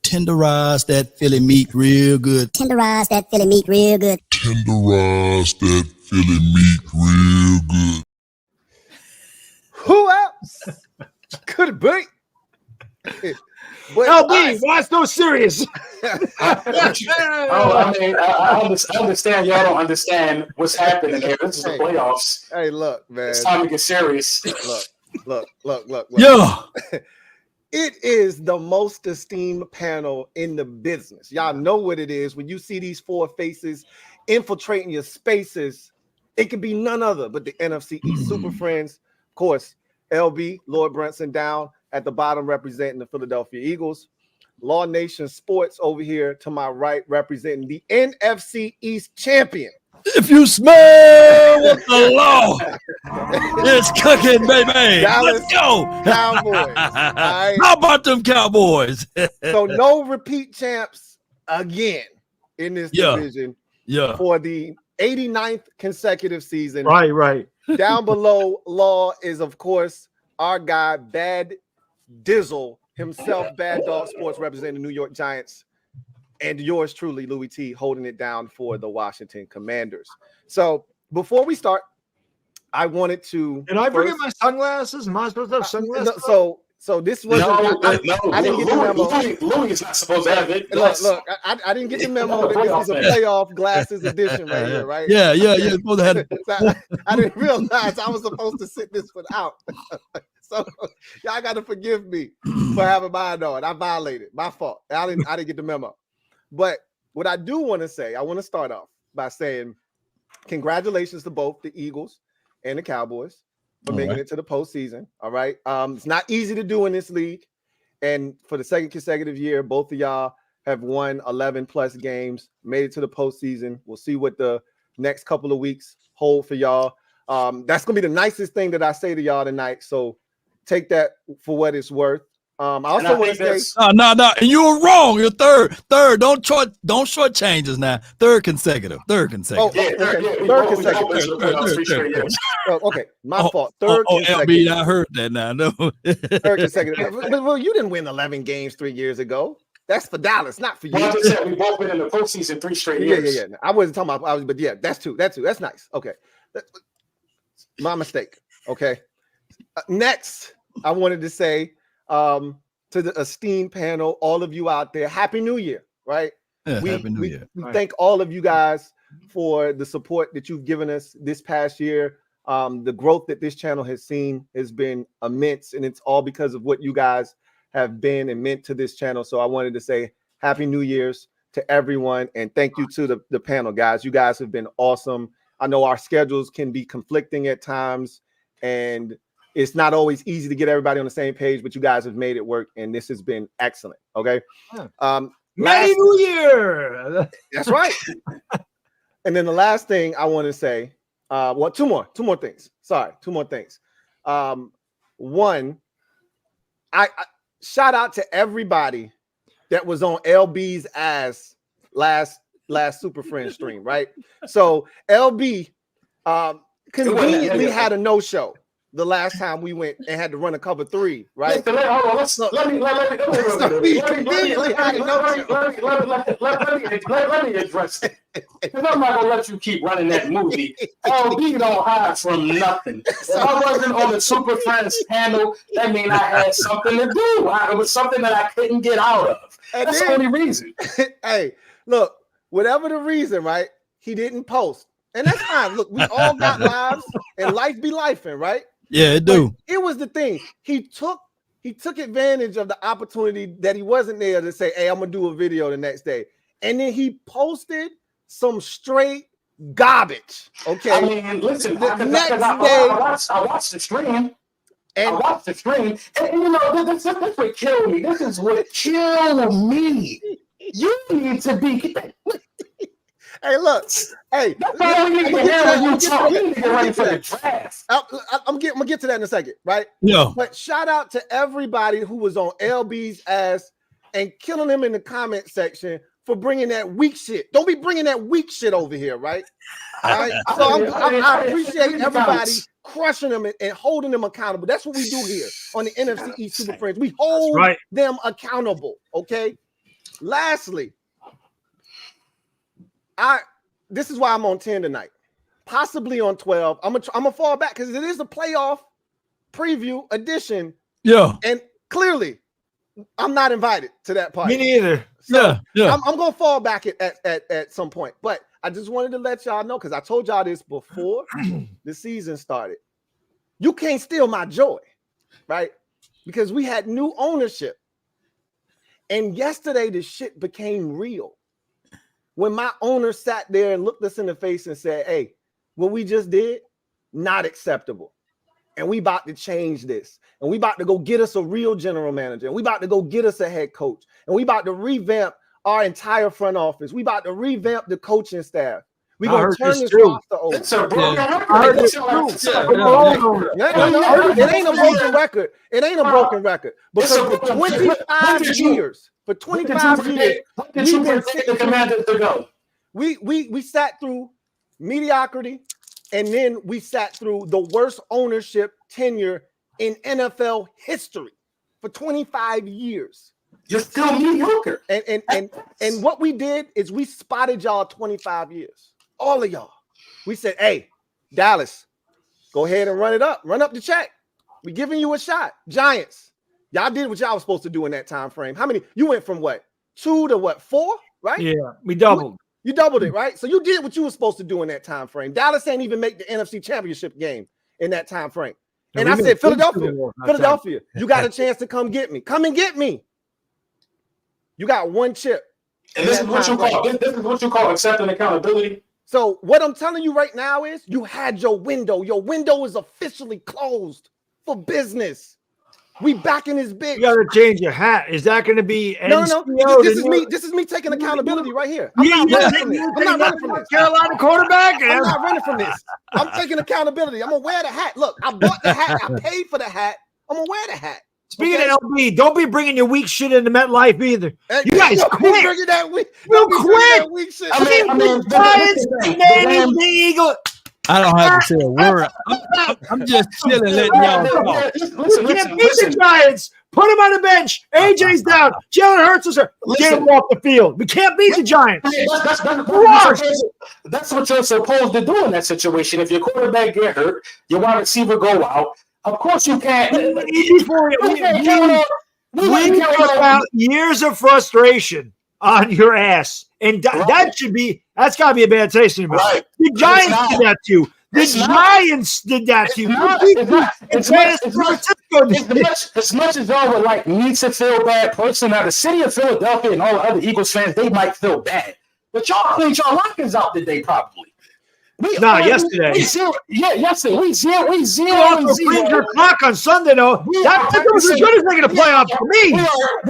Tenderize that Philly meat real good. Tenderize that Philly meat real good. Tenderize that Philly meat real good. Who else could it be? But LB, why so serious? I understand y'all don't understand what's happening here. This is the playoffs. Hey, look, man. It's time to get serious. Look. Yeah. It is the most esteemed panel in the business. Y'all know what it is. When you see these four faces infiltrating your spaces, it can be none other but the NFC EAST Super Friends. Of course, LB, Lord Brunson down at the bottom representing the Philadelphia Eagles. Law Nation Sports over here to my right representing the NFC EAST champion. If you smell what the law is cooking, baby. Dallas Let's go. Cowboys. All right. How about them Cowboys? So no repeat champs again in this division for the 89th consecutive season. Right. Down below Law is, of course, our guy, Bad Dizzle himself, Bad Dog Sports representing the New York Giants. And yours truly, Louis T, holding it down for the Washington Commanders. So before we start, I wanted to. Did I forget my sunglasses? Am I supposed to have sunglasses? So this was I didn't get the memo. Louis is not supposed to have it. Look, I didn't get the memo that this is a playoff glasses edition right here, right? Yeah. You're supposed to have it. I didn't realize I was supposed to sit this one out. So y'all got to forgive me for having mine on. I violated. My fault. I didn't get the memo. But what I do want to say, I want to start off by saying congratulations to both the Eagles and the Cowboys for making it to the postseason. All right. It's not easy to do in this league. And for the second consecutive year, both of y'all have won 11 plus games, made it to the postseason. We'll see what the next couple of weeks hold for y'all. That's going to be the nicest thing that I say to y'all tonight. So take that for what it's worth. I also want to say no, and you were wrong. You're third. Don't shortchange us now. Third consecutive. Third consecutive. Okay, my fault. Third consecutive. LB, I heard that now. No. Third consecutive. Well, you didn't win 11 games 3 years ago. That's for Dallas, not for you. Well, I just said we both been in the postseason 3 straight years. Yeah. I wasn't talking about, but yeah, that's two. That's nice. Okay, my mistake. Okay. Next, I wanted to say to the esteemed panel, all of you out there, Happy New Year, right? Yeah, Happy New Year. We thank all of you guys for the support that you've given us this past year. The growth that this channel has seen has been immense, and it's all because of what you guys have been and meant to this channel. So I wanted to say Happy New Year's to everyone, and thank you to the panel, guys. You guys have been awesome. I know our schedules can be conflicting at times, and it's not always easy to get everybody on the same page, but you guys have made it work, and this has been excellent. Okay. Merry New Year. That's right. And then the last thing I want to say, two more things. Sorry, two more things. One, I shout out to everybody that was on LB's ass last Super Friends stream, right? So LB conveniently had a no-show the last time we went and had to run a cover 3, right? Let me address it. Because I'm not gonna let you keep running that movie. LB don't hide from nothing. If I wasn't on the Super Friends panel, that means I had something to do. It was something that I couldn't get out of. That's the only reason. Hey, look, whatever the reason, right? He didn't post. And that's fine. Look, we all got lives and life be lifing, right? Yeah, it do. But it was the thing. He took advantage of the opportunity that he wasn't there to say, hey, I'm gonna do a video the next day. And then he posted some straight garbage. Okay. I mean, listen, the next day I watched the stream. And you know, this would kill me. This is what killed me. You need to be. Hey, look. Hey, I'm gonna get to that in a second, right? Yeah. But shout out to everybody who was on LB's ass and killing him in the comment section for bringing that weak shit. Don't be bringing that weak shit over here, right? All right. So I appreciate everybody crushing them and holding them accountable. That's what we do here on the NFC EAST Super Friends. We hold them accountable. Okay. Lastly, this is why I'm on 10 tonight, possibly on 12. I'm gonna fall back because it is a playoff preview edition. Yeah, and clearly, I'm not invited to that party. Me neither. So yeah. I'm gonna fall back at some point, but I just wanted to let y'all know because I told y'all this before the season started. You can't steal my joy, right? Because we had new ownership, and yesterday the shit became real. When my owner sat there and looked us in the face and said, "Hey, what we just did, not acceptable. And we about to change this. And we about to go get us a real general manager. And we about to go get us a head coach. And we about to revamp our entire front office. We about to revamp the coaching staff. We gonna turn this roster over." It's a broken record. It ain't a broken record. It ain't a broken record. Because for 25 years, we've been sitting through, we sat through mediocrity, and then we sat through the worst ownership tenure in NFL history for 25 years. You're still mediocre. And what we did is we spotted y'all 25 years. All of y'all. We said, "Hey, Dallas, go ahead and run it up. Run up the check. We giving you a shot." Giants, y'all did what y'all was supposed to do in that time frame. How many? You went from what? 2 to what? 4, right? Yeah, we doubled. You doubled it, right? So you did what you were supposed to do in that time frame. Dallas ain't even make the NFC Championship game in that time frame. And I said, Philadelphia, you got a chance to come get me. Come and get me. You got one chip. And this is what you call accepting accountability. So what I'm telling you right now is you had your window. Your window is officially closed for business. We back in this bitch. You got to change your hat. Is that going to be no? This is me taking accountability right here. I'm not running from this. Carolina quarterback. I'm not running from this. I'm taking accountability. I'm gonna wear the hat. Look, I bought the hat. I paid for the hat. I'm gonna wear the hat. Speaking of LB, don't be bringing your weak shit into MetLife either. You guys quit. Bringing that weak. You quit. I mean, Giants, the Eagles. I don't have to say a word. I'm just chilling, letting y'all talk. We can't beat the Giants. Put him on the bench. AJ's down. Jalen Hurts is there. Get him off the field. We can't beat the Giants. That's what you're supposed to do in that situation. If your quarterback get hurt, your wide receiver go out. Of course you can't. We talk about years of frustration on your ass, and that's got to be a bad taste in your mouth. Right. The Giants did that to you. The Giants did that to you. As much as y'all would like me to feel bad personally, now the city of Philadelphia and all the other Eagles fans, they might feel bad, but y'all cleaned y'all lockers out today, probably. Yesterday. Yesterday. We zero. Cleaned your clock on Sunday, though. That was as good as making a playoff for me.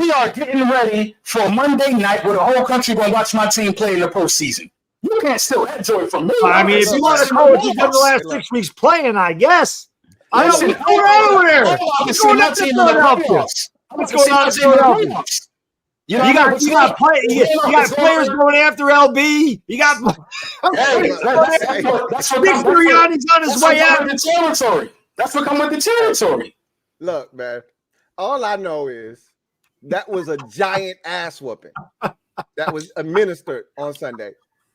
We are getting ready for Monday night where the whole country going to watch my team play in the postseason. You can't steal that joy from me. I mean, if you want to know what you've done the last 6 weeks playing, I guess. I don't know. We're everywhere. What's going on in Philadelphia? What's going on in Philadelphia? You got players going after LB. You got Sirianni's on his way out. That's what comes with the territory. Look, man, all I know is that was a giant ass whooping that was administered on Sunday.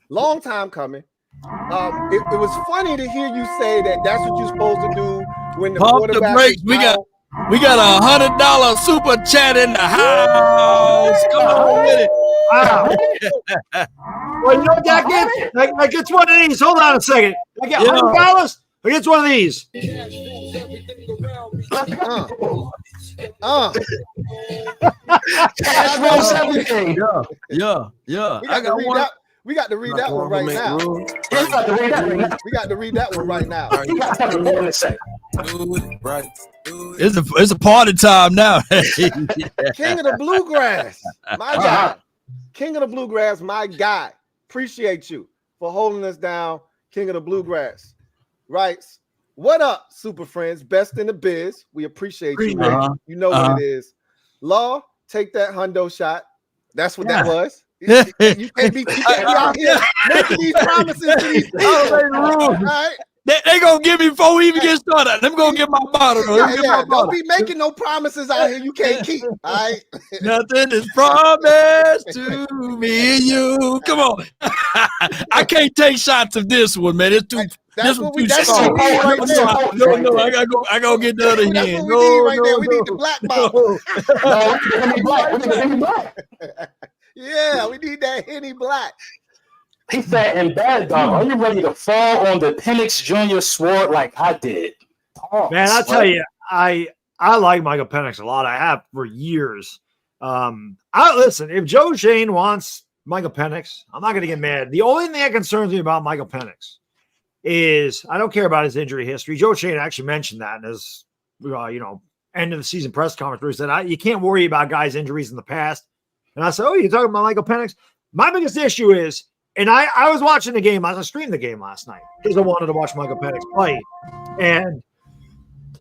Long time coming. It was funny to hear you say that that's what you're supposed to do when the quarterback. The brakes. We got $100 super chat in the house. Come on with it. Wow. Well, you know what that gets? Like it's one of these. Hold on a second. I get $100. I get one of these. Cash rolls everything. Yeah. I got one. We got to read that one right now. We got to read that one right now. It's a party time now. King of the Bluegrass, my guy. King of the Bluegrass, my guy. Appreciate you for holding us down. King of the Bluegrass. Writes, what up, super friends? Best in the biz. We appreciate you, man. You know what it is. Law, take that hundo shot. That's what that was. You can't be out here making these promises to these people. All right? They gonna give me before we even get started. Them gonna get my bottle. Though. Don't be making no promises out here you can't keep. All right. Nothing is promised to me and you. Come on. I can't take shots of this one, man. It's too. That's this what one we. too That's strong. what we need right there. No, I gotta get the other hand. That's what we need right there. We need the black bottle. Yeah, we need that Henny Black. He said, "And Bad Dog, are you ready to fall on the Penix Jr. sword like I did?" Man, I'll tell you, I like Michael Penix a lot. I have for years. Listen, if Joe Shane wants Michael Penix, I'm not going to get mad. The only thing that concerns me about Michael Penix is I don't care about his injury history. Joe Shane actually mentioned that in his, end of the season press conference where he said, you can't worry about guys' injuries in the past. And I said, oh, you're talking about Michael Penix? My biggest issue is, and I was watching the game. I streamed the game last night because I wanted to watch Michael Penix play. And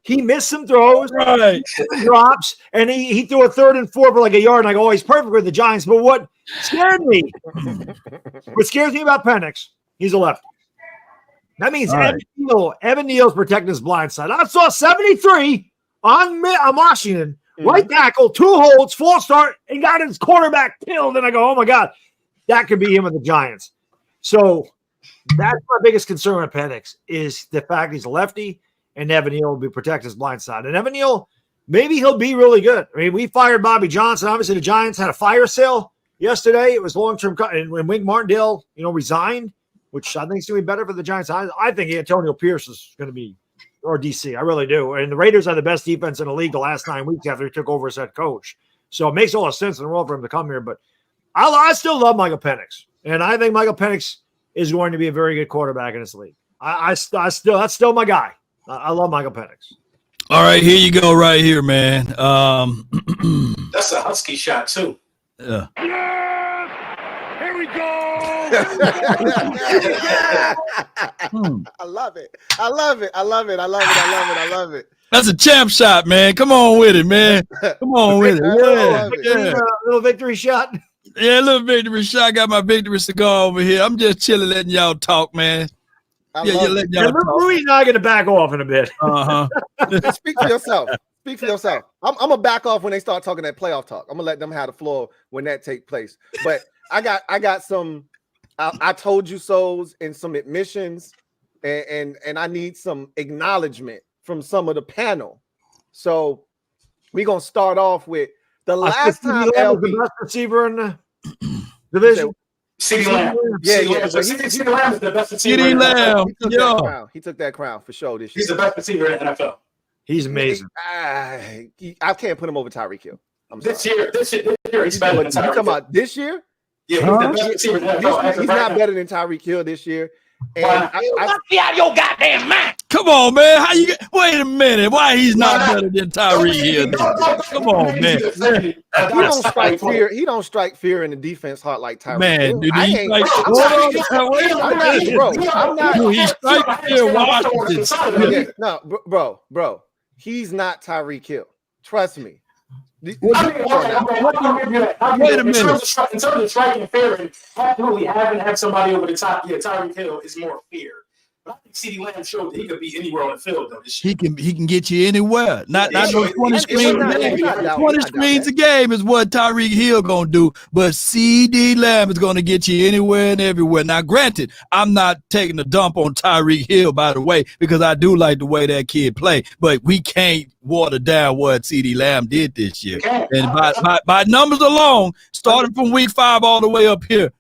he missed some throws, right? Drops, and he threw a 3rd and 4 for like a yard. And I go, oh, he's perfect with the Giants. But what scared me, about Penix, he's a lefty. That means Evan Neal's protecting his blind side. I saw 73 on Washington, right tackle, 2 holds, false start, and got his quarterback killed. And I go, oh my God, that could be him with the Giants. So that's my biggest concern with Penix is the fact he's a lefty. And Evan Neal will be protect his blind side. And Evan Neal, maybe he'll be really good. I mean, we fired Bobby Johnson. Obviously, the Giants had a fire sale yesterday. It was long-term cut. And when Wink Martindale, resigned, which I think is going to be better for the Giants. I think Antonio Pierce is going to be, or DC. I really do. And the Raiders are the best defense in the league the last 9 weeks after he took over as head coach. So it makes a lot of sense in the world for him to come here. But I still love Michael Penix. And I think Michael Penix is going to be a very good quarterback in this league. That's still my guy. I love Michael Penix. All right, here you go right here, man. That's a Husky shot, too. Yeah. Here we go. I love it. That's a champ shot, man. Come on with it, man. Come on with it. Yeah. A little victory shot. Yeah, a little victory shot. I got my victory cigar over here. I'm just chilling, letting y'all talk, man. Letting y'all talk. Louis and I going to back off in a bit. Speak for yourself. I'm gonna back off when they start talking that playoff talk. I'm gonna let them have the floor when that takes place. But I got some I told you so's and some admissions, and I need some acknowledgement from some of the panel. So we're gonna start off with the last time LB the best receiver in the division. CeeDee Lamb. CeeDee Lamb is the best receiver. CeeDee Lamb. He took that crown for sure this year. He's the best receiver in the NFL. He's amazing. I can't put him over Tyreek Hill. This year, he's better than Tyreek Hill. You talking about this year? Yeah, he's the best receiver in the NFL. He's not better than Tyreek Hill this year. And I be out of your goddamn mind. Come on, man. How you get? Wait a minute. Why he's not better than Tyreek Hill? Come on, man. He don't strike fear in the defense heart like Tyreek. Man, dude, he strike fear. Washington. No, bro. He's not Tyreek Hill. Trust me. Wait a minute. In terms of striking fear and absolutely having to have somebody over the top, Tyreek Hill is more fear. But I think CeeDee Lamb showed that he could be anywhere on the field though. He can get you anywhere. Not no 20 screens a game. 20 screens a game is what Tyreek Hill gonna do. But CeeDee Lamb is gonna get you anywhere and everywhere. Now, granted, I'm not taking a dump on Tyreek Hill, by the way, because I do like the way that kid play. But we can't water down what CeeDee Lamb did this year. And by numbers alone, starting from week 5 all the way up here,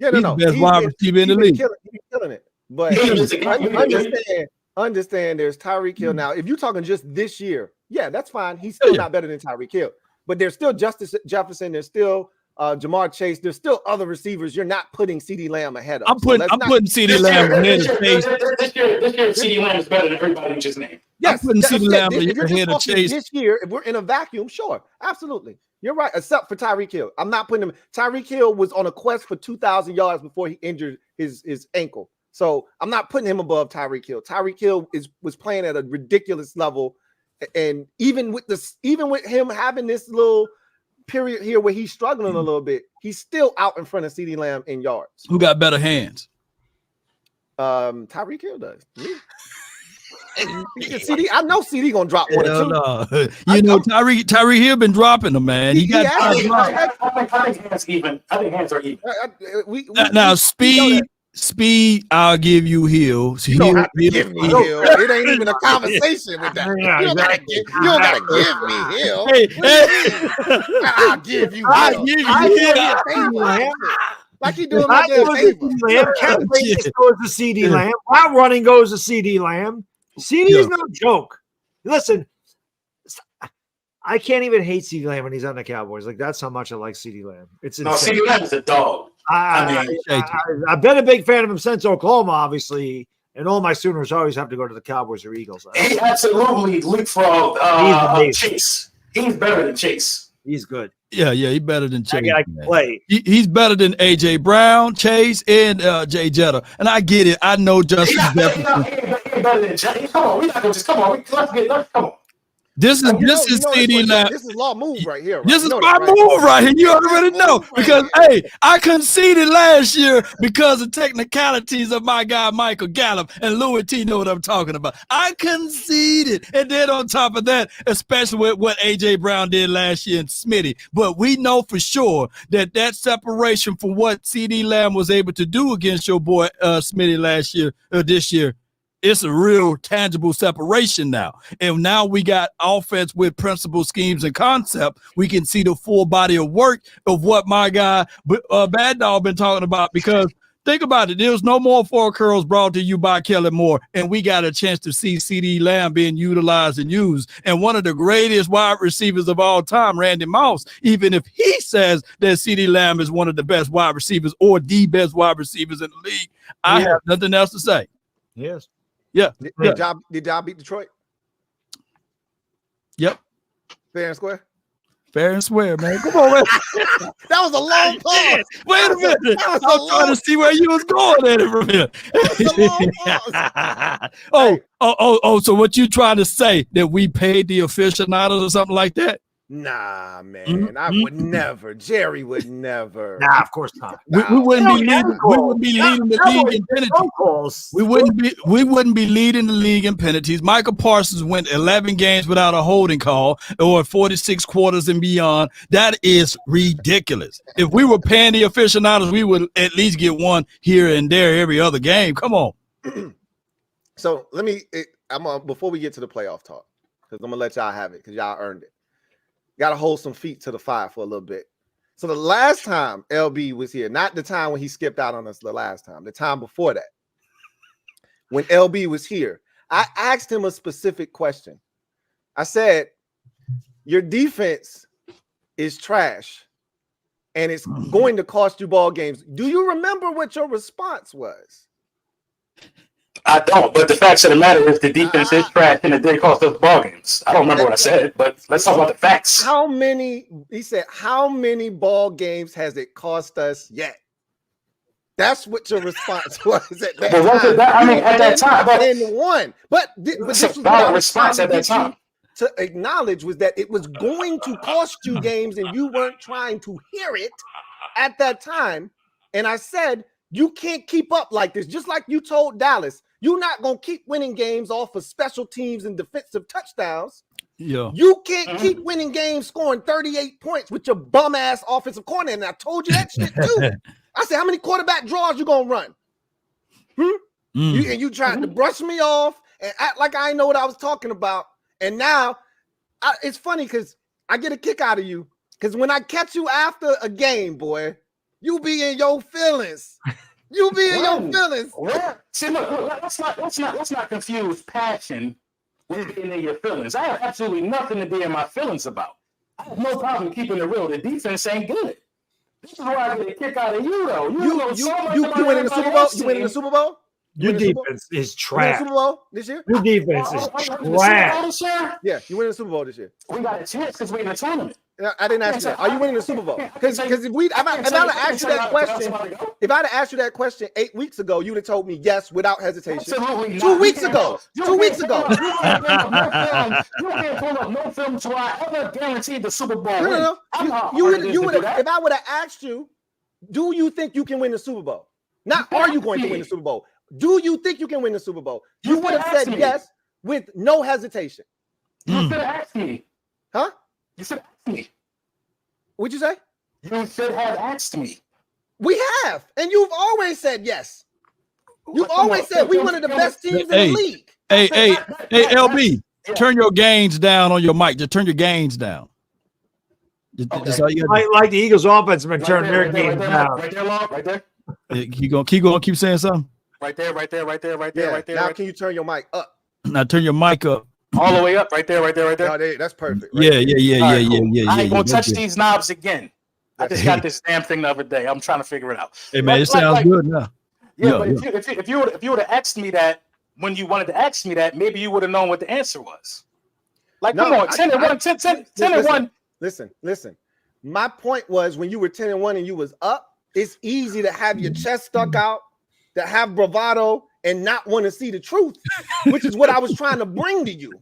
he's the best wide receiver in the league. He's killing it. But understand there's Tyreek Hill now. If you're talking just this year, that's fine. He's still not better than Tyreek Hill. But there's still Justice Jefferson. There's still Jamar Chase. There's still other receivers you're not putting CeeDee Lamb ahead of. I'm putting CeeDee Lamb ahead of Chase. This year, CeeDee Lamb is better than everybody you just named. Yes, I'm putting CeeDee Lamb ahead of Chase. This year, if we're in a vacuum, sure, absolutely. You're right, except for Tyreek Hill. I'm not putting him. Tyreek Hill was on a quest for 2,000 yards before he injured his ankle. So I'm not putting him above Tyreek Hill. Tyreek Hill was playing at a ridiculous level, and even with him having this little period here where he's struggling a little bit, he's still out in front of CeeDee Lamb in yards. Who got better hands? Tyreek Hill does. CD, I know CD gonna drop one or two. No. You know, Tyreek Hill been dropping them, man. He got I think hands even. I think hands are even. now speed. I'll give you Hill. You don't have to give me Hill. It ain't even a conversation with that. You don't gotta give me Hill. I'll give you Hill. Like you doing my damn favor. Catch goes to CD Lamb. Route running goes to CD Lamb. CD is no joke. Listen, I can't even hate CD Lamb when he's on the Cowboys. Like, that's how much I like CD Lamb. It's insane. No, CD Lamb is a dog. I've been a big fan of him since Oklahoma, obviously, and all my Sooners always have to go to the Cowboys or Eagles. He absolutely leapfrogged Chase. He's better than Chase. He's good. Yeah, he's better than Chase. I can play. He's better than A.J. Brown, Chase, and Jay Jetta. And I get it. I know Justin Jefferson. He's better than Chase. Come on, we're not gonna just come on. Let's come on. This is CD Lamb. This is law move right here. Right? This is my move right here. You already know. Because, hey, I conceded last year because of technicalities of my guy Michael Gallup, and Louis T know what I'm talking about. I conceded. And then on top of that, especially with what A.J. Brown did last year and Smitty. But we know for sure that separation from what CD Lamb was able to do against your boy Smitty last year, this year, it's a real tangible separation now. And now we got offense with principle, schemes, and concept. We can see the full body of work of what my guy Bad Dog been talking about. Because think about it, there's no more four curls brought to you by Kellen Moore. And we got a chance to see CD Lamb being utilized and used. And one of the greatest wide receivers of all time, Randy Moss, even if he says that CD Lamb is one of the best wide receivers or the best wide receivers in the league, I have nothing else to say. Yes. Yeah. Did y'all beat Detroit? Yep. Fair and square? Fair and square, man. Come on, man. That was a long pause. Wait a minute. I was trying to see where you was going at it from here. So what you trying to say, that we paid the aficionados or something like that? Nah, man. I would never. Jerry would never. Nah, of course not. We wouldn't be leading the league in penalties. We wouldn't be leading the league in penalties. Michael Parsons went 11 games without a holding call, or 46 quarters and beyond. That is ridiculous. If we were paying the aficionados, we would at least get one here and there every other game. Come on. So before we get to the playoff talk, because I'm gonna let y'all have it because y'all earned it. Got to hold some feet to the fire for a little bit. So the last time LB was here, not the time when he skipped out on us the last time, the time before that, when LB was here, I asked him a specific question. I said, your defense is trash and it's going to cost you ball games. Do you remember what your response was? I don't, but the facts of the matter is the defense is trash and it did cost us ball games. I don't remember what I said, but let's talk about the facts. He said, how many ball games has it cost us yet? That's what your response was at that time. At that time. And one. But this was a valid response at that time. To acknowledge was that it was going to cost you games and you weren't trying to hear it at that time. And I said, you can't keep up like this. Just like you told Dallas, you're not going to keep winning games off of special teams and defensive touchdowns. Yeah. You can't keep winning games scoring 38 points with your bum-ass offensive coordinator. And I told you that shit too. I said, how many quarterback draws you going to run? You tried to brush me off and act like I didn't know what I was talking about. And now it's funny because I get a kick out of you because when I catch you after a game, boy, you be in your feelings. You be in your feelings. Well, see, look, let's not confuse passion with being in your feelings. I have absolutely nothing to be in my feelings about. I have no problem keeping it real. The defense ain't good. This is why I get a kick out of you, though. You winning the Super Bowl? You winning the Super Bowl? Your defense is trash. Super Bowl this year? Your defense is trash. Yeah, you winning the Super Bowl this year. We got a chance because we're in the tournament. I didn't ask you that. Are you winning the Super Bowl? Because if I'd have asked you that question, if I'd have asked you that question 8 weeks ago, you'd have told me yes without hesitation. Absolutely 2 weeks ago. 2 weeks ago. You can't pull up no film till I ever guaranteed the Super Bowl. No. You would have. If I would have asked you, do you think you can win the Super Bowl? Not are you going to win the Super Bowl? Do you think you can win the Super Bowl? You would have said yes with no hesitation. You should have asked me. Huh? You should have asked me. What'd you say? You should have asked me. We have, and you've always said yes. You've always said we one of the best teams in the league. Hey, LB, turn your gains down on your mic. Just turn your gains down. Like the Eagles' offense have been turning their games down. Right there, Log. Right there. Keep saying something. Right there. Now, can you turn your mic up? Now turn your mic up. All the way up. Right there. No, that's perfect. Yeah. I ain't gonna touch That's these knobs again. I just got this damn thing the other day. I'm trying to figure it out. Hey man, it sounds good now. Yeah, but if you would have asked me that when you wanted to ask me that, maybe you would have known what the answer was. Like, come on, 10-1. Listen. My point was when you were 10-1 and you was up, it's easy to have your chest stuck out, to have bravado, and not want to see the truth, which is what I was trying to bring to you.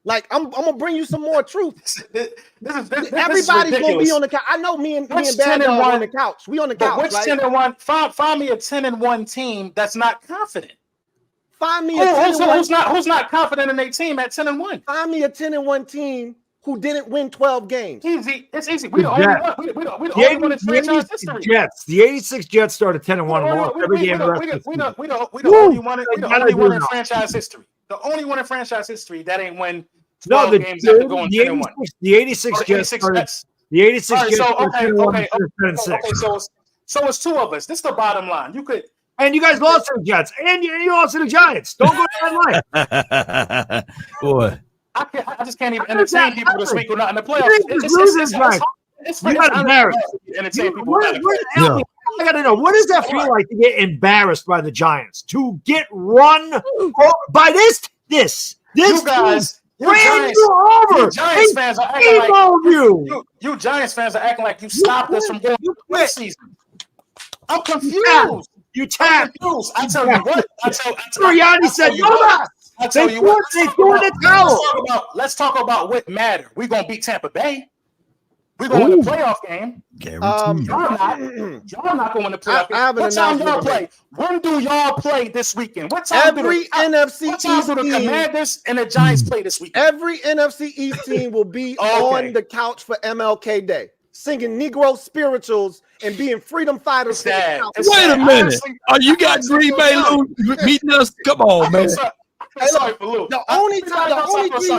Like, I'm gonna bring you some more truth. Everybody's gonna be on the couch. I know me and Bad Dog are on the couch. We on the couch. Which 10-1? Find me a 10-1 team that's not confident. Find me a 10-1 who's not confident in their team at 10-1. Find me a 10-1 team who didn't win 12 games. Easy. It's easy. We the only one in franchise history. Jets. The 86 Jets started 10-1 every game. We the only one in franchise history. The only one in franchise history that ain't win 12 games after going 10-1. The 86 Jets. The 86 Jets. Okay. So it's two of us. This is the bottom line. And you guys lost to the Jets, and you lost to the Giants. Don't go down line. Boy. I just can't even entertain people this week. We're not in the playoffs. It's you got embarrassed. Entertain people. I got to know, what does that feel like to get embarrassed by the Giants? To get run by this you guys. You Giants fans are acting like you Giants fans are acting like you stopped us from going this season. I'm confused. You tapped. I tell you what. Sirianni said, I tell you what. They threw in the towel. Let's talk about what mattered. We're gonna beat Tampa Bay. We're going to win the playoff game. Y'all not going to play. What time y'all play? When do y'all play this weekend? What time NFC East do the Commanders and the Giants play this weekend? Every NFC East team will be on the couch for MLK Day, singing Negro spirituals and being freedom fighters. Wait a minute. You got Green Bay beating us? Come on, man. The only team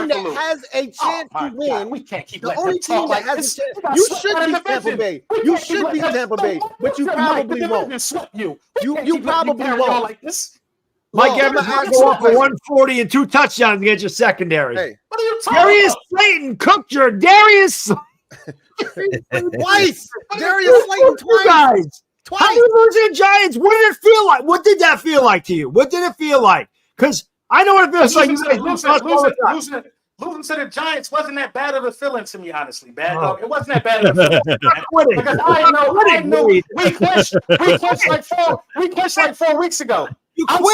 that has a chance to win, we can't keep the only team that has a chance. You should beat Tampa Bay. You should beat Tampa Bay, but you probably won't. You probably won't. Mike Evans will go off for 140 and 2 touchdowns against your secondary. Hey, what are you talking Darius Slayton cooked your Darius twice. Darius Slayton twice. How you losing the Giants? What did it feel like? What did that feel like to you? What did it feel like? Because I know what it feels like. Losing to the Giants wasn't that bad of a feeling to me, honestly, Bad Dog. It wasn't that bad of a feeling. Because I know we clinched like 4 weeks ago. I'm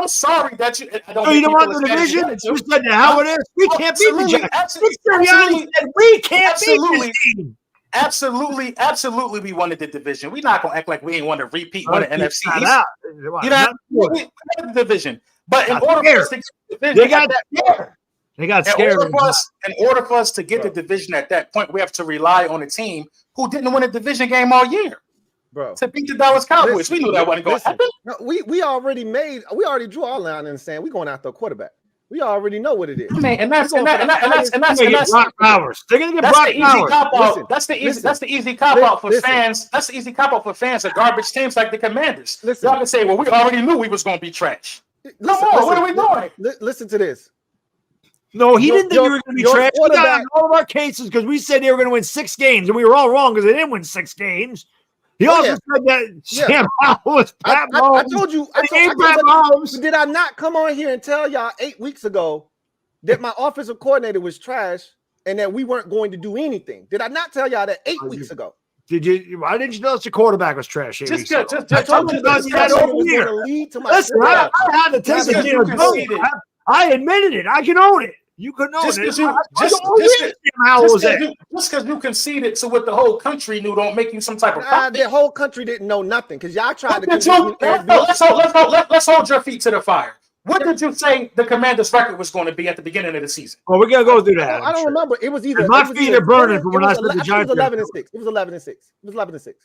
sorry that you. You don't want the division? You said how it is. We can't beat the Giants. We can't beat the team. Absolutely, we wanted the division. We're not gonna act like we ain't want to repeat one of NFC East. You know, we wanted the division. But in order for us to get the division, they got scared. In order for us to get the division at that point, we have to rely on a team who didn't win a division game all year. Bro, to beat the Dallas Cowboys. We knew that wasn't going to happen. No, we already drew our line in the sand. We're going after a quarterback. We already know what it is. I mean, and that's Brock Bowers. They're gonna get Brock Bowers. That's the easy cop out for fans. That's the easy cop out for fans of garbage teams like the Commanders. Y'all can say, well, we already knew we was gonna be trash. What are we doing? Listen to this. No, he didn't think you were going to be trash. We got all of our cases because we said they were going to win 6 games, and we were all wrong because they didn't win 6 games. He also said that Sam Howell was Pat Mahomes. I told you. Did I not come on here and tell y'all 8 weeks ago that my offensive coordinator was trash and that we weren't going to do anything? Did I not tell y'all that 8 weeks ago? Did you? Why didn't you know your quarterback was trash? I told you that over here. Listen, I had to take it. I admitted it. I can own it. You could know. Just because you conceded to what the whole country knew don't make you some type of the whole country didn't know nothing because y'all tried to. Let's hold your feet to the fire. What did you say the Commanders' record was going to be at the beginning of the season? Well, we're gonna go through that. I don't remember. It was either my feet are burning from when I said the Giants. It was 11-6. It was 11-6. It was 11-6.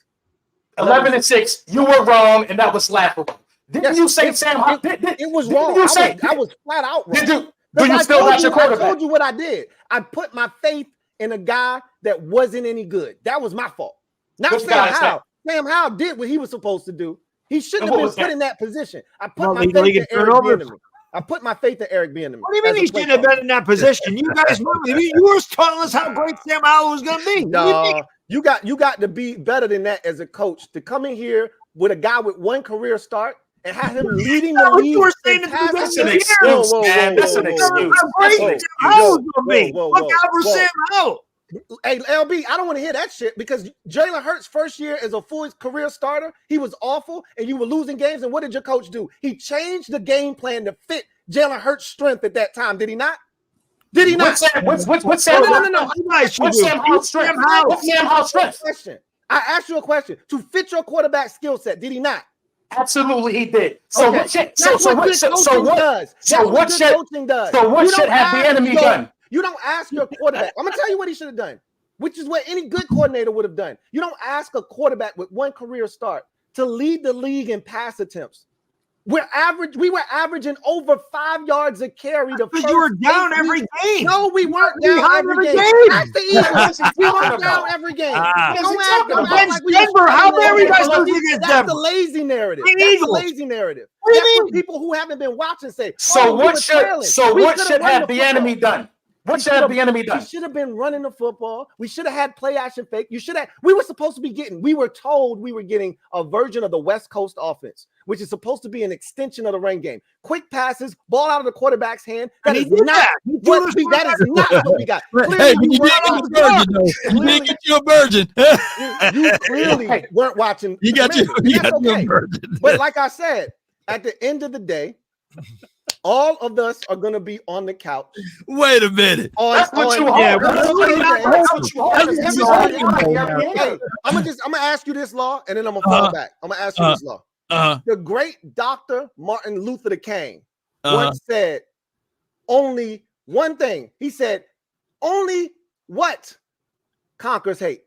11-6. You were wrong, and that was laughable. Didn't you say Sam? It was wrong. I was flat out wrong. Do you still got your quarterback? I told you what I did. I put my faith in a guy that wasn't any good. That was my fault. Not Sam Howell. Sam Howell did what he was supposed to do. He shouldn't have been put in that position. I put my faith in Eric Bieniemy. I put my faith in Eric Bieniemy. What do you mean he shouldn't have been in that position? You guys, you were telling us how great Sam Howell was going to be. No, you got to be better than that as a coach to come in here with a guy with one career start and have him leading the league. That's an excuse, man. That's an excuse. Look out for Sam Howell. Hey, LB, I don't want to hear that shit because Jalen Hurts' first year as a full career starter, he was awful and you were losing games. And what did your coach do? He changed the game plan to fit Jalen Hurts' strength at that time. Did he not? Did he not? What's Sam Howell's strength? Question. I asked you a question to fit your quarterback skill set. Did he not? Absolutely, he did. So what should have Bieniemy done? You don't ask your quarterback. I'm going to tell you what he should have done, which is what any good coordinator would have done. You don't ask a quarterback with one career start to lead the league in pass attempts. We were averaging over 5 yards a carry. Because you were down every game. No, we weren't down every game. That's the Eagles. We weren't down every game. Denver, how dare you guys lose against Denver? That's the lazy narrative. That's the lazy narrative. That's what people who haven't been watching say. So what should have Bieniemy done? What should have Bieniemy done? We should have been running the football. We should have had play action fake. We were supposed to be we were told we were getting a version of the West Coast offense, which is supposed to be an extension of the run game. Quick passes, ball out of the quarterback's hand. That is not what we got. Hey, you didn't get you a virgin. You clearly weren't watching. You got your virgin. But like I said, at the end of the day, all of us are going to be on the couch. Wait a minute. I'm going to ask you this, Law, and then I'm going to fall back. I'm going to ask you this, Law. The great Dr. Martin Luther King once said only one thing. He said, only what conquers hate.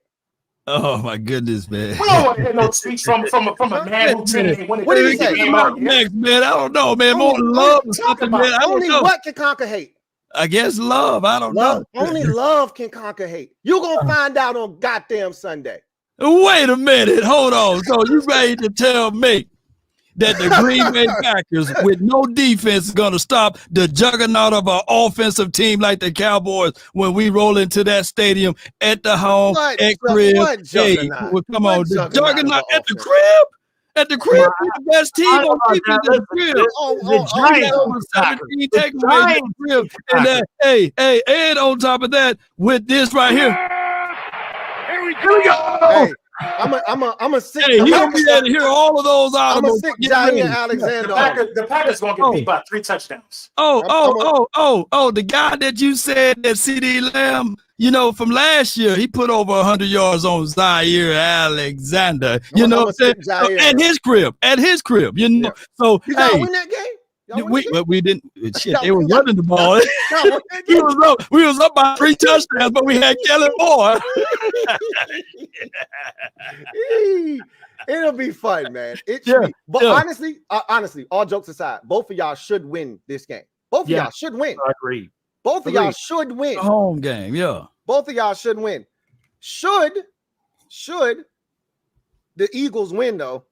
Oh my goodness, man! We don't want to hear no speech from a man who didn't win it. What did he say? Next, man, I don't know, man. More love or something, man. I don't know. What can conquer hate? I guess love. I don't know. Only love can conquer hate. You're gonna find out on goddamn Sunday. Wait a minute. Hold on. So you ready to tell me that the Green Bay Packers with no defense is going to stop the juggernaut of an offensive team like the Cowboys when we roll into that stadium at the home, at crib? Hey, well, come on. The juggernaut at the crib? At the crib, we're the best team on defense at the crib. And and on top of that, with this right here. Here we go. Hey. I'm a sick. Hey, you're gonna be able to hear all of those out. I'm a sick Jair Alexander. The Packers gonna get beat by 3 touchdowns. The guy that you said that CD Lamb, from last year, he put over 100 yards on Jair Alexander. At his crib. Yeah. So did y'all win that game? We didn't. Shit, they were running the ball. We was up by 3 touchdowns, but we had Kellen Moore. It'll be fun, man. Honestly, all jokes aside, both of y'all should win this game. Both of y'all should win. I agree. Both of y'all should win. Home game, yeah. Both of y'all should win. Should the Eagles win though?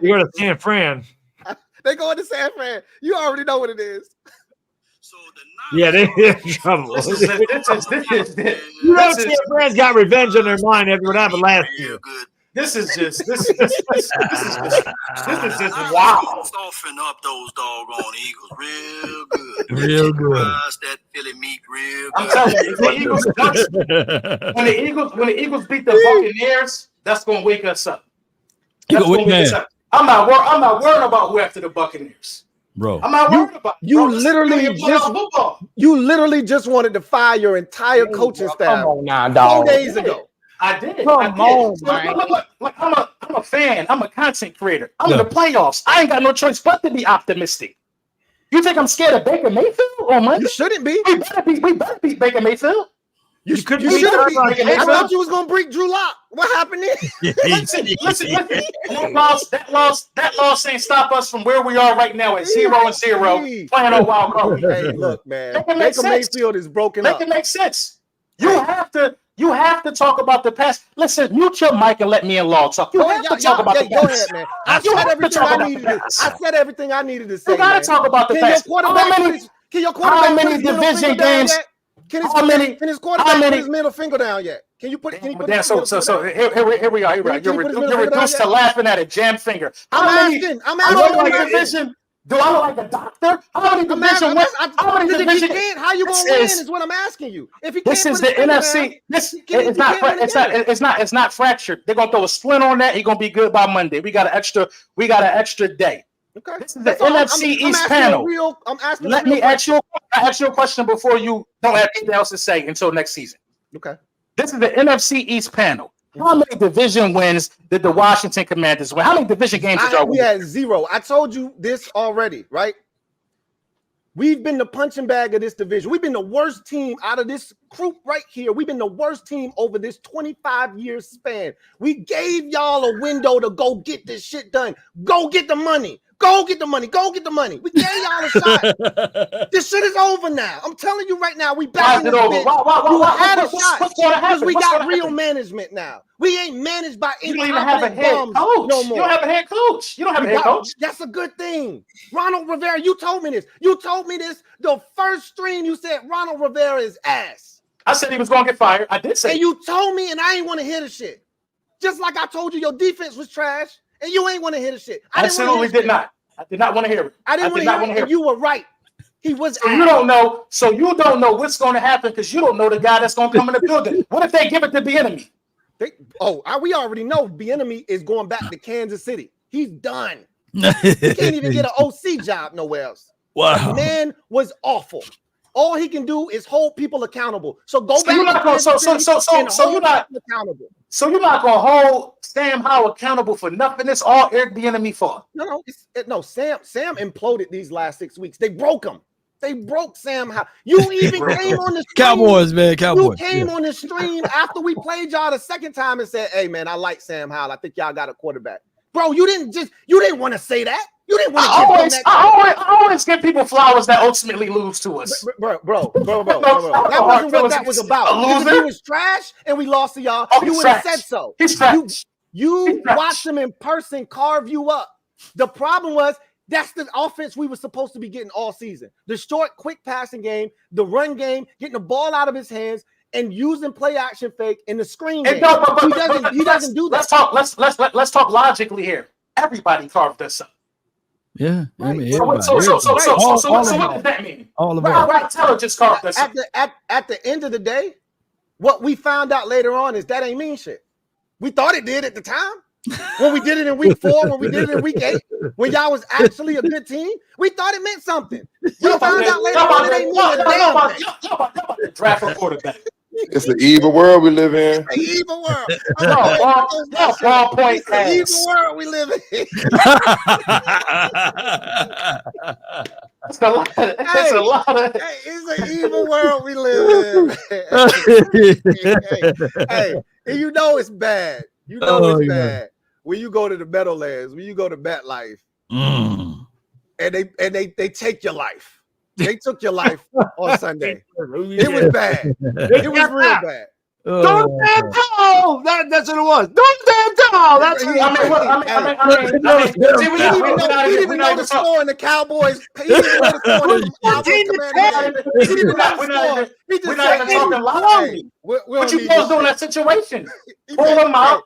You're going to San Fran. They going to San Fran. You already know what it is. They're in trouble. San Fran's got revenge on their mind after what happened last year. This is just wow. Soften up those doggone Eagles real good. Real good. That Philly meat real good. I'm telling you, when the Eagles beat the Buccaneers, that's gonna wake us up. I'm not worried about who after the Buccaneers. bro. I'm not worried about it. You Bro, literally just wanted to fire your entire coaching staff Come on now, 4 dog. days ago. I did. Come I did. on, So, man. look, I'm a fan. I'm a content creator. I'm in the playoffs. I ain't got no choice but to be optimistic. You think I'm scared of Baker Mayfield on Monday? You shouldn't be. We better beat Baker Mayfield. You could shouldn't be. I thought you was gonna beat Drew Lock. What happened there? Listen. That loss ain't stop us from where we are right now at 0-0, playing on wild card. Hey, look, man. Make it make Baker sense. Mayfield is broken Make up. it make sense. You have to talk about the past. Listen, mute your mic and let me in law talk. You have to talk about the Go past. ahead, man. I said everything I needed to. I said everything I needed to say. You gotta talk about the past. Can your quarterback How many put his middle division finger down games? yet? Can his How quarterback many- put his middle finger down yet? Can you put? Can you put? Damn, his middle so finger down? here we are. Can you You're put his middle finger reduced down to yet? laughing at a jam finger. I'm Do I look like division? Do I look like a doctor? How many division wins? How many If he division? can't, how you gonna This win? is- Is what I'm asking you. If he can't This is put the his finger NFC. down, This he can't- it's he not. can't win the game. It's not fractured. They're gonna throw a splint on that. He's gonna be good by Monday. We got an extra day. Okay. This is the That's all. NFC I'm East asking panel. I'm asking. Let me ask you a question before you don't have anything else to say until next season. Okay. This is the NFC East panel. How many division wins did the Washington Commanders win? How many division games did y'all We win? had 0. I told you this already, right? We've been the punching bag of this division. We've been the worst team out of this group right here. We've been the worst team over this 25-year span. We gave y'all a window to go get this shit done. Go get the money. Go get the money. Go get the money. We gave y'all a shot. This shit is over now. I'm telling you right now. We back in this bitch. You had a shot because we got real management now. We ain't managed by You don't even have a incompetent head bums coach. no You more. don't have a head coach. You don't have a head coach. That's a good thing. Ronald Rivera, you told me this. You told me this the first stream. You said Ronald Rivera is ass. I said he was going to get fired. I did say. And you told me, and I ain't want to hear the shit. Just like I told you your defense was trash, and you ain't want to hear the shit. I absolutely did not. I did not want to hear it. I didn't want to hear it, and you were right. He was So you don't know. So you don't know what's going to happen because you don't know the guy that's going to come in the building. What if they give it to the enemy? We already know the enemy is going back to Kansas City. He's done. He can't even get an OC job nowhere else. Wow. The man was awful. All he can do is hold people accountable. So go back. You're not going. So you're not accountable. So you're not going to hold Sam Howell accountable for nothing. It's all Eric the enemy fault. No. Sam imploded these last 6 weeks. They broke him. They broke Sam Howell. You even came on the stream. Cowboys, man. Cowboys. You came on the stream after we played y'all the second time and said, "Hey, man, I like Sam Howell. I think y'all got a quarterback." Bro, you didn't want to say that. You didn't want to. I always give people flowers that ultimately lose to us. Bro. That wasn't what that was about. Because if he was trash and we lost to y'all, you would have said so. He's trash. You watched him in person carve you up. The problem was that's the offense we were supposed to be getting all season. The short, quick passing game, the run game, getting the ball out of his hands, and using play action fake in the screen game. He doesn't do that. Let's talk logically here. Everybody carved us up. Yeah. Right. I mean, So what does that mean? All of Right, Teller just carved us up. At the end of the day, what we found out later on is that ain't mean shit. We thought it did at the time. When we did it in week 4, when we did it in week 8, when y'all was actually a good team, we thought it meant something. We found out later on it ain't mean a damn thing. Y'all about to draft a quarterback. It's the evil world we live in. The evil world. Ballpoint It's the evil world we live in. It's a lot of. Hey, it's an evil world we live in. Hey, and you know it's bad. You know it's bad when you go to the Meadowlands, when you go to MetLife, and they take your life. They took your life on Sunday. It was bad. It was real bad. Don't damn tall. That's what it was. Don't damn tall. That's what He didn't even know the score in the Cowboys. He didn't even know the score in the Cowboys. He didn't even know the score. He just We're not even talking loudly. What you supposed to do in that situation? Pull them out.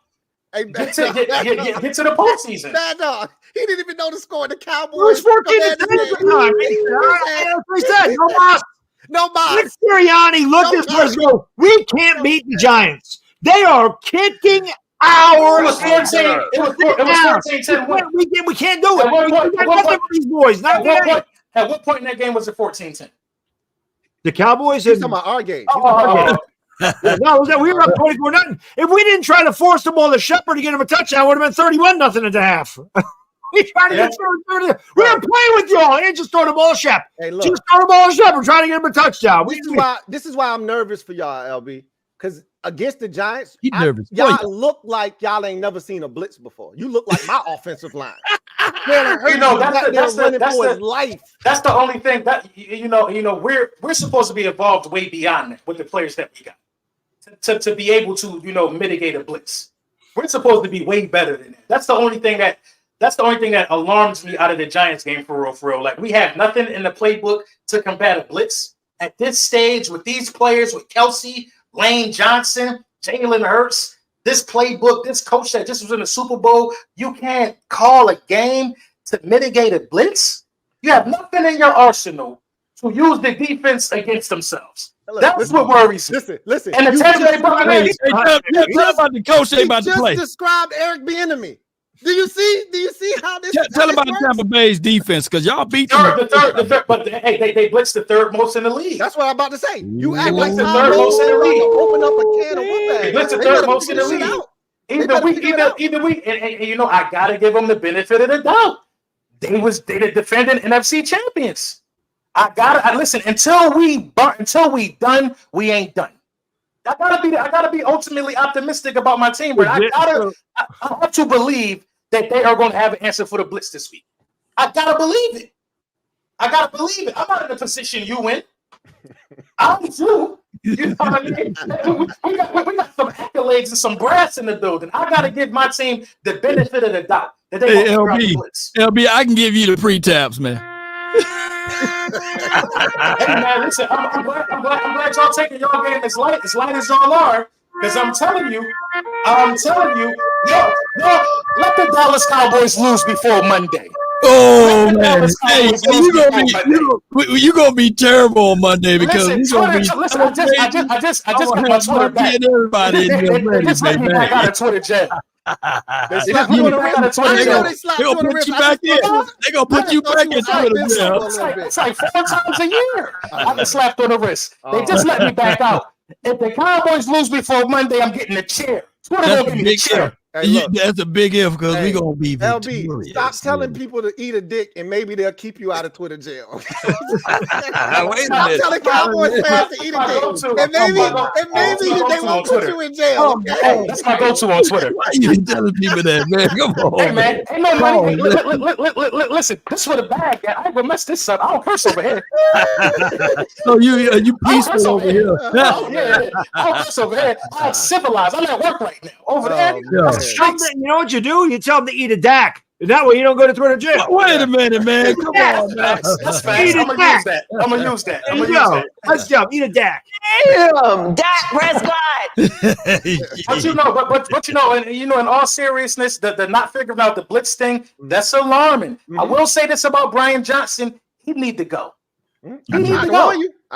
Get to the postseason. Bad dog. He didn't even know the score in the Cowboys. It was 14 to 10 at the time. No boss. No boss. Nick Sirianni looked at us and go, we can't beat the Giants. They are kicking Hours. It was 14. It was 14-10. We can't do it. We got nothing for these boys. Not At what point in that game was it 14-10? The Cowboys. He's talking about our game. No, we were up 24-0. If we didn't try to force the ball to Shepard to get him a touchdown, it would have been 31-0 at the half. We tried to get 30. We were playing with y'all and just throw the ball to Shep. Hey, look. Just throw the ball to Shepard, trying to get him a touchdown. This is why I'm nervous for y'all, LB. Because against the Giants, y'all look like y'all ain't never seen a blitz before. You look like my offensive line. You know, that's the life. That's the only thing that we're supposed to be involved way beyond that with the players that we got to be able to mitigate a blitz. We're supposed to be way better than that. That's the only thing that alarms me out of the Giants game for real. Like, we have nothing in the playbook to combat a blitz at this stage with these players, with Kelsey, Lane Johnson, Jalen Hurts, this playbook, this coach that just was in the Super Bowl. You can't call a game to mitigate a blitz. You have nothing in your arsenal to use the defense against themselves. That's what worries me. Listen. And the Tampa Bay Buccaneers. Tell about the coach they about to play. Just described Eric Bieniemy. Do you see how this? Tell about the Tampa Bay's defense, because y'all beat them. The third, but they blitzed the third most in the league. That's what I'm about to say. You act like the third most in the league. Open up a can of whoop. They blitzed the third most in the league. Either week, and I gotta give them the benefit of the doubt. They the defending NFC champions. I listen until we done. We ain't done. I gotta be ultimately optimistic about my team, but I have to believe that they are going to have an answer for the blitz this week. I gotta believe it. I'm not in the position you in. I'm too. You know what I mean? We got some accolades and some brass in the building. I gotta give my team the benefit of the doubt that they LB, I can give you the pre-taps, man. Hey man, listen, I'm glad y'all taking y'all game as light as y'all are, because I'm telling you, yo, let the Dallas Cowboys lose before Monday. Oh man, hey, you gonna be terrible on Monday because I just got my Twitter back. Everybody they just let me back out of Twitter jail. They gonna put you back in. They gonna put you back in Twitter jail. It's like 4 times a year. I get slapped on the wrist. They just let me back out. If the Cowboys lose before Monday, I'm getting a chair. Twitter gonna give me a chair. Hey, that's a big if, because we gonna be victorious. LB, stop telling people to eat a dick and maybe they'll keep you out of Twitter jail. Stop telling Cowboys fans to eat a dick, and maybe they won't put you in jail. Hey, that's my go-to on Twitter. Why you telling people that, man? Come on, hey man, ain't no money. Listen, this is for the bag. I ain't gonna mess this up. I don't curse over here. So you peaceful over here? Yeah, I don't curse over here. I'm civilized. I'm at work right now. Over there. You know what you do? You tell them to eat a Dak. That way you don't go to Twitter jail. Wait a minute, man. Come on, man. That's fast. I'm gonna use that. Let's go. Eat a Dak. Damn, Dak Prescott. But in all seriousness, the not figuring out the blitz thing, that's alarming. I will say this about Brian Johnson: he need to go. I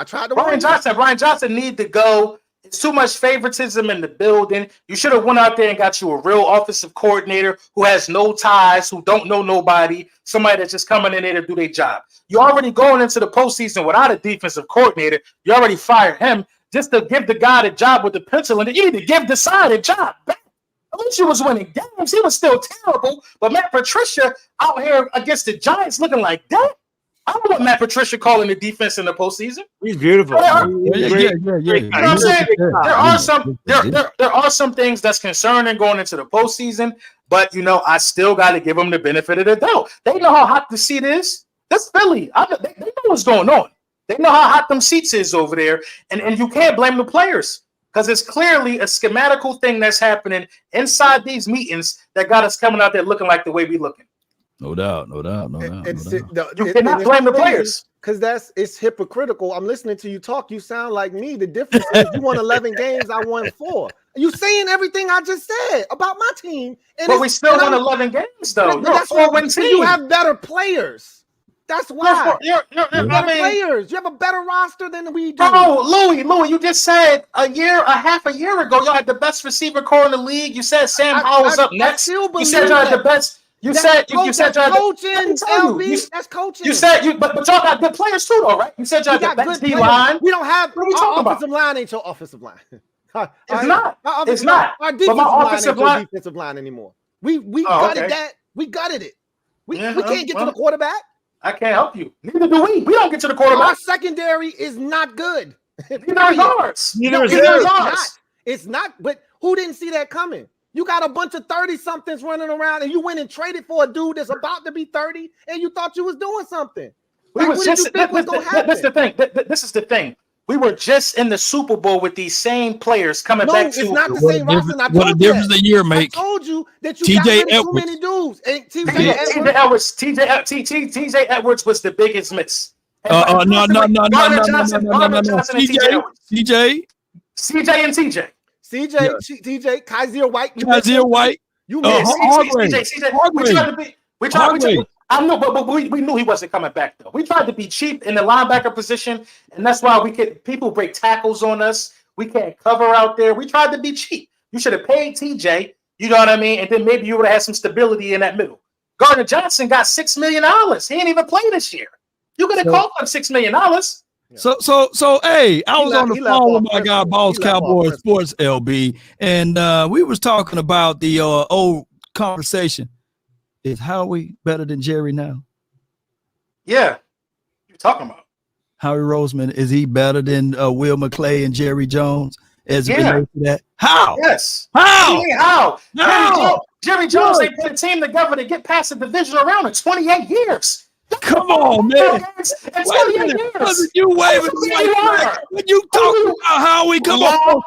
tried to warn you. Brian Johnson need to go. It's too much favoritism in the building. You should have went out there and got you a real offensive coordinator who has no ties, who don't know nobody, somebody that's just coming in there to do their job. You're already going into the postseason without a defensive coordinator. You already fired him just to give the guy the job with the pencil, and you need to give the side a job back. At least he was winning games. He was still terrible, but Matt Patricia out here against the Giants looking like that. I don't want Matt Patricia calling the defense in the postseason. He's beautiful. You know what I'm saying? There are some things that's concerning going into the postseason, but I still got to give them the benefit of the doubt. They know how hot the seat is. That's Philly. They know what's going on. They know how hot them seats is over there, and you can't blame the players because it's clearly a schematical thing that's happening inside these meetings that got us coming out there looking like the way we looking. No doubt. You cannot blame the players. Because it's hypocritical. I'm listening to you talk. You sound like me. The difference is you won 11 games. I won 4. You saying everything I just said about my team. But we still won 11 games, though. You're a 4-win team. You have better players. That's why. I mean, players. You have a better roster than we do. Bro, Louis, you just said half a year ago, y'all had the best receiver core in the league. You said Sam Howell's up next. You said y'all had the best. You said y'all had coaching. That's coaching. You said but y'all got good players too, though, right? You said y'all had the best D line. We don't have. What are we talking about? Offensive line ain't your offensive line. It's not. It's not. Our defensive line ain't your defensive line anymore. We gutted that. We gutted it. We can't get to the quarterback. I can't help you. Neither do we. We don't get to the quarterback. Our secondary is not good. Neither is ours. Neither is ours. It's not. But who didn't see that coming? You got a bunch of 30-somethings running around, and you went and traded for a dude that's about to be 30, and you thought you was doing something. This is the thing. This is the thing. We were just in the Super Bowl with these same players coming back to. It's not the same roster. What a difference a year make. I told you that you got rid of too many dudes. TJ Edwards was the biggest miss. No. CJ, Kaiser White. You we tried to I know, but we knew he wasn't coming back though. We tried to be cheap in the linebacker position, and that's why people break tackles on us. We can't cover out there. We tried to be cheap. You should have paid TJ, you know what I mean? And then maybe you would have had some stability in that middle. Gardner Johnson got $6 million. He ain't even played this year. You could have called him $6 million. So hey, I was on the phone with my guy, Boss Cowboys Sports LB, and we was talking about the old conversation. Is Howie better than Jerry now? Yeah, you're talking about Howie Roseman. Is he better than Will McClay and Jerry Jones? As it relates to that, how? Yes, how? Jerry Jones ain't put a team together to get past the divisional round in 28 years. Come on, man. You waving when you talking about Howie? Come on.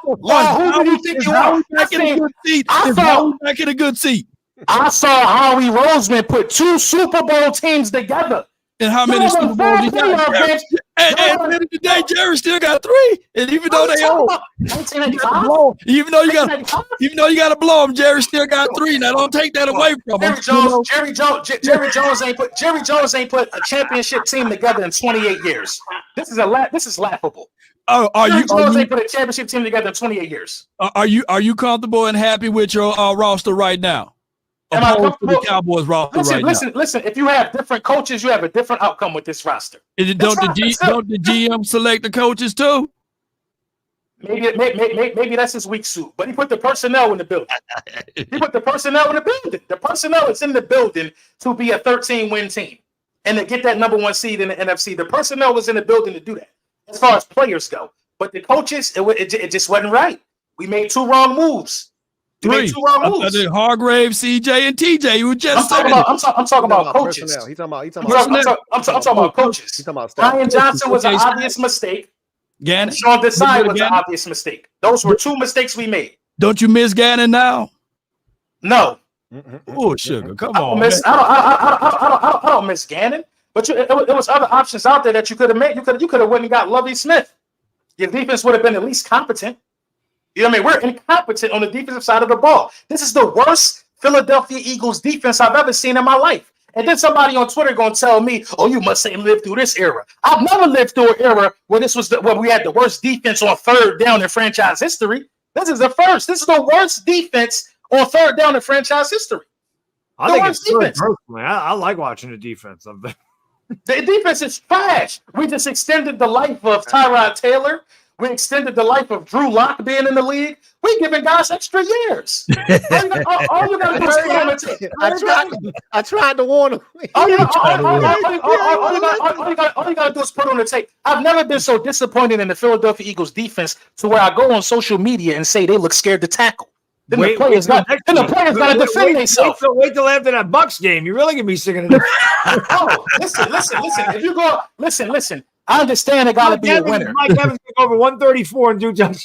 Who do you think you are? Back in a good seat. Back in a good seat. I saw Howie Roseman put 2 Super Bowl teams together. And how many Super Bowls he got? And at the end of the day, Jerry still got 3. And even though they old, even though you got to blow him, Jerry still got 3. Now don't take that away from him. Jerry Jones ain't put a championship team together in 28 years. This is laughable. Jerry Jones ain't put a championship team together in 28 years. Are you comfortable and happy with your roster right now? Opposed to the Cowboys roster listen. If you have different coaches, you have a different outcome with this roster. Don't the GM select the coaches too? Maybe that's his weak suit. But he put the personnel in the building. The personnel is in the building to be a 13-win team and to get that number 1 seed in the NFC. The personnel was in the building to do that, as far as players go. But the coaches, it just wasn't right. We made 2 wrong moves. 3. Hargrave, CJ, and TJ. You just I'm talking about coaches. He's talking about coaches. Ryan Johnson was an obvious mistake. Gannon. Sean Desai was an obvious mistake. Those were 2 mistakes we made. Don't you miss Gannon now? No. Oh, sugar, come on. I don't miss Gannon. But there was other options out there that you could have made. You could have went and got Lovie Smith. Your defense would have been at least competent. You know what I mean? We're incompetent on the defensive side of the ball. This is the worst Philadelphia Eagles defense I've ever seen in my life. And then somebody on Twitter going to tell me, oh, you must say lived through this era. I've never lived through an era where when we had the worst defense on 3rd down in franchise history. This is the first. This is the worst defense on 3rd down in franchise history. I think it's good personally. I like watching the defense of them. The defense is trash. We just extended the life of Tyrod Taylor. We extended the life of Drew Lock being in the league. We giving guys extra years. All you gotta do is put on the tape. I tried to warn him. All you gotta do is put on the tape. I've never been so disappointed in the Philadelphia Eagles defense to where I go on social media and say they look scared to tackle. Then the players got to defend themselves. Wait till after that Bucs game. You really gonna be sick of it. Oh, listen. If you go, listen. I understand it got to be a winner. Mike Evans took over 134 and do just.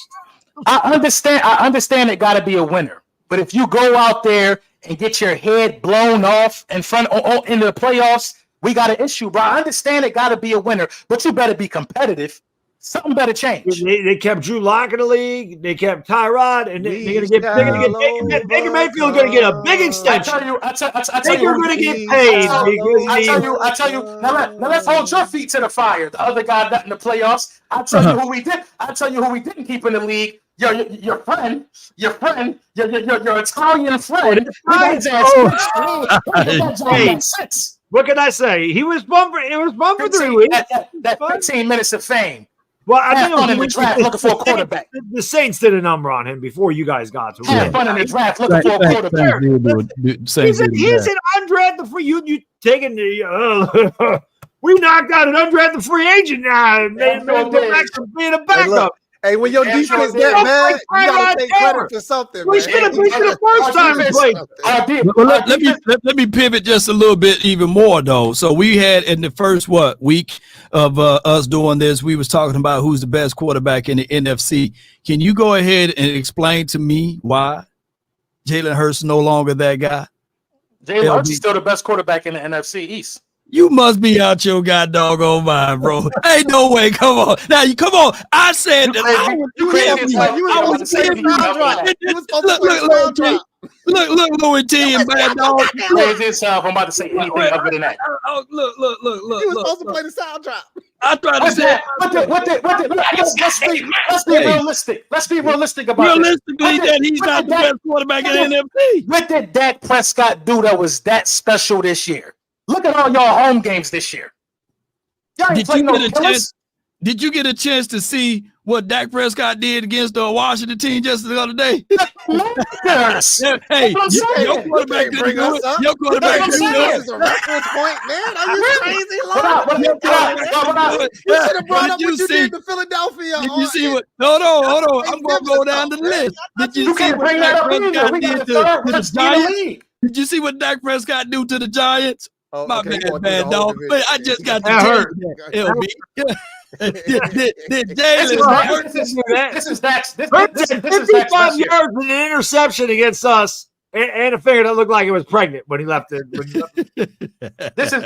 I understand it got to be a winner. But if you go out there and get your head blown off in the playoffs, we got an issue, bro. I understand it got to be a winner, but you better be competitive. Something better change. They kept Drew Lock in the league. They kept Tyrod, and they're going to get Baker Mayfield's going to get a big extension. I tell you, Baker's going to get paid. I tell you. Now let's hold your feet to the fire. The other guy got in the playoffs. I tell you who we did. I tell you who we didn't keep in the league. Your friend, your Italian friend. What can I say? He was bummed for 3 weeks. That 15 minutes of fame. Well, I think fun in the draft looking for a quarterback. The Saints did a number on him before you guys got to him. Have fun in the draft looking for a quarterback. He said undrafted for you taking the we knocked out an undrafted free agent now and made him go back to being a backup. Hey, when your defense that bad, you gotta take credit for something. We should have beat the first time we played. Let me pivot just a little bit even more though. So we had in the first week of us doing this, we was talking about who's the best quarterback in the NFC. Can you go ahead and explain to me why Jalen Hurts is no longer that guy? Jalen Hurts is still the best quarterback in the NFC East. You must be out your goddamn mind, bro. Ain't no way. Come on. Now, come on. I said that I was Look, Louis T and Bad Dog. I'm about to say anything other than that. Look. You were supposed to play the sound drop. I tried to say. Let's be realistic. Let's be realistic about it. Realistically, that he's not the best quarterback in the NFC. What did Dak Prescott do that was that special this year? Look at all y'all home games this year. Did you get a chance to see what Dak Prescott did against the Washington team just the other day? Hey, your quarterback didn't do it. Your quarterback didn't do it. This is a reference point, man. Are you crazy, Lord? You should have brought up what you did to Philadelphia. Did you see what? Hold on. I'm going to go down the list. Did you see what Dak Prescott did to the Giants? Did you see what Dak Prescott do to the Giants? Oh, my bad, dog. But I just got to hurt. LB. This is Dax. This 55 yards with an interception against us, and a finger that looked like it was pregnant when he left it. This is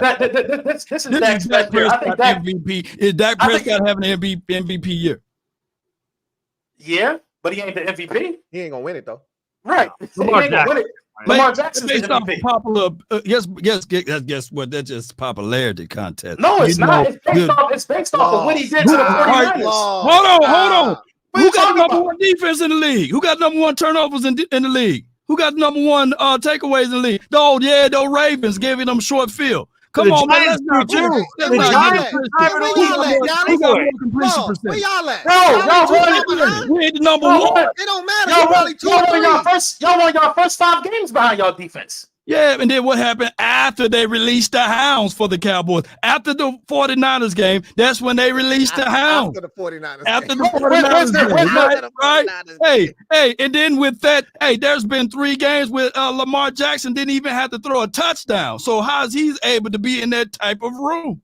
Dak's Dak Prescott MVP. Is Dak Prescott having an MVP year? Yeah, but he ain't the MVP. He ain't gonna win it though. Right. Lamar Jackson based off of popular. Guess what? That's just popularity contest. No, it's not. It's based off of what he did to the 49ers. Hold on. Who got number one defense in the league? Who got number one turnovers in the league? Who got number one takeaways in the league? Those Ravens giving them short field. Come on, man. Let's not do it. Where y'all at? We ain't the number one. It don't matter. Y'all won your first 5 games behind y'all defense. Yeah, and then what happened after they released the hounds for the Cowboys? After the 49ers game, that's when they released the hounds. After the 49ers game. Right? Hey, and then with that, there's been 3 games where Lamar Jackson didn't even have to throw a touchdown. So how is he able to be in that type of room?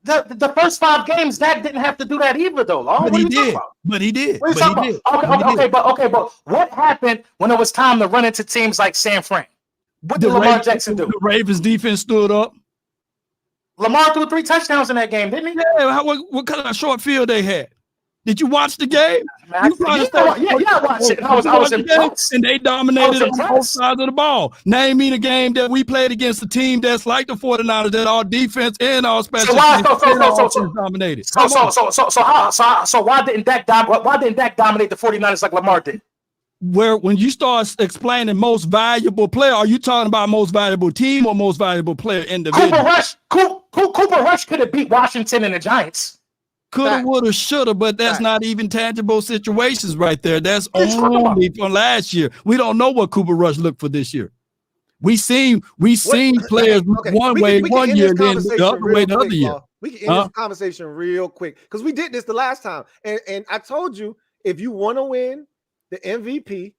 The first 5 games, Dak didn't have to do that either, though. But he did. What are you talking about? Okay, but what happened when it was time to run into teams like San Fran? What did Lamar Jackson do? The Ravens defense stood up. Lamar threw 3 touchdowns in that game, didn't he? Yeah. What kind of short field they had? Did you watch the game? I watched it. I was impressed. And they dominated on both sides of the ball. Name me the game that we played against a team that's like the 49ers, that our defense and our special teams dominated. So why didn't Dak dominate the 49ers like Lamar did? Where when you start explaining most valuable player, are you talking about most valuable team or most valuable player individual? Cooper Rush could have beat Washington and the Giants. Coulda, woulda, shoulda, but that's not even tangible situations right there. That's only from last year. We don't know what Cooper Rush looked for this year. We seen players one way one year, then the other way the other year. We can end this conversation real quick because we did this the last time, and I told you if you want to win the MVP,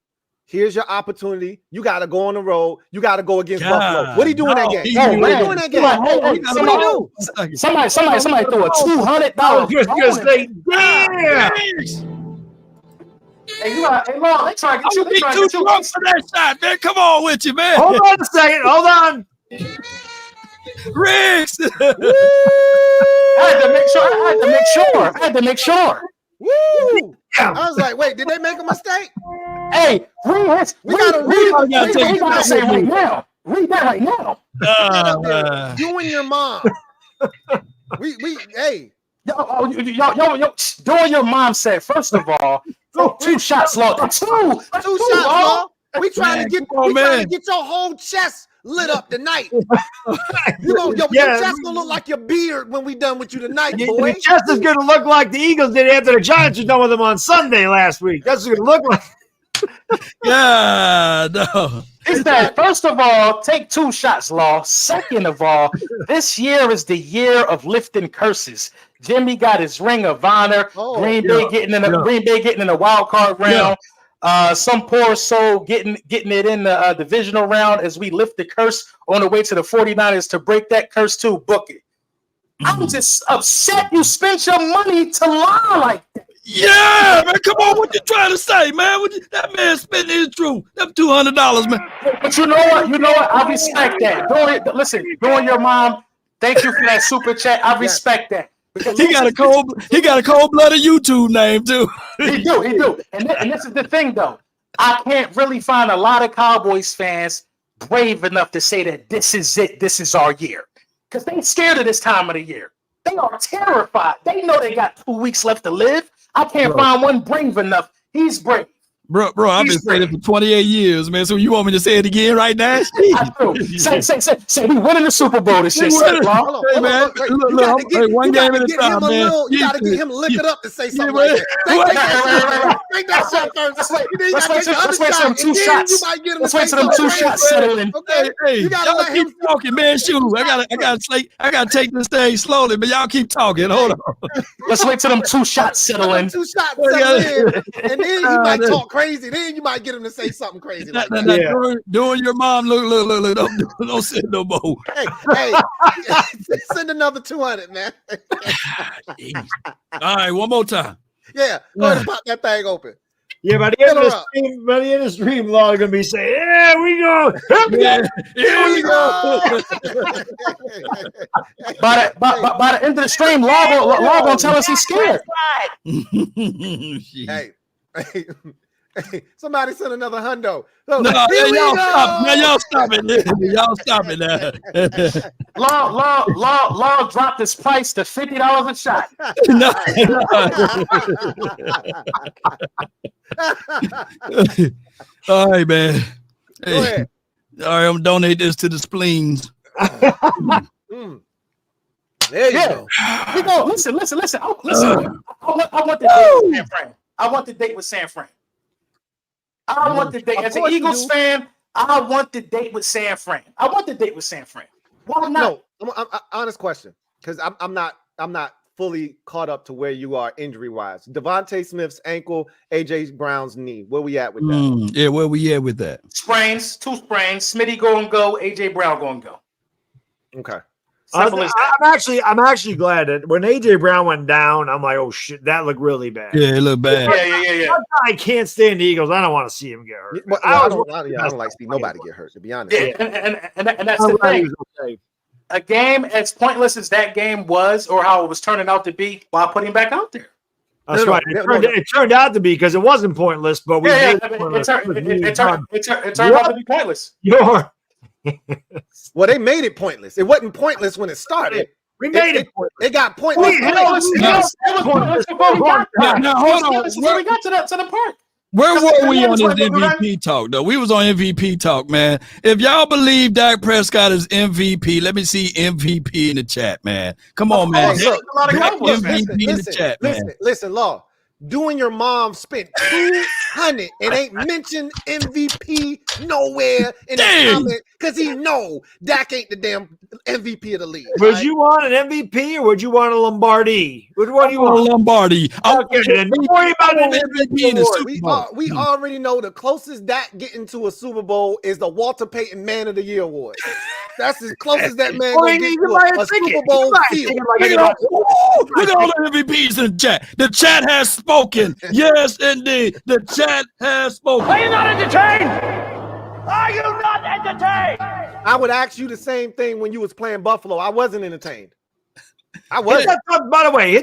here's your opportunity. You got to go on the road. You got to go against Buffalo. What are you doing that game? What are you doing that game? What do you do? Somebody threw a $200. Hey, Lord, they try to get you. They try to get you. For that shot, man. Come on with you, man. Hold on a second. Hold on. Riggs. I had to make sure. Woo! I was like, wait, did they make a mistake? Hey, we gotta say right now. Read that right now. You and your mom. Hey. Yo, doing your mom said, first of all, 2 shots, Law. Two shots, Law. We trying to get your whole chest lit up tonight. Your chest gonna look like your beard when we done with you tonight, boy. Your chest is gonna look like the Eagles did after the Giants were done with them on Sunday last week. That's what it's gonna look like. Yeah, no. He said, first of all, take 2 shots, Law. Second of all, this year is the year of lifting curses. Jimmy got his ring of honor. Green Bay getting in the wild card round. Some poor soul getting it in the divisional round as we lift the curse on the way to the 49ers to break that curse too. Book it. I'm just upset you spent your money to lie like that. Yeah, man, come on, what you trying to say, man? That man spending his truth. Them $200, man. But you know what? I respect that. Doing your mom, thank you for that super chat. I respect that. He got a cold-blooded YouTube name too. He do. And this is the thing, though. I can't really find a lot of Cowboys fans brave enough to say that this is it. This is our year, because they scared of this time of the year. They are terrified. They know they got 2 weeks left to live. I can't find one brave enough. He's brave. Bro, I've been saying it for 28 years, man. So you want me to say it again right now? I do. Say we winning the Super Bowl this year. Hey, man. Look, one game at a time, man. You got to get him lick it up to say something like that. Take that shot first. Let's wait till them 2 shots. Let's wait till them 2 shots settle in. Hey, y'all keep talking, man. Shoot, I gotta take this thing slowly, but y'all keep talking. Hold on. Let's wait till them 2 shots settle in. 2 shots settle in, and then you might talk crazy. Then you might get him to say something crazy like that. Doing your mom, look, don't send no more. Hey, send another 200, man. All right, one more time. Yeah, go ahead and pop that thing open. Yeah, by the end of the stream, Law is gonna be saying, "Yeah, we go, here we go." By the end of the stream, Law gonna tell us he's scared. Hey, somebody send another hundo. So, y'all stop it. Y'all stop it now. Law dropped his price to $50 a shot. All right, man. Go ahead. All right, I'm gonna donate this to the spleens. There you go. We go. Listen. I want the date with San Fran. I want the date with San Fran. I want the date as an Eagles fan. I want the date with San Fran. Why not? No, I'm honest question, because I'm not fully caught up to where you are injury wise. Devontae Smith's ankle, AJ Brown's knee. Where we at with that? Yeah, where we at with that? Sprains, 2 sprains. Smitty go, AJ Brown go. Okay. I'm actually glad that when AJ Brown went down, I'm like, oh shit, that looked really bad. Yeah, it looked bad. Yeah. I can't stand the Eagles. I don't want to see him get hurt. I don't like to see nobody get hurt, to be honest. Yeah, and that's the thing. Okay. A game as pointless as that game was, or how it was turning out to be, why put him back out there? That's right. It turned out to be, because it wasn't pointless, but it turned out to be pointless. Well, they made it pointless. It wasn't pointless when it started. We made it pointless. It got pointless. Now, hold on. We got to the park. Where were we on this MVP talk, though? We was on MVP talk, man. If y'all believe Dak Prescott is MVP, let me see MVP in the chat, man. Come on, man. Look, MVP in the chat, man. Listen, Law. Doing your mom spent $200 and ain't mentioned MVP nowhere in the comment, because he know Dak ain't the damn MVP of the league. Would you want an MVP or would you want a Lombardi? Which one do you want? A Lombardi. Don't worry about an MVP in the Super Bowl. We already know the closest Dak getting to a Super Bowl is the Walter Payton Man of the Year award. That's as close as that man gonna get to a Super Bowl field. Look at all the MVPs in the chat. The chat has spoken. Yes, indeed. The chat has spoken. Are you not entertained? Are you not entertained? I would ask you the same thing when you was playing Buffalo. I wasn't entertained. I was. By the way,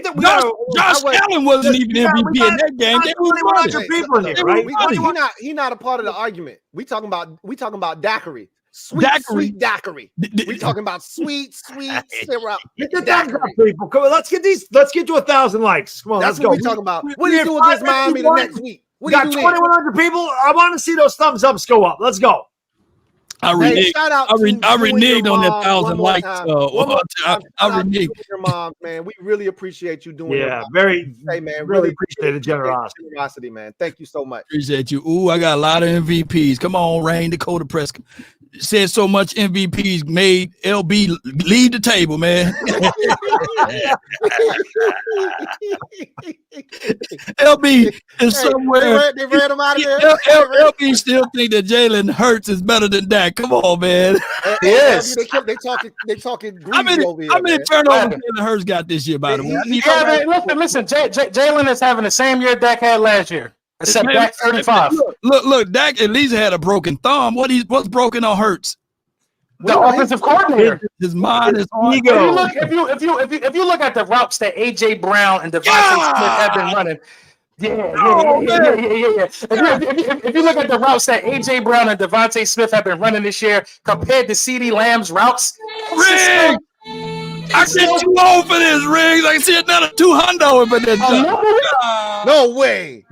Josh Allen wasn't even MVP in that game. They was 2,100 people in here, right? He not a part of the argument. We talking about daiquiri. Sweet daiquiri. We talking about sweet syrup. Get the thumbs up, people. Come on, let's get to 1,000 likes. Come on, That's let's go. what we talking about. What do you do against Miami the next week? We got 2,100 people. I want to see those thumbs ups go up. Let's go. I reneged on that 1,000 likes. I reneged. Your mom, man. We really appreciate you doing. Yeah, very. Hey, man, really appreciate the generosity, man. Thank you so much. Appreciate you. Ooh, I got a lot of MVPs. Come on, Rain, Dakota Prescott. Said so much MVPs made LB leave the table, man. LB is somewhere. They read him out of there. LB still think that Jalen Hurts is better than Dak. Come on, man. Yes. They talking greasy over here. How many turnovers Jalen Hurts got this year, by the way? Listen. Jalen is having the same year Dak had last year. Except Dak 35. Look, Dak at least had a broken thumb. What's broken on Hurts? The offensive coordinator. His mind is on ego. If you look at the routes that AJ Brown and Devontae Smith have been running, If you look at the routes that AJ Brown and Devontae Smith have been running this year compared to CeeDee Lamb's routes, Ring! I get you over this, Riggs. I see another 200 for this. No way.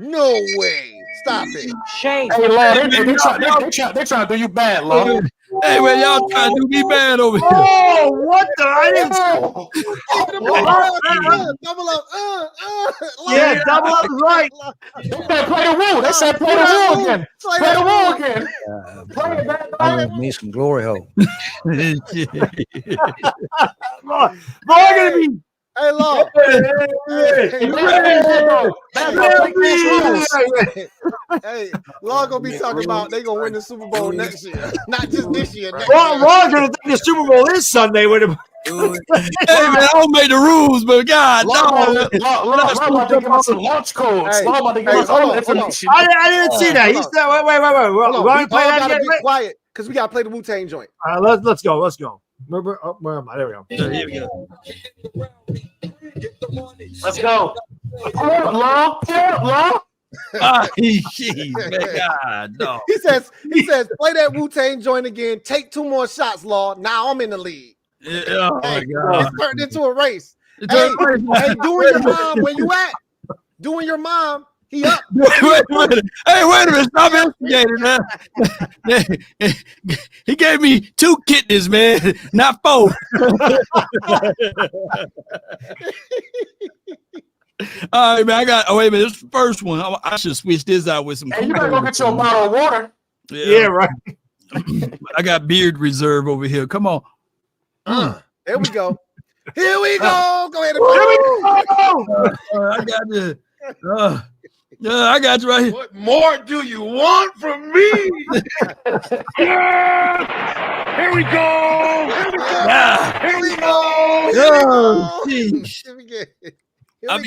Stop it. Shame. Hey, Lord, they're trying to do you bad, Lord. Hey, man, y'all trying to do me bad over here. Oh, what the? I didn't double up. Yeah, double up is right. They said play the rule. They said play the rule again. Play the rule again. Play it back. I need some glory hole. Lord, gonna be. Hey, Lord. Hey, Lord gonna be talking about they gonna win the Super Bowl next year, not just this year. Lord gonna think the Super Bowl is Sunday with him. Hey man, I don't make the rules, but God, Lord about to give us some launch codes. Lord about to give us all information. I didn't see that. He said, wait. We gotta be quiet because we gotta play the Wu-Tang joint. All right, let's go. Where am I? There we go. Here we go. Let's go. Law. God, no. He says, play that Wu-Tang joint again. Take 2 more shots, Law. Now I'm in the lead. Yeah, oh my God. It's turned into a race. Hey, doing your mom, where you at? Doing your mom. He up. Wait a minute. Hey, wait a minute. Stop instigating, man. He gave me 2 kidneys, man, not 4. All right, man. Wait a minute. This first one. I should switch this out with some. Hey, you better go get your bottle of water. Yeah, right. I got beard reserve over here. Come on. There we go. Here we go. Go ahead and Here we go. I got this. I got you right here. What more do you want from me? Yeah! Here we go. Here we go. Oh,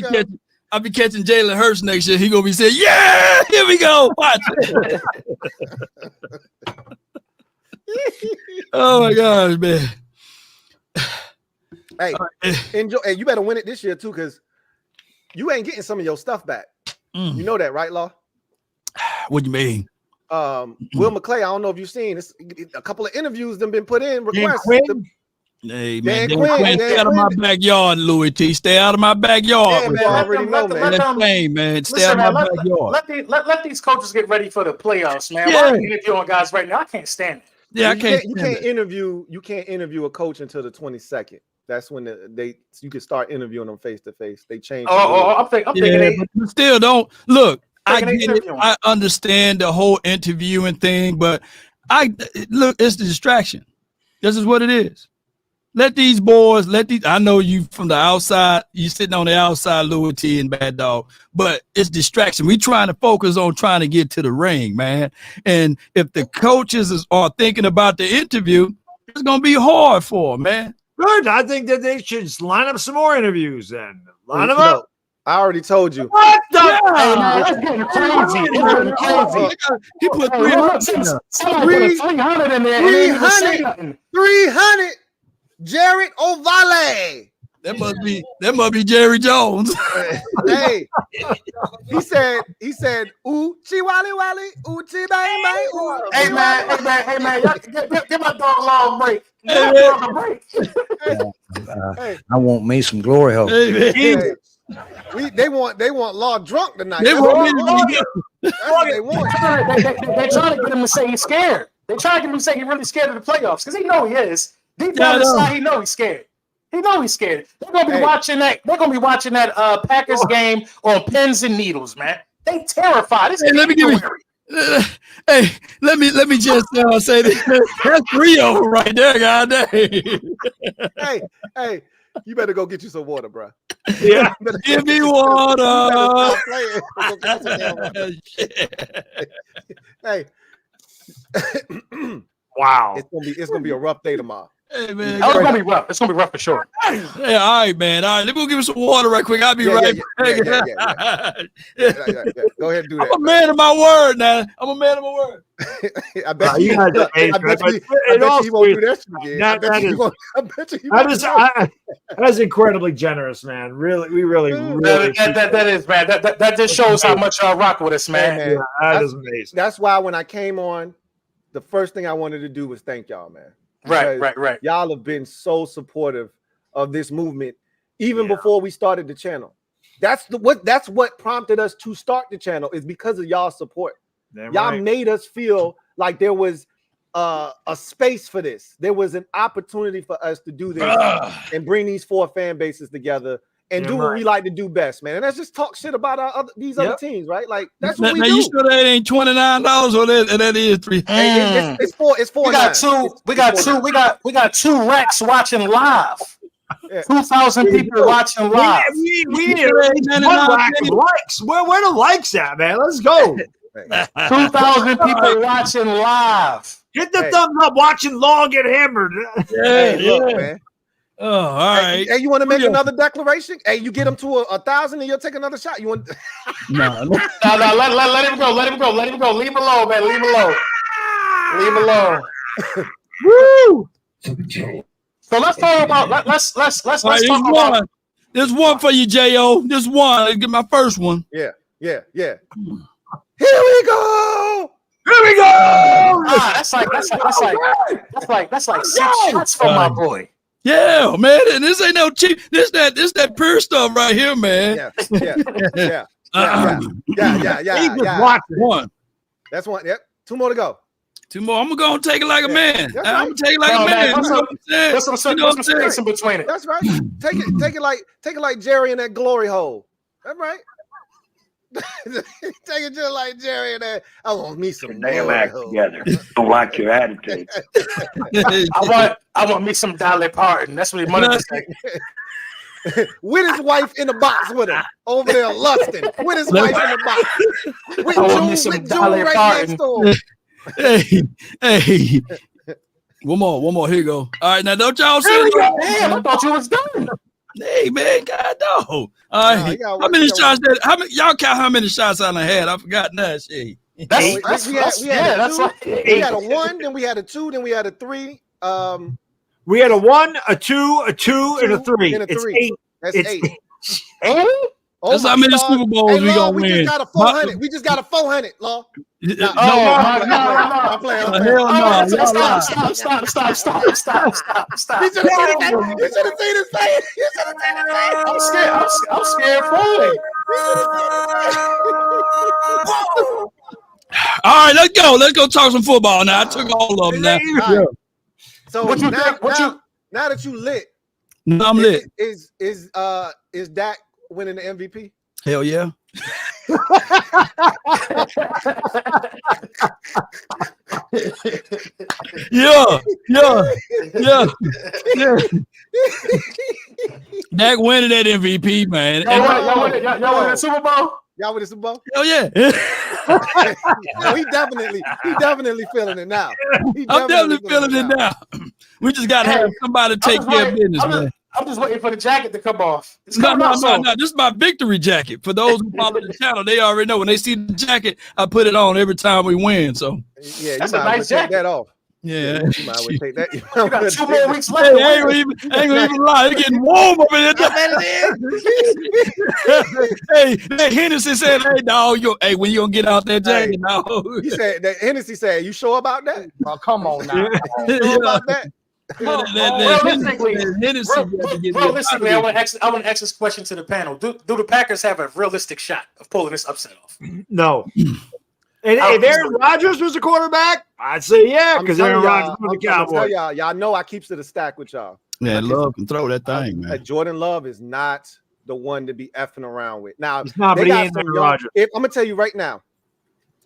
I'll be catching Jalen Hurts next year. He gonna be saying, "Yeah, here we go." Watch it. Oh my gosh, man. Hey, enjoy. Hey, you better win it this year too, because you ain't getting some of your stuff back. You know that, right, Law? What do you mean? Will McClay, I don't know if you've seen this. A couple of interviews them been put in. Requests. Hey man, stay out of my backyard, Louis T. Stay out of my backyard. Yeah, man, I already know, man. Stay out of my backyard. Let these coaches get ready for the playoffs, man. Yeah. I'm interviewing guys right now. I can't stand it. Yeah, You can't interview a coach until the 22nd. That's when you can start interviewing them face to face. They changed. I'm thinking. But still, don't look. I get it. I understand the whole interviewing thing, but look. It's the distraction. This is what it is. Let these boys. I know you from the outside. You sitting on the outside, Louis T and Bad Dog, but it's distraction. We trying to focus on trying to get to the ring, man. And if the coaches are thinking about the interview, it's gonna be hard for them, man. Good. I think that they should just line up some more interviews and line them up. I already told you. What the? Hey, man, that's getting crazy. It's getting crazy. He put 300 in there. 300. Jared O'Vale. That must be Jerry Jones. Hey, he said, ooh, chi wally wally, ooh, chi bang bang, ooh. Hey man, y'all give my dog a long break. I want me some glory hole. Hey, they want Law drunk tonight. They want That's what they want. They trying to get him to say he's scared. They trying to get him to say he's really scared of the playoffs because he know he is. Deep down inside, he know he's scared. He know he's scared. They're gonna be watching that. They're gonna be watching that Packers game on pins and needles, man. They terrified. Hey, let me just say this. That's Rio right there, goddamn. Hey, you better go get you some water, bro. Yeah, give me water. Hey, wow, it's gonna be a rough day tomorrow. Hey man, it's gonna be rough. It's gonna be rough for sure. Yeah, all right, man. All right, let me go give me some water right quick. I'll be right back. Go ahead and do that. I'm a man of my word now. I'm a man of my word. I bet you won't do that shit again. That's incredibly generous, man. Really, we really. That is, man. That just shows how much y'all rock with us, man. Hey, man. That is amazing. That's why when I came on, the first thing I wanted to do was thank y'all, man. Right. Y'all have been so supportive of this movement, even before we started the channel. That's what prompted us to start the channel, is because of y'all support. Y'all made us feel like there was a space for this. There was an opportunity for us to do this and bring these four fan bases together and do what we like to do best, man. And that's just talk shit about our these other teams, right? Like that's what we do. You sure that ain't $29 or that is $3? Hey, it's four. We got two racks watching live. 2,000 people watching live. We need one rack of likes. Where the likes at, man? Let's go. 2,000 people watching live. Hit the thumbs up. Watching Law get hammered. Look, man. Oh, all right. Hey, you want to make another declaration? Hey, you get him to 1,000 and you'll take another shot. You want? No. Let him go. Leave him alone, man. Leave him alone. Woo! So let's talk about. Let's talk about. There's one for you, Jo. There's one. Let's get my first one. Yeah. Here we go. That's like 6 shots for my boy. Yeah, man, and this ain't no cheap. This that pure stuff right here, man. Yeah. One. That's one. Yep. 2 more to go. 2 more. I'm gonna take it like a man. I'm gonna take it like a man. What's some space in between it? That's right. Take it like Jerry in that glory hole. That's right. Take it just like Jerry and that. I want me some damn act together. Don't like your attitude. I want me some Dolly Parton. That's what he wanted to say. With his wife in the box with him over there lusting. With his wife in the box. With June right next to him. Hey. One more. Here you go. All right, now don't y'all say damn, I thought you was done. Hey man, God no. All right. How many shots y'all count how many shots I done had? I forgot that shit. We had a 1, then we had a 2, then we had a 3. We had a 1, a 2, a 2, and a 3. And a 3. It's 8. That's 8? That's how many Super Bowls we gonna win. Just got a 400. We just got a 400, Law. No. I'm playing. Stop. You should have seen his face. I'm scared for him. All right, let's go. Let's go talk some football now. I took all of them now. Right. So now that you lit, I'm lit. Is Dak winning the MVP? Hell yeah. Yeah. Dak winning that MVP, man. Y'all winning the Super Bowl? Y'all with the Super Bowl? Hell yeah. No, he definitely feeling it now. I'm definitely feeling it now. We just got to have somebody take care of business, man. I'm just waiting for the jacket to come off. No. This is my victory jacket. For those who follow the channel, they already know when they see the jacket, I put it on every time we win. So yeah, that's a nice jacket. That off. Yeah, you might well take that. You got 2 more weeks left. Hey, ain't gonna even lie. It's getting warm over here. Hey, Hennessy said, "Hey, dog, hey, when you gonna get out that jacket, dog?" He said that Hennessy said, "You sure about that? Oh, come on now. You sure about that?" Realistically, I want to ask this question to the panel. Do the Packers have a realistic shot of pulling this upset off? No. And if Aaron Rodgers was a quarterback, I'd say yeah, because Aaron Rodgers was the Cowboys. Y'all know I keeps it a stack with y'all. Yeah, Love can throw that thing, man. Jordan Love is not the one to be effing around with. Now, it's not, but he ain't Aaron Rodgers. I'm gonna tell you right now,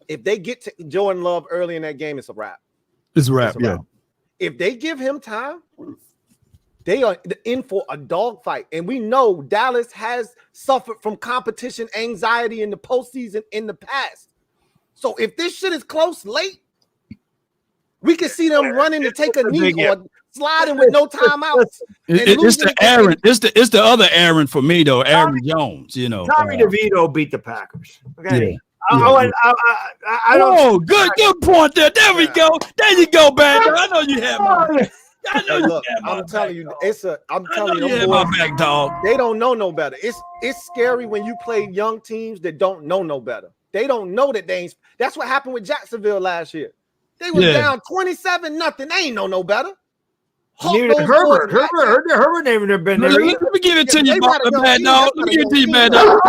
if they get to Jordan Love early in that game, it's a wrap. It's a wrap, yeah. If they give him time, they are in for a dogfight. And we know Dallas has suffered from competition anxiety in the postseason in the past. So if this shit is close late, we can see them running to take a knee or sliding with no timeouts. It's the Aaron. It's the other Aaron for me though. Aaron Jones, you know. Tommy DeVito beat the Packers. Okay. Yeah. I don't. Oh, good point there. There we go. There you go, man. I know you have my. I know look, I'm telling you, I'm telling you, my back, dog. They don't know no better. It's scary when you play young teams that don't know no better. They don't know that they ain't. That's what happened with Jacksonville last year. They were down 27-0. They ain't know no better. Herbert ain't never been there. Let me give it to you, Mad Dog. Let me give it to you, Mad Dog.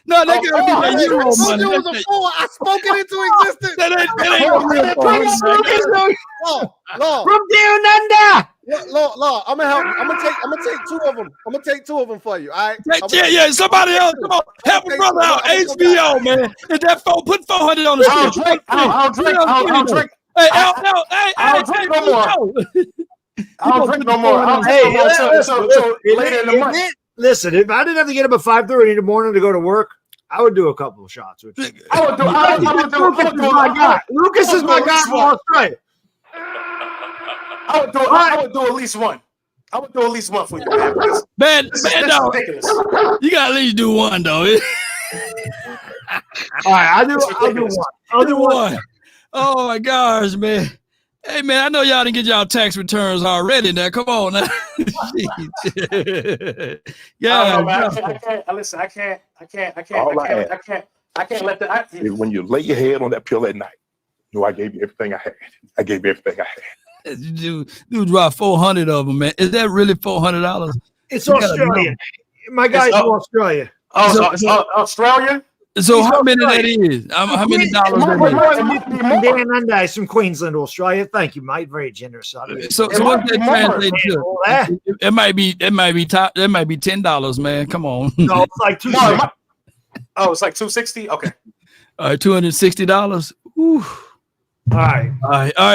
No, they gotta be that Euro money. I spoke it into existence. That ain't from down under. Lord, I'm gonna take 2 of them. I'm gonna take 2 of them for you. All right. Yeah. Somebody else, come on, help a brother out. HBO, man. Is that put 400 on the screen? I'll drink. Hey, I'll drink no more. I'll drink no more. So later in the month. Listen, if I didn't have to get up at 5:30 in the morning to go to work, I would do a couple of shots. I would do. Lucas is my guy from Australia. I would do at least one. I would do at least one for you. Man, dog. You gotta at least do one, though. All right, I'll do one. Oh my gosh, man. Hey man, I know y'all didn't get y'all tax returns already. Now, come on now. I can't let that. When you lay your head on that pill at night, you know I gave you everything I had. I gave you everything I had. Dude dropped 400 of them, man. Is that really $400? It's Australian. My guy's from Australia. Oh, it's Australia? So how many that is? How many dollars Dan Undice from Queensland, Australia. Thank you, mate. Very generous. So what's that translate to? It might be $10, man. Come on. No, it's like $260. Oh, it's like $260? Okay. All right, $260. Whew. All right.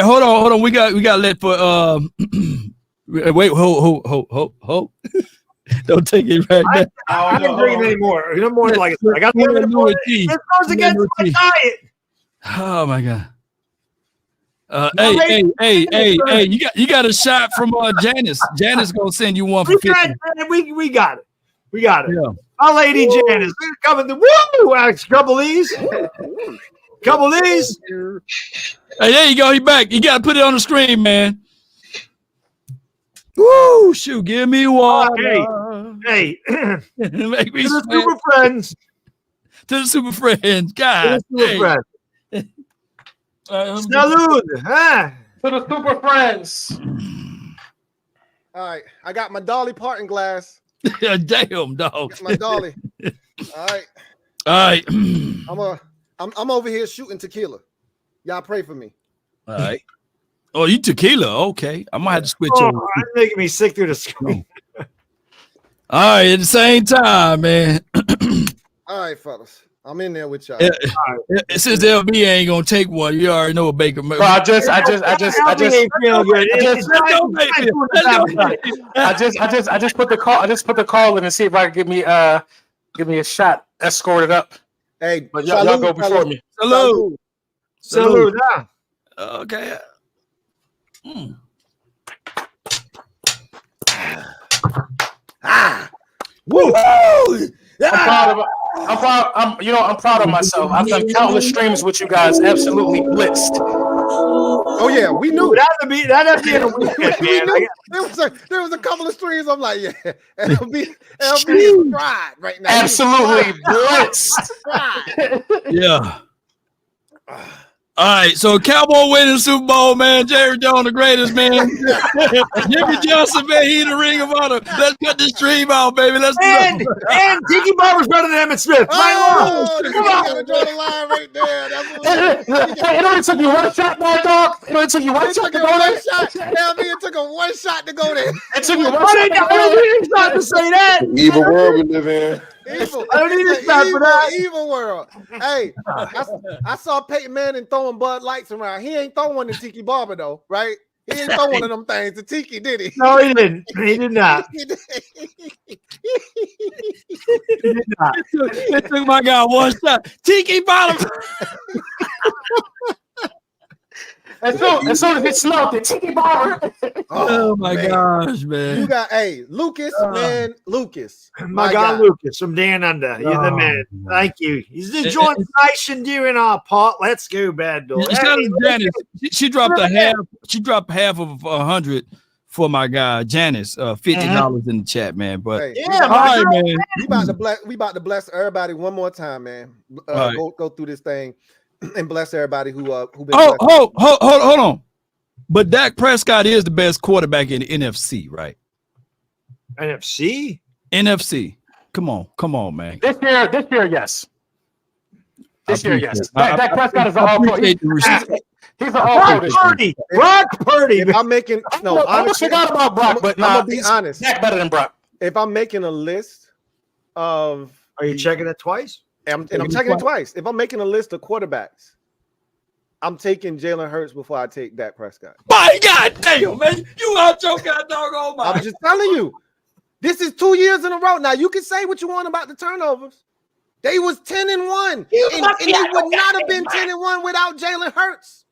Hold on. We got let for wait, hold. Don't take it right now. I didn't drink anymore. No more like I got the tea. This goes against my diet. Oh my god. Hey! You got a shot from Janice. Janice gonna send you one for 50. We got it. Yeah. Our lady Janice, coming to woo! Couple of these. Hey, there you go. He back. You gotta put it on the screen, man. Woo! Shoot, give me one. Hey. Make me to the Super Friends. To the Super Friends. God. Salud. Huh? To the Super Friends. All right. I got my Dolly Parton glass. Damn, dog. My Dolly. All right. I'm over here shooting tequila. Y'all pray for me. All right. Oh, you tequila? Okay, I might have to switch over. You're making me sick through the screen. All right, at the same time, man. All right, fellas, I'm in there with y'all. Since LB ain't gonna take one, you already know what Baker. Bro, I just put the call in and see if I can give me a shot escorted up. Hey, but y'all go before me. Salud. Okay. Woo! I'm I'm proud. I'm proud of myself. I've done countless streams with you guys. Absolutely blitzed. Oh yeah, we knew that'd be in a weekend, man. There was a couple of streams. I'm like, yeah, LB is fried right now. Absolutely blitzed. Yeah. All right, so Cowboy winning the Super Bowl, man. Jerry Jones, the greatest, man. Jimmy Johnson, man, he in the Ring of Honor. Let's cut this stream out, baby. Let's and Tiki Barber's better than Emmitt Smith. Oh, you gotta draw the line right there. It only took you one shot, my dog. It only took you one shot to go there. It took a one shot to go there. It took you one shot to say that. Evil world we live in. Evil. I don't need a shot for that. Evil world. Hey, I saw Peyton Manning throwing Bud Lights around. He ain't throwing one to Tiki Barber though, right? He ain't throwing one of them things to Tiki, did he? No, he didn't. He did not. He did not. It took my guy one shot. Tiki Barber. As soon as it smelled it, Tiki Barber. Oh my gosh, man. You got Lucas, man. Lucas. My guy Lucas from Dan Under. You're the man. Thank you. He's enjoying nice and dear in our pot. Let's go, bad dog. Janice. She dropped half. She dropped half of 100 for my guy Janice. $50 in the chat, man. But yeah, all right, man. We about to bless everybody one more time, man. Right. Go through this thing. And bless everybody who been hold on. But Dak Prescott is the best quarterback in the NFC, right? NFC? NFC. Come on, man. This year, yes. This year, yes. Dak Prescott is an all-pro. He's an all-pro. Brock Purdy. If I'm making I almost forgot about Brock, but I'm gonna be honest. Dak better than Brock. If I'm making a list of, are you checking it twice? I'm checking it twice. If I'm making a list of quarterbacks, I'm taking Jalen Hurts before I take Dak Prescott. My God damn, man. You out your goddamn oh my. I'm just telling you. This is 2 years in a row. Now, you can say what you want about the turnovers. They was 10-1. And they would not have been 10-1 without Jalen Hurts.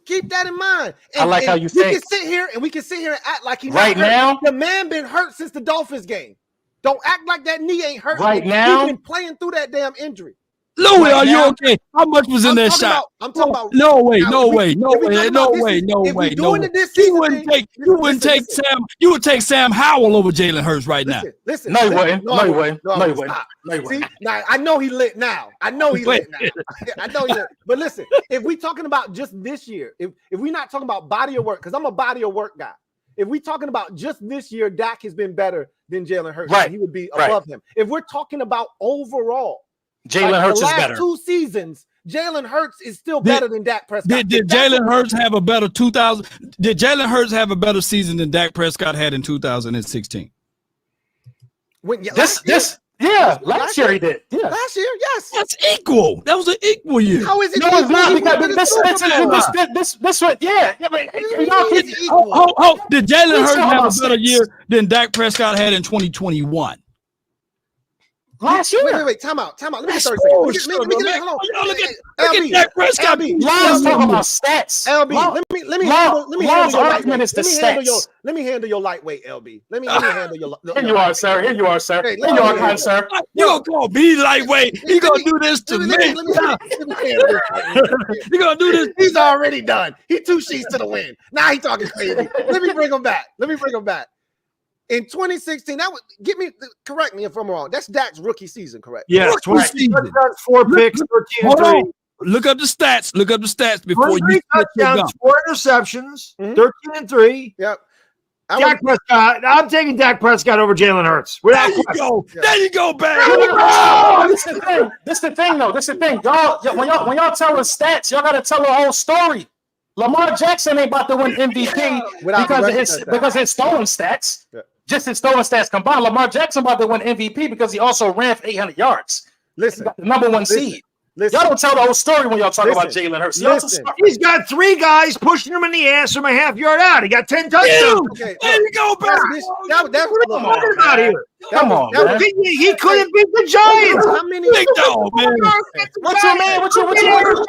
Keep that in mind. I like how you think. We can sit here and act like he's right now. The man been hurt since the Dolphins game. Don't act like that knee ain't hurt. Right now, he's been playing through that damn injury. Louis, are you okay? How much was in that shot? I'm talking about. No way. You wouldn't take Sam. You would take Sam Howell over Jalen Hurts right now. Listen. No, you wouldn't. See, now I know he lit now. I know he lit. But listen, if we talking about just this year, if we're not talking about body of work, because I'm a body of work guy. If we're talking about just this year, Dak has been better than Jalen Hurts. Right. He would be above him. If we're talking about overall, Jalen Hurts is better. 2 seasons, Jalen Hurts is still better than Dak Prescott. Did Jalen Hurts have a better 2000? Did Jalen Hurts have a better season than Dak Prescott had in 2016? Last year he did. Yeah. Last year, yes. That's equal. That was an equal year. How is it? No, it's not because this one. Yeah. Did Jalen Hurts have a better year than Dak Prescott had in 2021? Last year. Wait. Time out. Let me get 30 seconds. Let me get hold on. Look at Dak Prescott. Let's talk about stats. LB, let me handle your lightweight. Let me handle your lightweight, LB. Let me handle your. Here you are, sir. Here you are, kind sir. You gonna call me lightweight? He gonna do this to me? He gonna do this? He's already done. He 2 sheets to the wind. Now he talking crazy. Let me bring him back. In 2016, correct me if I'm wrong. That's Dak's rookie season, correct? Yeah, 20 touchdowns, 4 picks, 13-3. Look up the stats. Before you touchdowns, 4 interceptions, 13-3. Yep. Dak Prescott. I'm taking Dak Prescott over Jalen Hurts. There you go. There you go, baby. This the thing, though. Y'all, when y'all tell us stats, y'all gotta tell the whole story. Lamar Jackson ain't about to win MVP because his stolen stats. Yeah. Just his stolen stats combined. Lamar Jackson about to win MVP because he also ran for 800 yards. Listen, the number 1 seed. Y'all don't tell the whole story when y'all talk about Jalen Hurts. He's got 3 guys pushing him in the ass from a half yard out. He got 10 touchdowns. Okay, there you go, bro. That's what I'm talking about here. Come on, man. He couldn't beat the Giants. How many? Big dog, man. What you mean?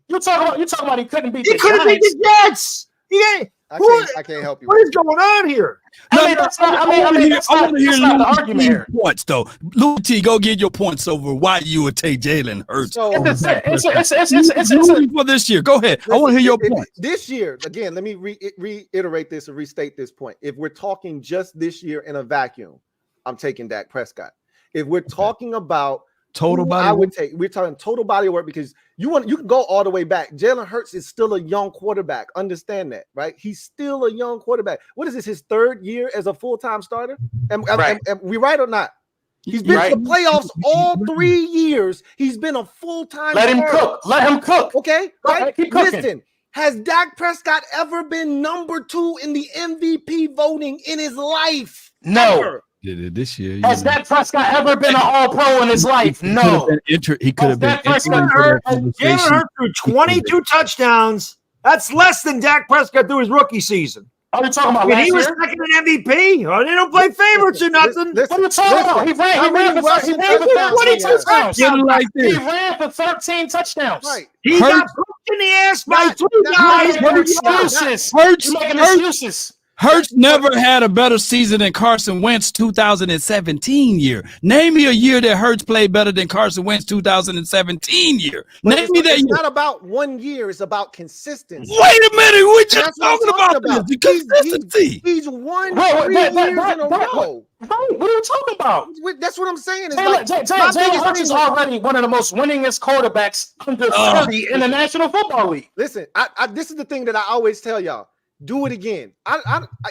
You talking about he couldn't beat the Giants? He couldn't beat the Jets. I can't help you. What is going on here? I want to hear the argument here. Points though. Luke T, go get your points over why you would take Jalen Hurts. So, it's for this year. Go ahead. I want to hear your point. This year, again, let me reiterate this and restate this point. If we're talking just this year in a vacuum, I'm taking Dak Prescott. If we're talking about total body, I would take. We're talking total body work because you can go all the way back. Jalen Hurts is still a young quarterback. Understand that, right? He's still a young quarterback. What is this? His third year as a full-time starter? And we right or not? He's been to the playoffs all 3 years. He's been a full-time. Let him cook. Let him cook. Okay, right? Keep cooking. Listen. Has Dak Prescott ever been number 2 in the MVP voting in his life? No. Ever? This year. Has Dak Prescott ever been an All-Pro in his life? No. He could have been. Jalen Hurts threw 22 touchdowns. That's less than Dak Prescott through his rookie season. Are you talking about last he was year? second in MVP. Oh, they don't play favorites or nothing. What are you talking about? He ran for 13 touchdowns. Right. He got poked in the ass by 2 guys. Excuses. Hurts never had a better season than Carson Wentz 2017 year. Name me a year that Hurts played better than Carson Wentz 2017 year. Name me that year. It's not about 1 year. It's about consistency. Wait a minute. We're just talking about this. Consistency. He's won 3 years in a row. What are you talking about? That's what I'm saying. Jalen Hurts is already one of the most winningest quarterbacks under 30 in the National Football League. Listen, this is the thing that I always tell y'all. Do it again.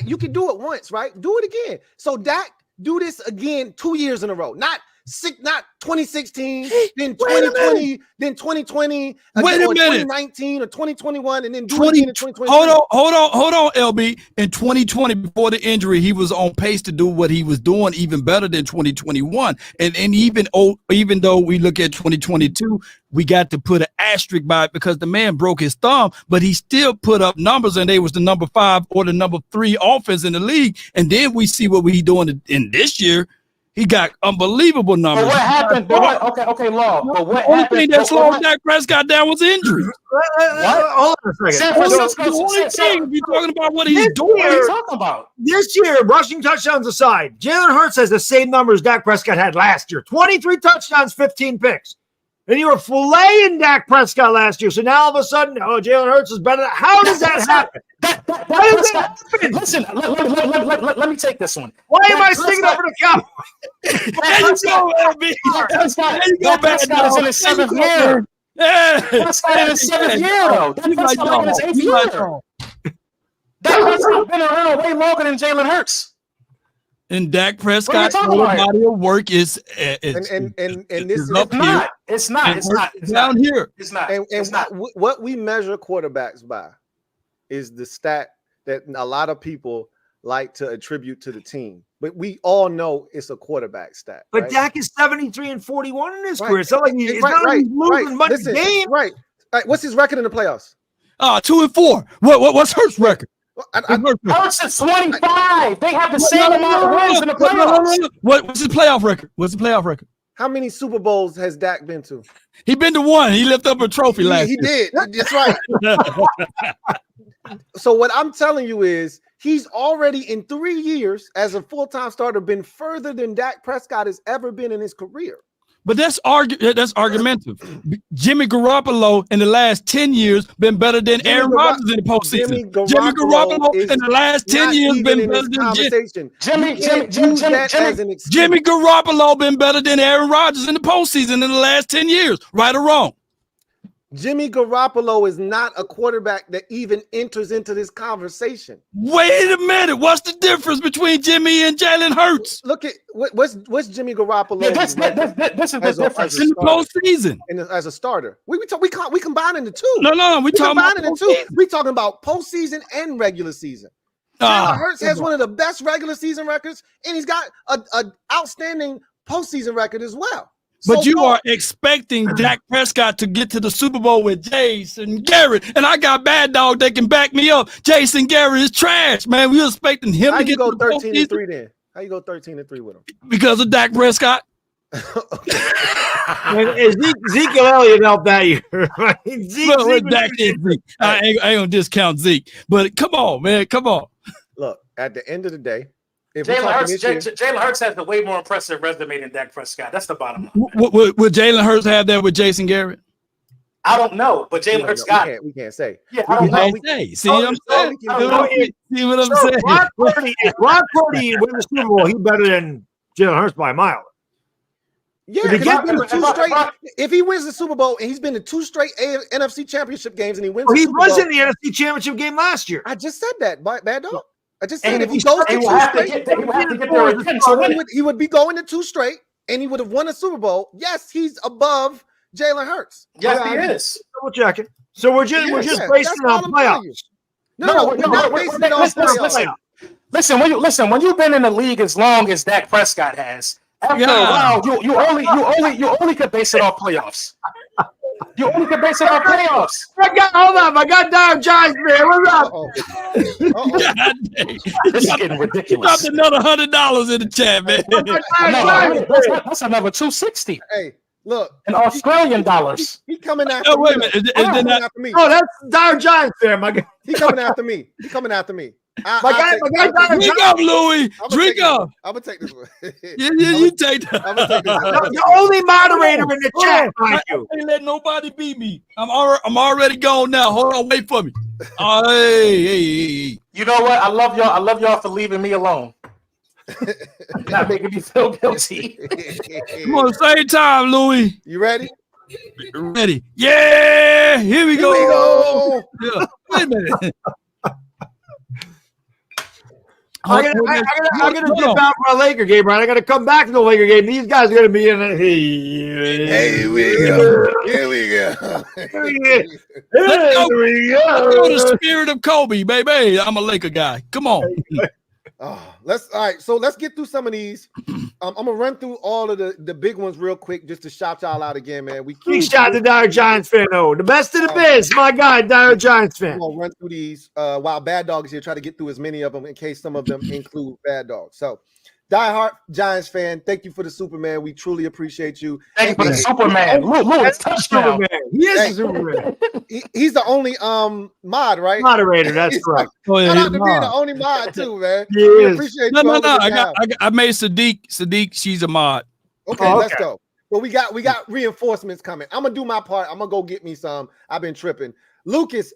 You can do it once, right? Do it again. So Dak, do this again 2 years in a row. Not 2016, then 2020, then 2020, or 2019 or 2021, and then do it again in 2020. Hold on, LB. In 2020, before the injury, he was on pace to do what he was doing even better than 2021. And even though we look at 2022, we got to put an asterisk by it because the man broke his thumb, but he still put up numbers, and they was the number 5 or the number 3 offense in the league. And then we see what we doing in this year. He got unbelievable numbers. But what happened? Okay, Law. But what the only thing that slowed Dak Prescott down was injury. Hold on a second. You're talking about what he's doing. What are you talking about? This year, rushing touchdowns aside, Jalen Hurts has the same numbers Dak Prescott had last year. 23 touchdowns, 15 picks. And you were filleting Dak Prescott last year. So now all of a sudden, Jalen Hurts is better. How does that happen? Listen, let me take this one. Why am I sticking up for the Cowboys? There you go, Prescott is in his 7th year. Prescott in his 7th year, though. Prescott in his 8th year. Dak Prescott's been around way longer than Jalen Hurts. And Dak Prescott's body of work is and this is up here. It's not down here. It's not. And what we measure quarterbacks by is the stat that a lot of people like to attribute to the team. But we all know it's a quarterback stat. But right? Dak is 73-41 in his career. It's not like he's losing much game. Right. What's his record in the playoffs? 2-4. What's Hurts' record? Hurts is 25. They have the same amount of wins in the playoffs. What's his playoff record? How many Super Bowls has Dak been to? He been to 1. He lifted up a trophy last year. He did. That's right. So what I'm telling you is he's already in 3 years as a full-time starter been further than Dak Prescott has ever been in his career. But that's argumentative. Jimmy Garoppolo in the last 10 years been better than Aaron Rodgers in the postseason. Jimmy Garoppolo in the last 10 years been better than Jimmy Garoppolo been better than Aaron Rodgers in the postseason in the last 10 years. Right or wrong? Jimmy Garoppolo is not a quarterback that even enters into this conversation. Wait a minute. What's the difference between Jimmy and Jalen Hurts? Look at what's Jimmy Garoppolo. Yeah, this is the difference in the postseason. As a starter. We combining the two. No. We combining the two. We talking about postseason and regular season. Jalen Hurts has one of the best regular season records, and he's got an outstanding postseason record as well. But you are expecting Dak Prescott to get to the Super Bowl with Jason Garrett, and I got Bad Dog that can back me up. Jason Garrett is trash, man. We were expecting him to get to the 13-3 then? How you go 13-3 with him? Because of Dak Prescott. And Ezekiel Elliott helped that year. Right? I ain't gonna discount Zeke, but come on, man, come on. Look, at the end of the day, Jalen Hurts has the way more impressive resume than Dak Prescott. That's the bottom line. Would Jalen Hurts have that with Jason Garrett? I don't know, but Jalen Hurts got it. We can't say. Yeah, I don't know. See what I'm saying? See what I'm saying? If Brock Purdy wins the Super Bowl, he's better than Jalen Hurts by a mile. Yeah, if he wins the Super Bowl and he's been to 2 straight NFC Championship games and he wins, he was in the NFC Championship game last year. I just said that, Bad Dog. I just said if he goes to 2 straight, he would be going to 2 straight and he would have won a Super Bowl. Yes, he's above Jalen Hurts. Yes, he is. Double checking. So we're just basing it on playoffs. No, we're not basing it on playoffs. Listen, when you've been in the league as long as Dak Prescott has, after a while, you only could base it off playoffs. You only could base it on playoffs. Hold on, I got down Giants, man. What's up? This is getting ridiculous. Dropped another $100 in the chat, man. That's another $260. Hey, look, in Australian dollars. He coming after me. Wait a minute. Oh, that's Dire Giants fan, my guy. He coming after me. My guy, drink up, Louis. Drink up. I'm gonna take this one. You take that. I'm gonna take this one. The only moderator in the chat, mind you. I ain't let nobody beat me. I'm already gone now. Hold on, wait for me. Hey. You know what? I love y'all for leaving me alone. Not making me feel guilty. Come on, same time, Louis. You ready? Ready? Yeah. Here we go. Yeah. Wait a minute. I'm gonna dip out for a Laker game, right? I gotta come back to the Laker game. These guys are gonna be in it. Here we go. Let's go the spirit of Kobe, baby. I'm a Laker guy. Come on. All right. So let's get through some of these. I'm gonna run through all of the big ones real quick just to shout y'all out again, man. Big shout to Dire Giants fan, though. The best of the biz, my guy, Dire Giants fan. We'll run through these while Bad Dog is here. Try to get through as many of them in case some of them include Bad Dog. So, diehard Giants fan, thank you for the Superman. We truly appreciate you. Thank you for the Superman. Look, it's touchdown. He is the Superman. He's the only mod, right? Moderator, that's correct. Shout out to being the only mod too, man. He we is. appreciate No. you. I made Sadiq. She's a mod. Okay, let's go. Well, we got reinforcements coming. I'm gonna do my part. I'm gonna go get me some. I've been tripping. Lucas,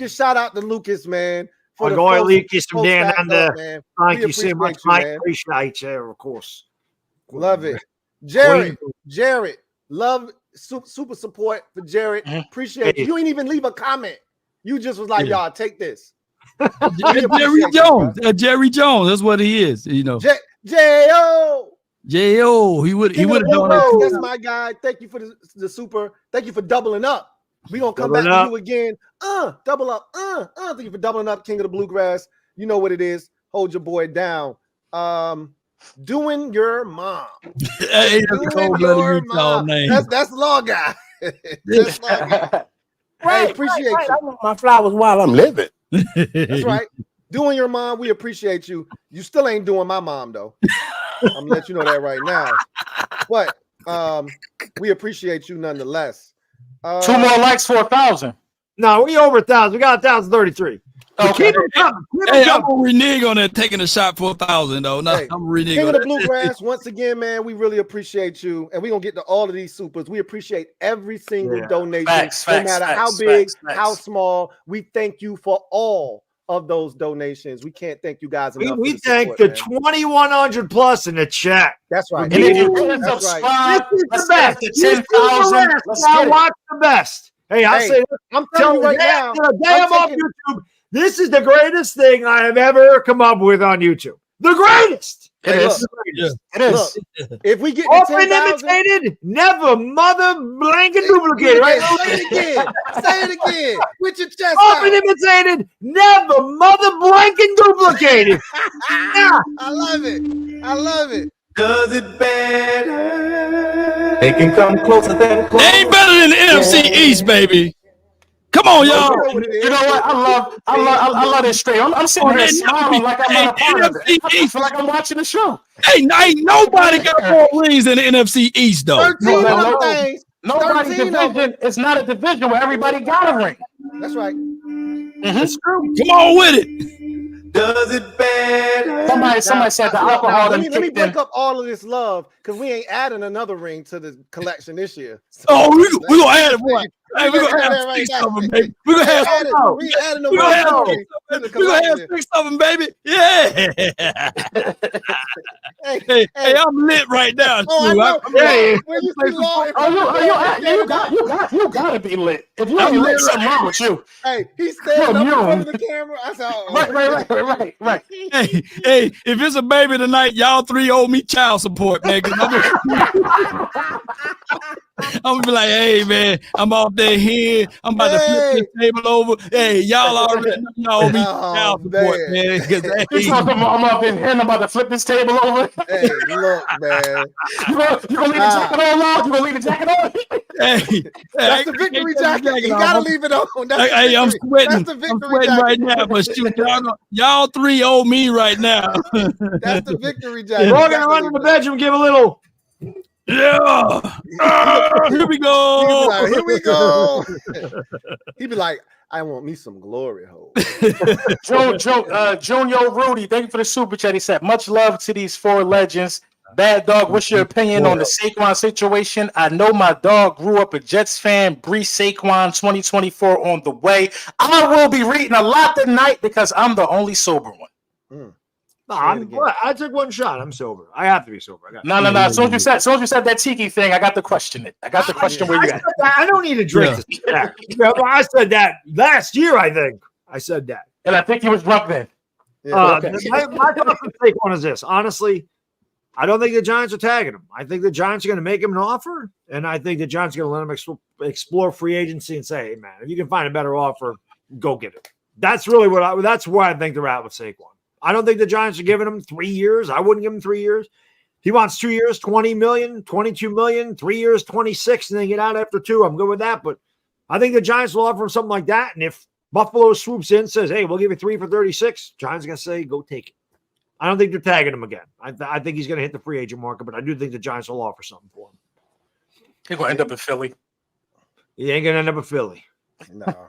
shout out to Lucas, man. I'm going Lucas from down under. Thank you so much, Mike. Appreciate you, of course. Love it. Jared, love super support for Jared. Appreciate it. You ain't even leave a comment. You just was like, y'all take this. Jerry Jones. That's what he is. You know. J.O. He would have done it. That's my guy. Thank you for the super. Thank you for doubling up. We're gonna come back to you again. Double up. Thank you for doubling up, King of the Bluegrass. You know what it is. Hold your boy down. Doing your mom. Hey, that's the law guy. That's law guy. Hey, appreciate you. I want my flowers while I'm living. That's right. Doing your mom, we appreciate you. You still ain't doing my mom though. I'm gonna let you know that right now. But we appreciate you nonetheless. 2 more likes for 1,000. No, we over 1,000. We got 1,030. Okay. I'm gonna renege on that, taking a shot for 1,000 though. No, I'm reneging. King of the Bluegrass, once again, man, we really appreciate you, and we're gonna get to all of these supers. We appreciate every single donation, no matter how big, how small. We thank you for all of those donations. We can't thank you guys enough. We thank the 2,100 plus in the chat. That's right. And if you want to subscribe, this is the best. 10,000. Watch the best. Hey, I say, I'm telling you right now, I'm off YouTube. This is the greatest thing I have ever come up with on YouTube. The greatest. It is. It is. Look, if we get often imitated, never mother blanket duplicated. Right? Say it again. With your chest often imitated, never mother blanket duplicated. I love it. Does it better? They can come closer than close. They ain't better than the NFC East, baby. Come on, y'all. You know what? I love this straight. I'm sitting here smiling like I'm not a part of it. I feel like I'm watching the show. Hey, ain't nobody got more rings in the NFC East, though. 13 Nobody's division. It's not a division where everybody got a ring. That's right. That's true. Come on with it. Does it bad? Somebody said the alcohol. Let me break up all of this love because we ain't adding another ring to the collection this year. So we're gonna add it, boy. Hey, we're gonna have 6 of them, baby. We're gonna have 6 of them, baby. Yeah. Hey, I'm lit right now. You gotta be lit. If you ain't lit, something wrong with you. Hey, he's standing up in front of the camera. I said, right. Hey, if it's a baby tonight, y'all 3 owe me child support, man. I'm gonna be like, hey, man, I'm out there here. I'm about to flip this table over. Hey, y'all already know y'all owe me child support, man. I'm up in here. I'm about to flip this table over. Hey, look, man. You gonna leave the jacket on, Lord? You gonna leave the jacket on? Hey, that's the victory jacket. You gotta leave it on. Hey, I'm sweating. That's the I'm victory sweating jacket. right now, but shoot, y'all 3 owe me right now. That's the victory jacket. We're gonna run in the bedroom, give a little. Yeah. Here we go. Here we go. He'd be like, I want me some glory hole. Junior Rudy, thank you for the super chat. He said, much love to these 4 legends. Bad Dog, what's your opinion on the Saquon situation? I know my dog grew up a Jets fan. Bree Saquon 2024 on the way. I will be reading a lot tonight because I'm the only sober one. No, I took 1 shot. I'm sober. I have to be sober. No. As soon as you said that tiki thing, I got to question it. I got to question where you at. I don't need a drink to say that. I said that last year, I think. I said that. And I think he was drunk then. Okay. My thought for Saquon is this. Honestly, I don't think the Giants are tagging him. I think the Giants are going to make him an offer, and I think the Giants are going to let him explore free agency and say, hey, man, if you can find a better offer, go get it. That's really that's where I think they're at with Saquon. I don't think the Giants are giving him 3 years. I wouldn't give him 3 years. He wants 2 years, 20 million, 22 million, 3 years, 26, and then get out after 2. I'm good with that. But I think the Giants will offer him something like that. And if Buffalo swoops in, says, hey, we'll give you 3 for 36, Giants are going to say, go take it. I don't think they're tagging him again. I think he's going to hit the free agent market, but I do think the Giants will offer something for him. He's going to end up in Philly. He ain't going to end up in Philly. No.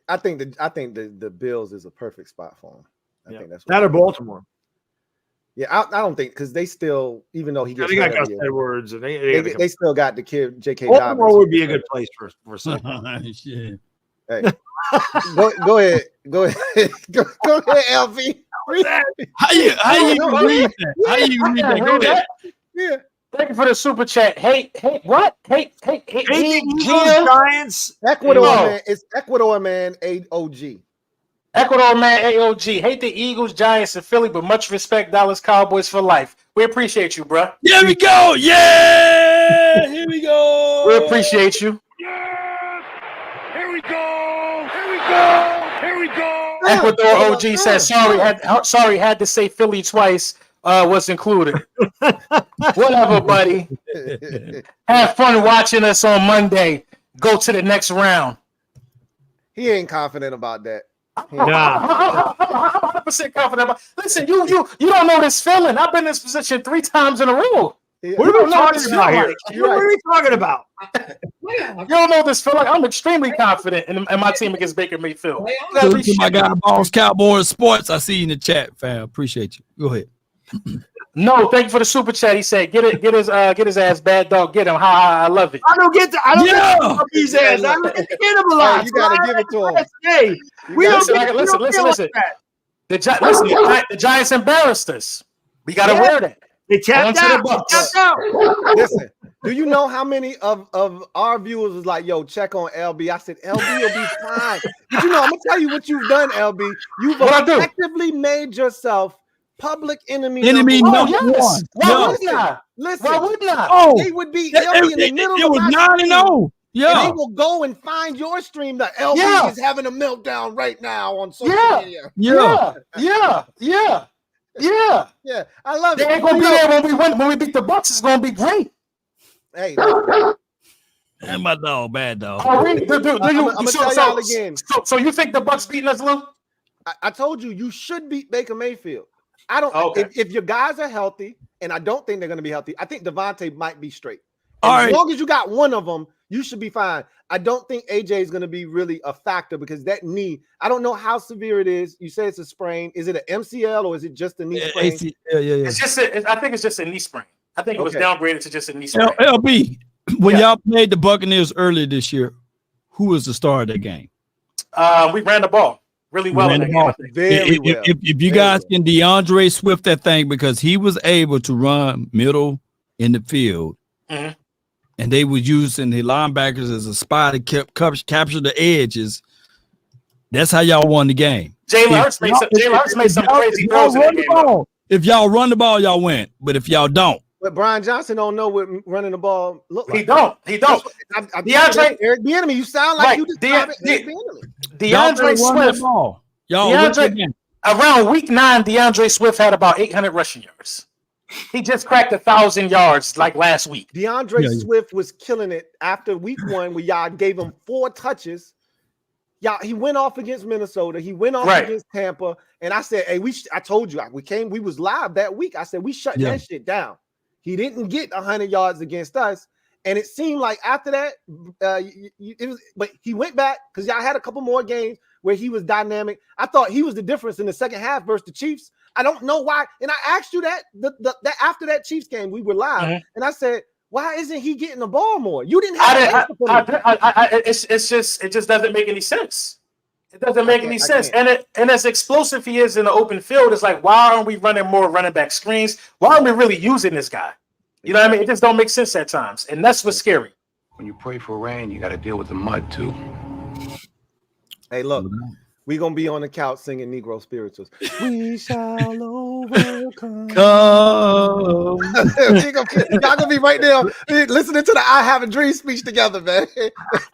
I think the Bills is a perfect spot for him. I think that's that or Baltimore. Yeah, I don't think because they still, even though he gets got Gus Edwards and they still got the kid J.K. Baltimore Dobbins. would be a good place for Shit. Hey, go ahead, go ahead, LV. How you read that? How you read that? Go ahead. Yeah. Thank you for the super chat. Hey, what? Hey, Giants. Ecuador, man. It's Ecuador, man. AOG. Ecuador, man. AOG. Hate the Eagles, Giants, and Philly, but much respect, Dallas Cowboys for life. We appreciate you, bro. Here we go. Yeah. Here we go. We appreciate you. Yes! Here we go. Here we go. Here we go. Ecuador OG says sorry, had to say Philly twice. Was included. Whatever, buddy. Have fun watching us on Monday. Go to the next round. He ain't confident about that. Nah. I'm 100% confident about. Listen, you don't know this feeling. I've been in this position 3 times in a row. Yeah. What are we talking about here? What are we talking about? You don't know this feeling. I'm extremely confident in my team against Baker Mayfield. My guy, Boss Cowboys Sports. I see you in the chat, fam. Appreciate you. Go ahead. No, thank you for the super chat. He said, "Get his ass, bad dog. Get him. I love it." I don't get his ass. I don't get him a lot. You gotta give it to him. Hey, listen. The Giants embarrassed us. We gotta wear that. They tapped out. Listen, do you know how many of our viewers was like, "Yo, check on LB"? I said, "LB will be fine." But you know, I'm gonna tell you what you've done, LB. You've effectively made yourself public enemy number one. Yes. Why wouldn't I? Listen, why wouldn't I? Oh, they would be in the middle it of was my 9-0. Yeah, and they will go and find your stream that LB is having a meltdown right now on social media. Yeah. I love it. They ain't gonna be there when we beat the Bucs. It's gonna be great. Hey, And my dog, bad dog. Oh, wait, I'm gonna tell y'all again. So you think the Bucs beating us, Lou? I told you should beat Baker Mayfield. I don't. Okay. If your guys are healthy, and I don't think they're going to be healthy, I think Devontae might be straight. As long as you got one of them, you should be fine. I don't think AJ is going to be really a factor because that knee. I don't know how severe it is. You say it's a sprain. Is it an MCL or is it just a knee sprain? Yeah. It's just. I think it's just a knee sprain. I think it was downgraded to just a knee sprain. LB, when y'all played the Buccaneers earlier this year, who was the star of that game? We ran the ball really well in that game. I think. Very well. If you guys can DeAndre Swift that thing because he was able to run middle in the field, and they were using the linebackers as a spy to capture the edges. That's how y'all won the game. Jalen Hurts made some crazy throws in the game. If y'all run the ball, y'all win. But if y'all don't, but Brian Johnson don't know what running the ball look like. He don't. DeAndre, Eric Bieniemy, you sound like you described Eric Bieniemy. DeAndre Swift. Around week 9, DeAndre Swift had about 800 rushing yards. He just cracked 1,000 yards like last week. DeAndre Swift was killing it after week 1 where y'all gave him 4 touches. He went off against Minnesota. He went off against Tampa. And I said, hey, I told you, we was live that week. I said, we shut that shit down. He didn't get 100 yards against us. And it seemed like after that, but he went back because y'all had a couple more games where he was dynamic. I thought he was the difference in the second half versus the Chiefs. I don't know why. And I asked you that after that Chiefs game, we were live. And I said, why isn't he getting the ball more? You didn't have it just doesn't make any sense. It doesn't make any sense. And as explosive he is in the open field, it's like, why aren't we running more running back screens? Why aren't we really using this guy? You know what I mean? It just don't make sense at times. And that's what's scary. When you pray for rain, you got to deal with the mud too. Hey, look, we're going to be on the couch singing Negro spirituals. We shall overcome. Y'all going to be right there listening to the I Have a Dream speech together, man.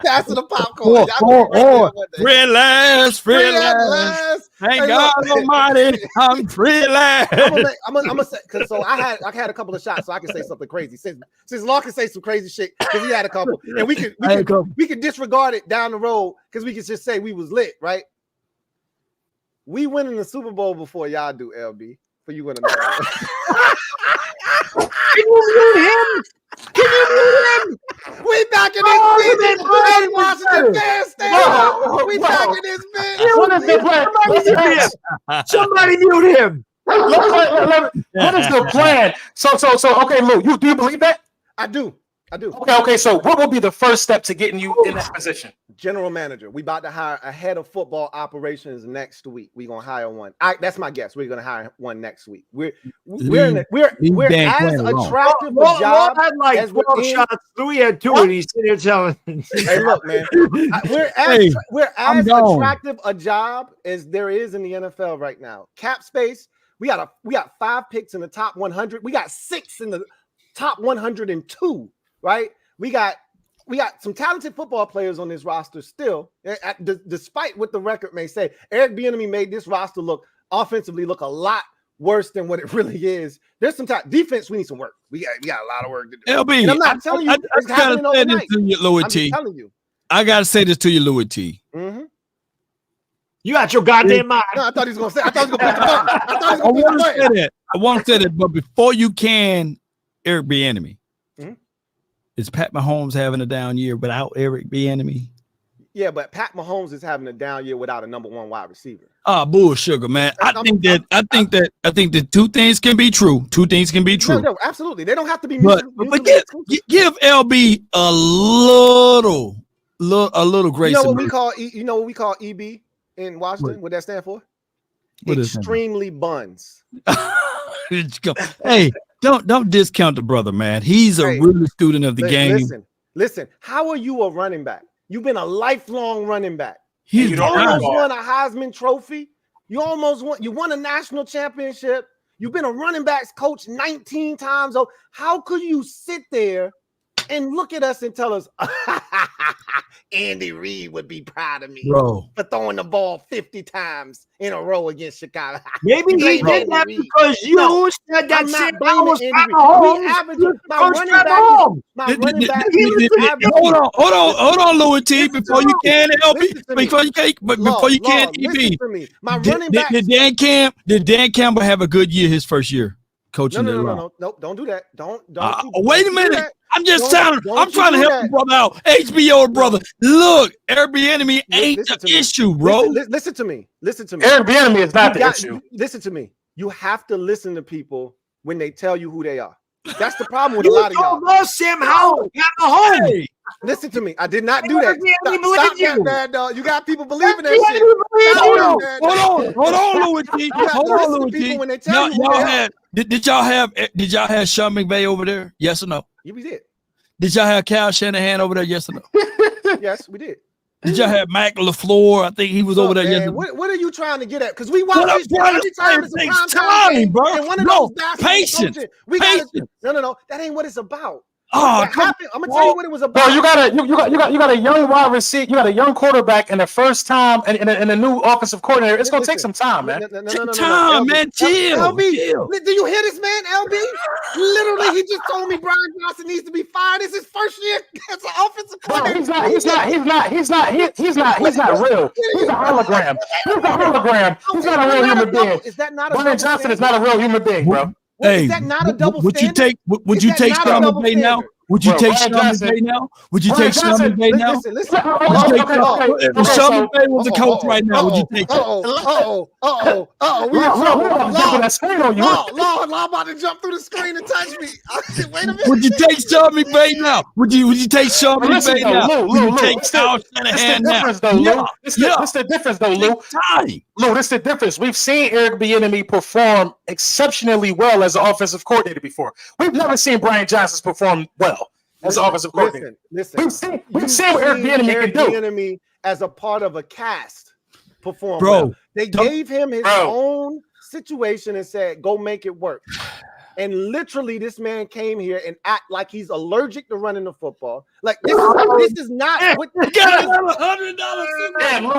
Passing the popcorn. Free last. Thank God Almighty, I'm free last. I'm gonna say because I had a couple of shots, so I can say something crazy. Since Law can say some crazy shit because he had a couple, and we can disregard it down the road because we can just say we was lit, right? We win in the Super Bowl before y'all do, LB. For you winning. Can you mute him? We back in this bitch. Washington fans, we back in this bitch. Somebody mute him. What is the plan? So okay, Lou, do you believe that? I do. Okay. So what will be the first step to getting you in that position? General manager. We about to hire a head of football operations next week. We're gonna hire one. That's my guess. We're gonna hire one next week. We're as attractive a job as shots. Louis had 2 and he's sitting there telling. Hey, look, man. We're as attractive a job as there is in the NFL right now. Cap space. We got 5 picks in the top 100. We got 6 in the top 102. Right? We got some talented football players on this roster still, despite what the record may say. Eric Bieniemy made this roster look a lot worse than what it really is. There's some defense. We need some work. We got a lot of work to do. LB, and I'm not telling you it's happening overnight. I'm telling you. I gotta say this to you, Louis T. Mm-hmm. You got your goddamn mind. No, I thought he was gonna say. I thought he was gonna say that. I want to say that, but before you can, Eric Bieniemy. Is Pat Mahomes having a down year without Eric Bieniemy? Yeah, but Pat Mahomes is having a down year without a number 1 wide receiver. Bullsugar, man. I think that 2 things can be true. 2 things can be true. No, absolutely. They don't have to be. But give LB a little grace. You know what we call EB in Washington? What that stand for? Extremely buns. Hey. Don't discount the brother, man. He's a real student of the game. Listen. How are you a running back? You've been a lifelong running back. You almost won a Heisman Trophy. You won a national championship. You've been a running backs coach 19 times. How could you sit there and look at us and tell us, Andy Reid would be proud of me, bro, for throwing the ball 50 times in a row against Chicago. Maybe he did that because you said that shit. Hold on, Louis T. Before you can help me, before you can't EP. Did Dan Campbell have a good year his first year coaching? No, don't do that. Don't. Wait a minute. I'm just trying to help the brother out. HBO brother. Look, Airbnb ain't the issue, bro. Listen to me. Airbnb is not the issue. Listen to me. You have to listen to people when they tell you who they are. That's the problem with a lot of y'all. Sam Howell got the home. Hey, listen to me. I did not do that. Stop that, bad dog. You got people believing that shit. Hold on, Louis T. Hold on, Louis T. When they tell you did y'all have Sean McVay over there? Yes or no? Yeah, we did. Did y'all have Kyle Shanahan over there? Yes or no? Yes, we did. Did y'all have Mac LaFleur? I think he was over there. Man, what are you trying to get at? Because we watch this every time it's a prime time, bro. And one of those patience. No. That ain't what it's about. Oh, I'm gonna tell you what it was about. Bro, you got a young wide receiver, you got a young quarterback, and the first time and a new offensive coordinator. It's gonna take some time, man. Time, man. Chill. LB, do you hear this, man? LB, literally, he just told me Brian Johnson needs to be fired. It's his first year as an offensive coordinator. He's not real. He's a hologram. He's not a real human being. Is that not a Brian Johnson is not a real human being, bro. Hey, is that not a double would you standard? Would you take Sean McVay now? Would you take Sean McVay now? Would you take Sean McVay now? Listen. If Sean McVay was a coach right now, would you take him? Lord, I'm about to jump through the screen and touch me. Wait a minute. Would you take Sean McVay now? Would you take Sean McVay now? Would you take Kyle Shanahan now? That's the difference, though, Lou. Lou, that's the difference. We've seen Eric Bieniemy perform exceptionally well as an offensive coordinator before. We've never seen Brian Johnson perform well as an offensive coordinator. Listen. We've seen what Eric Bieniemy can do. Bieniemy as a part of a cast perform bro. Well. They gave him his own situation and said, "Go make it work." And literally, this man came here and act like he's allergic to running the football. Like this is not what you got $100. Man, Lou,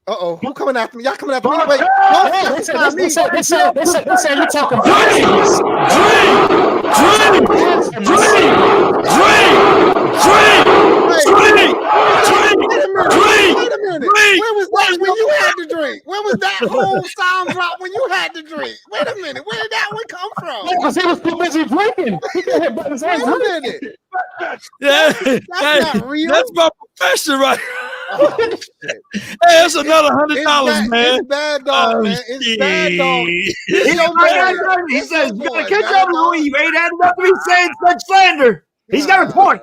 Uh-oh, who coming after me? Y'all coming after me? Wait, they said you're talking Wait a minute. Where was that when you had to drink? Where was that whole sound drop when you had to drink? Wait a minute. Where did that one come from? Because he was too busy drinking. He can't hit buttons. Wait a minute. Yeah, that's not real. That's my profession, right? Hey, that's another $100, man. It's bad dog, man. It's bad dog. He says, "You gotta catch up, Louis. You ain't had enough to be saying such slander." He's got a point.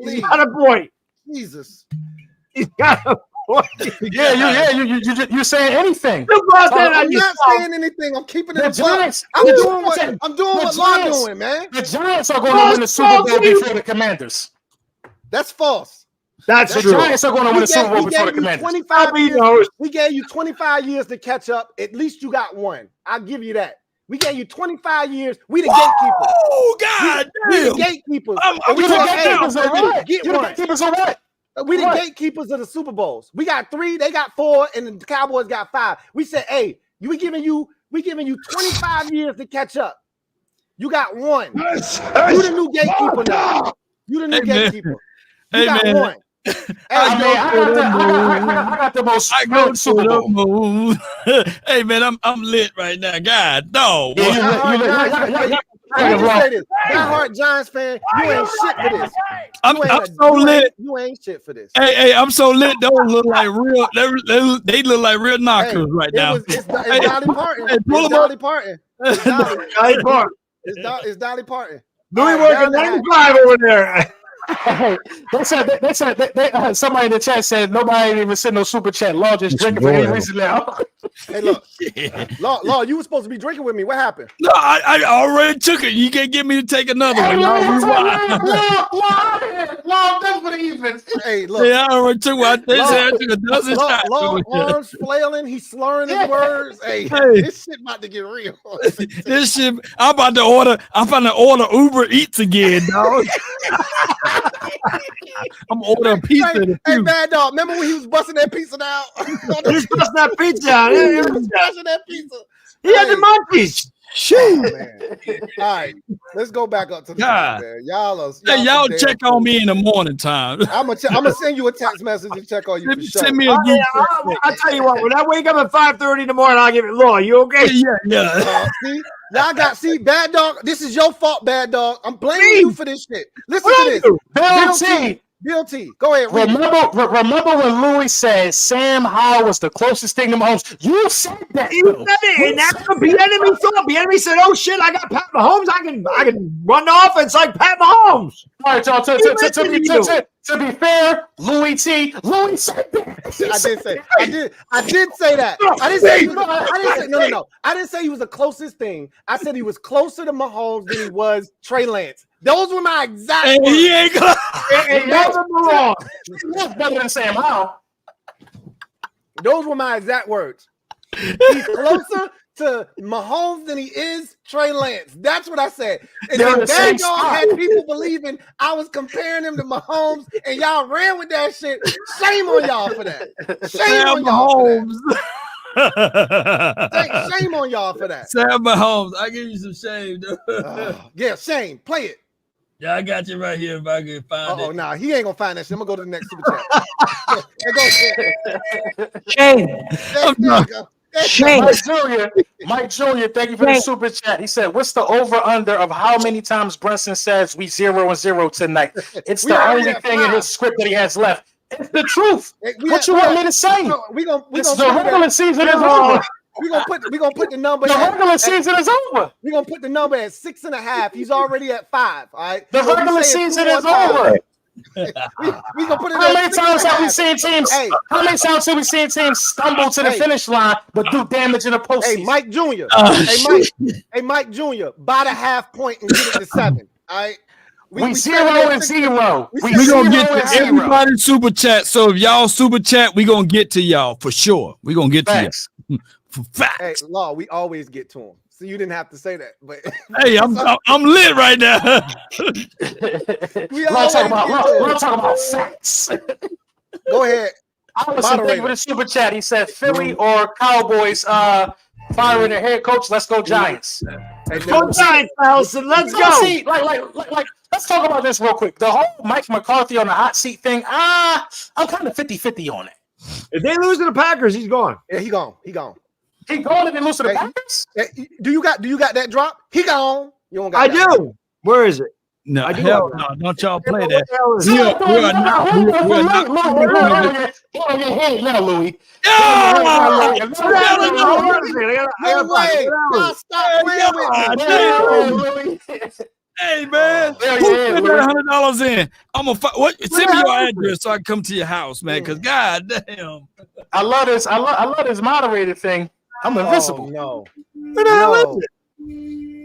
He's got a point. Jesus. He's got a point. You're saying anything. I'm not saying anything. I'm keeping it. I'm doing what Law doing, man. The Giants are going to win the Super Bowl before the Commanders. That's false. That's true. The Giants are going to win the Super Bowl before the Commanders. We gave you 25 years to catch up. At least you got one. I'll give you that. We gave you 25 years. We the gatekeepers. Oh, God we the gatekeepers. We the gatekeepers of what? You the gatekeepers of what? We the gatekeepers of the Super Bowls. We got 3, they got 4, and the Cowboys got 5. We said, hey, we giving you 25 years to catch up. You got 1. You the new gatekeeper now. You the new gatekeeper. You got 1. I got the most Super Bowl. Hey man, I'm lit right now. God, no. Diehard Giants fan, you ain't shit for this. I'm so lit. You ain't shit for this. Hey, I'm so lit. Those look like real. They look like real knockers right now. It's Dolly Parton. It's Dolly Parton. It's Dolly Parton. Louis working 95 over there. Hey, they said somebody in the chat said nobody ain't even sent no super chat. Law just drinking for any reason now. Hey, look, Law, you were supposed to be drinking with me. What happened? No, I already took it. You can't get me to take another one. Law, that's for the evens. Hey, look. Yeah, I already took one. They said I took a dozen shots. Law arms flailing. He's slurring his words. Hey, this shit about to get real. This shit, I'm about to order Uber Eats again, dog. I'm ordering pizza. Hey, Bad Dog, remember when he was busting that pizza down? He's busting that pizza down. He was busting that pizza. He had the monkeys. Oh, man. All right, let's go back up to the top, man. Y'all check on me in the morning time. I'm gonna send you a text message and check on you. For sure. Send me a I'll tell you what. When I wake up at 5:30 in the morning, I'll give it. Law, you okay? Yeah. See, y'all Bad Dog. This is your fault, Bad Dog. I'm blaming you for this shit. Listen to this. Bill T, go ahead. Remember when Louis said Sam Howell was the closest thing to Mahomes? You said that. You said it, and that's what Bieniemy thought. Bieniemy said, "Oh shit, I got Pat Mahomes. I can run the offense like Pat Mahomes." All right, y'all. To be fair, Louis said that. I did say that. I didn't say no. I didn't say he was the closest thing. I said he was closer to Mahomes than he was Trey Lance. Those were my exact words. He ain't gonna. That's better than Sam Howell. Those were my exact words. He's closer to Mahomes than he is Trey Lance. That's what I said. And then Bad Dog had people believing I was comparing him to Mahomes, and y'all ran with that shit. Shame on y'all for that. Shame on y'all for that. Shame on y'all for that. Sam Mahomes, I give you some shame, dude. Yeah, shame. Play it. Yeah, I got you right here if I can find it. Oh, nah, he ain't gonna find that shit. I'm gonna go to the next super chat. Shame. Mike Jr., thank you for the super chat. He said, "What's the over/under of how many times Brunson says we 0-0 tonight? It's the only thing in his script that he has left. It's the truth. What you want me to say? The regular season is over. We're gonna put the number. The regular season is over. We're gonna put the number at 6.5. He's already at 5. All right. The regular season is over. we gonna put it. How many times have we seen teams? How many times have we seen teams stumble to the finish line but do damage in the postseason? Hey, Mike Jr. Mike Jr. Buy the half point and get it to 7. All right. We 0-0. We gonna get to everybody super chat. So if y'all super chat, we gonna get to y'all for sure. We gonna get to you. For facts. Hey, Law, we always get to him. So you didn't have to say that, but hey, I'm lit right now. We're talking about facts. Go ahead. Allison, thank you for the super chat. He said Philly or Cowboys firing their head coach. Let's go Giants. Go Giants, Allison. Let's go. See, like, let's talk about this real quick. The whole Mike McCarthy on the hot seat thing. I'm kind of 50-50 on it. If they lose to the Packers, he's gone. Yeah, he gone. He gone if they lose to the Packers? Do you got that drop? He gone. You don't got I do. Where is it? No, I do. Hell no, don't y'all play that. Now, Louis. No way. Stop playing with me. Hey man, who put that $100 in? I'm gonna send me your address so I can come to your house, man. Cause god damn, I love this. I love this moderator thing. I'm invisible. No. Where the hell is it?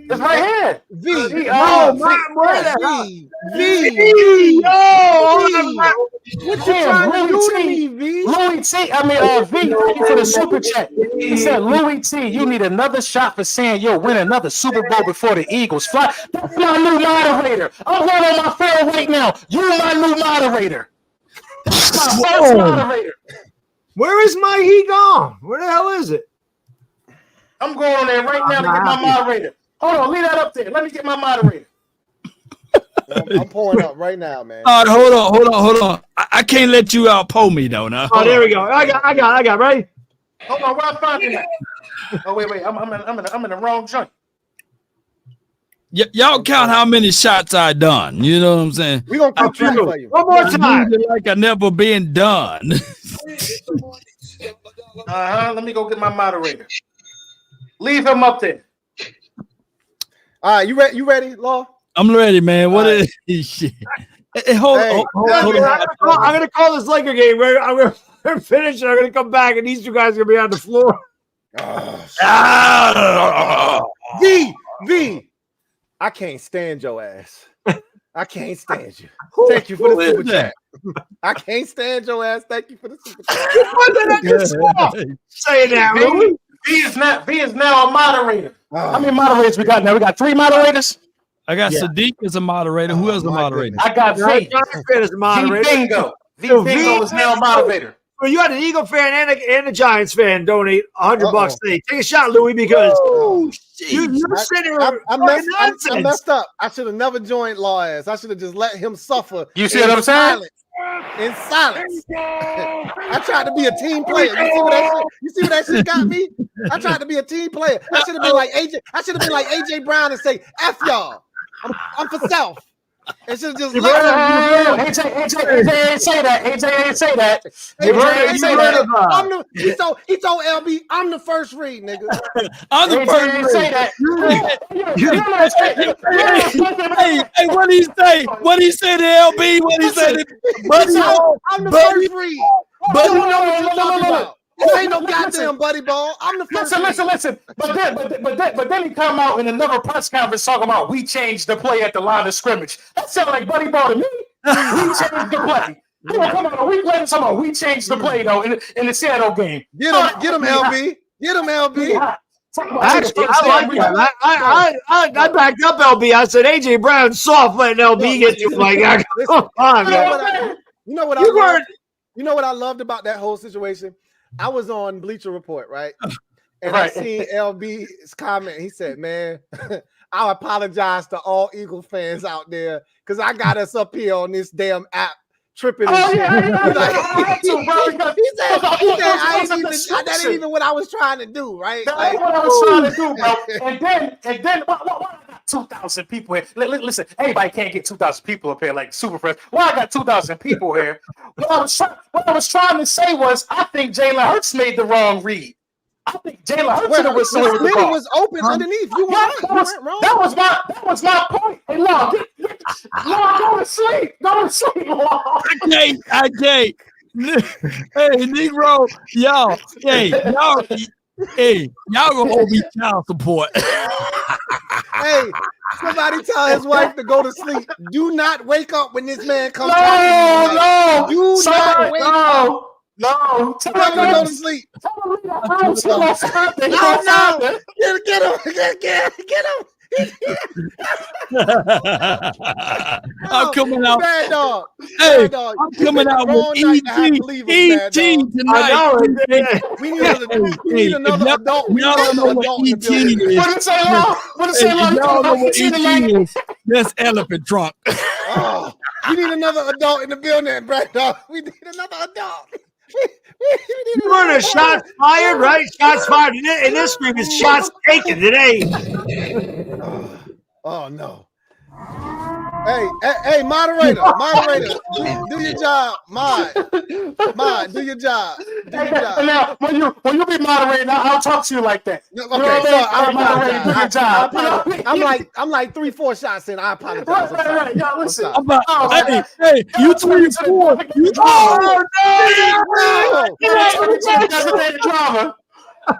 It's right here. V. What you trying to do to me, V? Louis T. I mean, V. Thank you for the super chat. He said, Louis T. You need another shot for saying you'll win another Super Bowl before the Eagles fly. That's my new moderator. I'm going on my phone right now. You're my new moderator. That's my first moderator. Where is my he gone? Where the hell is it? I'm going on there right now to get my moderator. Hold on, leave that up there. Let me get my moderator. I'm pulling up right now, man. All right, hold on. I can't let you outpo me though. Now. Oh, there we go. I got right. Hold on, where I find it at? Oh wait, I'm in the wrong joint. Y'all count how many shots I done. You know what I'm saying? We gonna keep track for you. One more time. Like I never been done. Let me go get my moderator. Leave him up there. All right, you ready, Law? I'm ready, man. What is shit? Hey, hold on. I'm gonna call this Laker game. I'm gonna finish. I'm gonna come back, and these two guys are gonna be on the floor. V, I can't stand your ass. I can't stand you. Thank you for the super chat. I can't stand your ass. Thank you for the super chat. Say that, Louis. V is now a moderator. How many moderators we got now? We got 3 moderators. I got Sadiq as a moderator. Who else is a moderator? I got V. As a moderator. Bingo. Bingo is now a moderator. Well, you had an Eagle fan and a Giants fan donate $100 today. Take a shot, Louis, because you're sitting there. I messed up. I should have never joined Lawyers. I should have just let him suffer. You see what I'm saying? In silence. I tried to be a team player. You see what that shit got me? I tried to be a team player. I should have been like AJ. I should have been like AJ Brown and say, F y'all. I'm for self. It should just AJ ain't say that. AJ ain't say that. He told LB, I'm the first read, nigga. I'm the first read. Say that. Hey, what did he say? What did he say to LB? What did he say to Buddy? I'm the first read. Buddy, you know what you're talking about. This ain't no goddamn buddy ball. I'm the first. Listen. But then he come out in another press conference talking about we changed the play at the line of scrimmage. That sounds like buddy ball to me. We changed the play. He gonna come out a week later talking about we changed the play though in the Seattle game. Get him, LB. Get him, LB. Actually, I like that. I backed up LB. I said AJ Brown soft, letting LB get you. Like, come on, man. You know what I loved about that whole situation? I was on Bleacher Report, right? And I seen LB's comment. He said, man, I apologize to all Eagle fans out there because I got us up here on this damn app tripping and shit. That ain't even what I was trying to do, right? That's what I was trying to do, bro. And then why I got 2,000 people here? Listen, everybody can't get 2,000 people up here like Super Friends. Why I got 2,000 people here? What I was trying to say was I think Jalen Hurts made the wrong read. I think Jalen Hurts was open underneath. You went wrong. That was my point. Hey, Lord, go to sleep. Go to sleep, Lord. I can't. Hey, Negro, y'all gonna hold me child support. Hey, somebody tell his wife to go to sleep. Do not wake up when this man comes. No. Do not wake up. No, tell him to go to sleep. No. Get him. I'm coming out. Bad dog. Hey, I'm coming out with ET tonight. We need another adult. Y'all don't know what ET is. Y'all know what ET is. That's elephant trunk. We need another adult in the building, Brad dog. We need another adult. You learned a shots fired, right? Shots fired. In this stream is shots taken today. Oh no. Hey, moderator, do your job. Mod, do your job. Now, when you be moderating, I'll talk to you like that. Okay, so I'm like 3-4 shots in. I apologize. Right. Y'all listen. Hey, you 24. You drama.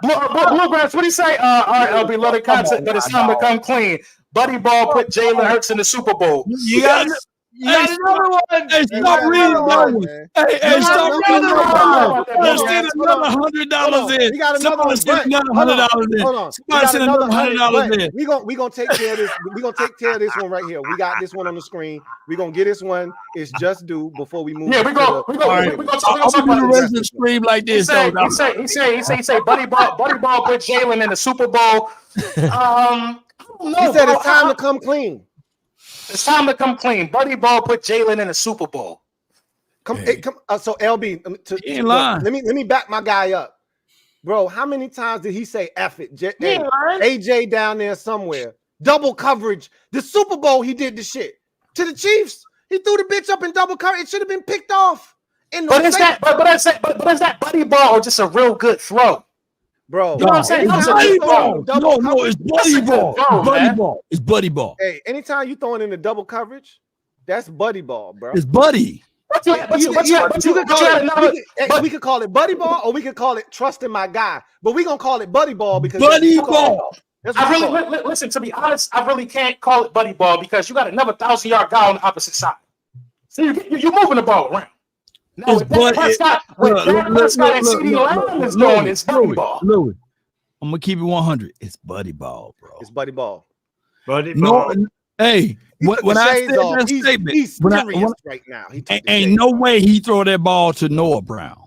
Bluegrass, what do you say? All right, LB, love the content, but it's time to come clean. Buddy Ball put Jalen Hurts in the Super Bowl. You got another one. Hey, stop reading that one. Hey, stop reading that one. Let's get another $100 in. We got another $100 in. Hold on. Somebody send another $100 in. We gonna take care of this. We gonna take care of this one right here. We got this one on the screen. We gonna get this one. It's just due before we move. Yeah, we go. I'm gonna do the rest of the stream like this. He say, Buddy Ball put Jalen in the Super Bowl. He said it's time to come clean. It's time to come clean. Buddy Ball put Jalen in the Super Bowl. So LB, let me back my guy up, bro. How many times did he say F it? AJ down there somewhere, double coverage. The Super Bowl, he did the shit to the Chiefs. He threw the bitch up in double coverage. It should have been picked off. But is that Buddy Ball or just a real good throw? Bro, you know what I'm saying? It's Buddy Ball. No, it's Buddy Ball. Buddy Ball. It's Buddy Ball. Hey, anytime you throwing in the double coverage, that's Buddy Ball, bro. It's Buddy. We could call it buddy ball, or we could call it trusting my guy. But we gonna call it buddy ball because buddy ball. I really listen. To be honest, I really can't call it buddy ball because you got another 1,000-yard guy on the opposite side. So you're moving the ball around. Now, with Dak Prescott and CD Lamb is going, it's buddy ball. Louis, I'm gonna keep it 100. It's buddy ball, bro. It's buddy ball. Buddy ball. No, hey, when I said that statement, he's serious right now. Ain't no way he throw that ball to Noah Brown.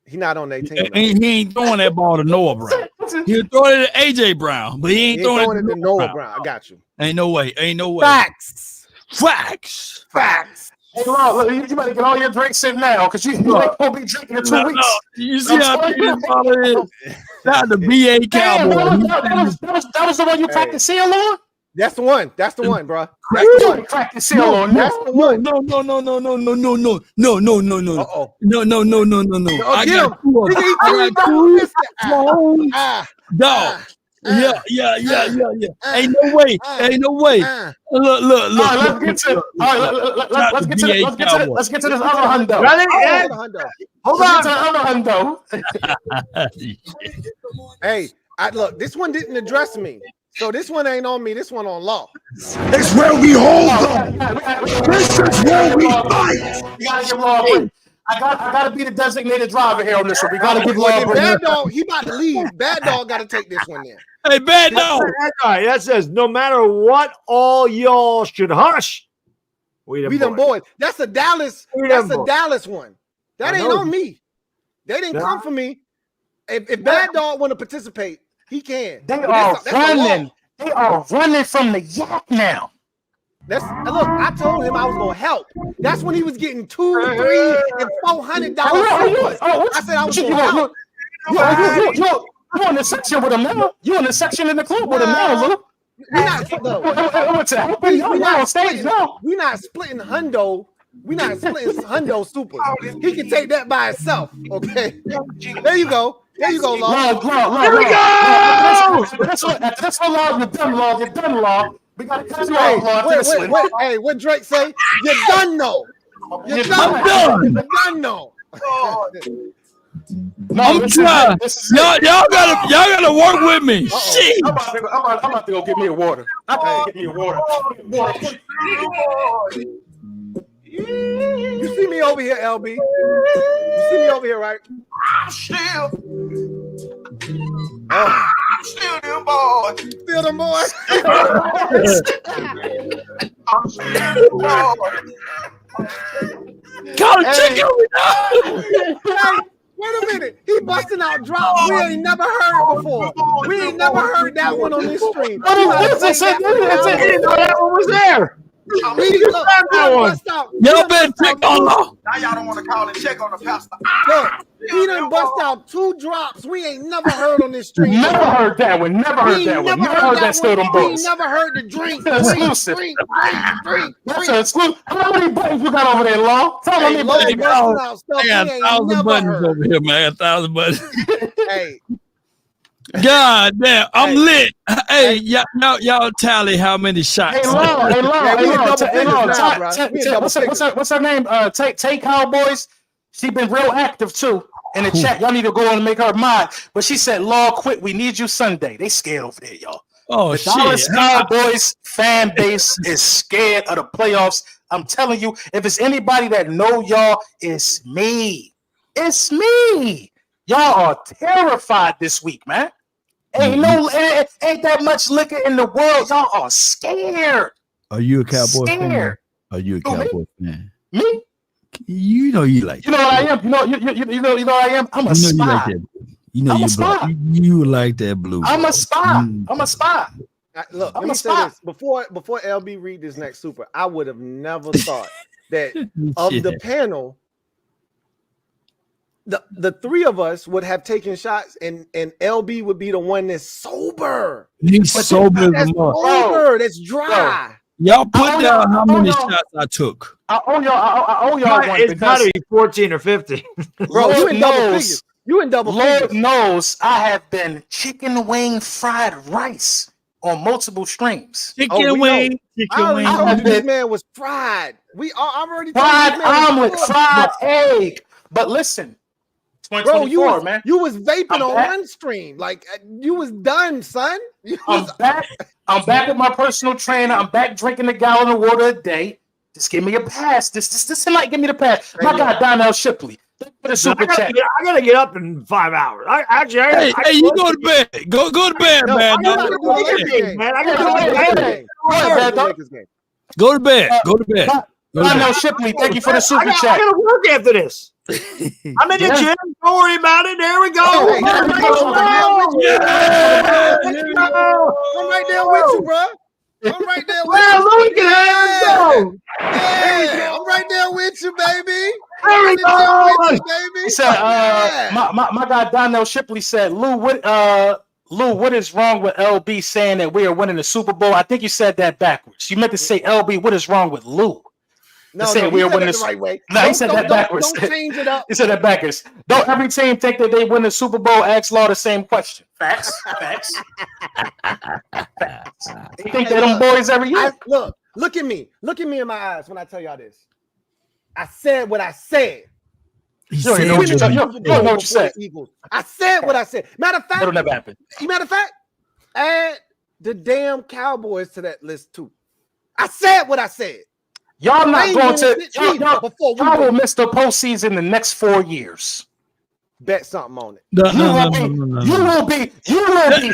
He not on that team. He ain't throwing that ball to Noah Brown. He'll throw it to AJ Brown, but he ain't throwing it to Noah Brown. I got you. Ain't no way. Facts. Hey, look, you better get all your drinks in now because you ain't gonna be drinking in 2 weeks. You see how big this bottle is? Shout out to BA Cowboy. That was the one you cracked the seal on? That's the one. That's the one, bro. That's the one. Crack the seal on. That's the one. No. I got two. Dog. Yeah. Ain't no way. Look. Let's get to this other hundo. Hold on. Hey, look, this one didn't address me. So this one ain't on me. This one on law. It's where we hold them. This is where we fight. You gotta give law a break. I gotta be the designated driver here on this one. We gotta give law a break. Bad Dog, he about to leave. Bad Dog got to take this one then. Hey, Bad Dog. That says no matter what, all y'all should hush. We them boys. That's a Dallas. That's a Dallas one. That ain't on me. They didn't come for me. If Bad Dog want to participate, he can. They are running. They are running from the yak now. Look, I told him I was gonna help. That's when he was getting $200, $300, and $400. I said I was gonna help. You in the section with him now? You in the section in the club with him now, Luke? We're not splitting hundo. We're not splitting hundo supers. He can take that by himself. Okay. There you go. There you go, Law. Here we go. That's how long you're done, Law. You're done, Law. We gotta cut you off, Law. Hey, what Drake say? You're done, no. You're done. You're done, no. I'm trying. Y'all gotta work with me. Shit. I'm about to go get me a water. You see me over here, LB? You see me over here, right? I'm still them boys. Still them boys. I'm still them boys. Call the chicken Hey, wait a minute. He busting out drops we ain't never heard before. We ain't never heard that one on this stream. That one was there. Y'all better check on Law. Now y'all don't want to call and check on the pastor. Look, he done bust out 2 drops we ain't never heard on this stream. Never heard that one. Never heard that Still them boys. We never heard the drink. Exclusive. That's an exclusive. How many buttons you got over there, Law? Tell me. I got 1,000 buttons over here, man. 1,000 buttons. Hey. God damn, I'm lit. Hey, y'all tally how many shots. Hey, what's her name? Tay Cowboys. She been real active too in the chat. Y'all need to go on and make her mod. But she said, "Law, quit. We need you Sunday." They scared over there, y'all. Oh, the Dallas Cowboys fan base is scared of the playoffs. I'm telling you, if it's anybody that know y'all, it's me. It's me. Y'all are terrified this week, man. Ain't that much liquor in the world. Y'all are scared. Are you a Cowboy fan? Are you a Cowboy fan? Me? You know you like. You know what I am. You know what I am. I'm a spy. You like that blue. I'm a spy. I'm a spy. Look, let me say this. Before LB read this next super, I would have never thought that of the panel, the 3 of us would have taken shots, and LB would be the one that's sober. He's sober. That's dry. Y'all put down how many shots I took. I owe y'all one. It's got to be 14 or 15. Bro, you in double figures. You in double figures. Lord knows I have been chicken wing fried rice on multiple streams. Chicken wing. This man was fried. I've already fried omelet, fried egg. But listen, 2024, bro, man. You was vaping on one stream. Like you was done, son. I'm back. I'm back with my personal trainer. I'm back drinking a gallon of water a day. Just give me a pass. This tonight, give me the pass. My guy, Donnell Shipley. For the super chat. I gotta get up in 5 hours. Hey, you go to bed. Go to bed, man. I gotta do the man. I gotta do the Go to bed. Go to bed. Donnell Shipley, thank you for the super chat. I gotta work after this. I'm in the gym. Don't worry about it. There we go. I'm right there with you, bro. I'm right there with you. Louis can have it. Yeah, I'm right there with you, baby. There we go. He said, my guy Donnell Shipley said, Lou, what is wrong with LB saying that we are winning the Super Bowl? I think you said that backwards. You meant to say, LB, what is wrong with Lou? No, he said it the right way. No, he said that backwards. Don't change it up. He said that backwards. Don't every team think that they win the Super Bowl? Ask Law the same question. Facts. Facts. You think they're them boys every year? Look at me. Look at me in my eyes when I tell y'all this. I said what I said. You don't know what you said. I said what I said. Matter of fact, it'll never happen. Matter of fact, add the damn Cowboys to that list too. I said what I said. Y'all not going to. Y'all will miss the postseason the next 4 years. Bet something on it. You will be. Bet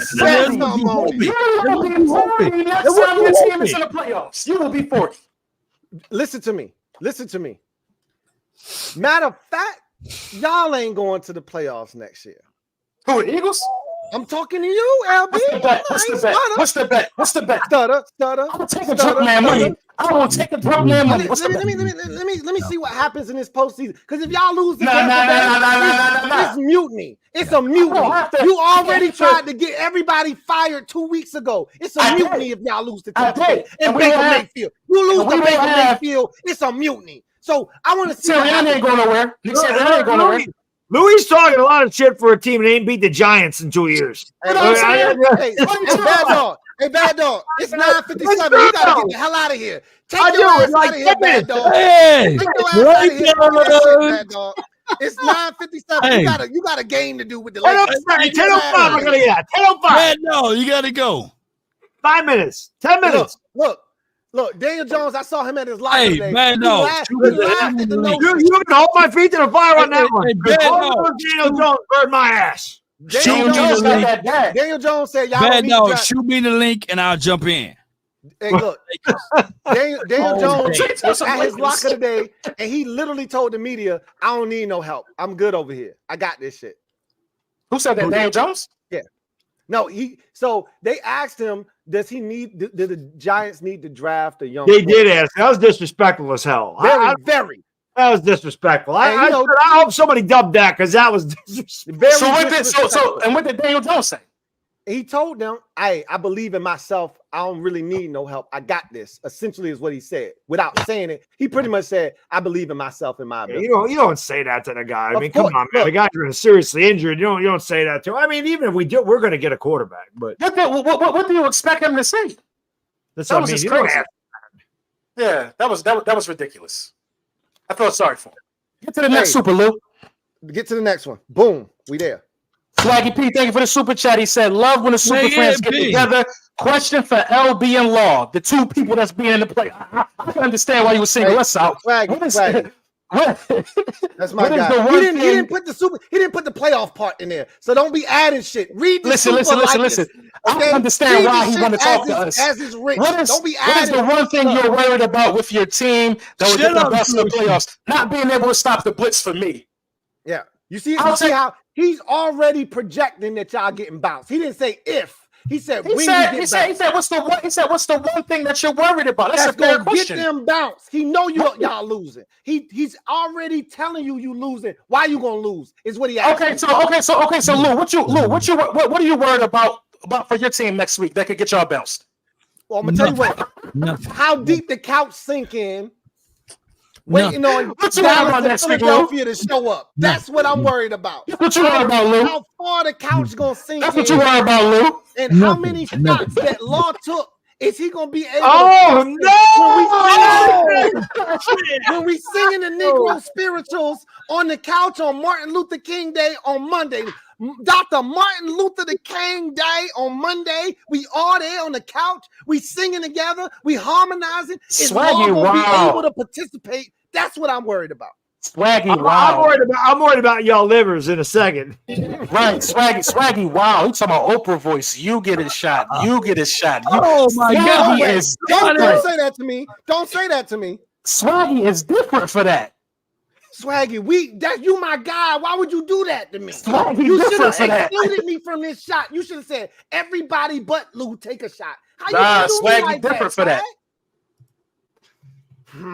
something on it. You will be 40 next time your team is in the playoffs. You will be 40. Listen to me. Matter of fact, y'all ain't going to the playoffs next year. Who, the Eagles? I'm talking to you, LB. What's the bet? Stutter. I'm gonna take a drunk man money. I'm gonna take a drunk man money. Let me see what happens in this postseason. Because if y'all lose the game, it's mutiny. It's a mutiny. You already tried to get everybody fired 2 weeks ago. It's a mutiny if y'all lose the Tampa and Baker Mayfield. You lose to Baker Mayfield, it's a mutiny. So I want to see. Sirianni ain't going nowhere. Louis talking a lot of shit for a team that ain't beat the Giants in 2 years. Hey, bad dog. It's 9:57. You gotta get the hell out of here. Take your ass out of here, bad dog. Take your ass out of here, bad dog. It's 9:57. You got a game to do with the Lakers. 10:05. I gotta get out. 10:05. Bad dog. You gotta go. 5 minutes. 10 minutes. Look, Daniel Jones, I saw him at his live today. Man, no. You can hold my feet to the fire on that one. Daniel Jones burned my ass. Daniel Jones said, y'all Bad don't dog, need shoot me the link and I'll jump in. Hey, look. Daniel Jones was at his locker today, and he literally told the media, I don't need no help. I'm good over here. I got this shit. Who said that? Daniel Jones? Yeah. No, so they asked him, did the Giants need to draft a young They did ask. That was disrespectful as hell. Very. That was disrespectful. I hope somebody dubbed that because that was disrespectful. So what did Daniel Jones say? He told them, I believe in myself. I don't really need no help. I got this. Essentially is what he said. Without saying it, he pretty much said, I believe in myself and my ability. You don't say that to the guy. I mean, come on, man. The guy's been seriously injured. You don't say that to him. I mean, even if we do, we're going to get a quarterback. But what do you expect him to say? That was just crazy. Yeah, that was ridiculous. I felt sorry for him. Get to the next Super, Lou. Get to the next one. Boom. We there. Swaggy P, thank you for the super chat. He said, love when the super friends get together. Question for LB and Law, the two people that's being in the play. I can understand why you were singling us out. Swaggy. That's my guy. He didn't put the playoff part in there. So don't be adding shit. Read the listen. Okay? I understand why he want to talk to us. As it's written. What is the one thing you're worried about with your team that will get the best in the playoffs? Not being able to stop the blitz for me. Yeah. You see how he's already projecting that y'all getting bounced. He didn't say if. He said when he said what's the one thing that you're worried about? That's a fair question. Get them bounced. He know y'all losing. He's already telling you losing. Why you gonna lose? Is what he asked. Okay, so Lou, what are you worried about for your team next week that could get y'all bounced? Well, I'm gonna tell you what. How deep the couch sink in. Waiting on Philadelphia to show up. That's what I'm worried about. What you worried about, Lou? How far the couch gonna sink? That's what you worried about, Lou. And how many shots that Law took Is he gonna be able? Oh When we singing the Negro spirituals on the couch on Martin Luther King Day on Monday, Dr. Martin Luther the King Day on Monday, we all there on the couch, we singing together, we harmonizing. Is Swaggy, gonna be able to participate? That's what I'm worried about. Swaggy, I'm worried about y'all livers in a second. Right, Swaggy, wow. He's talking about Oprah voice. You get a shot. You get a shot. Oh my God! Don't say that to me. Don't say that to me. Swaggy is different for that. Swaggy, you my guy. Why would you do that to me? Swaggy, you should have that. excluded me from this shot. You should have said everybody but Lou take a shot. How you Swaggy like different for that.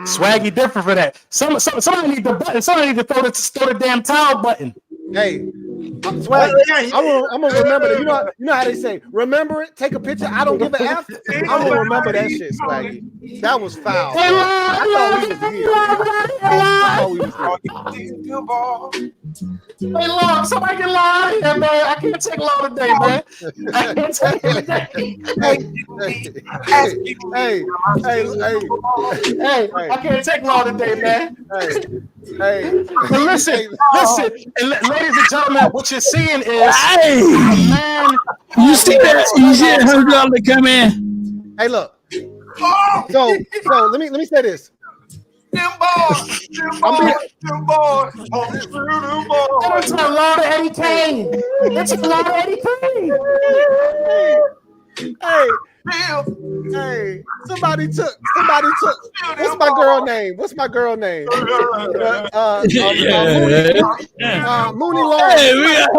Swaggy different for that. Somebody need the button. Somebody need to throw the damn towel button. Hey, Swaggy, I'm gonna remember that. You know how they say, remember it, take a picture. I don't give a F. I'm gonna remember that shit, Swaggy. That was foul. I thought we was here. Hey, Lord, somebody can lie. Yeah, man. I can't take law today, man. I can't take it today. Hey, I can't take law today, man. Hey. But listen. And ladies and gentlemen, what you're seeing is hey, man. You see that? You see $100 to come in? Hey, look. So let me say this. Them boys. It's a lot of Eddie Kane. It's a lot of Eddie Kane. Hey, somebody took. What's my girl name? Mooney Long. Hey, we got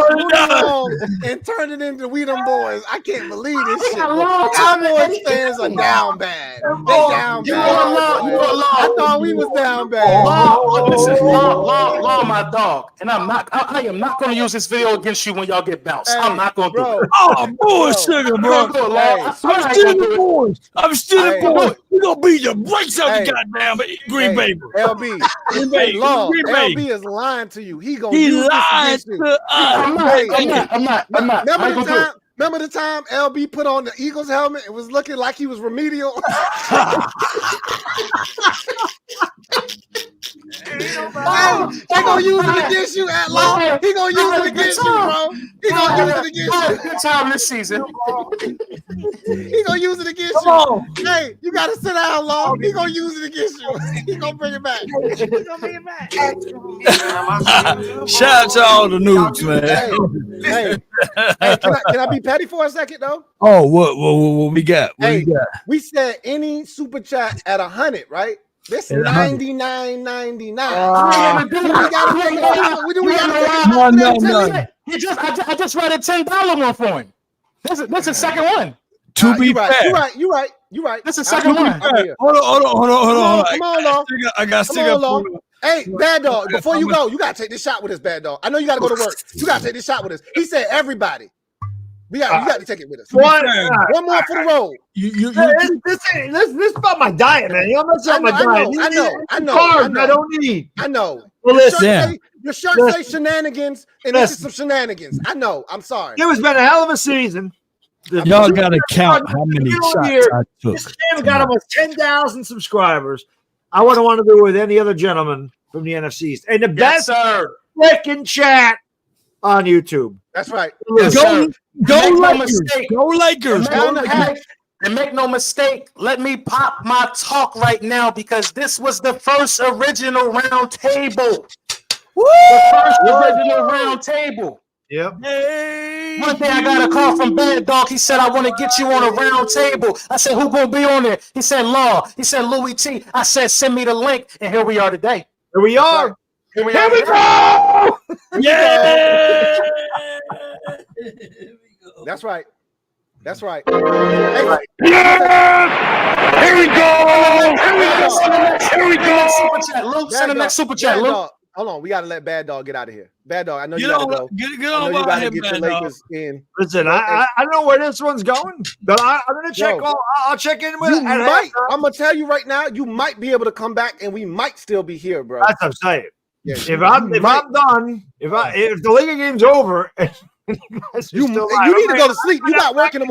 $100 and turned it into We Them Boys. I can't believe this shit. Cowboys fans are down bad. They down bad. I thought we was down bad. Law, my dog, and I am not going to use this video against you when y'all get bounced. I'm not going to do it. Oh, bullshit, bro. I'm still in boy. We're going to beat the brakes out the goddamn Green Bay. LB. LB is lying to you. He lied to us. I'm not. Remember the time LB put on the Eagles helmet? It was looking like he was remedial. They gonna use it against you at law. He gonna use it against you, bro. He gonna use it against you. Good time this season. He gonna use it against you. Hey, you gotta sit down, law. He gonna use it against you. He gonna bring it back. Shout out to all the noobs, man. Hey, can I be petty for a second though? Oh, what we got? What we got? We said any super chat at 100, right? This is 99.99. I just read a $10 one for him. This is the second one. To be fair, you right. This is the second one. Hold on. Come on, Law. I got still. Hey, Bad Dog, before you go, you gotta take this shot with us, Bad Dog. I know you gotta go to work. You gotta take this shot with us. He said everybody. You got to take it with us. One more for the road. This about my diet, man. You're not talking about my diet. I know. Carbs I don't need. I know. Well, listen. Your shirt say shenanigans, and this is some shenanigans. I know. I'm sorry. It was been a hell of a season. Y'all gotta count how many shots I took. This channel got almost 10,000 subscribers. I wouldn't want to do it with any other gentleman from the NFC EAST. And the best freaking chat on YouTube. That's right. Go Lakers. And make no mistake, let me pop my talk right now because this was the first original round table. The first original round table. Yep. One day I got a call from Bad Dog. He said, I want to get you on a round table. I said, who gonna be on there? He said, Law. He said, Louis T. I said, send me the link. And here we are today. Here we are. Here we go. Yeah. That's right. That's right. Here we go. Super chat. Luke, send the next super chat. Luke. Hold on, we gotta let Bad Dog get out of here. Bad Dog, I know you gotta go. Get on about him, get the Lakers in. Listen, I don't know where this one's going, but I'm gonna check. I'll check in with it. I'm gonna tell you right now, you might be able to come back, and we might still be here, bro. That's what I'm saying. Yeah, if I'm done, if the Lakers game's over, you need to go to sleep. You got work in the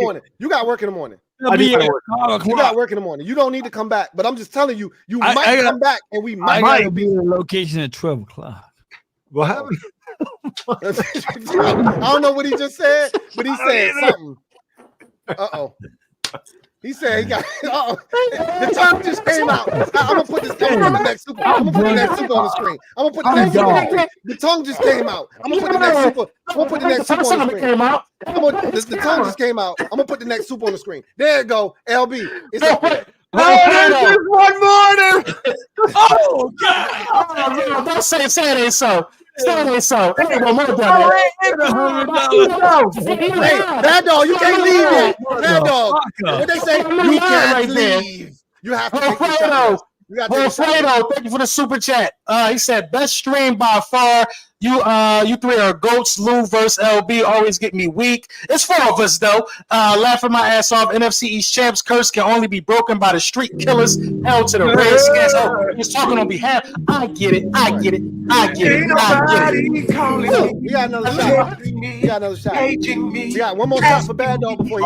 morning. I do gotta work. You got work in the morning. You don't need to come back. But I'm just telling you, you might come back, and we might. I gotta be in the location at 12 o'clock. What happened? I don't know what he just said, but he said something. He said he got. The tongue just came out. I'm gonna put this. I'm gonna put the next super. I'm gonna put the next super on the screen. I'm gonna put the next super on the screen. The tongue just came out. I'm gonna put the next super. I'm gonna put the next super on the screen. The tongue just came out. I'm gonna put the next super on the screen. There you go. LB. It's up there. There's just one more. Oh God! Oh, don't say it ain't so. Say it so. Hey, one more down Hey, Bad Dog, you can't leave yet. Bad Dog. What they say? You can't leave. You have to take the shot. Fredo, thank you for the super chat. He said best stream by far. You three are goats. Lou versus LB always get me weak. It's 4 of us though. Laughing my ass off. NFC East champs curse can only be broken by the street killers. Hell to the Redskins. Oh, he's talking on behalf. I get it. We got another shot. We got one more shot for Bad Dog before you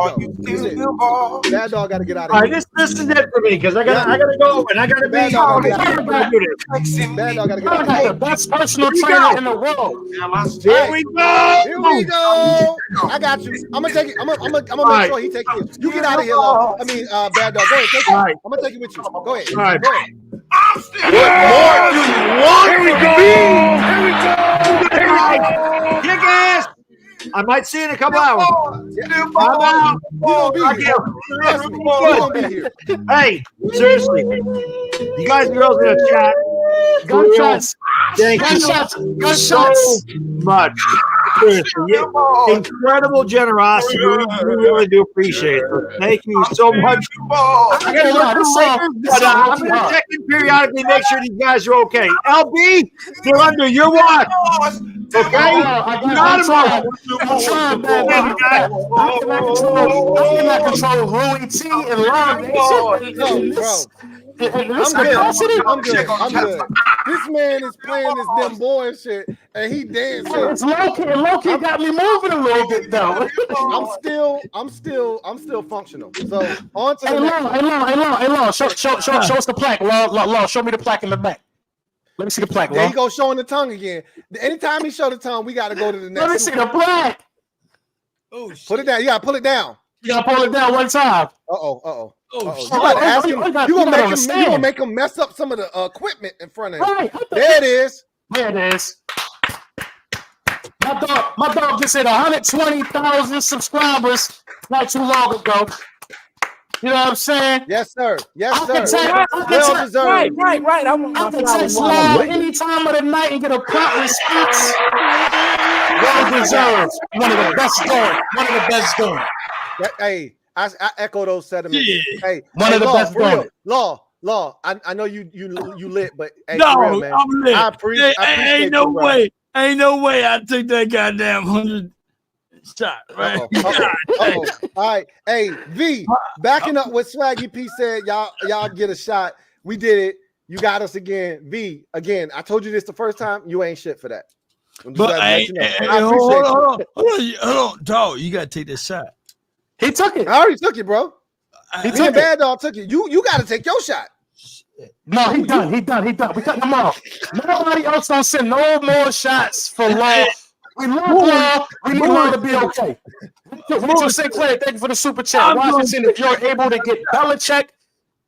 go. Bad Dog got to get out of here. All right, this is it for me because I gotta go and I gotta be. Bad Dog got to get out of here. The best personal trainer in the world. Here we go. I got you. I'm gonna take it. I'm gonna make sure he takes it. You get out of here, Lo. Bad Dog. Go ahead. Take it. I'm gonna take it with you. Go ahead. All right. Go ahead. What more do you want? Here we go. Kick ass. I might see you in a couple hours. I'm out. We're gonna be here. Hey, seriously, you guys and girls in the chat. Gunshots. Thank you so much. Seriously, incredible generosity. We really do appreciate it. So thank you so much. I'm gonna check in periodically, make sure these guys are okay. LB, they're under your watch. Okay? I'm trying, man. I cannot control Louis T and Lon. I'm good. This man is playing this them boy shit, and he dancing. Low-key got me moving a little bit though. I'm still functional. So on to the Hey, Law. Show us the plaque. Law, show me the plaque in the back. Let me see the plaque. There you go, showing the tongue again. Anytime he show the tongue, we got to go to the next. Let me see the plaque. Oh, put it down. You got to pull it down. You got to pull it down one time. You got to ask him. You gonna make him mess up some of the equipment in front of him. Right. There it is. My dog just hit 120,000 subscribers not too long ago. You know what I'm saying? Yes, sir. Well deserved. Right. I can text Law any time of the night and get a prompt response. Well deserved. One of the best going. Hey, I echo those sentiments. Yeah. Hey, one of the best going. Law. I know you lit, but hey, no, real, man. I'm lit. I appreciate ain't no way. Ain't no way I took that goddamn 100 shot, right? All right. Hey, V, backing up what Swaggy P said, y'all get a shot. We did it. You got us again. V, again, I told you this the first time. You ain't shit for that. But hold on, dog. You gotta take this shot. He took it. I already took it, bro. He took it. Bad Dog took it. You got to take your shot. No, he done. We cut him off. Nobody else don't send no more shots for Law. We love Law. We need Law to be okay. Mitchell Sinclair, thank you for the super chat. Washington, if you're able to get Belichick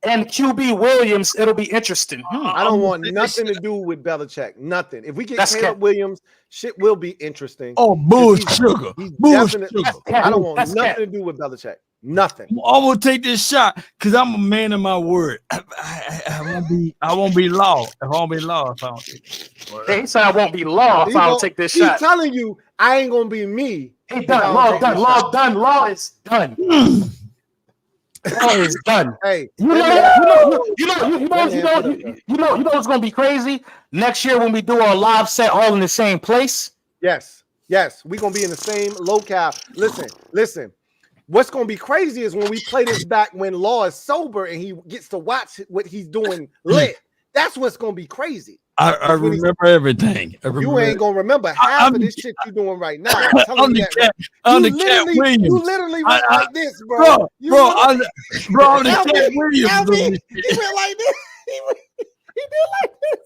and QB Williams, it'll be interesting. I don't want nothing to do with Belichick. Nothing. If we get Caleb Williams, shit will be interesting. Oh, bullshit. I don't want nothing to do with Belichick. Nothing. I will take this shot because I'm a man of my word. I won't be lost. I won't be lost. He said I won't be lost if I don't take this shot. He's telling you I ain't gonna be me. He done. Law done. Law is done. Law is done. Hey, you know what's gonna be crazy next year when we do our live set all in the same place. Yes, we're gonna be in the same locale. Listen. What's going to be crazy is when we play this back when Law is sober and he gets to watch what he's doing lit. That's what's going to be crazy. I remember everything. You ain't gonna remember half of this shit you doing right now. I'm the cat. I'm the Cat Williams. You literally went like this, bro. I'm the Cat Williams. He went like this. He did like this.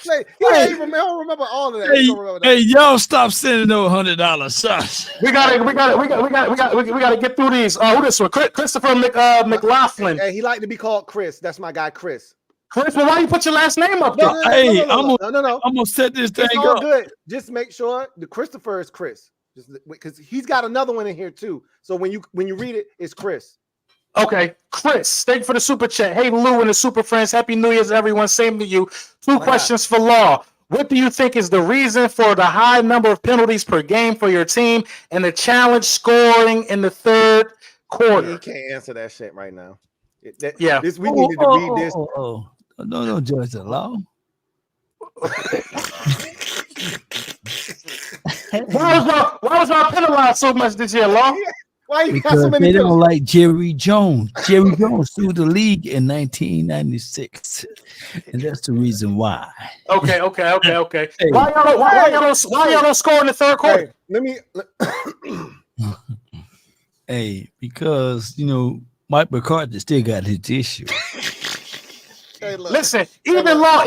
Like, he don't remember all of that. Hey, y'all stop sending those $100 shots. We gotta get through these. Who this one? Christopher McLaughlin. Hey, he like to be called Chris. That's my guy, Chris. Chris, well, why you put your last name up there? I'm gonna set this thing all up. Good. Just make sure the Christopher is Chris, just because he's got another one in here too. So when you read it, it's Chris. Okay, Chris, thank you for the super chat. Hey, Lou and the Super Friends, Happy New Year's, everyone. Same to you. Two questions for Law. What do you think is the reason for the high number of penalties per game for your team and the challenge scoring in the third quarter? You can't answer that shit right now. We needed to read this. No, Judge the Law. Why was I penalized so much this year, Law? Why you because they don't like Jerry Jones. Jerry Jones sued the league in 1996, and that's the reason why. Okay. Hey. Why y'all don't score in the third quarter? Hey, because Mike McCarthy still got his issue. Hey, listen, even Law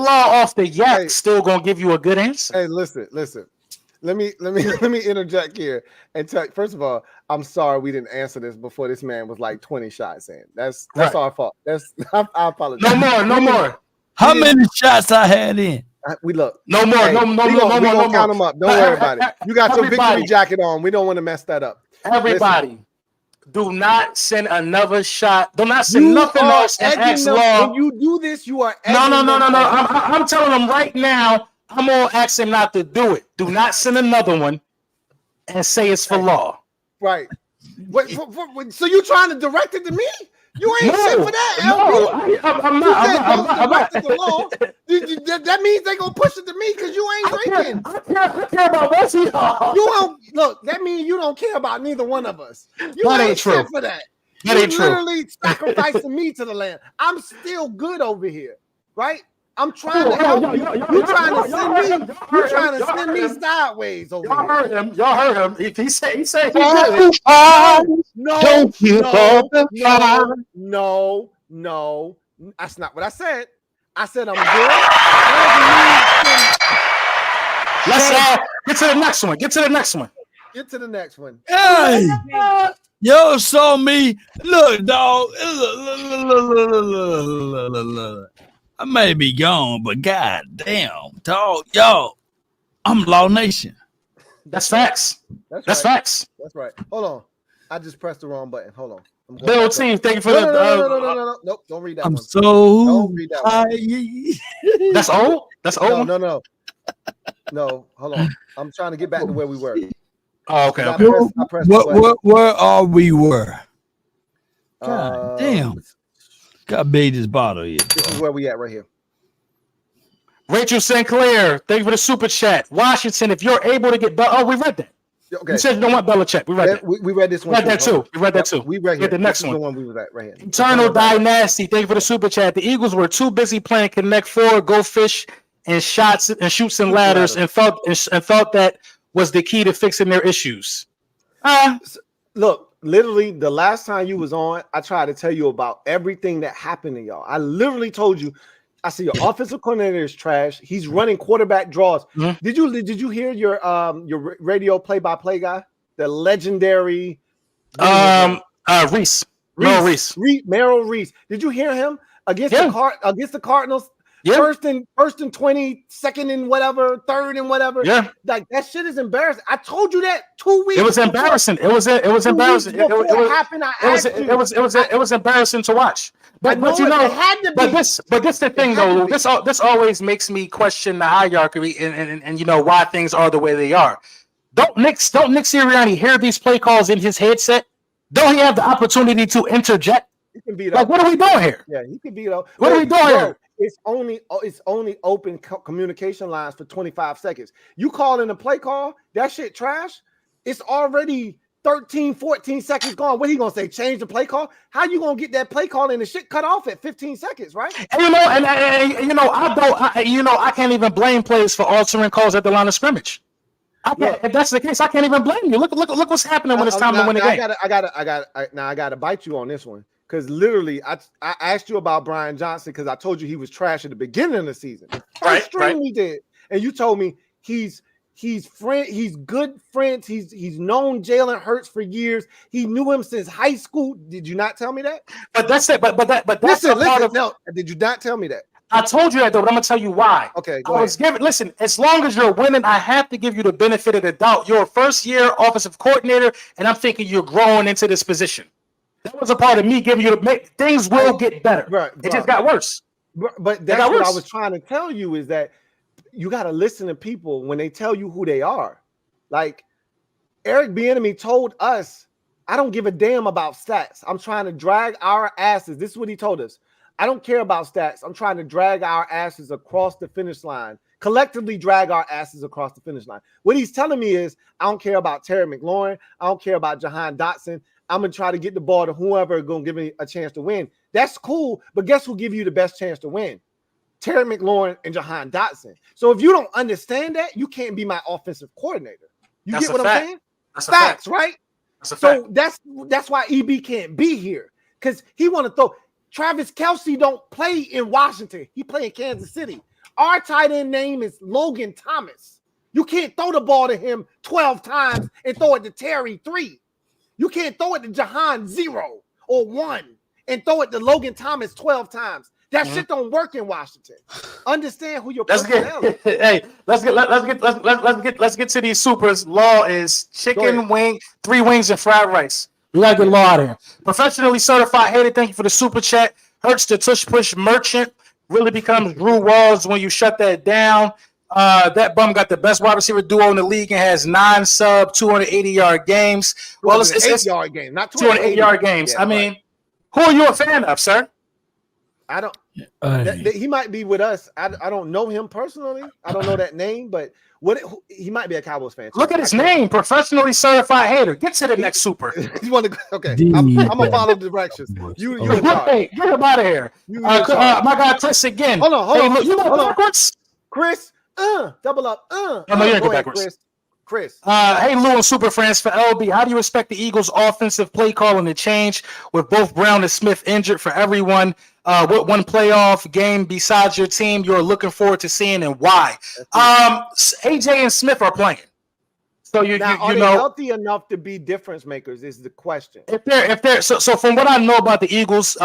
off the yak still gonna give you a good answer. Hey, listen. Let me interject here and tell you, first of all, I'm sorry we didn't answer this before this man was like 20 shots in. That's right. Our fault. I apologize. No more. How many shots I had in? We look. No more. Hey, no more. Count them up. Don't worry about it. You got your victory jacket on. We don't want to mess that up. Everybody, do not send another shot. Do not send nothing else and ask Law. When you do this, you are no. I'm telling them right now. I'm gonna ask him not to do it. Do not send another one and say it's for Law. Right. So you trying to direct it to me? You ain't shit for that, LB. I'm not. That means they gonna push it to me because you ain't drinking. I care about both of y'all. You don't look. That means you don't care about neither one of us. You that ain't true. shit for that. That ain't true. Literally sacrificing me to the land. I'm still good over here, right? I'm trying to help you. You trying to send me sideways over here. Y'all heard him. If he said he did it. No. That's not what I said. I said I'm good. Let's get to the next one. Get to the next one. Hey, yo, saw me. Look, dog. Look. I may be gone, but god damn, dog, yo, I'm Law Nation. That's facts. That's facts. That's right. Hold on. I just pressed the wrong button. Hold on. Bill team, thank you for No. Nope, don't read that one. Don't read that one. That's old? That's old? No. No, hold on. I'm trying to get back to where we were. Oh, okay. Where are we were? God damn. Got made this bottle here. This is where we at right here. Rachel Sinclair, thank you for the super chat. Washington, if you're able to get we read that. Okay. You said you don't want Belichick. We read that. We read this one. We read that too. We read here. The next one. The one we was at right here. Eternal Dynasty, thank you for the super chat. The Eagles were too busy playing Connect Four, Go Fish, and Shoots and Ladders, and thought that was the key to fixing their issues. Look. Literally, the last time you was on, I tried to tell you about everything that happened to y'all. I literally told you, I see your offensive coordinator is trash. He's running quarterback draws. Mm-hmm. Did you hear your radio play-by-play guy, the legendary Reese? Merrill Reese. Did you hear him against the Cardinals? Yeah. First and 20, second and whatever, third and whatever. Yeah. Like that shit is embarrassing. I told you that 2 weeks. It was embarrassing. It was embarrassing. It was embarrassing to watch. But you know, it had to be. But this the thing though. This always makes me question the hierarchy and you know why things are the way they are. Don't Nick Sirianni hear these play calls in his headset? Don't he have the opportunity to interject? He can beat like, what are we doing here? Yeah, he can beat up. What are we doing here? It's only open communication lines for 25 seconds. You call in a play call, that shit trash. It's already 13, 14 seconds gone. What he gonna say? Change the play call? How you gonna get that play call and the shit cut off at 15 seconds, right? And, I can't even blame players for altering calls at the line of scrimmage. If that's the case, I can't even blame you. Look what's happening when it's time to win the game. I gotta bite you on this one. Because literally, I asked you about Brian Johnson because I told you he was trash at the beginning of the season. First string we did. And you told me he's good friends. He's known Jalen Hurts for years. He knew him since high school. Did you not tell me that? But that's it. But that's listen. No, did you not tell me that? I told you that, though, but I'm gonna tell you why. Okay, go ahead. Listen, as long as you're winning, I have to give you the benefit of the doubt. You're a first-year offensive coordinator, and I'm thinking you're growing into this position. That was a part of me giving you things will get better. Right, it just got worse. But that's what I was trying to tell you is that you got to listen to people when they tell you who they are. Like Eric Bieniemy told us, I don't give a damn about stats. I'm trying to drag our asses. This is what he told us. I don't care about stats. I'm trying to drag our asses across the finish line, collectively drag our asses across the finish line. What he's telling me is, I don't care about Terry McLaurin. I don't care about Jahan Dotson. I'm going to try to get the ball to whoever is going to give me a chance to win. That's cool, but guess who give you the best chance to win? Terry McLaurin and Jahan Dotson. So if you don't understand that, you can't be my offensive coordinator. You get what I'm saying? That's facts, right? That's a fact. So that's why EB can't be here because he want to throw. Travis Kelce don't play in Washington. He play in Kansas City. Our tight end name is Logan Thomas. You can't throw the ball to him 12 times and throw it to Terry 3. You can't throw it to Jahan 0 or 1 and throw it to Logan Thomas 12 times. That shit don't work in Washington. Understand who your personnel is. Hey, let's get to these supers. Law is chicken wing, 3 wings and fried rice. We gotta get Law out of here. Professionally certified hater, thank you for the super chat. Hurts the tush push merchant. Really becomes Drew Walls when you shut that down. That bum got the best wide receiver duo in the league and has 9 sub 280-yard games. Well, it's 8-yard game, not 280-yard games. Yeah, I mean, who are you a fan of, sir? I don't. He might be with us. I don't know him personally. I don't know that name, but he might be a Cowboys fan. Look at his name, professionally certified hater. Get to the next super. You want to? Okay, I'm gonna follow directions. You hey, get him out of here. My guy Chris again. Hold on. Hey, look, you know backwards? Chris, double up. Oh, no, you ain't go backwards. Chris. Hey, Lou and Super Friends for LB. How do you expect the Eagles' offensive play calling to change with both Brown and Smith injured for everyone? What one playoff game besides your team you're looking forward to seeing and why? AJ and Smith are playing. So you know, healthy enough to be difference makers is the question. If they're so from what I know about the Eagles,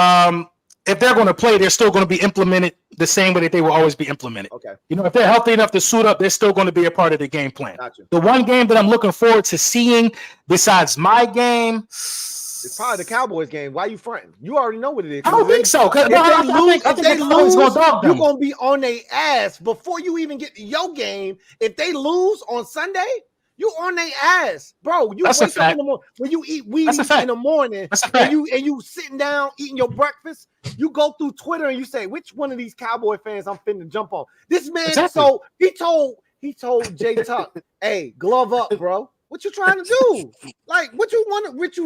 if they're going to play, they're still going to be implemented the same way that they will always be implemented. Okay. You know, if they're healthy enough to suit up, they're still going to be a part of the game plan. Gotcha. The one game that I'm looking forward to seeing besides my game, it's probably the Cowboys game. Why you fronting? You already know what it is. I don't think so. If they lose, you're going to be on their ass before you even get to your game. If they lose on Sunday, you on their ass, bro. You That's wake up in the morning when you eat weed in the morning, and you sitting down eating your breakfast. You go through Twitter and you say, "Which one of these Cowboy fans I'm finna jump on?" This man, so he told Jay Tuck, "Hey, glove up, bro. What you trying to do? Like, what you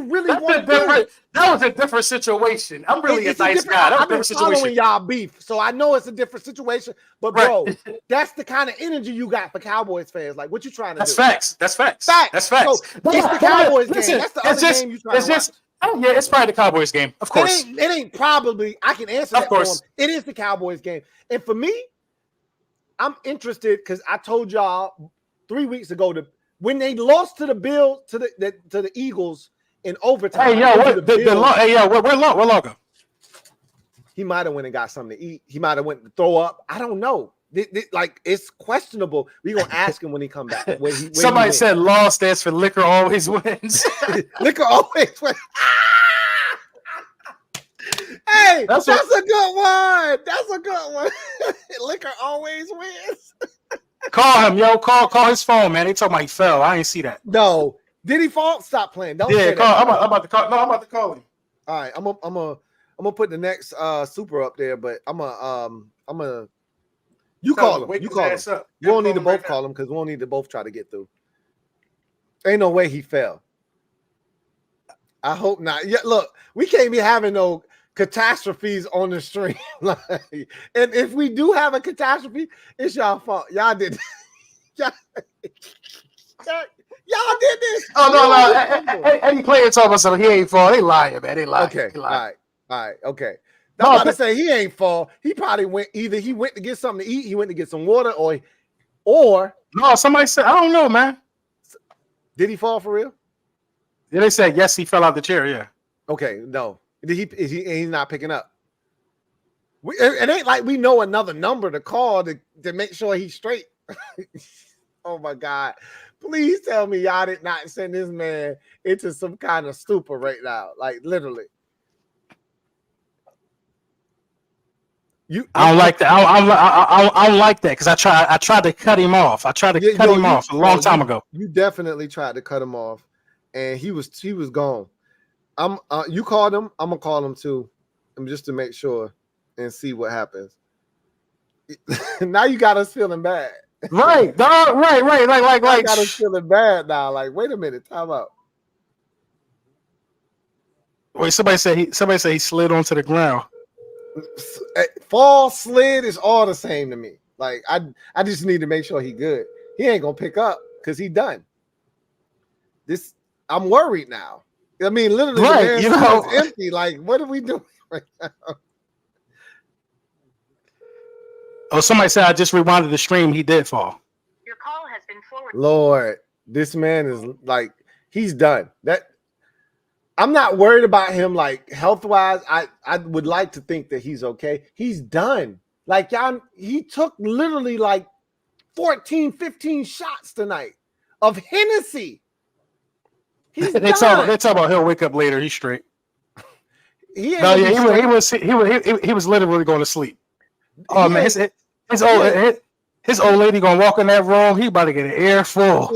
really want to do?" That was a different situation. I'm really a nice guy. I've been following y'all beef, so I know it's a different situation. But bro, that's the kind of energy you got for Cowboys fans. Like, what you trying to do? That's facts. So it's the Cowboys game. That's the other game you trying to watch. Oh yeah, it's probably the Cowboys game, of course. It ain't probably. I can answer that for him. It is the Cowboys game, and for me, I'm interested because I told y'all 3 weeks ago when they lost to the Bills to the Eagles in overtime. Hey yo, where Logo? He might have went and got something to eat. He might have went to throw up. I don't know. Like, it's questionable. We're gonna ask him when he come back. Somebody said law stands for liquor always wins. Liquor always wins. Hey, that's a good one. That's a good one. Liquor always wins. Call him, yo. Call his phone, man. They talking about he fell. I ain't see that. No. Did he fall? Stop playing. Don't say call. that. I'm about to call. No, I'm about to call him. All right, I'm gonna put the next super up there, but I'm gonna you call him. You call him. We won't need to both call him because we won't need to both try to get through. Ain't no way he fell. I hope not. Yeah, look, we can't be having no catastrophes on the stream. And if we do have a catastrophe, it's y'all fault. Y'all did. y'all did this. Oh no. Any player talking about something, he ain't fall. They lying, man. They lying. Okay. They lying. All right. Okay. I'm about to say he ain't fall. He probably went he went to get something to eat, he went to get some water, or no, somebody said, I don't know, man. Did he fall for real? Yeah, they said yes, he fell out the chair. Yeah. Okay, no. He's not picking up. It ain't like we know another number to call to make sure he's straight. Oh my God. Please tell me y'all did not send this man into some kind of stupor right now. Like literally. I don't like that. I don't like that because I tried to cut him off. I tried to cut him off a long time ago. You definitely tried to cut him off, and he was gone. You called him. I'm gonna call him too, just to make sure and see what happens. Now you got us feeling bad. Right, dog. Right. Like got us feeling bad now. Like, wait a minute, time out. Wait, somebody said he slid onto the ground. Fall, slid is all the same to me. Like I just need to make sure he good. He ain't gonna pick up because he done. This I'm worried now. I mean, literally, right, the man's is empty. Like, what are we doing right now? Oh, somebody said I just rewinded the stream. He did fall. Your call has been forwarded. Lord, this man is like he's done. That I'm not worried about him like health-wise. I would like to think that he's okay. He's done. Like y'all, he took literally like 14, 15 shots tonight of Hennessy. He's they talk about he'll wake up later. He's straight. He was literally going to sleep. Oh man, his old lady gonna walk in that room. He about to get an ear full.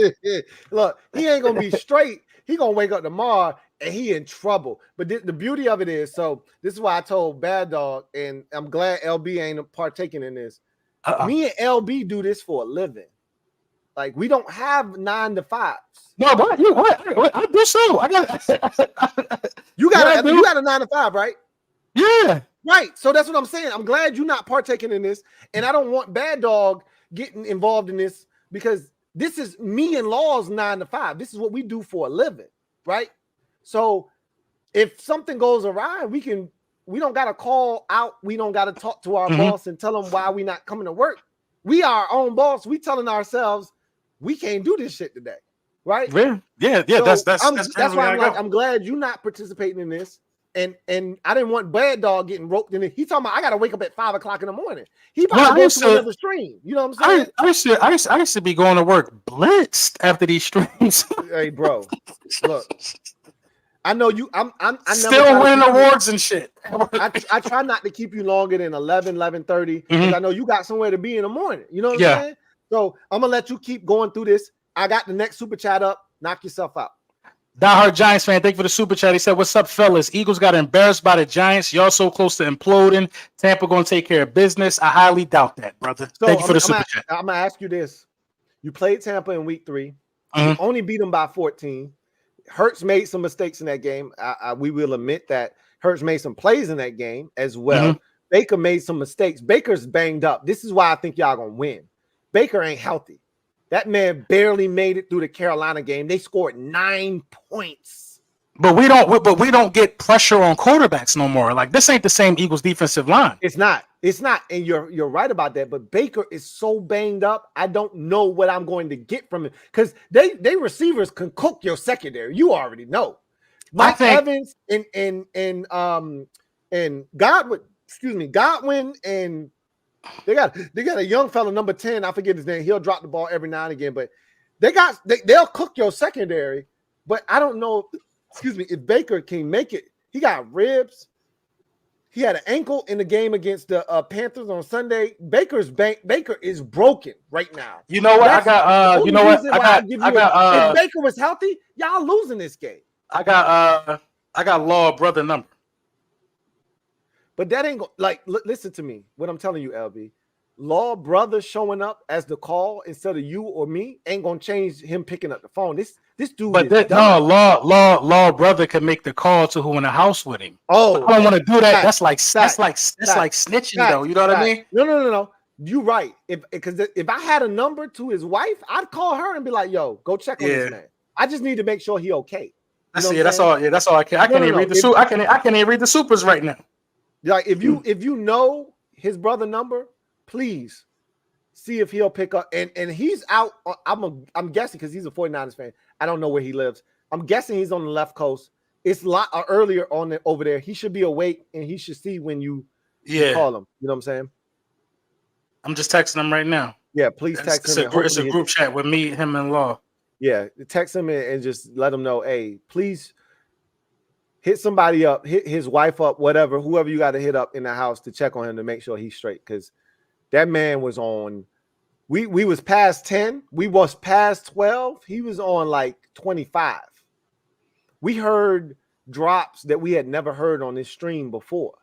Look, he ain't gonna be straight. He gonna wake up tomorrow and he in trouble. But the beauty of it is, so this is why I told Bad Dog, and I'm glad LB ain't partaking in this. Me and LB do this for a living. Like we don't have 9 to 5s. No, but I do so. You got a 9 to 5, right? Yeah. Right. So that's what I'm saying. I'm glad you're not partaking in this. And I don't want Bad Dog getting involved in this because this is me and Law's 9 to 5. This is what we do for a living. Right. So if something goes awry, we don't got to call out. We don't got to talk to our boss and tell them why we not coming to work. We are our own boss. We telling ourselves we can't do this shit today. Right. Yeah. So that's why I'm like, I'm glad you're not participating in this. And I didn't want Bad Dog getting roped in it. He talking about I gotta wake up at 5 o'clock in the morning. He probably goes to another stream. You know what I'm saying? I used to be going to work blitzed after these streams. Hey, bro, look, I know you. I still winning awards and shit. I try not to keep you longer than 11:30 because I know you got somewhere to be in the morning. You know what I'm saying? So I'm gonna let you keep going through this. I got the next super chat up. Knock yourself out. Diehard Giants fan, thank you for the super chat. He said, "What's up, fellas? Eagles got embarrassed by the Giants. Y'all so close to imploding. Tampa gonna take care of business. I highly doubt that, brother. So thank you for the super chat. I'm gonna ask you this: you played Tampa in week 3. You only beat them by 14. Hurts made some mistakes in that game. We will admit that Hurts made some plays in that game as well. Baker made some mistakes. Baker's banged up. This is why I think y'all gonna win. Baker ain't healthy. That man barely made it through the Carolina game. They scored 9 points. But we don't get pressure on quarterbacks no more. Like this ain't the same Eagles defensive line. It's not. And you're right about that. But Baker is so banged up. I don't know what I'm going to get from him because they receivers can cook your secondary. You already know. Mike Evans and Godwin and they got a young fella, number 10. I forget his name. He'll drop the ball every now and again, but they'll cook your secondary. But I don't know, if Baker can make it. He got ribs. He had an ankle in the game against the Panthers on Sunday. Baker is broken right now. You know what? I got if Baker was healthy, y'all losing this game. I got Law brother number. But that ain't listen to me. What I'm telling you, LB, Law brother showing up as the call instead of you or me ain't gonna change him picking up the phone. This dude. But law brother can make the call to who in the house with him. Oh, I don't want to do that. That's like fact, snitching though. You know what I mean? No. You right. Because if I had a number to his wife, I'd call her and be like, "Yo, go check on this man. I just need to make sure he okay." That's all. Yeah, that's all I can. I can't even read the I can't even read the supers right now. Like if you know his brother number, please see if he'll pick up. And he's out. I'm guessing because he's a 49ers fan. I don't know where he lives. I'm guessing he's on the left coast. It's a lot earlier over there. He should be awake and he should see when you call him. You know what I'm saying? I'm just texting him right now. Yeah, please text him. It's a group chat with me, him, and Law. Yeah, text him and just let him know, hey, please hit somebody up, hit his wife up, whoever you got to hit up in the house to check on him to make sure he's straight. Because that man was on, we was past 10, we was past 12, he was on like 25. We heard drops that we had never heard on this stream before.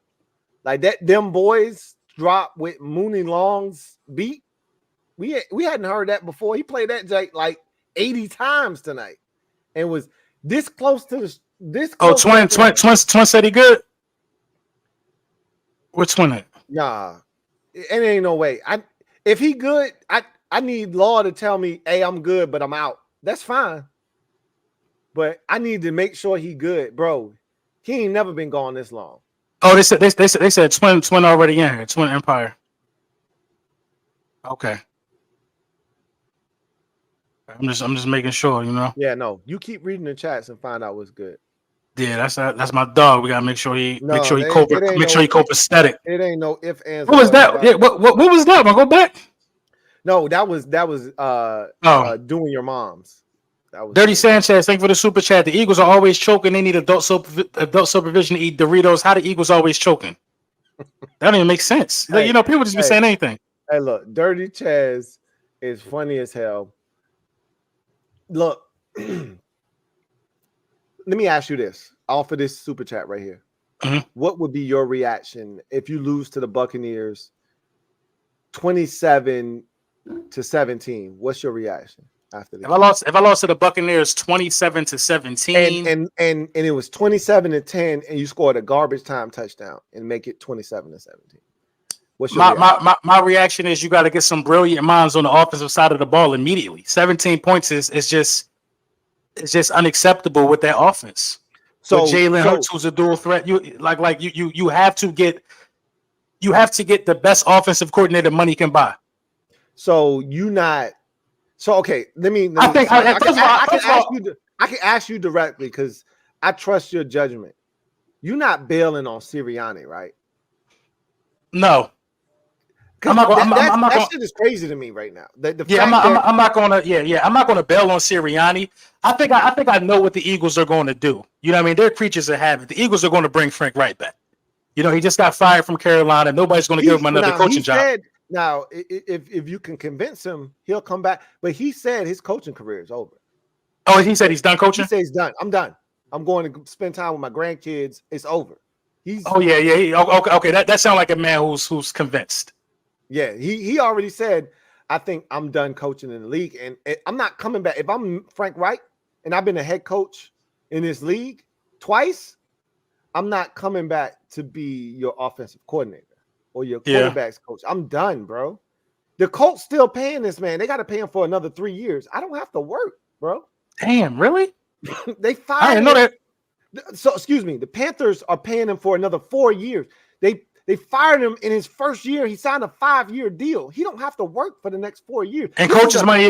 Like them boys drop with Mooney Long's beat. We hadn't heard that before. He played that like 80 times tonight and was this close to this. Oh, Twin said he good. What's Twin at? Nah, it ain't no way. If he good, I need Law to tell me, hey, I'm good, but I'm out. That's fine. But I need to make sure he good, bro. He ain't never been gone this long. Oh, they said Twin already in here. Twin Empire. Okay. I'm just making sure, you know. Yeah, no. You keep reading the chats and find out what's good. Yeah, that's my dog. We gotta make sure he copacetic. It ain't no if ands. What was that? Yeah, what was that? Go back. No, that was doing your mom's. That was Dirty Sanchez, thank you for the super chat. The Eagles are always choking. They need adult supervision to eat Doritos. How the Eagles always choking? That don't even make sense. Hey, you know, people just be saying anything. Hey, look, Dirty Chaz is funny as hell. Look, let me ask you this. Off of this super chat right here. Mm-hmm. What would be your reaction if you lose to the Buccaneers 27-17? What's your reaction after this? If I lost to the Buccaneers 27-17, and it was 27-10, and you scored a garbage time touchdown and make it 27-17. What's your reaction? My reaction is you got to get some brilliant minds on the offensive side of the ball immediately. 17 points is just unacceptable with that offense. So Jalen Hurts, who's a dual threat, you have to get the best offensive coordinator money can buy. So okay. I can ask you directly because I trust your judgment. You're not bailing on Sirianni, right? No. That shit is crazy to me right now. I'm not gonna bail on Sirianni. I think I know what the Eagles are going to do. You know what I mean? They're creatures of habit. The Eagles are going to bring Frank Wright back. You know, he just got fired from Carolina. Nobody's going to give him another coaching job. Now, if you can convince him, he'll come back. But he said his coaching career is over. Oh, he said he's done coaching? He said he's done. I'm done. I'm going to spend time with my grandkids. It's over. Okay. That sounds like a man who's convinced. Yeah, he already said, I think I'm done coaching in the league. And I'm not coming back. If I'm Frank Wright and I've been a head coach in this league twice, I'm not coming back to be your offensive coordinator or your quarterback's coach. I'm done, bro. The Colts still paying this man. They got to pay him for another 3 years. I don't have to work, bro. Damn, really? They fired I didn't know that. So, excuse me. The Panthers are paying him for another 4 years. They fired him in his first year. He signed a 5-year deal. He don't have to work for the next 4 years. And coach's money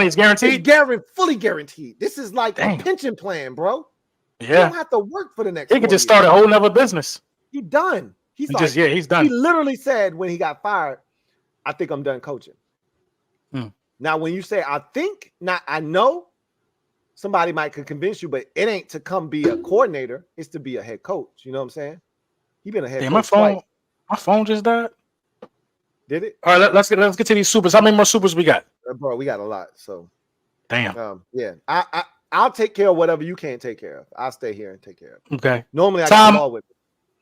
is guaranteed? Fully guaranteed. This is like a pension plan, bro. Yeah. He don't have to work for the next 4 years. He could just start a whole nother business. He's done. He's done. He literally said when he got fired, I think I'm done coaching. Now, when you say I think, not I know, somebody might could convince you, but it ain't to come be a coordinator. It's to be a head coach. You know what I'm saying? He been a head coach twice. My phone just died. Did it? All right, let's get to these supers. How many more supers we got? Bro, we got a lot. So, damn. Yeah, I'll take care of whatever you can't take care of. I'll stay here and take care of it. Okay. Normally, I got them all with me.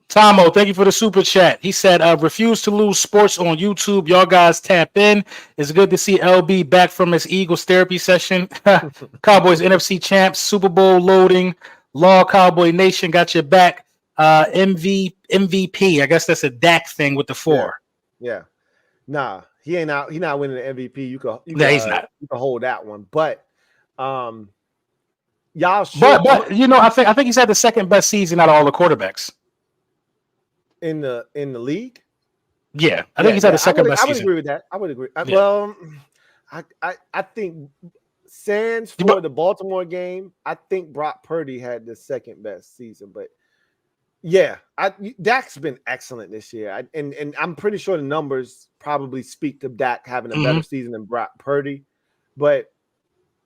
Tomo, thank you for the super chat. He said, refuse to lose sports on YouTube. Y'all guys tap in. It's good to see LB back from his Eagles therapy session. Cowboys NFC champs, Super Bowl loading. Law Cowboy Nation got your back. MVP. I guess that's a Dak thing with the 4. Yeah. Nah, he ain't out. He not winning the MVP. He's not. You can hold that one. But y'all should but you know, I think he's had the second best season out of all the quarterbacks. In the league. Yeah, I think he's had the second best season. I would agree with that. I would agree. Well, I think sans for the Baltimore game, I think Brock Purdy had the second best season. But yeah, Dak's been excellent this year. And I'm pretty sure the numbers probably speak to Dak having a better season than Brock Purdy. But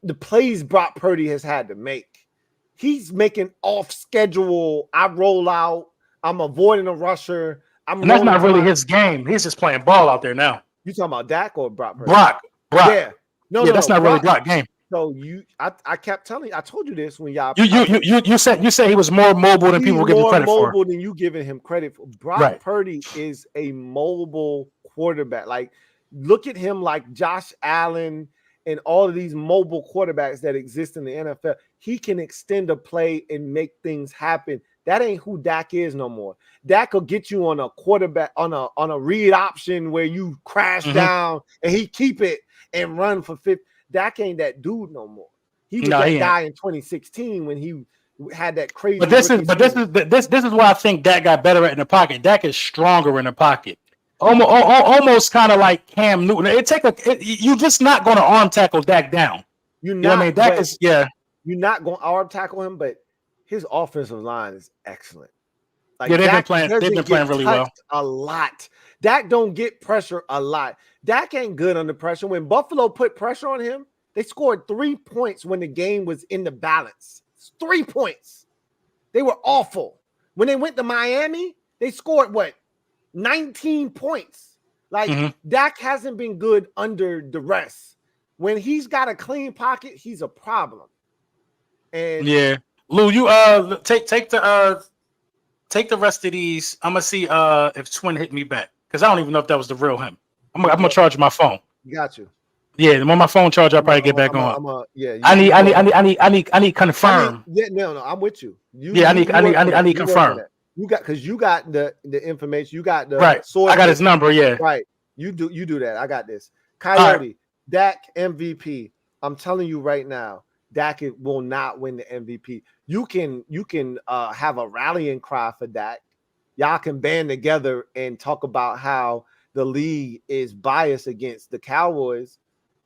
the plays Brock Purdy has had to make, he's making off schedule. I roll out. I'm avoiding a rusher. And that's not really his game. He's just playing ball out there now. You talking about Dak or Brock Purdy? Brock. Yeah. No, that's not really Brock game. So I kept telling you, I told you this when y'all. You said he was more mobile than people were giving credit for. More mobile than you giving him credit for. Brock Purdy is a mobile quarterback. Like, look at him like Josh Allen and all of these mobile quarterbacks that exist in the NFL. He can extend a play and make things happen. That ain't who Dak is no more. Dak will get you on a quarterback on a read option where you crash down and he keep it and run for 50. Dak ain't that dude no more. He was that guy in 2016 when he had that crazy. But this is why I think Dak got better in the pocket. Dak is stronger in the pocket. Almost kind of like Cam Newton. You're just not going to arm tackle Dak down. You're not. I mean, Dak is You're not going to arm tackle him, but his offensive line is excellent. Like, they've been playing really well. A lot. Dak don't get pressure a lot. Dak ain't good under pressure. When Buffalo put pressure on him, they scored 3 points when the game was in the balance. 3 points. They were awful. When they went to Miami, they scored 19 points. Like, Dak hasn't been good under duress. When he's got a clean pocket, he's a problem. And yeah. Lou, you take the rest of these. I'm gonna see if Twin hit me back, because I don't even know if that was the real him. I'm gonna charge my phone. Got you. Yeah, when my phone charge, I'll probably get back on. I need confirm. No, I'm with you. I need confirm. You got the information. You got the source. I got his number. Yeah. Right. You do that. I got this. Coyote, Dak MVP. I'm telling you right now, Dak will not win the MVP. You can have a rallying cry for Dak. Y'all can band together and talk about how the league is biased against the Cowboys.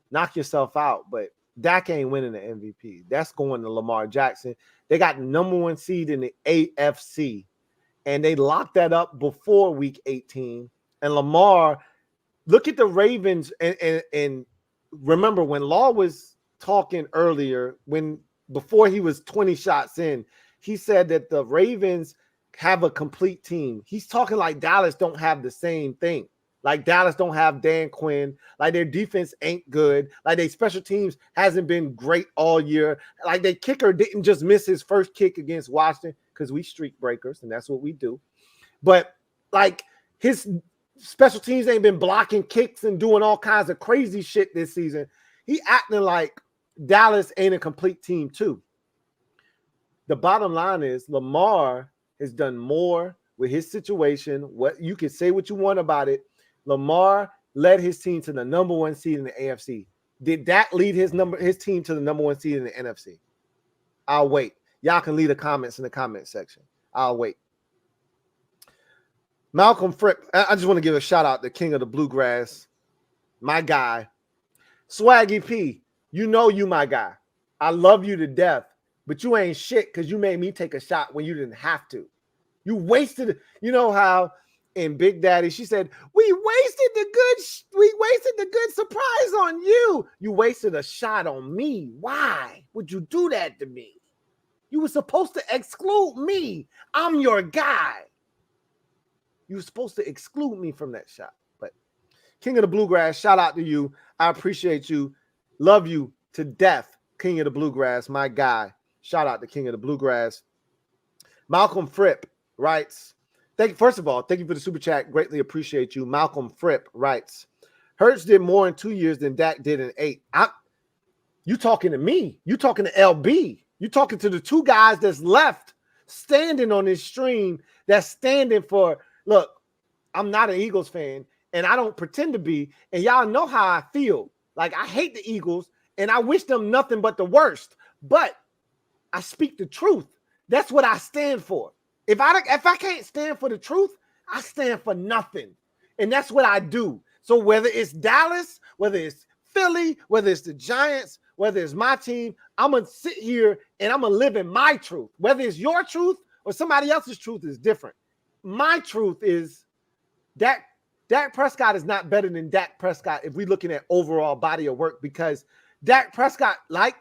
Knock yourself out, but Dak ain't winning the MVP. That's going to Lamar Jackson. They got the number 1 seed in the AFC, and they locked that up before week 18. And Lamar, look at the Ravens, and remember when Law was talking earlier, before he was 20 shots in, he said that the Ravens have a complete team. He's talking like Dallas don't have the same thing. Like Dallas don't have Dan Quinn. Like their defense ain't good. Like their special teams hasn't been great all year. Like their kicker didn't just miss his first kick against Washington, because we streak breakers and that's what we do. But like his special teams ain't been blocking kicks and doing all kinds of crazy shit this season. He acting like Dallas ain't a complete team too. The bottom line is Lamar has done more with his situation. What you can say what you want about it. Lamar led his team to the number 1 seed in the AFC. Did Dak lead his team to the number 1 seed in the NFC? I'll wait. Y'all can leave the comments in the comment section. I'll wait. Malcolm Fripp, I just want to give a shout out to King of the Bluegrass, my guy. Swaggy P, you know you my guy. I love you to death, but you ain't shit because you made me take a shot when you didn't have to. You wasted, you know how in Big Daddy, she said, we wasted the good surprise on you. You wasted a shot on me. Why would you do that to me? You were supposed to exclude me. I'm your guy. You were supposed to exclude me from that shot. But King of the Bluegrass, shout out to you. I appreciate you. Love you to death. King of the Bluegrass, my guy. Shout out to King of the Bluegrass. Malcolm Fripp writes, First of all, thank you for the super chat. Greatly appreciate you. Malcolm Fripp writes, Hurts did more in 2 years than Dak did in 8. You talking to me. You talking to LB. You talking to the two guys that's left standing on this stream that's standing for, look, I'm not an Eagles fan, and I don't pretend to be, and y'all know how I feel. Like, I hate the Eagles, and I wish them nothing but the worst, but I speak the truth. That's what I stand for. If I can't stand for the truth, I stand for nothing, and that's what I do. So whether it's Dallas, whether it's Philly, whether it's the Giants, whether it's my team, I'm going to sit here and I'm going to live in my truth. Whether it's your truth or somebody else's truth is different. My truth is Dak Prescott is not better than Dak Prescott if we're looking at overall body of work, because Dak Prescott, like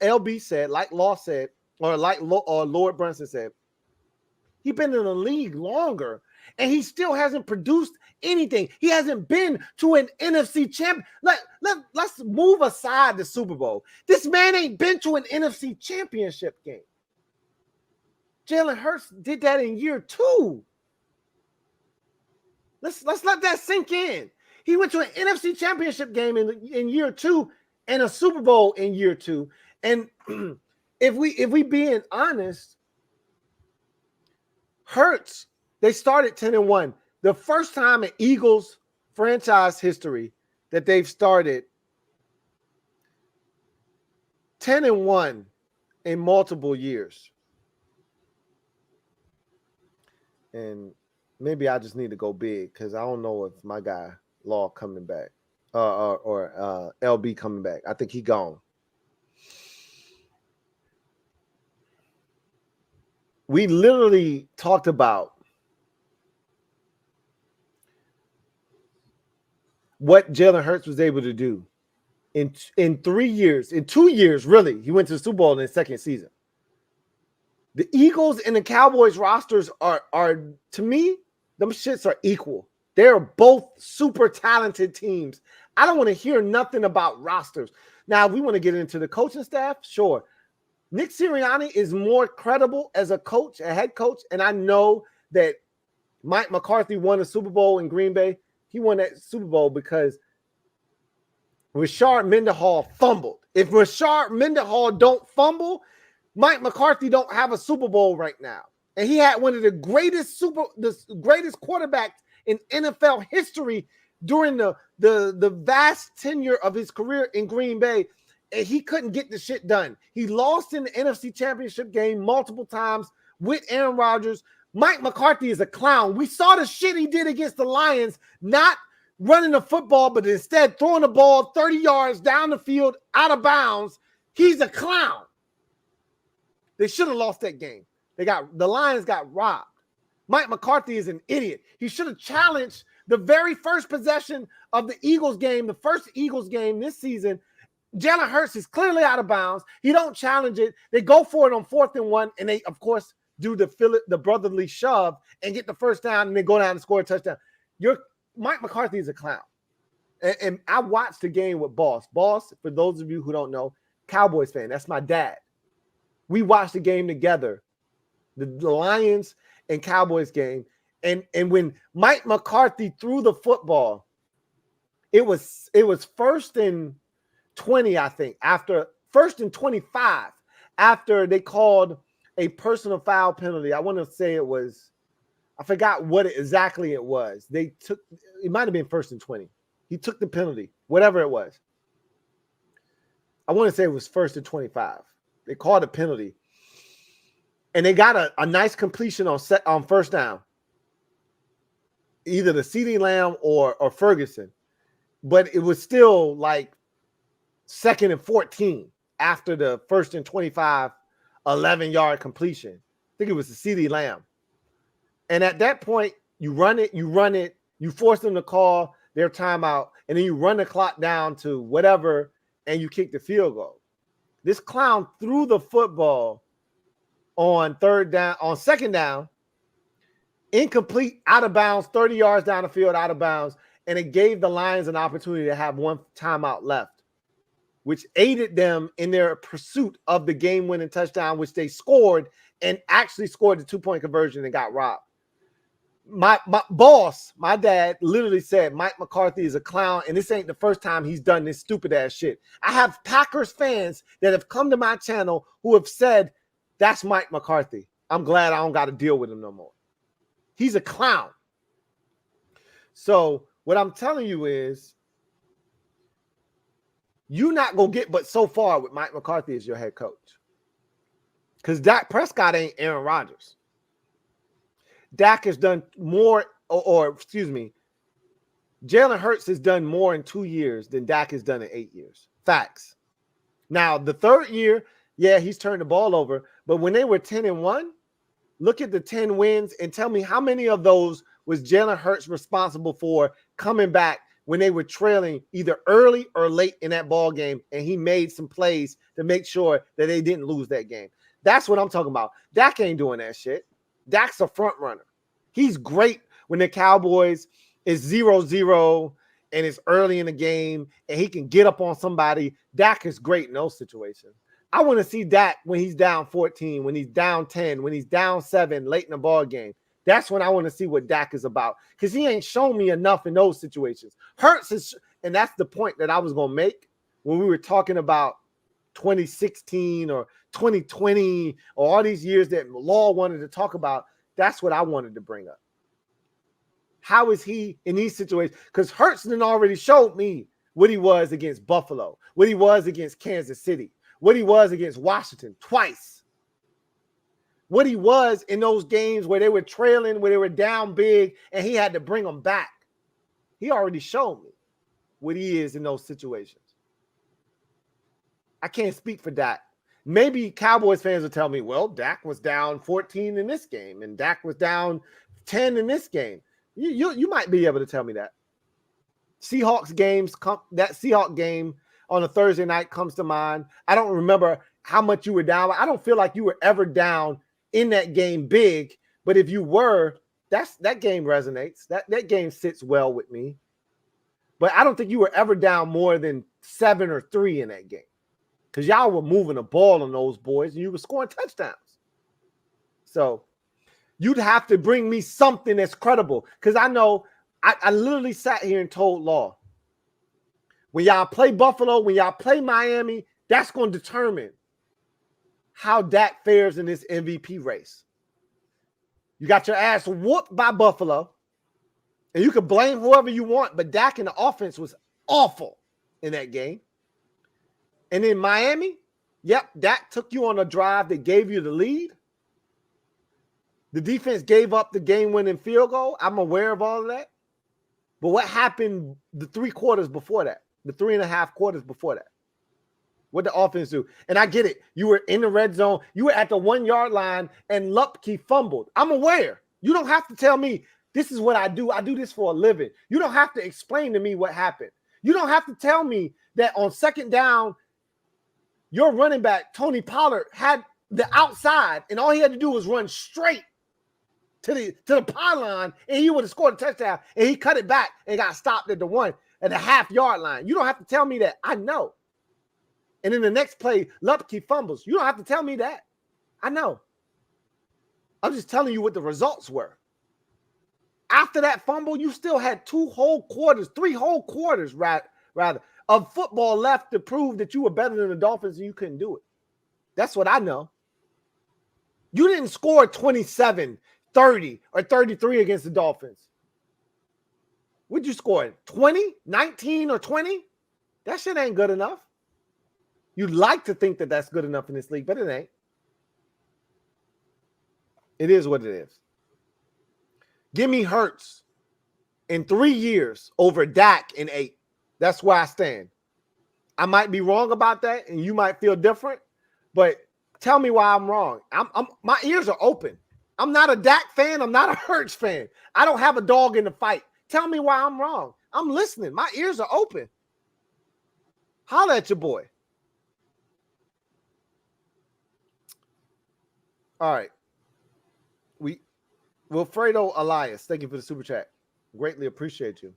LB said, like Law said, or like Lord Brunson said, he's been in the league longer and he still hasn't produced anything. He hasn't been to an NFC champ. Let's move aside the Super Bowl. This man ain't been to an NFC Championship game. Jalen Hurts did that in year 2. Let's let that sink in. He went to an NFC Championship game in year 2 and a Super Bowl in year 2. And if we being honest, Hurts, they started 10-1. The first time in Eagles franchise history that they've started 10-1 in multiple years. And maybe I just need to go big because I don't know if my guy Law coming back or LB coming back. I think he gone. We literally talked about what Jalen Hurts was able to do in 3 years, in 2 years, really. He went to the Super Bowl in his second season. The Eagles and the Cowboys rosters are to me, them shits are equal. They're both super talented teams. I don't want to hear nothing about rosters. Now, if we want to get into the coaching staff, sure. Nick Sirianni is more credible as a coach, a head coach, and I know that Mike McCarthy won a Super Bowl in Green Bay. He won that Super Bowl because Rashard Mendenhall fumbled. If Rashard Mendenhall don't fumble, Mike McCarthy don't have a Super Bowl right now. And he had one of the greatest quarterbacks in NFL history during the vast tenure of his career in Green Bay. And he couldn't get the shit done. He lost in the NFC Championship game multiple times with Aaron Rodgers. Mike McCarthy is a clown. We saw the shit he did against the Lions, not running the football, but instead throwing the ball 30 yards down the field out of bounds. He's a clown. They should have lost that game. The Lions got robbed. Mike McCarthy is an idiot. He should have challenged the very first possession of the Eagles game, the first Eagles game this season. Jalen Hurts is clearly out of bounds. He don't challenge it. They go for it on 4th and 1, and they, of course, do the brotherly shove and get the first down, and they go down and score a touchdown. Mike McCarthy is a clown. And I watched the game with Boss. Boss, for those of you who don't know, Cowboys fan. That's my dad. We watched the game together, the Lions and Cowboys game. And when Mike McCarthy threw the football, it was 1st and 20, I think, after 1st and 25, after they called a personal foul penalty. I want to say it was, I forgot what exactly it was. It might have been 1st and 20. He took the penalty, whatever it was. I want to say it was 1st and 25. They called a penalty. And they got a nice completion on 1st down. Either the CeeDee Lamb or Ferguson. But it was still like 2nd and 14 after the 1st and 25 11-yard completion. I think it was the CeeDee Lamb. And at that point, you run it, you force them to call their timeout, and then you run the clock down to whatever, and you kick the field goal. This clown threw the football on 2nd down, incomplete, out of bounds, 30 yards down the field, out of bounds, and it gave the Lions an opportunity to have one timeout left, which aided them in their pursuit of the game-winning touchdown, which they scored and actually scored the 2-point conversion and got robbed. my boss, my dad literally said Mike McCarthy is a clown, and this ain't the first time he's done this stupid ass shit. I have Packers fans that have come to my channel who have said that's Mike McCarthy. I'm glad I don't got to deal with him no more. He's a clown. So what I'm telling you is you're not going to get but so far with Mike McCarthy as your head coach. Because Dak Prescott ain't Aaron Rodgers. Dak has done more, or excuse me, Jalen Hurts has done more in 2 years than Dak has done in 8 years. Facts. Now, the third year, yeah, he's turned the ball over. But when they were 10-1, look at the 10 wins and tell me how many of those was Jalen Hurts responsible for coming back when they were trailing either early or late in that ball game, and he made some plays to make sure that they didn't lose that game. That's what I'm talking about. Dak ain't doing that shit. Dak's a front runner. He's great when the Cowboys is 0-0 and it's early in the game and he can get up on somebody. Dak is great in those situations. I want to see Dak when he's down 14, when he's down 10, when he's down 7 late in the ball game. That's when I want to see what Dak is about, because he ain't shown me enough in those situations. Hurts is, and that's the point that I was going to make when we were talking about 2016 or 2020 or all these years that Law wanted to talk about. That's what I wanted to bring up. How is he in these situations? Because Hurts done already showed me what he was against Buffalo, what he was against Kansas City, what he was against Washington twice, what he was in those games where they were trailing, where they were down big, and he had to bring them back. He already showed me what he is in those situations. I can't speak for Dak. Maybe Cowboys fans will tell me, well, Dak was down 14 in this game, and Dak was down 10 in this game. You might be able to tell me that. Seahawks games, that Seahawks game on a Thursday night comes to mind. I don't remember how much you were down. I don't feel like you were ever down in that game big, but if you were, that game resonates. That game sits well with me. But I don't think you were ever down more than 7 or 3 in that game, because y'all were moving the ball on those boys and you were scoring touchdowns. So you'd have to bring me something that's credible, because I know I literally sat here and told Law, when y'all play Buffalo, when y'all play Miami, that's going to determine how Dak fares in this MVP race. You got your ass whooped by Buffalo, and you can blame whoever you want, but Dak in the offense was awful in that game. And in Miami, yep, Dak took you on a drive that gave you the lead. The defense gave up the game-winning field goal. I'm aware of all of that. But what happened the 3 quarters before that, the 3.5 quarters before that? What the offense do? And I get it. You were in the red zone. You were at the 1-yard line, and Lumpke fumbled. I'm aware. You don't have to tell me this is what I do. I do this for a living. You don't have to explain to me what happened. You don't have to tell me that on second down, your running back, Tony Pollard, had the outside, and all he had to do was run straight to the pylon, and he would have scored a touchdown, and he cut it back and got stopped at the 1.5-yard line. You don't have to tell me that. I know. And in the next play, Lumpke fumbles. You don't have to tell me that. I know. I'm just telling you what the results were. After that fumble, you still had 3 whole quarters, rather, of football left to prove that you were better than the Dolphins and you couldn't do it. That's what I know. You didn't score 27, 30, or 33 against the Dolphins. What'd you score? 20, 19, or 20? That shit ain't good enough. You'd like to think that that's good enough in this league, but it ain't. It is what it is. Give me Hurts in 3 years over Dak in 8. That's where I stand. I might be wrong about that, and you might feel different, but tell me why I'm wrong. My ears are open. I'm not a Dak fan. I'm not a Hurts fan. I don't have a dog in the fight. Tell me why I'm wrong. I'm listening. My ears are open. Holla at your boy. All right. Wilfredo Elias, thank you for the super chat. Greatly appreciate you.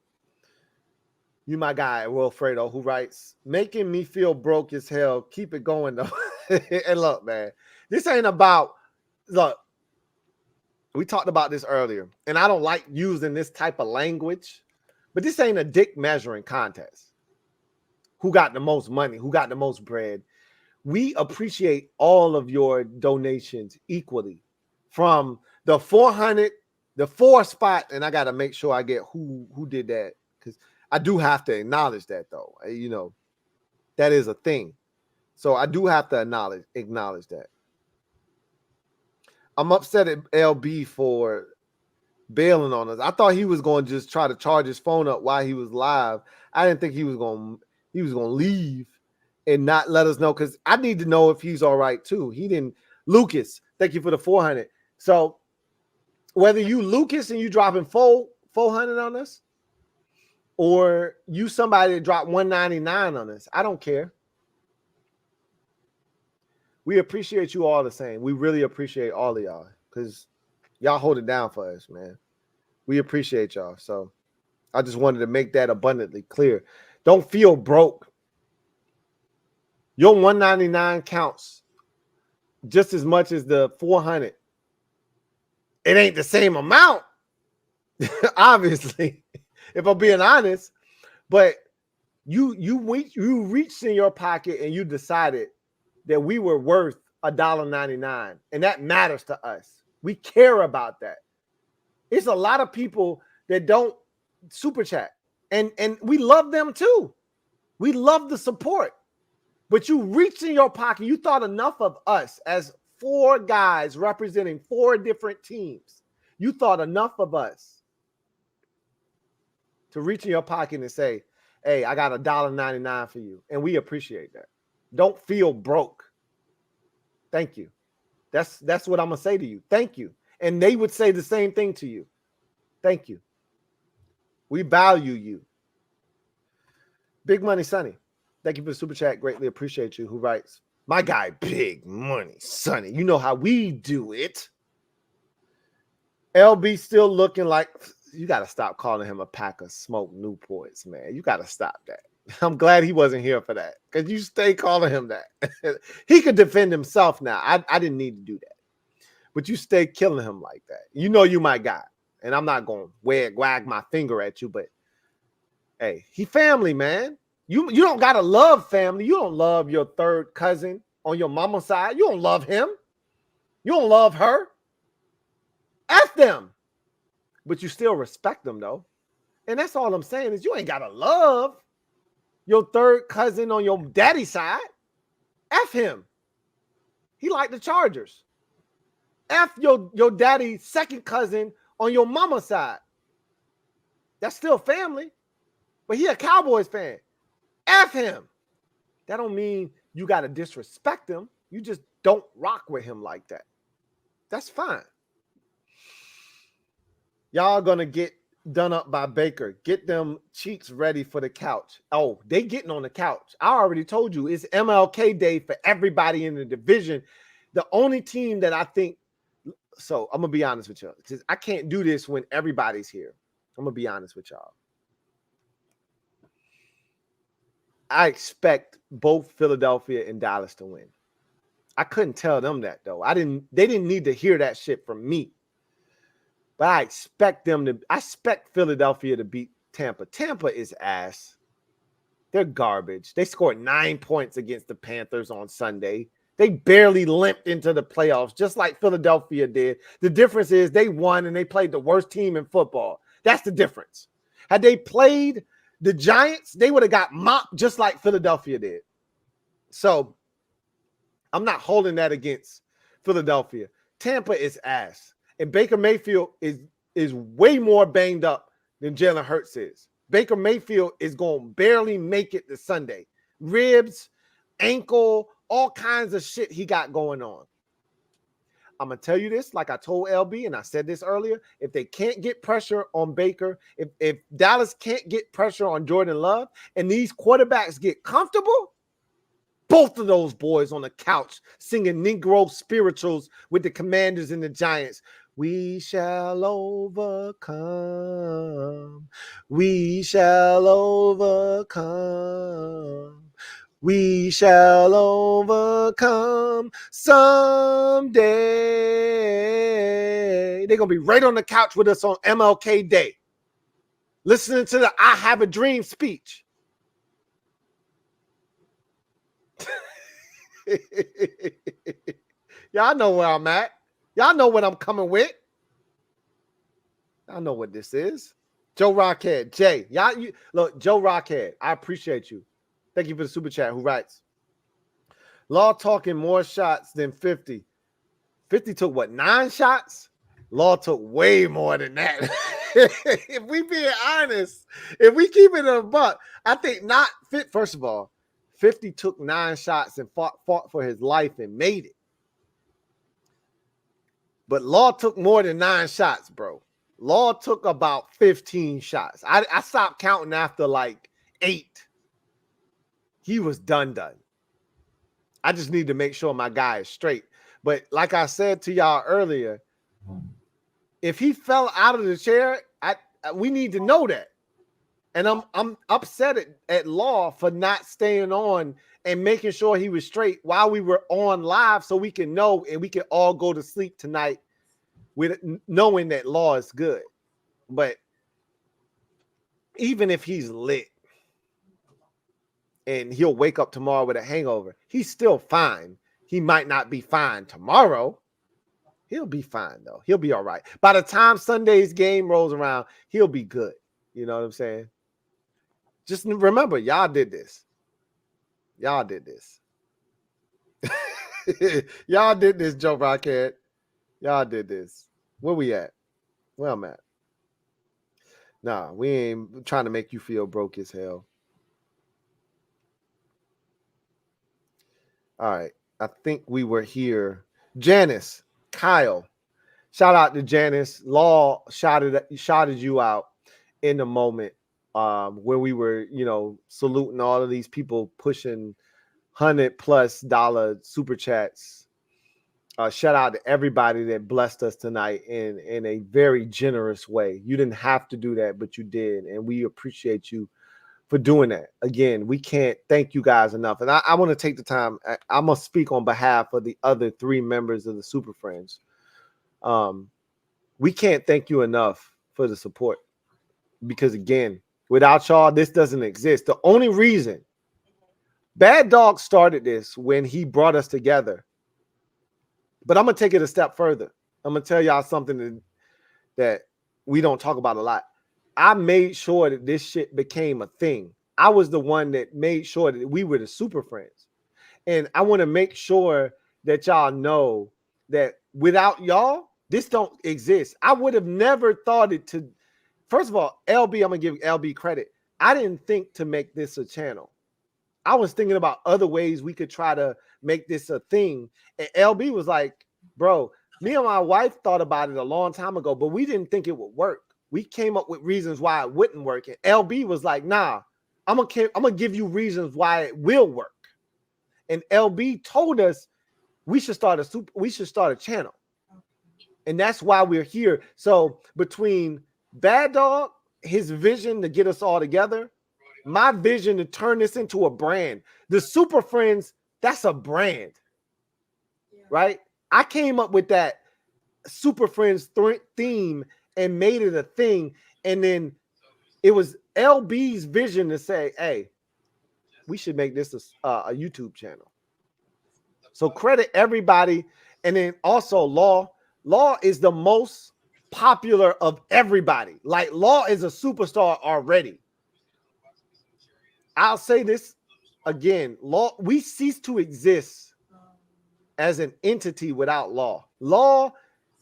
You my guy, Wilfredo, who writes, making me feel broke as hell. Keep it going, though. And look, man, this ain't about, look, We talked about this earlier, and I don't like using this type of language, but this ain't a dick measuring contest. Who got the most money? Who got the most bread? We appreciate all of your donations equally, from the 400, the 4 spot, and I got to make sure I get who did that, because I do have to acknowledge that, though. You know, that is a thing. So I do have to acknowledge that. I'm upset at LB for bailing on us. I thought he was going to just try to charge his phone up while he was live. I didn't think he was going to leave and not let us know, because I need to know if he's all right too. He didn't. Lucas, thank you for the 400. So whether you Lucas and you dropping 400 on us, or you somebody that dropped 199 on us, I don't care. We appreciate you all the same. We really appreciate all of y'all, because y'all hold it down for us, man. We appreciate y'all. So I just wanted to make that abundantly clear. Don't feel broke. Your 199 counts just as much as the 400. It ain't the same amount, obviously, if I'm being honest. But you reached in your pocket and you decided that we were worth $1.99, and that matters to us. We care about that. It's a lot of people that don't super chat, and we love them too. We love the support, but you reached in your pocket. You thought enough of us as 4 guys representing 4 different teams. You thought enough of us to reach in your pocket and say, hey, I got $1.99 for you. And we appreciate that. Don't feel broke. Thank you. That's what I'm going to say to you. Thank you. And they would say the same thing to you. Thank you. We value you. Big Money Sonny, thank you for the super chat. Greatly appreciate you. Who writes, my guy, Big Money Sonny. You know how we do it. LB still looking like, you got to stop calling him a pack of smoked Newports, man. You got to stop that. I'm glad he wasn't here for that, because you stay calling him that. He could defend himself now. I didn't need to do that. But you stay killing him like that. You know you my guy. And I'm not going to wag my finger at you, but hey, he family, man. You don't got to love family. You don't love your third cousin on your mama's side. You don't love him. You don't love her. F them. But you still respect them, though. And that's all I'm saying is you ain't got to love your third cousin on your daddy's side. F him. He like the Chargers. F your daddy's second cousin on your mama's side. That's still family. But he a Cowboys fan. F him. That don't mean you got to disrespect him. You just don't rock with him like that. That's fine. Y'all going to get done up by Baker. Get them cheeks ready for the couch. Oh, they getting on the couch. I already told you it's MLK Day for everybody in the division. The only team that I think, so I'm going to be honest with y'all, because I can't do this when everybody's here. I'm going to be honest with y'all. I expect both Philadelphia and Dallas to win. I couldn't tell them that, though. They didn't need to hear that shit from me. But I expect Philadelphia to beat Tampa. Tampa is ass. They're garbage. They scored 9 points against the Panthers on Sunday. They barely limped into the playoffs, just like Philadelphia did. The difference is they won and they played the worst team in football. That's the difference. Had they played the Giants, they would have got mopped just like Philadelphia did. So I'm not holding that against Philadelphia. Tampa is ass. And Baker Mayfield is way more banged up than Jalen Hurts is. Baker Mayfield is going to barely make it to Sunday. Ribs, ankle, all kinds of shit he got going on. I'm going to tell you this, like I told LB, and I said this earlier, if they can't get pressure on Baker, if Dallas can't get pressure on Jordan Love, and these quarterbacks get comfortable, both of those boys on the couch singing Negro spirituals with the Commanders and the Giants. We shall overcome. We shall overcome. We shall overcome someday. Day. They're going to be right on the couch with us on MLK Day, listening to the I Have a Dream speech. Y'all know where I'm at. Y'all know what I'm coming with. Y'all know what this is. Joe Rockhead, Jay. Look, Joe Rockhead, I appreciate you. Thank you for the super chat. Who writes? Law talking more shots than 50. 50 took what, 9 shots? Law took way more than that. If we being honest, if we keep it a buck, I think not fit. First of all, 50 took 9 shots and fought for his life and made it. But Law took more than 9 shots, bro. Law took about 15 shots. I stopped counting after like 8. He was done. I just need to make sure my guy is straight. But like I said to y'all earlier, if he fell out of the chair, we need to know that. And I'm upset at Law for not staying on and making sure he was straight while we were on live so we can know and we can all go to sleep tonight with knowing that Law is good. But even if he's lit and he'll wake up tomorrow with a hangover, he's still fine. He might not be fine tomorrow. He'll be fine, though. He'll be all right. By the time Sunday's game rolls around, he'll be good. You know what I'm saying? Just remember, y'all did this. Y'all did this. Y'all did this, Joe Rockhead. Y'all did this. Where we at? Where I'm at? Nah, we ain't trying to make you feel broke as hell. All right. I think we were here. Janice, Kyle. Shout out to Janice. Law shouted you out in the moment where we were, saluting all of these people pushing $100+ super chats. Shout out to everybody that blessed us tonight in a very generous way. You didn't have to do that, but you did. And we appreciate you for doing that. Again, we can't thank you guys enough. And I want to take the time. I'm going to speak on behalf of the other 3 members of the Super Friends. We can't thank you enough for the support because, again, without y'all, this doesn't exist. The only reason Bad Dog started this when he brought us together. But I'm going to take it a step further. I'm going to tell y'all something that we don't talk about a lot. I made sure that this shit became a thing. I was the one that made sure that we were the Super Friends. And I want to make sure that y'all know that without y'all, this don't exist. I would have never thought it to. First of all, LB, I'm going to give LB credit. I didn't think to make this a channel. I was thinking about other ways we could try to make this a thing. And LB was like, bro, me and my wife thought about it a long time ago, but we didn't think it would work. We came up with reasons why it wouldn't work. And LB was like, nah, I'm gonna give you reasons why it will work. And LB told us we should start a channel. And that's why we're here. So between Bad Dog, his vision to get us all together, my vision to turn this into a brand. The Super Friends, that's a brand. Right? I came up with that Super Friends theme and made it a thing. And then it was LB's vision to say, hey, we should make this a YouTube channel. So credit everybody. And then also Law. Law is the most popular of everybody. Like Law is a superstar already. I'll say this again. Law, we cease to exist as an entity without Law. Law,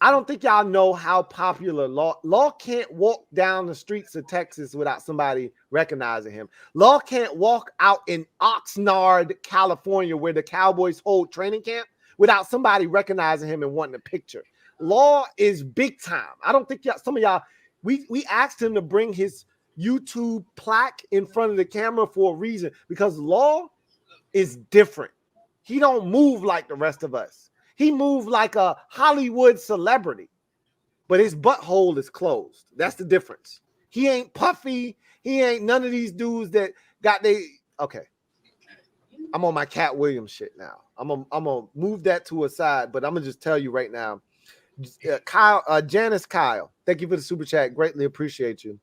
I don't think y'all know how popular Law can't walk down the streets of Texas without somebody recognizing him. Law can't walk out in Oxnard, California, where the Cowboys hold training camp without somebody recognizing him and wanting a picture. Law is big time. I don't think some of y'all, we asked him to bring his YouTube plaque in front of the camera for a reason, because Law is different. He don't move like the rest of us. He moved like a Hollywood celebrity, but his butthole is closed. That's the difference. He ain't puffy. He ain't none of these dudes that got okay. I'm on my Cat Williams shit now. I'm gonna move that to a side, but I'm gonna just tell you right now, Janice Kyle, thank you for the super chat. Greatly appreciate you.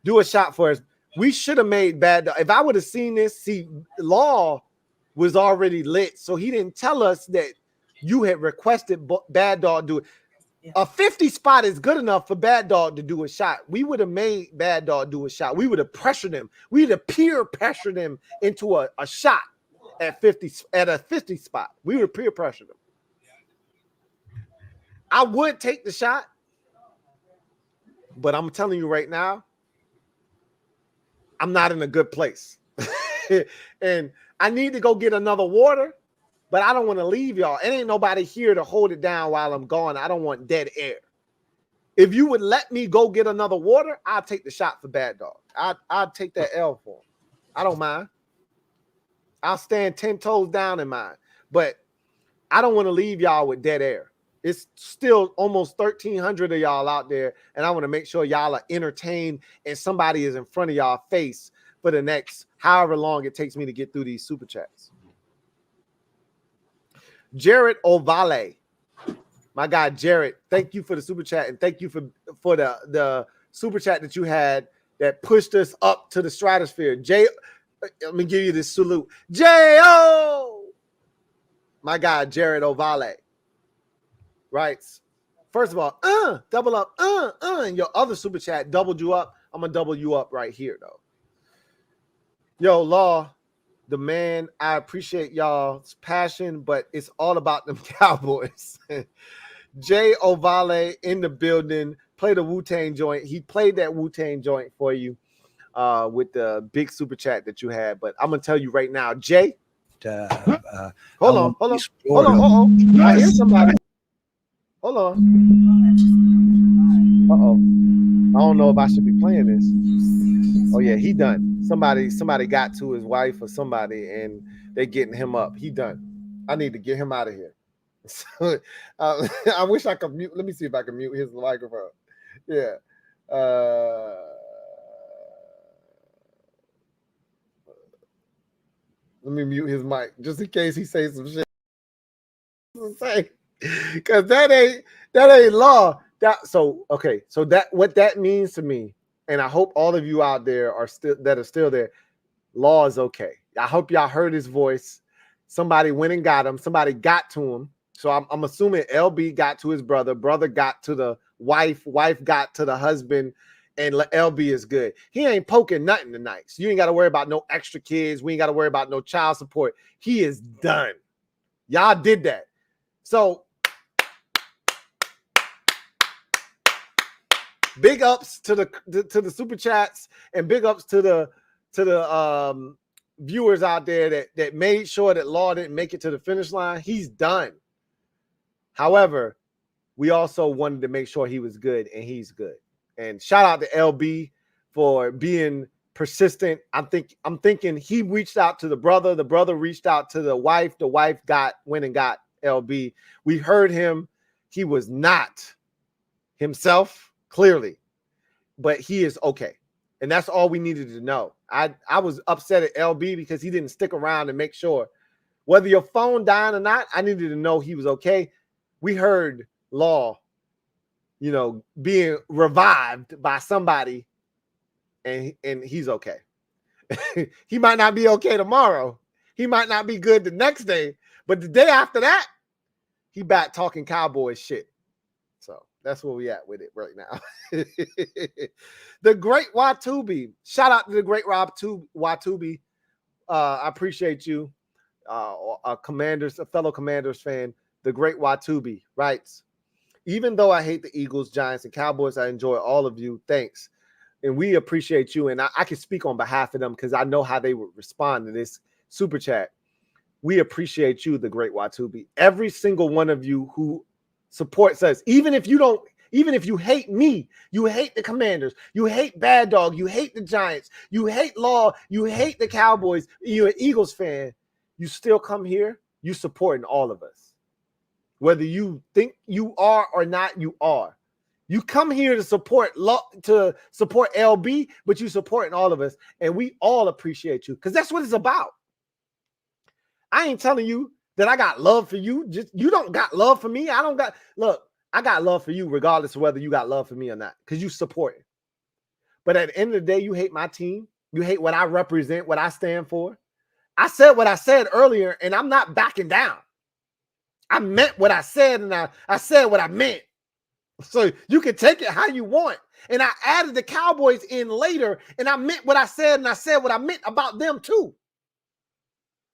Do a shot for us. We should have made Bad Dog. If I would have seen this, see, Law was already lit, so he didn't tell us that you had requested Bad Dog do it. A 50 spot is good enough for Bad Dog to do a shot. We would have made Bad Dog do a shot. We would have pressured him. We would have peer pressured him into a shot at a 50 spot. We would have peer pressured him. I would take the shot, but I'm telling you right now, I'm not in a good place. And I need to go get another water, but I don't want to leave y'all. It ain't nobody here to hold it down while I'm gone. I don't want dead air. If you would let me go get another water, I'll take the shot for Bad Dog. I'll take that L for him. I don't mind. I'll stand 10 toes down in mine. But I don't want to leave y'all with dead air. It's still almost 1,300 of y'all out there, and I want to make sure y'all are entertained and somebody is in front of y'all face for the next however long it takes me to get through these super chats. Jared Ovale, my guy Jared, thank you for the super chat, and thank you for the super chat that you had that pushed us up to the stratosphere. Let me give you this salute. J.O. My guy Jared Ovale writes, first of all, double up, and your other super chat doubled you up. I'm gonna double you up right here, though. Yo, Law, the man, I appreciate y'all's passion, but it's all about them Cowboys. Jay Ovale in the building, play the Wu-Tang joint. He played that Wu-Tang joint for you with the big super chat that you had. But I'm gonna tell you right now, Jay. Hold on. I hear somebody. Hold on. I don't know if I should be playing this. Oh yeah, he done. Somebody got to his wife or somebody, and they getting him up. He done. I need to get him out of here. So, I wish I could mute. Let me see if I can mute his microphone. Yeah. Let me mute his mic just in case he says some shit. Because that ain't law. So that what that means to me, and I hope all of you out there are still there. Law is okay. I hope y'all heard his voice. Somebody went and got him. Somebody got to him. So I'm assuming LB got to his brother. Brother got to the wife. Wife got to the husband. And LB is good. He ain't poking nothing tonight. So you ain't got to worry about no extra kids. We ain't got to worry about no child support. He is done. Y'all did that. So big ups to the super chats, and big ups to the viewers out there that made sure that Law didn't make it to the finish line. He's done. However, we also wanted to make sure he was good, and he's good. And shout out to LB for being persistent. I'm thinking he reached out to the brother reached out to the wife went and got LB. We heard him. He was not himself, clearly, but he is okay. And that's all we needed to know. I was upset at LB because he didn't stick around and make sure. Whether your phone died or not, I needed to know he was okay. We heard Law, being revived by somebody, and he's okay. He might not be okay tomorrow. He might not be good the next day, but the day after that, he back talking Cowboys shit. So that's where we at with it right now. The great Watubi. Shout out to the great Watubi. I appreciate you. A fellow Commanders fan. The great Watubi writes, even though I hate the Eagles, Giants, and Cowboys, I enjoy all of you. Thanks. And we appreciate you. And I can speak on behalf of them because I know how they would respond to this super chat. We appreciate you, the great Watubi. Every single one of you who supports us, even if you hate me, you hate the Commanders, you hate Bad Dog, you hate the Giants, you hate Law, you hate the Cowboys, you're an Eagles fan, you still come here, you supporting all of us. Whether you think you are or not, you are. You come here to support LB, but you supporting all of us, and we all appreciate you because that's what it's about. I ain't telling you that I got love for you. Just you don't got love for me. I don't got. Look, I got love for you regardless of whether you got love for me or not, because you support it. But at the end of the day, you hate my team. You hate what I represent, what I stand for. I said what I said earlier, and I'm not backing down. I meant what I said, and I said what I meant. So you can take it how you want. And I added the Cowboys in later, and I meant what I said, and I said what I meant about them too.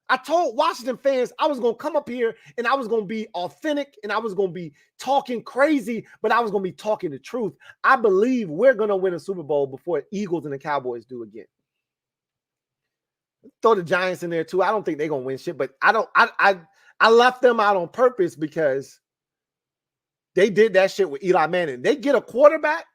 I told Washington fans I was going to come up here, and I was going to be authentic, and I was going to be talking crazy, but I was going to be talking the truth. I believe we're going to win a Super Bowl before Eagles and the Cowboys do again. Throw the Giants in there too. I don't think they're going to win shit, but I left them out on purpose because they did that shit with Eli Manning. They get a quarterback,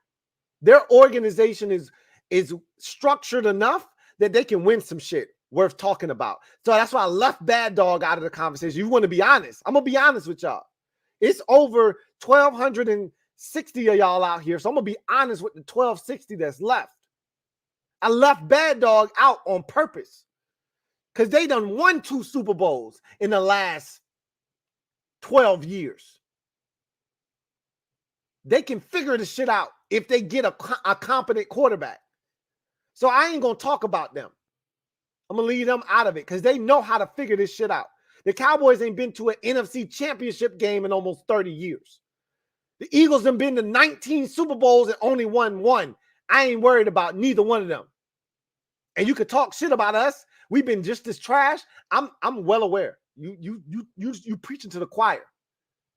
their organization is structured enough that they can win some shit worth talking about. So that's why I left Bad Dog out of the conversation. You want to be honest. I'm going to be honest with y'all. It's over 1,260 of y'all out here. So I'm going to be honest with the 1,260 that's left. I left Bad Dog out on purpose because they done won 2 Super Bowls in the last 12 years. They can figure this shit out if they get a competent quarterback. So I ain't going to talk about them. I'm going to leave them out of it because they know how to figure this shit out. The Cowboys ain't been to an NFC Championship game in almost 30 years. The Eagles have been to 19 Super Bowls and only won 1. I ain't worried about neither one of them. And you could talk shit about us. We've been just as trash. I'm well aware. You preaching to the choir.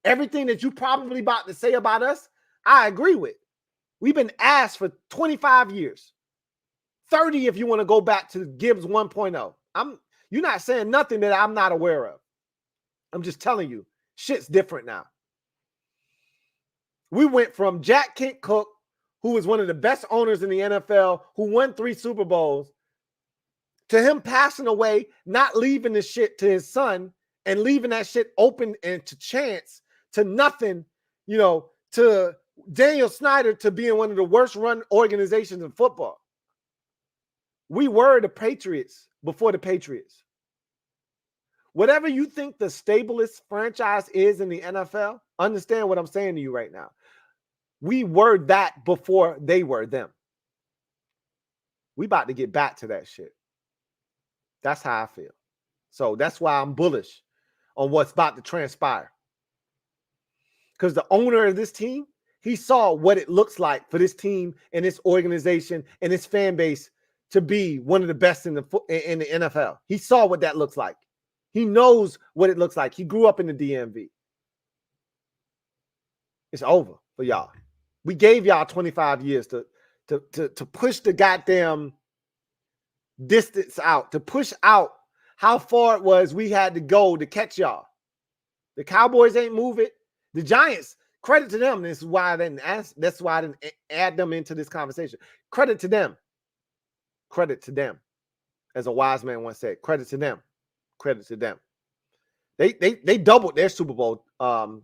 Everything that you probably about to say about us, I agree with. We've been ass for 25 years. 30 if you want to go back to Gibbs 1.0. You're not saying nothing that I'm not aware of. I'm just telling you, shit's different now. We went from Jack Kent Cook, who was one of the best owners in the NFL, who won 3 Super Bowls, to him passing away, not leaving the shit to his son and leaving that shit open and to chance, to nothing, to Daniel Snyder to being one of the worst run organizations in football. We were the Patriots before the Patriots. Whatever you think the stablest franchise is in the NFL, understand what I'm saying to you right now. We were that before they were them. We about to get back to that shit. That's how I feel. So that's why I'm bullish on what's about to transpire. Because the owner of this team, he saw what it looks like for this team and this organization and this fan base to be one of the best in the NFL. He saw what that looks like. He knows what it looks like. He grew up in the DMV. It's over for y'all. We gave y'all 25 years to push the goddamn distance out, to push out how far it was we had to go to catch y'all. The Cowboys ain't move it. The Giants, credit to them. This is why I didn't ask. That's why I didn't add them into this conversation. Credit to them. Credit to them. As a wise man once said, credit to them. Credit to them. They doubled their Super Bowl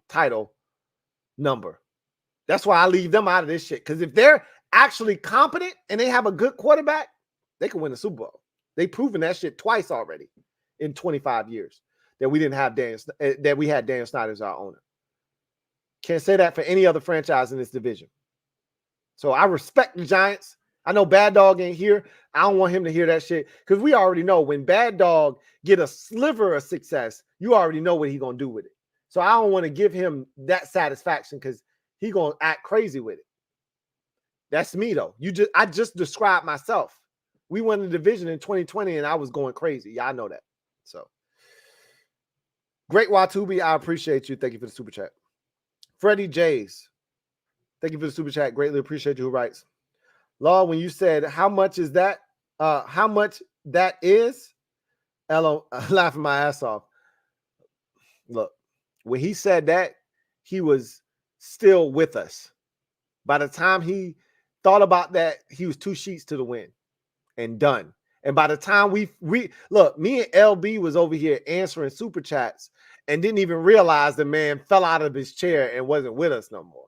title number. That's why I leave them out of this shit. Because if they're actually competent and they have a good quarterback, they can win the Super Bowl. They've proven that shit twice already in 25 years that we had Daniel Snyder as our owner. Can't say that for any other franchise in this division. So I respect the Giants. I know Bad Dog ain't here. I don't want him to hear that shit because we already know when Bad Dog get a sliver of success, you already know what he gonna do with it. So I don't want to give him that satisfaction because he gonna act crazy with it. That's me though. I just described myself. We won the division in 2020 and I was going crazy. Y'all know that. So great Watubi, I appreciate you. Thank you for the super chat. Freddie Jays, thank you for the super chat. Greatly appreciate you. Who writes? Law, when you said how much is that? How much that is? Ella, laughing my ass off. Look, when he said that, he was still with us. By the time he thought about that, he was 2 sheets to the wind and done. And by the time we look, me and LB was over here answering super chats and didn't even realize the man fell out of his chair and wasn't with us no more.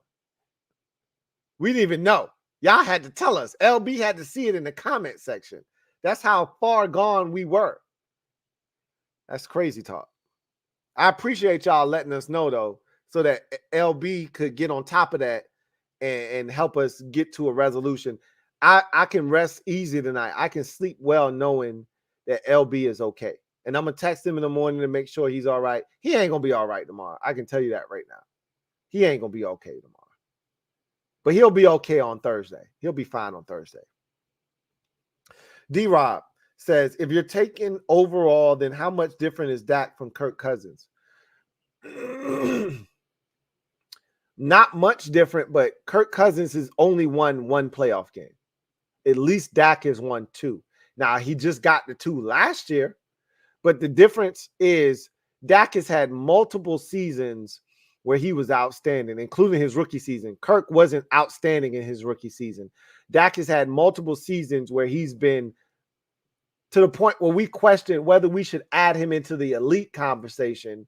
We didn't even know. Y'all had to tell us. LB had to see it in the comment section. That's how far gone we were. That's crazy talk. I appreciate y'all letting us know, though, so that LB could get on top of that and help us get to a resolution. I can rest easy tonight. I can sleep well knowing that LB is okay. And I'm going to text him in the morning to make sure he's all right. He ain't going to be all right tomorrow. I can tell you that right now. He ain't going to be okay tomorrow. But he'll be okay on Thursday. He'll be fine on Thursday. D-Rob says, if you're taking overall, then how much different is Dak from Kirk Cousins? Not much different, but Kirk Cousins has only won one playoff game. At least Dak has won two. Now, he just got the two last year, but the difference is Dak has had multiple seasons where he was outstanding, including his rookie season. Kirk wasn't outstanding in his rookie season. Dak has had multiple seasons where he's been to the point where we question whether we should add him into the elite conversation.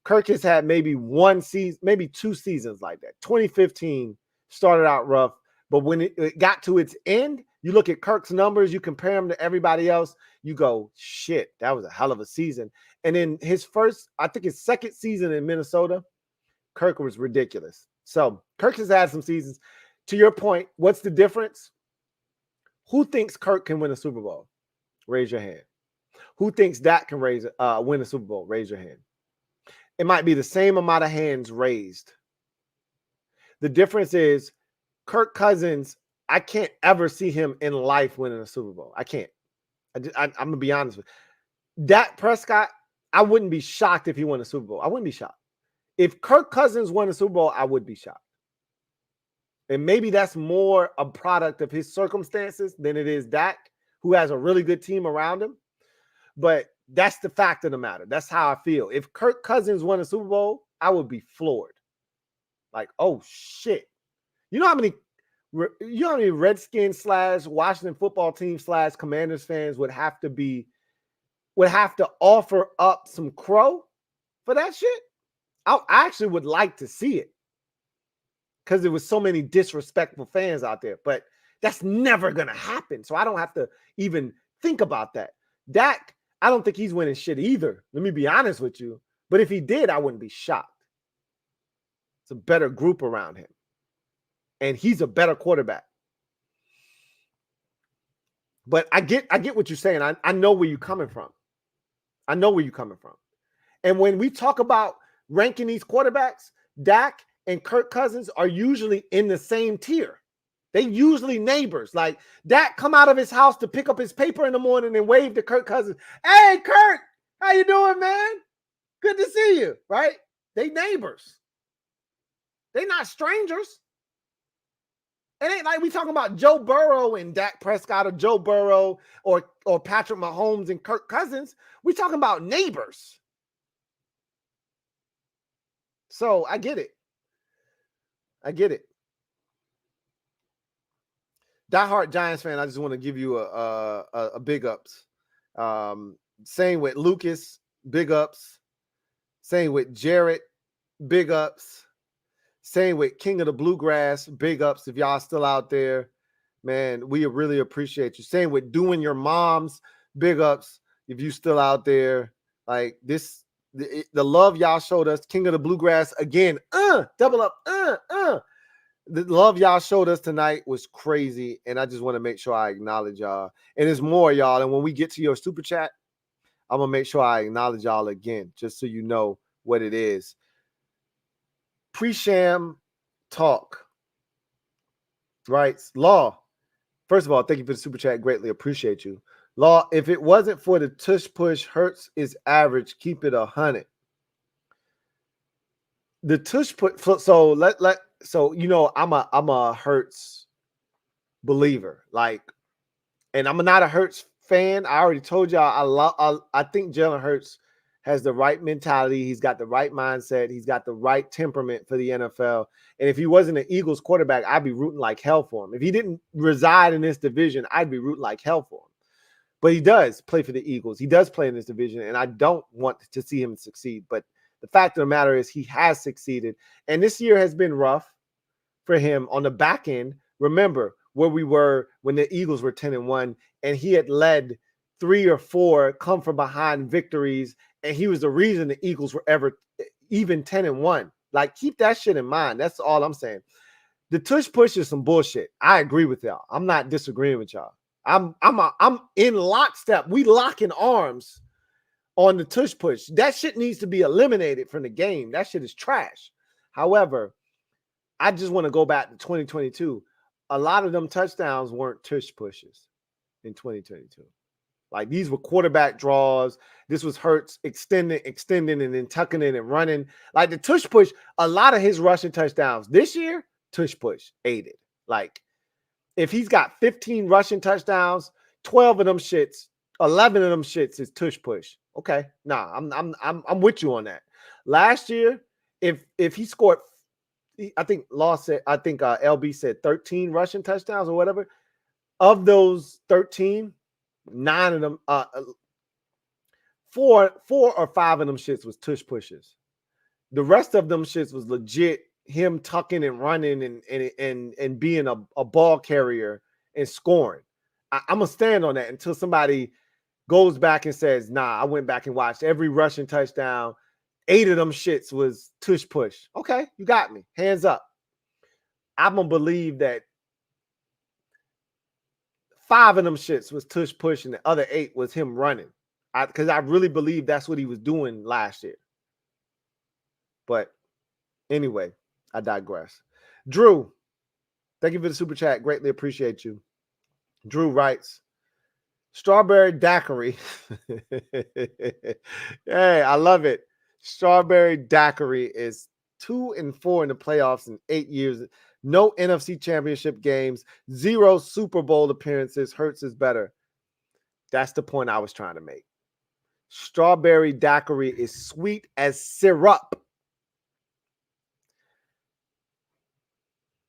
Kirk has had maybe one season, maybe two seasons like that. 2015 started out rough, but when it got to its end, you look at Kirk's numbers, you compare him to everybody else, you go, shit, that was a hell of a season. And in his second season in Minnesota, Kirk was ridiculous. So Kirk has had some seasons. To your point, what's the difference? Who thinks Kirk can win a Super Bowl? Raise your hand. Who thinks Dak can win a Super Bowl? Raise your hand. It might be the same amount of hands raised. The difference is Kirk Cousins, I can't ever see him in life winning a Super Bowl. I can't. I'm going to be honest with you. Dak Prescott, I wouldn't be shocked if he won a Super Bowl. I wouldn't be shocked. If Kirk Cousins won a Super Bowl, I would be shocked. And maybe that's more a product of his circumstances than it is Dak, who has a really good team around him. But that's the fact of the matter. That's how I feel. If Kirk Cousins won a Super Bowl, I would be floored. Like, oh, shit. You know how many Redskins / Washington football team / Commanders fans would have to offer up some crow for that shit? I actually would like to see it because there was so many disrespectful fans out there, but that's never going to happen. So I don't have to even think about that. Dak, I don't think he's winning shit either. Let me be honest with you. But if he did, I wouldn't be shocked. It's a better group around him. And he's a better quarterback. But I get what you're saying. I know where you're coming from. I know where you're coming from. And when we talk about ranking these quarterbacks, Dak and Kirk Cousins are usually in the same tier. They usually neighbors. Like Dak come out of his house to pick up his paper in the morning and wave to Kirk Cousins. Hey, Kirk, how you doing, man? Good to see you, right? They neighbors. They not strangers. It ain't like we talking about Joe Burrow and Dak Prescott or Joe Burrow or Patrick Mahomes and Kirk Cousins. We talking about neighbors. So I get it. I get it. Diehard Giants fan, I just want to give you a big ups. Same with Lucas, big ups. Same with Jarrett, big ups. Same with King of the Bluegrass, big ups. If y'all still out there, man, we really appreciate you. Same with Doing Your Moms, big ups. If you still out there, like this, the love y'all showed us, King of the Bluegrass, again, double up, The love y'all showed us tonight was crazy, and I just want to make sure I acknowledge y'all. And there's more, y'all. And when we get to your super chat, I'm going to make sure I acknowledge y'all again, just so you know what it is. Pre-sham talk. Right? Law. First of all, thank you for the super chat. Greatly appreciate you. Law, if it wasn't for the tush push, Hurts is average. Keep it 100. The tush put so you know I'm a Hurts believer, like, and I'm not a Hurts fan. I already told y'all I think Jalen Hurts has the right mentality. He's got the right mindset. He's got the right temperament for the NFL. And if he wasn't an Eagles quarterback, I'd be rooting like hell for him. If he didn't reside in this division, I'd be rooting like hell for him. But he does play for the Eagles. He does play in this division, and I don't want to see him succeed. But the fact of the matter is he has succeeded. And this year has been rough for him on the back end. Remember where we were when the Eagles were 10-1, and he had led 3 or 4 come from behind victories, and he was the reason the Eagles were ever even 10-1. Like, keep that shit in mind. That's all I'm saying. The tush push is some bullshit. I agree with y'all. I'm not disagreeing with y'all. I'm in lockstep. We locking arms on the tush push. That shit needs to be eliminated from the game. That shit is trash. However, I just want to go back to 2022. A lot of them touchdowns weren't tush pushes in 2022. Like, these were quarterback draws. This was Hurts extending, and then tucking in and running. Like, the tush push, a lot of his rushing touchdowns this year, tush push aided. Like, if he's got 15 rushing touchdowns, 12 of them shits, 11 of them shits is tush push. Okay, nah, I'm with you on that. Last year, if he scored, I think LB said 13 rushing touchdowns or whatever. Of those 13, 9 of them, 4 or 5 of them shits was tush pushes. The rest of them shits was legit him tucking and running and being a ball carrier and scoring. I'm gonna stand on that until somebody goes back and says, nah, I went back and watched every rushing touchdown. 8 of them shits was tush push. Okay, you got me. Hands up. I'm gonna believe that 5 of them shits was tush push and the other 8 was him running. Because I really believe that's what he was doing last year. But anyway, I digress. Drew, thank you for the super chat. Greatly appreciate you. Drew writes, strawberry daiquiri. Hey, I love it. Strawberry daiquiri is 2-4 in the playoffs in 8 years. No NFC Championship games, 0 Super Bowl appearances. Hurts is better. That's the point I was trying to make. Strawberry daiquiri is sweet as syrup.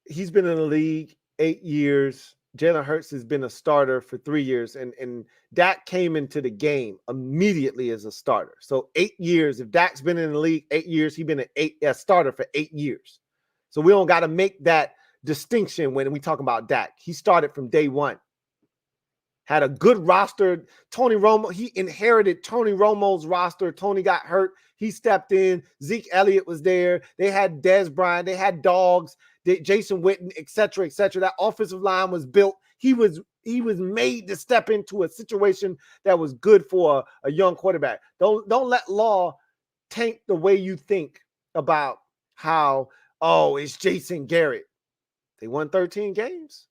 He's been in the league 8 years. Jalen Hurts has been a starter for 3 years, and Dak came into the game immediately as a starter. So 8 years. If Dak's been in the league 8 years, he's been a starter for 8 years. So we don't got to make that distinction when we talk about Dak. He started from day one. Had a good roster. Tony Romo, he inherited Tony Romo's roster. Tony got hurt. He stepped in. Zeke Elliott was there. They had Dez Bryant. They had Dogs, Jason Witten, et cetera, et cetera. That offensive line was built. He was made to step into a situation that was good for a young quarterback. Don't let Law tank the way you think about how, oh, it's Jason Garrett. They won 13 games.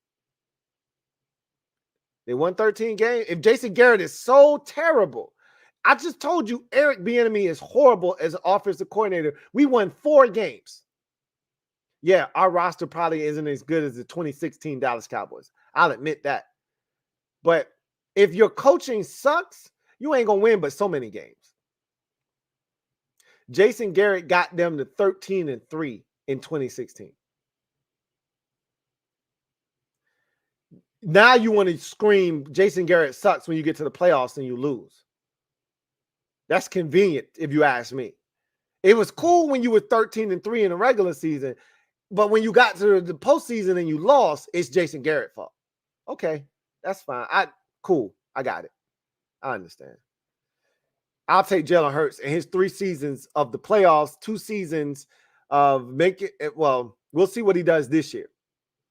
They won 13 games. If Jason Garrett is so terrible, I just told you Eric Bieniemy is horrible as an offensive coordinator. We won 4 games. Yeah, our roster probably isn't as good as the 2016 Dallas Cowboys. I'll admit that. But if your coaching sucks, you ain't going to win but so many games. Jason Garrett got them to 13-3 in 2016. Now you want to scream Jason Garrett sucks when you get to the playoffs and you lose. That's convenient if you ask me. It was cool when you were 13-3 in the regular season, but when you got to the postseason and you lost, it's Jason Garrett's fault. Okay, that's fine. Cool. I got it. I understand. I'll take Jalen Hurts and his 3 seasons of the playoffs, 2 seasons of make it. Well, we'll see what he does this year,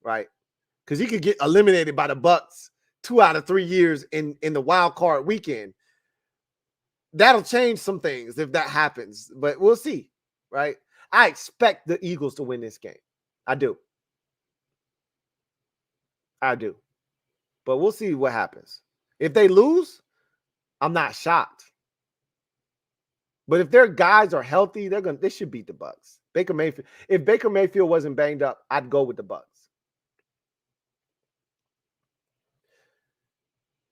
right? Because he could get eliminated by the Bucs 2 out of 3 years in the wild card weekend. That'll change some things if that happens, but we'll see, right? I expect the Eagles to win this game. I do. But we'll see what happens. If they lose, I'm not shocked. But if their guys are healthy, they should beat the Bucs. Baker Mayfield. If Baker Mayfield wasn't banged up, I'd go with the Bucs.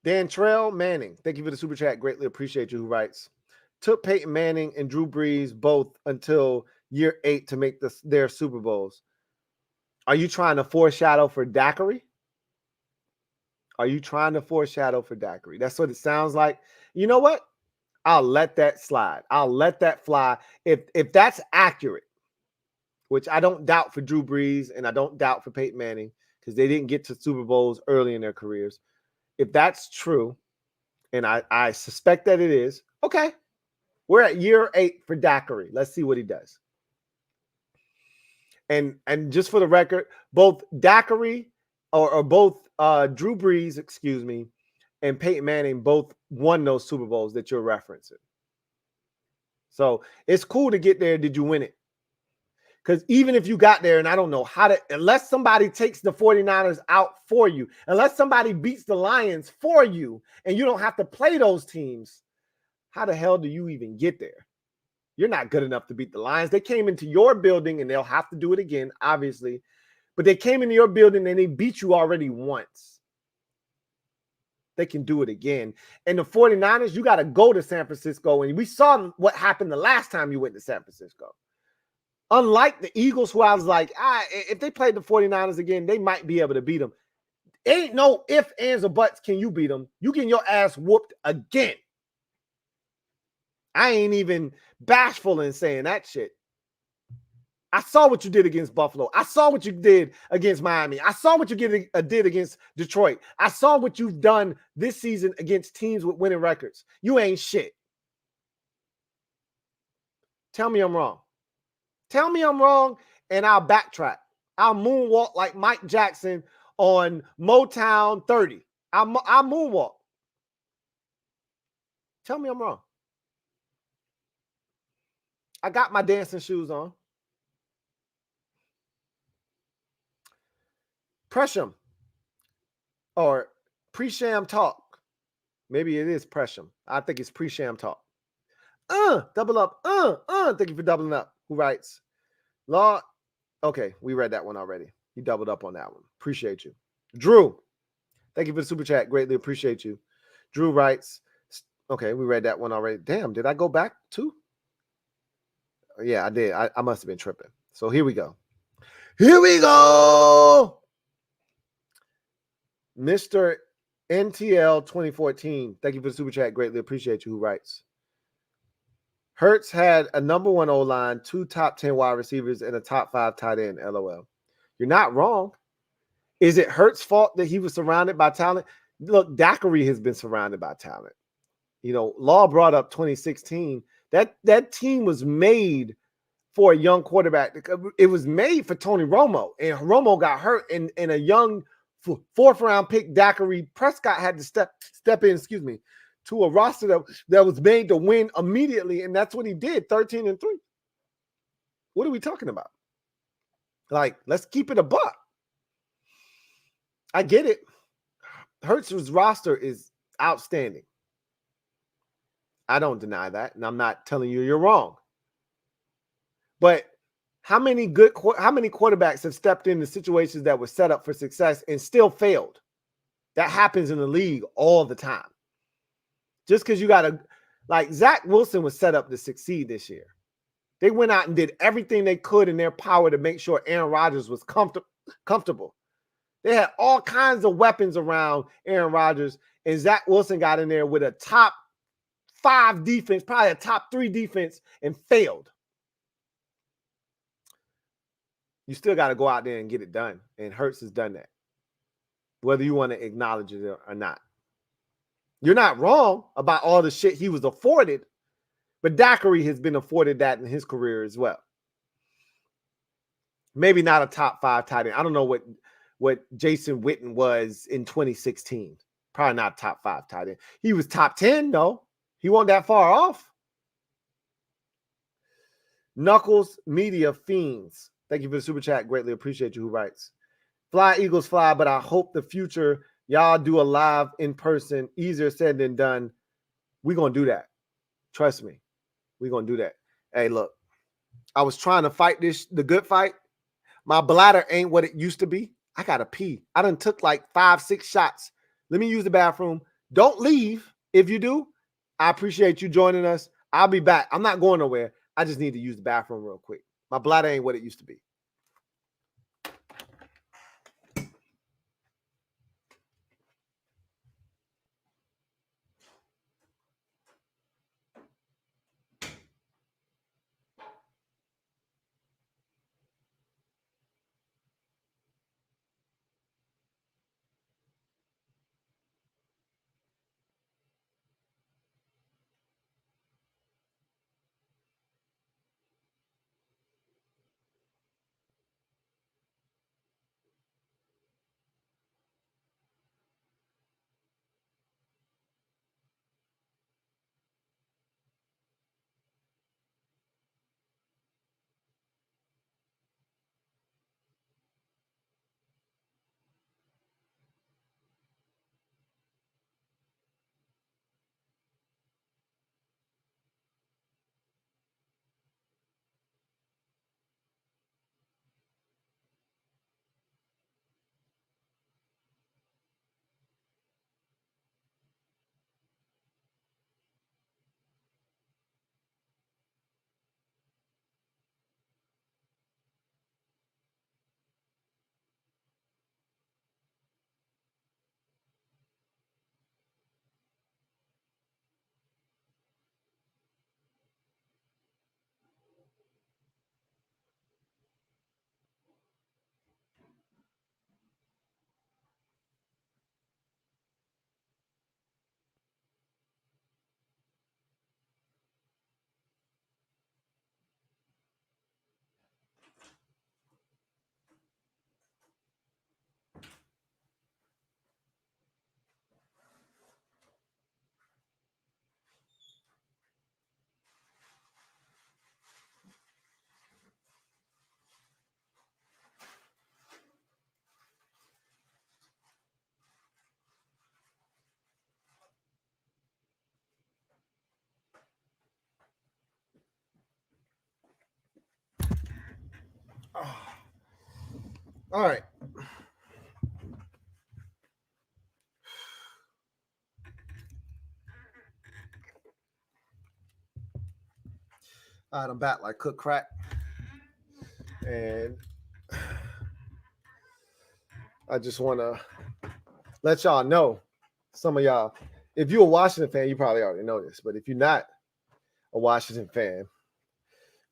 Dan Trail Manning, thank you for the super chat. Greatly appreciate you. Who writes, took Peyton Manning and Drew Brees both until year 8 to make their Super Bowls. Are you trying to foreshadow for Daiquiri? That's what it sounds like. You know what? I'll let that slide. I'll let that fly. If that's accurate, which I don't doubt for Drew Brees and I don't doubt for Peyton Manning because they didn't get to Super Bowls early in their careers. If that's true, and I suspect that it is, okay. We're at year 8 for Daiquiri. Let's see what he does. And just for the record, both Daiquiri or both Drew Brees, excuse me, and Peyton Manning both won those Super Bowls that you're referencing. So it's cool to get there. Did you win it? Because even if you got there, and I don't know how to, unless somebody takes the 49ers out for you, unless somebody beats the Lions for you, and you don't have to play those teams, how the hell do you even get there? You're not good enough to beat the Lions. They came into your building, and they'll have to do it again, obviously. But they came into your building, and they beat you already once. They can do it again. And the 49ers, you got to go to San Francisco. And we saw what happened the last time you went to San Francisco. Unlike the Eagles, who I was like, if they played the 49ers again, they might be able to beat them. Ain't no ifs, ands, or buts can you beat them. You get your ass whooped again. I ain't even bashful in saying that shit. I saw what you did against Buffalo. I saw what you did against Miami. I saw what you did against Detroit. I saw what you've done this season against teams with winning records. You ain't shit. Tell me I'm wrong. Tell me I'm wrong, and I'll backtrack. I'll moonwalk like Mike Jackson on Motown 30. I'll moonwalk. Tell me I'm wrong. I got my dancing shoes on. Pressure or pre-sham talk. Maybe it is pressure. I think it's pre-sham talk. Double up. Thank you for doubling up. Who writes? Law. Okay, we read that one already. He doubled up on that one. Appreciate you. Drew. Thank you for the super chat. Greatly appreciate you. Drew writes. Okay, we read that one already. Damn, did I go back too? Yeah, I did. I must have been tripping. So here we go. Here we go. Mr. NTL 2014. Thank you for the super chat. Greatly appreciate you. Who writes? Hurts had a number 1 O-line, 2 top 10 wide receivers, and a top 5 tight end. LOL. You're not wrong. Is it Hurts' fault that he was surrounded by talent? Look, Daiquiri has been surrounded by talent. You know, Law brought up 2016. That team was made for a young quarterback. It was made for Tony Romo, and Romo got hurt, and a young fourth-round pick, Dak Prescott, had to step in, to a roster that was made to win immediately, and that's what he did, 13-3. What are we talking about? Like, let's keep it a buck. I get it. Hurts' roster is outstanding. I don't deny that, and I'm not telling you you're wrong. But how many quarterbacks have stepped into situations that were set up for success and still failed? That happens in the league all the time. Just because you got to, like, Zach Wilson was set up to succeed this year. They went out and did everything they could in their power to make sure Aaron Rodgers was comfortable. They had all kinds of weapons around Aaron Rodgers, and Zach Wilson got in there with a top 5 defense, probably a top 3 defense, and failed. You still got to go out there and get it done, and Hurts has done that, whether you want to acknowledge it or not. You're not wrong about all the shit he was afforded, but Daiquiri has been afforded that in his career as well. Maybe not a top 5 tight end. I don't know what Jason Witten was in 2016. Probably not top 5 tight end. He was top 10, though. He wasn't that far off. Knuckles Media Fiends. Thank you for the super chat. Greatly appreciate you. Who writes? Fly, Eagles, fly, but I hope the future y'all do a live in person. Easier said than done. We're going to do that. Trust me. We're going to do that. Hey, look. I was trying to fight the good fight. My bladder ain't what it used to be. I got to pee. I done took like 5-6 shots. Let me use the bathroom. Don't leave. If you do, I appreciate you joining us. I'll be back. I'm not going nowhere. I just need to use the bathroom real quick. My bladder ain't what it used to be. All right. All right, I'm back like cook crack. And I just want to let y'all know, some of y'all, if you're a Washington fan, you probably already know this, but if you're not a Washington fan,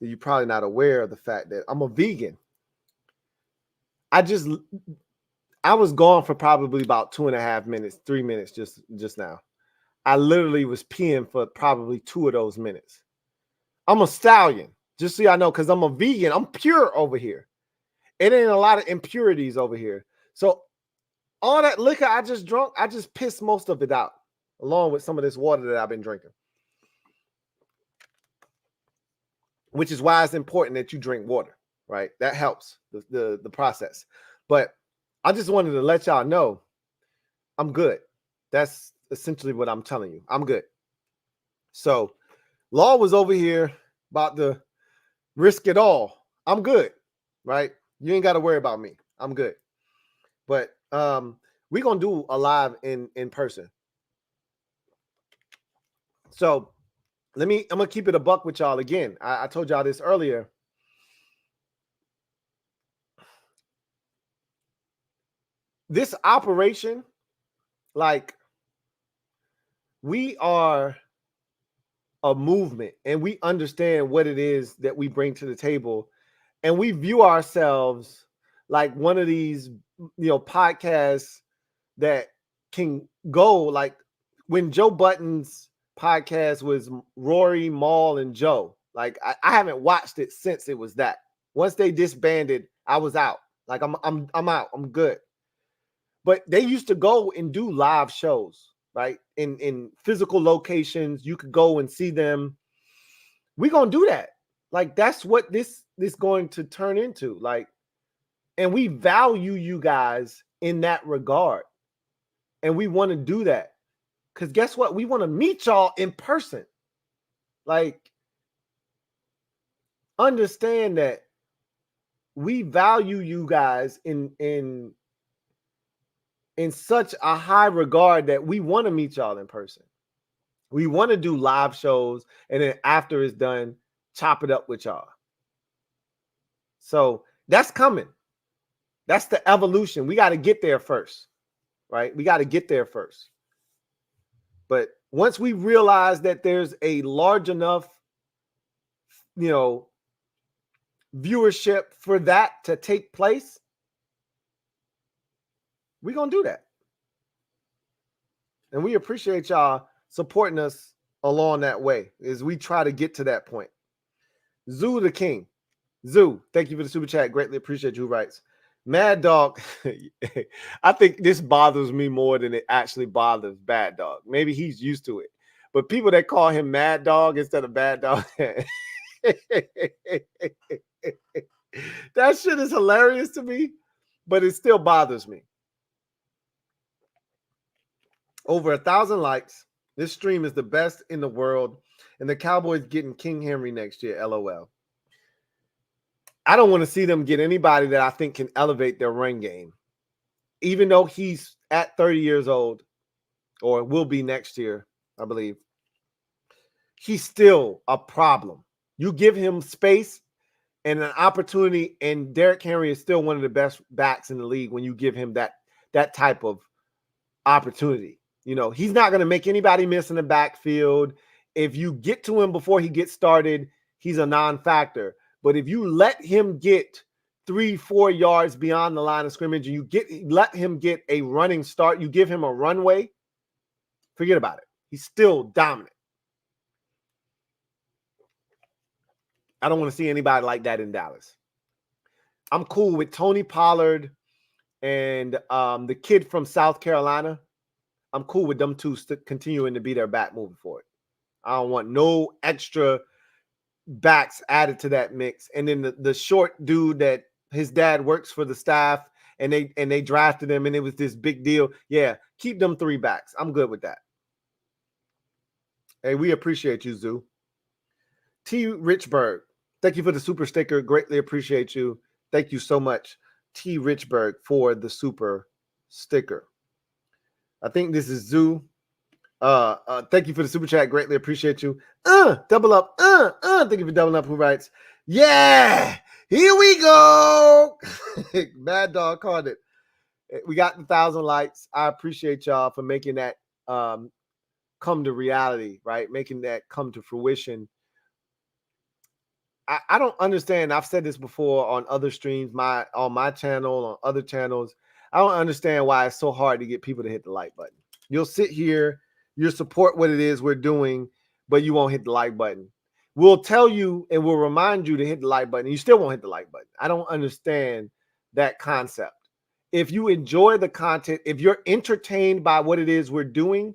then you're probably not aware of the fact that I'm a vegan. I was gone for probably about 2.5 minutes, 3 minutes just now. I literally was peeing for probably 2 of those minutes. I'm a stallion, just so y'all know, because I'm a vegan. I'm pure over here. It ain't a lot of impurities over here. So all that liquor I just drunk, I just pissed most of it out, along with some of this water that I've been drinking. Which is why it's important that you drink water, right? That helps the process. But I just wanted to let y'all know I'm good. That's essentially what I'm telling you. I'm good. So Law was over here about to risk it all. I'm good, right? You ain't got to worry about me. I'm good. But we're going to do a live in person. So I'm going to keep it a buck with y'all again. I told y'all this earlier. This operation, like, we are a movement and we understand what it is that we bring to the table. And we view ourselves like one of these, podcasts that can go, like when Joe Budden's podcast was Rory, Maul, and Joe. Like I haven't watched it since it was that. Once they disbanded, I was out. Like I'm out. I'm good. But they used to go and do live shows, right? In physical locations. You could go and see them. We're gonna do that. Like that's what this going to turn into. Like, and we value you guys in that regard. And we want to do that. Because guess what? We want to meet y'all in person. Like, understand that we value you guys in such a high regard that we want to meet y'all in person. We want to do live shows, and then after it's done, chop it up with y'all. So that's coming. That's the evolution. We got to get there first, right? We got to get there first. But once we realize that there's a large enough, viewership for that to take place, we're going to do that. And we appreciate y'all supporting us along that way as we try to get to that point. Zoo the King. Zoo, thank you for the super chat. Greatly appreciate you. Who writes, Mad Dog. I think this bothers me more than it actually bothers Bad Dog. Maybe he's used to it. But people that call him Mad Dog instead of Bad Dog, that shit is hilarious to me, but it still bothers me. Over 1,000 likes. This stream is the best in the world. And the Cowboys getting King Henry next year. LOL. I don't want to see them get anybody that I think can elevate their run game. Even though he's at 30 years old, or will be next year, I believe, he's still a problem. You give him space and an opportunity, and Derrick Henry is still one of the best backs in the league when you give him that type of opportunity. He's not going to make anybody miss in the backfield. If you get to him before he gets started, he's a non-factor. But if you let him get 3-4 yards beyond the line of scrimmage and let him get a running start, you give him a runway, forget about it. He's still dominant. I don't want to see anybody like that in Dallas. I'm cool with Tony Pollard and the kid from South Carolina. I'm cool with them two continuing to be their back moving forward. I don't want no extra backs added to that mix. And then the short dude that his dad works for the staff and they drafted him and it was this big deal. Yeah, keep them 3 backs. I'm good with that. Hey, we appreciate you, Zoo. T. Richburg, thank you for the super sticker. Greatly appreciate you. Thank you so much. T. Richburg for the super sticker. I think this is Zoo. Thank you for the super chat. Greatly appreciate you. Double up. Thank you for doubling up. Who writes? Yeah, here we go. Mad Dog called it. We got 1,000 likes. I appreciate y'all for making that come to reality, right? Making that come to fruition. I don't understand. I've said this before on other streams, on my channel, on other channels. I don't understand why it's so hard to get people to hit the like button. You'll sit here, you'll support what it is we're doing, but you won't hit the like button. We'll tell you and we'll remind you to hit the like button. You still won't hit the like button. I don't understand that concept. If you enjoy the content, if you're entertained by what it is we're doing,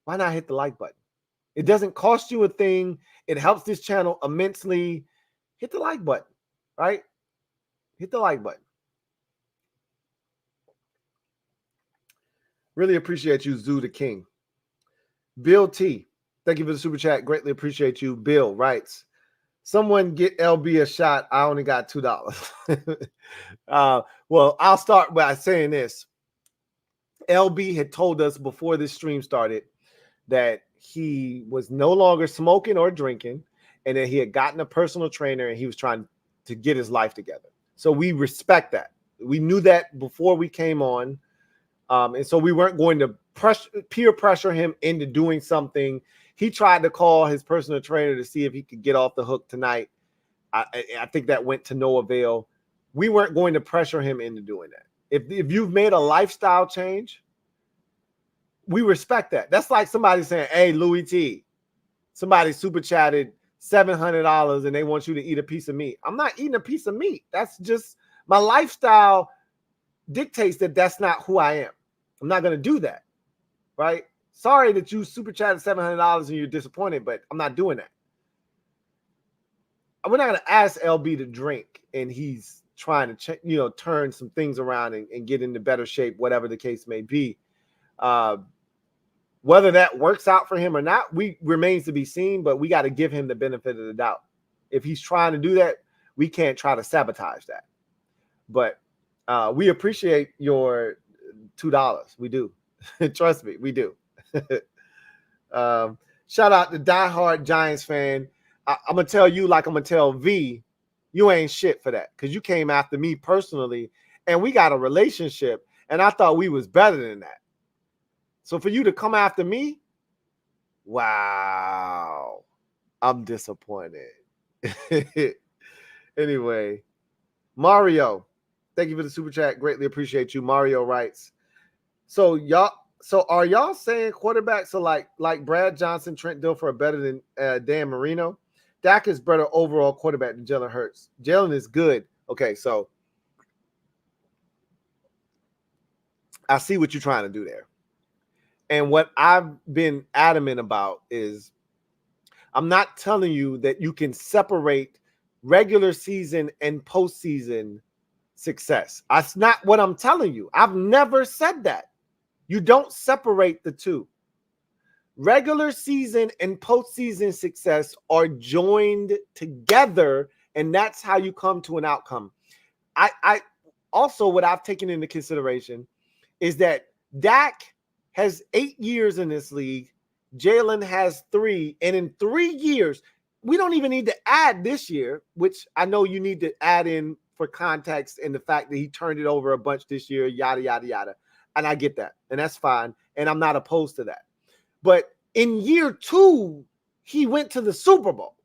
why not hit the like button? It doesn't cost you a thing. It helps this channel immensely. Hit the like button, right? Hit the like button. Really appreciate you, Zoo the King. Bill T, thank you for the super chat. Greatly appreciate you. Bill writes, someone get LB a shot. I only got $2. Well, I'll start by saying this. LB had told us before this stream started that he was no longer smoking or drinking, and that he had gotten a personal trainer and he was trying to get his life together. So we respect that. We knew that before we came on. And so we weren't going to peer pressure him into doing something. He tried to call his personal trainer to see if he could get off the hook tonight. I think that went to no avail. We weren't going to pressure him into doing that. If you've made a lifestyle change, we respect that. That's like somebody saying, hey, Louis T, somebody super chatted $700 and they want you to eat a piece of meat. I'm not eating a piece of meat. That's just my lifestyle dictates that that's not who I am. I'm not going to do that, right? Sorry that you super chatted $700 and you're disappointed, but I'm not doing that. We're not going to ask LB to drink and he's trying to, turn some things around and get into better shape, whatever the case may be. Whether that works out for him or not, remains to be seen, but we got to give him the benefit of the doubt. If he's trying to do that, we can't try to sabotage that. But we appreciate your $2. We do. Trust me, we do. Shout out to diehard Giants fan. I'm going to tell you like I'm going to tell V, you ain't shit for that because you came after me personally, and we got a relationship, and I thought we was better than that. So for you to come after me, wow, I'm disappointed. Anyway, Mario, thank you for the super chat. Greatly appreciate you. Mario writes, so are y'all saying quarterbacks are like Brad Johnson, Trent Dilfer are better than Dan Marino? Dak is better overall quarterback than Jalen Hurts. Jalen is good. Okay, so I see what you're trying to do there. And what I've been adamant about is I'm not telling you that you can separate regular season and postseason success. That's not what I'm telling you. I've never said that. You don't separate the two. Regular season and postseason success are joined together, and that's how you come to an outcome. I also, what I've taken into consideration is that Dak has 8 years in this league. Jalen has 3. And in 3 years, we don't even need to add this year, which I know you need to add in for context and the fact that he turned it over a bunch this year, yada, yada, yada. And I get that. And that's fine. And I'm not opposed to that. But in year 2, he went to the Super Bowl.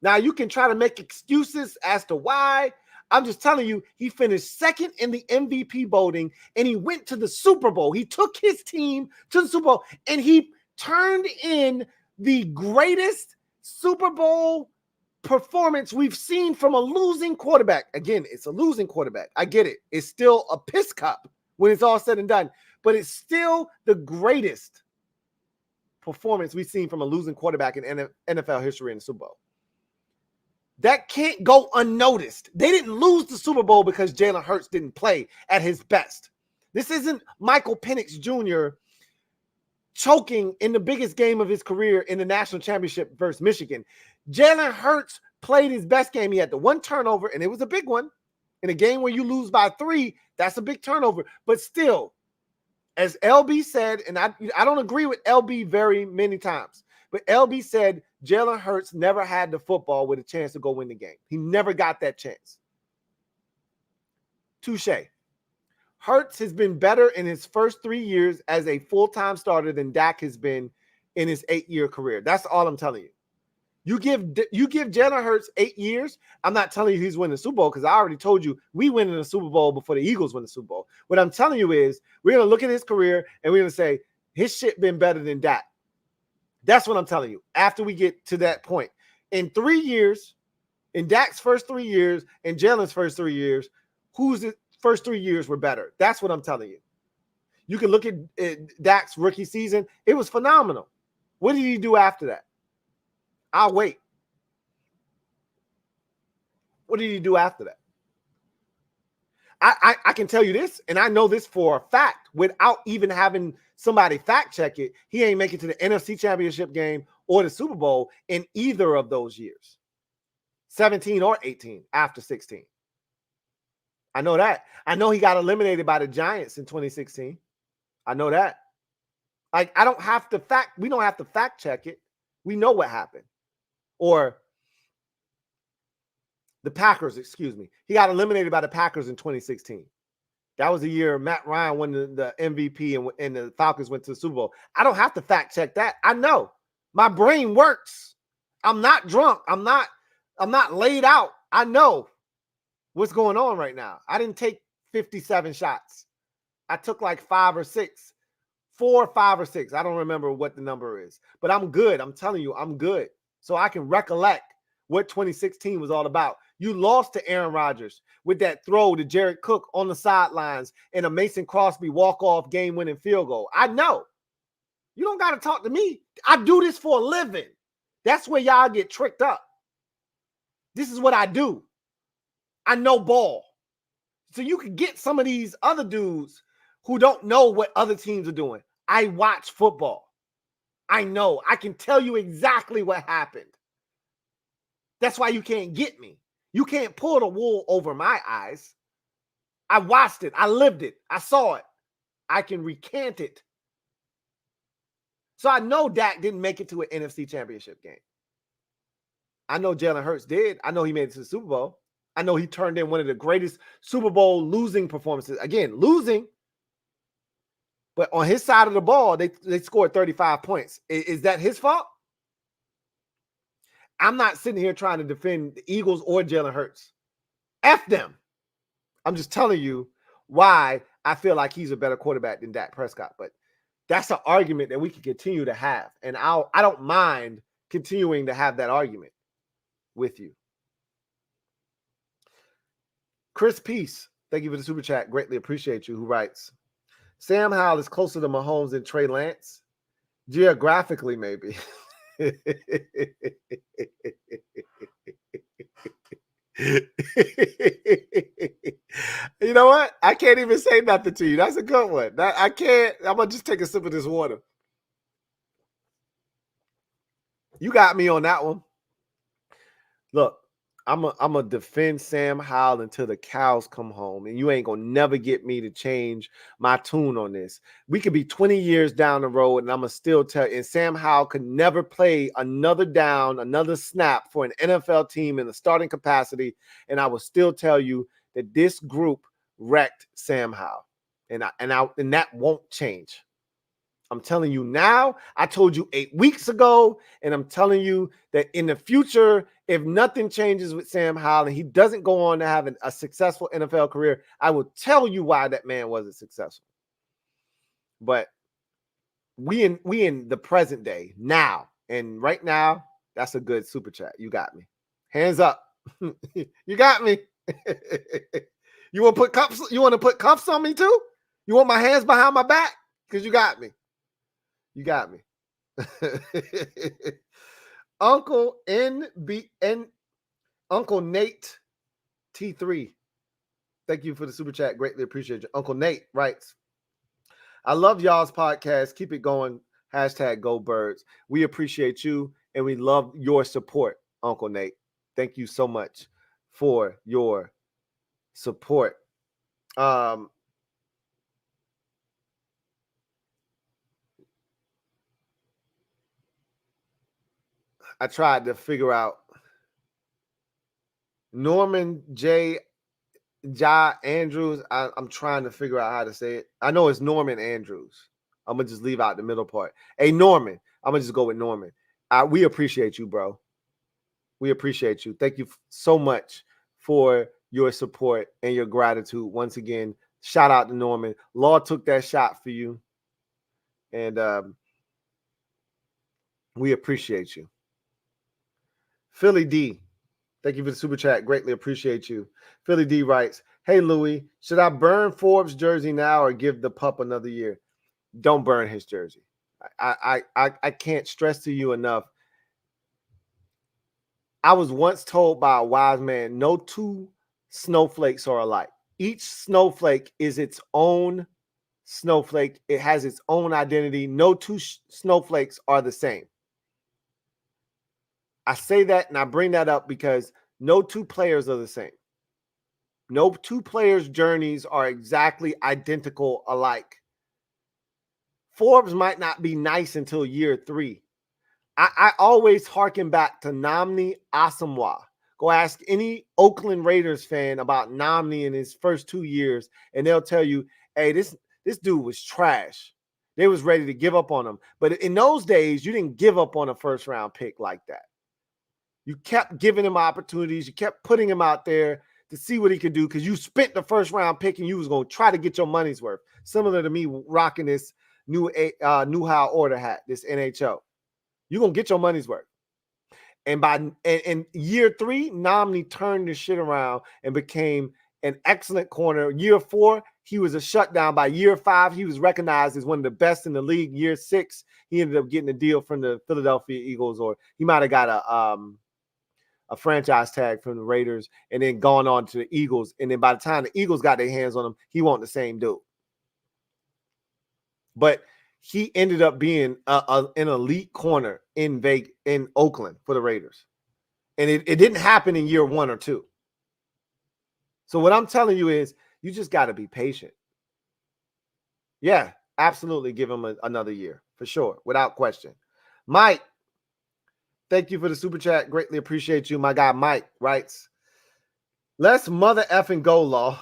Now, you can try to make excuses as to why. I'm just telling you, he finished second in the MVP voting, and he went to the Super Bowl. He took his team to the Super Bowl, and he turned in the greatest Super Bowl performance we've seen from a losing quarterback. Again, it's a losing quarterback. I get it. It's still a piss cup when it's all said and done, but it's still the greatest performance we've seen from a losing quarterback in NFL history in the Super Bowl. That can't go unnoticed. They didn't lose the Super Bowl because Jalen Hurts didn't play at his best. This isn't Michael Penix Jr. choking in the biggest game of his career in the national championship versus Michigan. Jalen Hurts played his best game. He had the one turnover, and it was a big one. In a game where you lose by 3, that's a big turnover. But still, as LB said, and I don't agree with LB very many times, but LB said Jalen Hurts never had the football with a chance to go win the game. He never got that chance. Touche. Hurts has been better in his first 3 years as a full-time starter than Dak has been in his 8-year career. That's all I'm telling you. You give Jalen Hurts 8 years. I'm not telling you he's winning the Super Bowl because I already told you we win in the Super Bowl before the Eagles win the Super Bowl. What I'm telling you is we're going to look at his career and we're going to say his shit been better than Dak. That's what I'm telling you. After we get to that point, in 3 years, in Dak's first 3 years and Jalen's first 3 years, who's the first 3 years were better? That's what I'm telling you. You can look at Dak's rookie season. It was phenomenal. What did he do after that? I'll wait. What did he do after that? I can tell you this, and I know this for a fact, without even having somebody fact check it, he ain't make it to the NFC Championship game or the Super Bowl in either of those years, 17 or 18, after 16. I know that. I know he got eliminated by the Giants in 2016. I know that. Like, we don't have to fact check it. We know what happened. Or the Packers, excuse me. He got eliminated by the Packers in 2016. That was the year Matt Ryan won the MVP and the Falcons went to the Super Bowl. I don't have to fact check that. I know. My brain works. I'm not drunk. I'm not laid out. I know what's going on right now. I didn't take 57 shots. I took like 5 or 6. 4, 5, or 6. I don't remember what the number is. But I'm good. I'm telling you, I'm good. So I can recollect what 2016 was all about. You lost to Aaron Rodgers with that throw to Jared Cook on the sidelines and a Mason Crosby walk-off game-winning field goal. I know. You don't got to talk to me. I do this for a living. That's where y'all get tricked up. This is what I do. I know ball. So you can get some of these other dudes who don't know what other teams are doing. I watch football. I know. I can tell you exactly what happened. That's why you can't get me. You can't pull the wool over my eyes. I watched it. I lived it. I saw it. I can recant it. So I know Dak didn't make it to an NFC Championship game. I know Jalen Hurts did. I know he made it to the Super Bowl. I know he turned in one of the greatest Super Bowl losing performances. Again, losing. But on his side of the ball, they scored 35 points. Is that his fault? I'm not sitting here trying to defend the Eagles or Jalen Hurts. F them. I'm just telling you why I feel like he's a better quarterback than Dak Prescott. But that's an argument that we can continue to have. And I don't mind continuing to have that argument with you. Chris Peace, thank you for the super chat. Greatly appreciate you. Who writes, Sam Howell is closer to Mahomes than Trey Lance? Geographically, maybe. You know what? I can't even say nothing to you. That's a good one. I can't. I'm going to just take a sip of this water. You got me on that one. Look, I'm a defend Sam Howell until the cows come home, and you ain't gonna never get me to change my tune on this. We could be 20 years down the road, and I'm gonna still tell you, and Sam Howell could never play another down, another snap for an NFL team in the starting capacity, and I will still tell you that this group wrecked Sam Howell, and that won't change. I'm telling you now. I told you 8 weeks ago, and I'm telling you that in the future, if nothing changes with Sam Howell and he doesn't go on to have a successful NFL career, I will tell you why that man wasn't successful. But we in the present day now, and right now, that's a good super chat. You got me. Hands up. You got me. You want to put cuffs? You want to put cuffs on me too? You want my hands behind my back? Because you got me. You got me. Uncle NBN, Uncle Nate T3. Thank you for the super chat. Greatly appreciate you. Uncle Nate writes, I love y'all's podcast. Keep it going. Hashtag Go Birds. We appreciate you and we love your support, Uncle Nate. Thank you so much for your support. I tried to figure out Norman J. Andrews. I'm trying to figure out how to say it. I know it's Norman Andrews. I'm going to just leave out the middle part. Hey, Norman. I'm going to just go with Norman. We appreciate you, bro. We appreciate you. Thank you so much for your support and your gratitude. Once again, shout out to Norman. Law took that shot for you. And we appreciate you. Philly D, thank you for the super chat. Greatly appreciate you. Philly D writes, hey, Louis, should I burn Forbes' jersey now or give the pup another year? Don't burn his jersey. I can't stress to you enough. I was once told by a wise man, no two snowflakes are alike. Each snowflake is its own snowflake. It has its own identity. No two snowflakes are the same. I say that and I bring that up because no two players are the same. No two players' journeys are exactly identical alike. Forbes might not be nice until year 3. I always harken back to Nnamdi Asomugha. Go ask any Oakland Raiders fan about Nnamdi in his first 2 years, and they'll tell you, hey, this dude was trash. They was ready to give up on him. But in those days, you didn't give up on a first-round pick like that. You kept giving him opportunities. You kept putting him out there to see what he could do because you spent the first-round pick and you was going to try to get your money's worth. Similar to me rocking this new High Order hat, this NHL. You're going to get your money's worth. And in year 3, Nnamdi turned this shit around and became an excellent corner. Year 4, he was a shutdown. By year 5, he was recognized as one of the best in the league. Year 6, he ended up getting a deal from the Philadelphia Eagles, or he might have got a franchise tag from the Raiders and then gone on to the Eagles. And then by the time the Eagles got their hands on him, he wasn't the same dude. But he ended up being an elite corner in Oakland for the Raiders. And it didn't happen in year 1 or 2. So what I'm telling you is you just got to be patient. Yeah, absolutely give him another year for sure, without question. Mike, thank you for the super chat. Greatly appreciate you. My guy Mike writes, let's mother effing go, Law.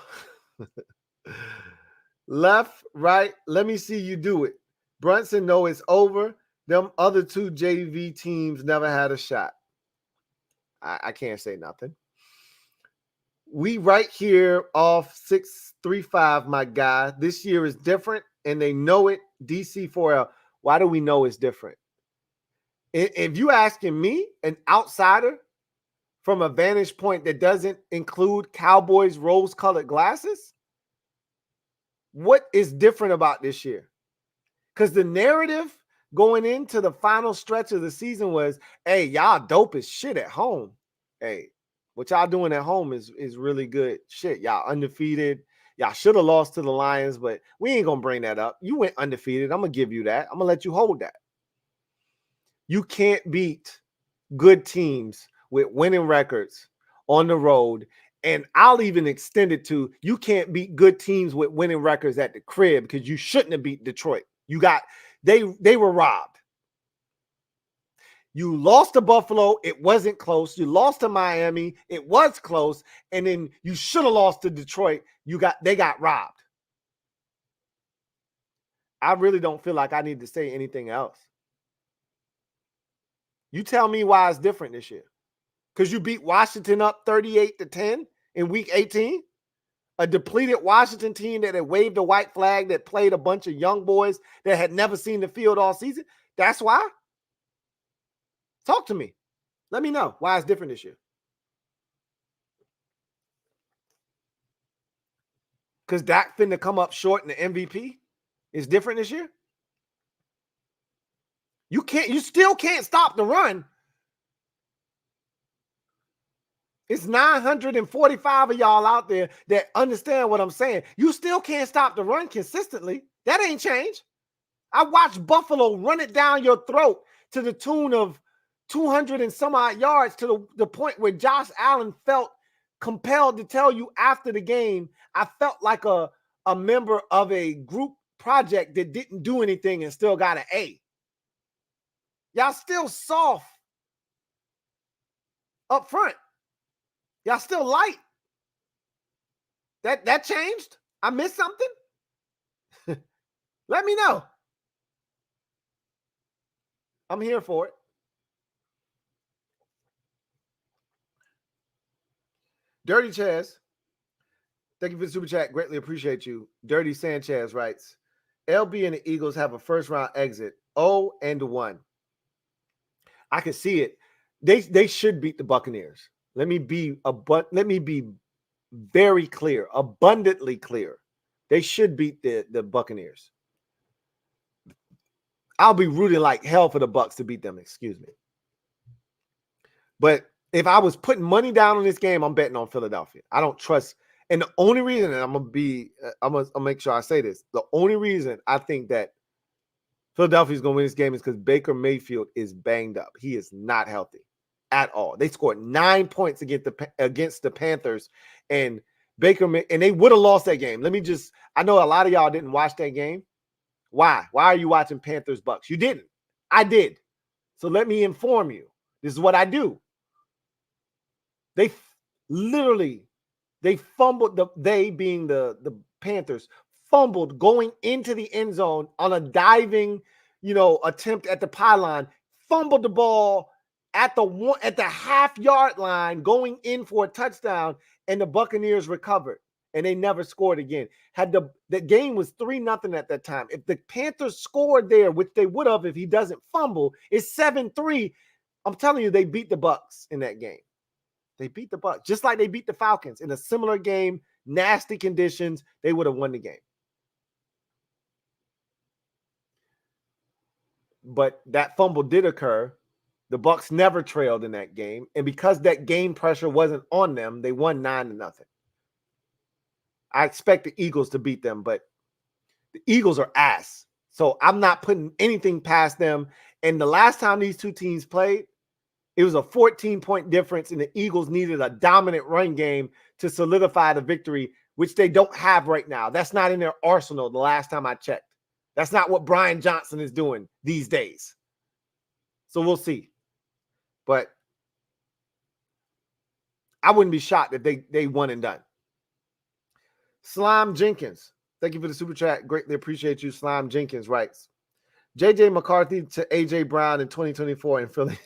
Left, right, let me see you do it. Brunson, no, it's over. Them other 2 JV teams never had a shot. I can't say nothing. We right here off 635, my guy. This year is different, and they know it. DC4L. Why do we know it's different? If you asking me, an outsider, from a vantage point that doesn't include Cowboys rose-colored glasses, what is different about this year? Because the narrative going into the final stretch of the season was, hey, y'all dope as shit at home. Hey, what y'all doing at home is really good shit. Y'all undefeated. Y'all should have lost to the Lions, but we ain't going to bring that up. You went undefeated. I'm going to give you that. I'm going to let you hold that. You can't beat good teams with winning records on the road. And I'll even extend it to you can't beat good teams with winning records at the crib because you shouldn't have beat Detroit. They were robbed. You lost to Buffalo. It wasn't close. You lost to Miami. It was close. And then you should have lost to Detroit. They got robbed. I really don't feel like I need to say anything else. You tell me why it's different this year. Because you beat Washington up 38-10 in week 18. A depleted Washington team that had waved a white flag, that played a bunch of young boys that had never seen the field all season. That's why. Talk to me. Let me know why it's different this year. Because Dak finna come up short in the MVP is different this year. You still can't stop the run. It's 945 of y'all out there that understand what I'm saying. You still can't stop the run consistently. That ain't changed. I watched Buffalo run it down your throat to the tune of 200 and some odd yards to the point where Josh Allen felt compelled to tell you after the game, I felt like a member of a group project that didn't do anything and still got an A. Y'all still soft up front. Y'all still light. That changed? I missed something? Let me know. I'm here for it. Dirty Chaz, thank you for the super chat. Greatly appreciate you. Dirty Sanchez writes, LB and the Eagles have a first-round exit, 0-1. I can see it. They should beat the Buccaneers. Let me be very clear, abundantly clear. They should beat the Buccaneers. I'll be rooting like hell for the Bucs to beat them, excuse me. But if I was putting money down on this game, I'm betting on Philadelphia. I don't trust, and the only reason, and I'm gonna make sure I say this, the only reason I think that Philadelphia is going to win this game is because Baker Mayfield is banged up. He is not healthy at all. They scored 9 points against the Panthers, and they would have lost that game. I know a lot of y'all didn't watch that game. Why? Why are you watching Panthers Bucks? You didn't. I did. So let me inform you. This is what I do. They fumbled, they being the Panthers, fumbled going into the end zone on a diving, attempt at the pylon, fumbled the ball at the half-yard line going in for a touchdown, and the Buccaneers recovered, and they never scored again. The game was 3-0 at that time. If the Panthers scored there, which they would have if he doesn't fumble, it's 7-3. I'm telling you, they beat the Bucs in that game. They beat the Bucs, just like they beat the Falcons in a similar game, nasty conditions. They would have won the game. But that fumble did occur. The Bucs never trailed in that game, and because that game pressure wasn't on them, they won 9-0. I expect the Eagles to beat them, but the Eagles are ass. So I'm not putting anything past them. And the last time these two teams played, it was a 14-point difference, and the Eagles needed a dominant run game to solidify the victory, which they don't have right now. That's not in their arsenal the last time I checked. That's not what Brian Johnson is doing these days. So we'll see. But I wouldn't be shocked if they won and done. Slime Jenkins, thank you for the super chat. Greatly appreciate you. Slime Jenkins writes, JJ McCarthy to AJ Brown in 2024 in Philly.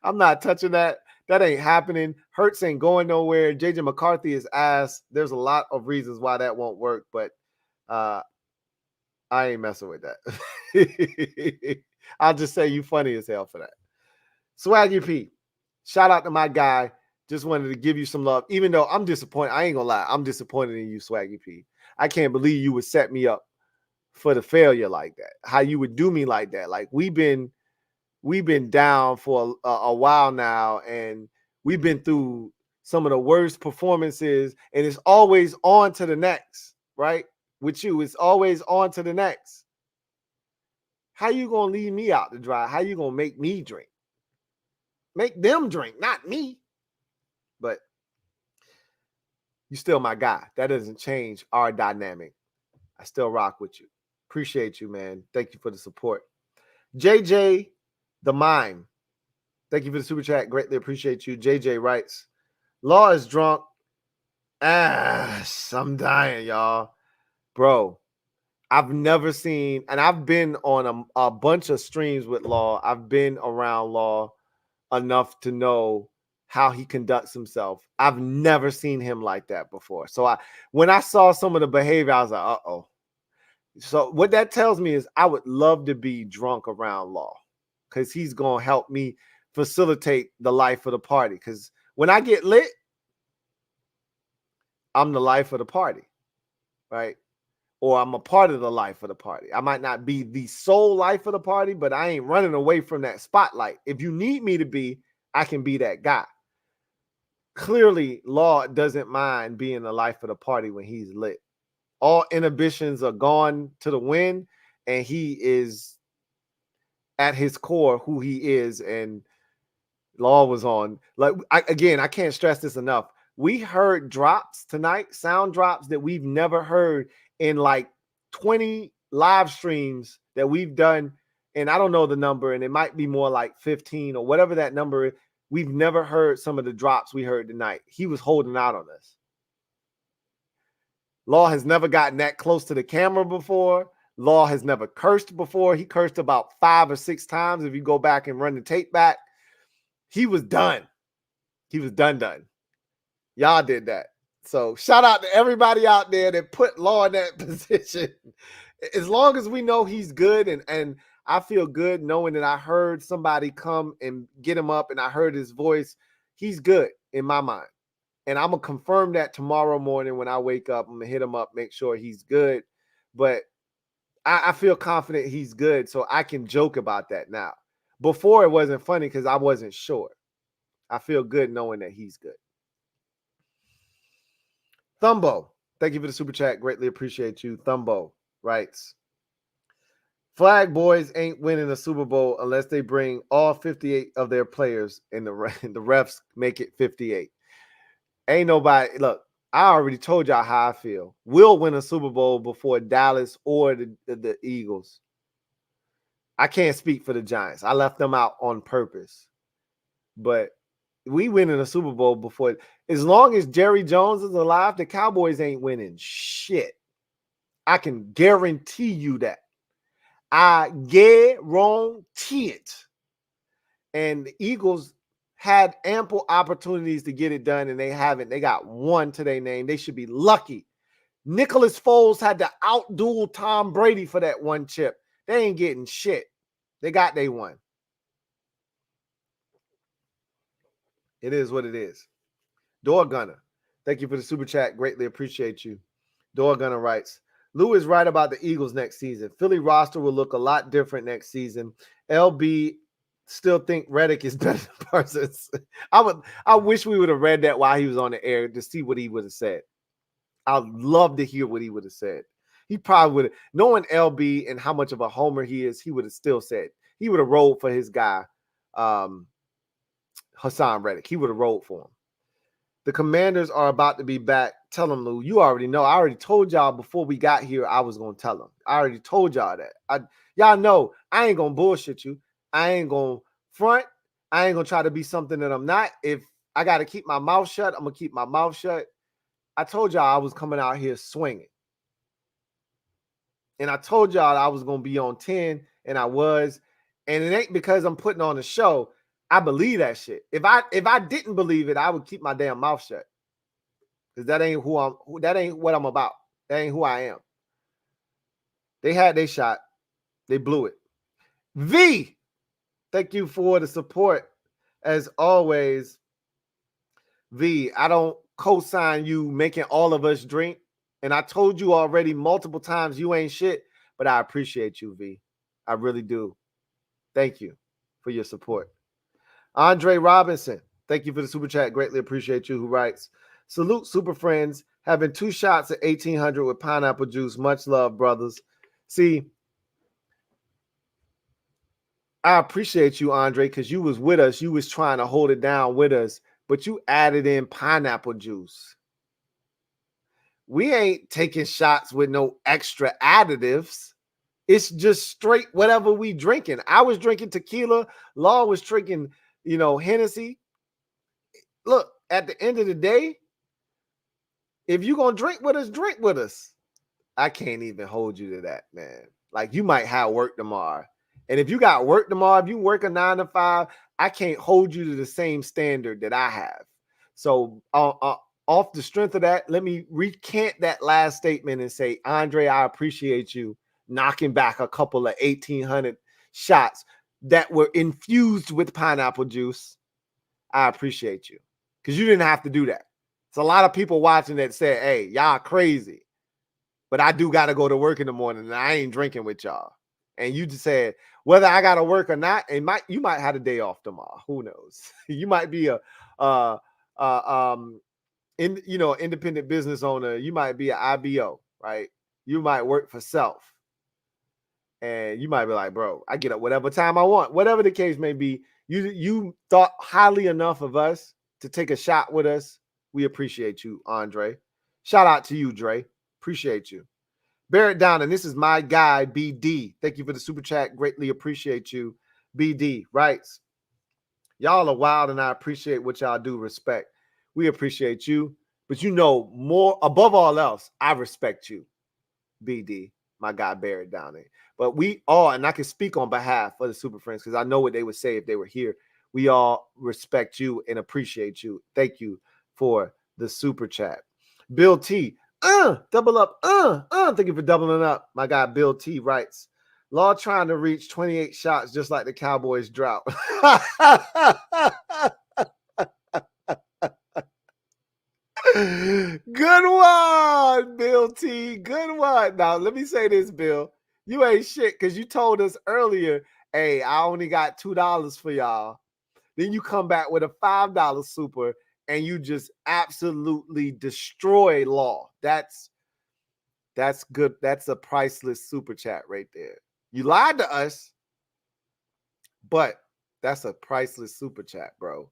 I'm not touching that. That ain't happening. Hurts ain't going nowhere. JJ McCarthy is ass. There's a lot of reasons why that won't work, but I ain't messing with that. I'll just say you funny as hell for that. Swaggy P, shout out to my guy. Just wanted to give you some love, even though I'm disappointed. I ain't gonna lie. I'm disappointed in you, Swaggy P. I can't believe you would set me up for the failure like that. How you would do me like that. Like we've been down for a while now, and we've been through some of the worst performances, and it's always on to the next, right? With you, it's always on to the next. How you gonna leave me out to dry? How you gonna make me drink? Make them drink, not me. But you're still my guy. That doesn't change our dynamic. I still rock with you. Appreciate you, man. Thank you for the support. JJ the Mime, thank you for the super chat. Greatly appreciate you. JJ writes, Law is drunk. I'm dying, y'all. Bro, I've never seen, and I've been on a bunch of streams with Law. I've been around Law enough to know how he conducts himself. I've never seen him like that before. So when I saw some of the behavior, I was like, uh-oh. So what that tells me is I would love to be drunk around Law, because he's going to help me facilitate the life of the party. Because when I get lit, I'm the life of the party, right? Or I'm a part of the life of the party. I might not be the sole life of the party, but I ain't running away from that spotlight. If you need me to be, I can be that guy. Clearly, Law doesn't mind being the life of the party when he's lit. All inhibitions are gone to the wind, and he is at his core who he is. And Law was on. Like I can't stress this enough. We heard drops tonight, sound drops that we've never heard in like 20 live streams that we've done. And I don't know the number, and it might be more like 15 or whatever that number is. We've never heard some of the drops we heard tonight. He was holding out on us. Law has never gotten that close to the camera before. Law has never cursed before. He cursed about 5 or 6 times. If you go back and run the tape back, he was done. He was done. Y'all did that. So shout out to everybody out there that put Law in that position. As long as we know he's good, and I feel good knowing that I heard somebody come and get him up and I heard his voice, he's good in my mind. And I'm going to confirm that tomorrow morning when I wake up. I'm going to hit him up, make sure he's good. But I feel confident he's good, so I can joke about that now. Before, it wasn't funny because I wasn't sure. I feel good knowing that he's good. Thumbo, thank you for the super chat. Greatly appreciate you. Thumbo writes, Flag boys ain't winning a Super Bowl unless they bring all 58 of their players and the refs make it 58. Ain't nobody, look, I already told y'all how I feel. We'll win a Super Bowl before Dallas or the Eagles. I can't speak for the Giants. I left them out on purpose. But we winning a Super Bowl before. As long as Jerry Jones is alive, the Cowboys ain't winning shit. I can guarantee you that. I guarantee it. And the Eagles had ample opportunities to get it done, and they haven't. They got one to their name. They should be lucky. Nicholas Foles had to outduel Tom Brady for that one chip. They ain't getting shit. They got they one. It is what it is. Door Gunner, thank you for the super chat. Greatly appreciate you. Door Gunner writes, Lou is right about the Eagles next season. Philly roster will look a lot different next season. LB still think Reddick is better than Parsons. I wish we would have read that while he was on the air to see what he would have said. I'd love to hear what he would have said. He probably would have, knowing LB and how much of a homer he is, he would have still said, he would have rolled for his guy, Hassan Reddick. He would have rolled for him. The Commanders are about to be back. Tell them, Lou. You already know. I already told y'all before we got here I was going to tell them. I already told y'all that. Y'all know I ain't going to bullshit you. I ain't going to front. I ain't going to try to be something that I'm not. If I got to keep my mouth shut, I'm going to keep my mouth shut. I told y'all I was coming out here swinging. And I told y'all I was going to be on 10, and I was. And it ain't because I'm putting on a show. I believe that shit. If I didn't believe it, I would keep my damn mouth shut. Because that ain't that ain't what I'm about. That ain't who I am. They had their shot. They blew it. V, thank you for the support. As always, V, I don't co-sign you making all of us drink. And I told you already multiple times you ain't shit, but I appreciate you, V. I really do. Thank you for your support. Andre Robinson, thank you for the super chat. Greatly appreciate you. Who writes, salute super friends, having 2 shots at 1800 with pineapple juice. Much love, brothers. See, I appreciate you, Andre, because you was with us. You was trying to hold it down with us, but you added in pineapple juice. We ain't taking shots with no extra additives. It's just straight whatever we drinking. I was drinking tequila. Law was drinking, Hennessy. Look, at the end of the day, if you're going to drink with us, drink with us. I can't even hold you to that, man. Like, you might have work tomorrow. And if you got work tomorrow, if you work a 9 to 5, I can't hold you to the same standard that I have. So off the strength of that, let me recant that last statement and say, Andre, I appreciate you knocking back a couple of 1800 shots that were infused with pineapple juice. I appreciate you because you didn't have to do that. It's a lot of people watching that say, hey, y'all crazy, but I do got to go to work in the morning and I ain't drinking with y'all. And you just said, whether I got to work or not, you might have a day off tomorrow. Who knows? You might be independent business owner. You might be an IBO, right? You might work for self. And you might be like, bro, I get up whatever time I want, whatever the case may be. You thought highly enough of us to take a shot with us. We appreciate you, Andre. Shout out to you, Dre. Appreciate you. Bear it down, and this is my guy, BD. Thank you for the super chat. Greatly appreciate you, BD. Writes, y'all are wild, and I appreciate what y'all do. Respect. We appreciate you. But you know, more above all else, I respect you, BD. My guy, bear it down there. But we all, and I can speak on behalf of the Super Friends because I know what they would say if they were here. We all respect you and appreciate you. Thank you for the super chat. Bill T, double up, thank you for doubling up. My guy, Bill T writes, Law trying to reach 28 shots just like the Cowboys drought. Good one, Bill T. Good one. Now, let me say this, Bill. You ain't shit because you told us earlier, hey, I only got $2 for y'all. Then you come back with a $5 super and you just absolutely destroy Law. That's good. That's a priceless super chat right there. You lied to us, but that's a priceless super chat, bro.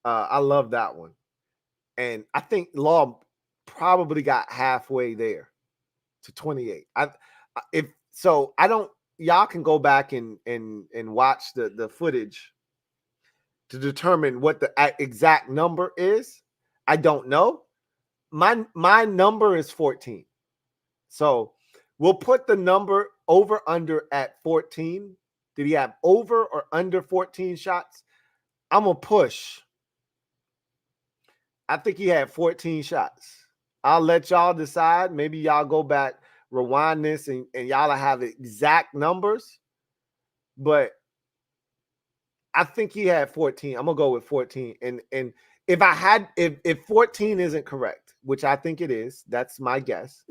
I love that one. And I think Law probably got halfway there to 28. Y'all can go back and watch the footage to determine what the exact number is. I don't know. My number is 14. So we'll put the number over under at 14. Did he have over or under 14 shots? I'm going to push. I think he had 14 shots. I'll let y'all decide. Maybe y'all go back, rewind this, and y'all have exact numbers. But I think he had 14. I'm going to go with 14. And if 14 isn't correct, which I think it is, that's my guess.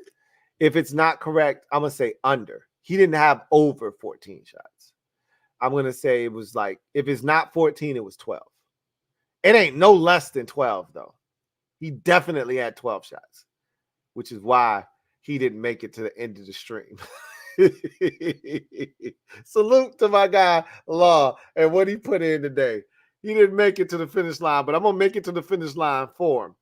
If it's not correct, I'm going to say under. He didn't have over 14 shots. I'm going to say it was like, if it's not 14, it was 12. It ain't no less than 12, though. He definitely had 12 shots, which is why he didn't make it to the end of the stream. Salute to my guy, Law, and what he put in today. He didn't make it to the finish line, but I'm going to make it to the finish line for him.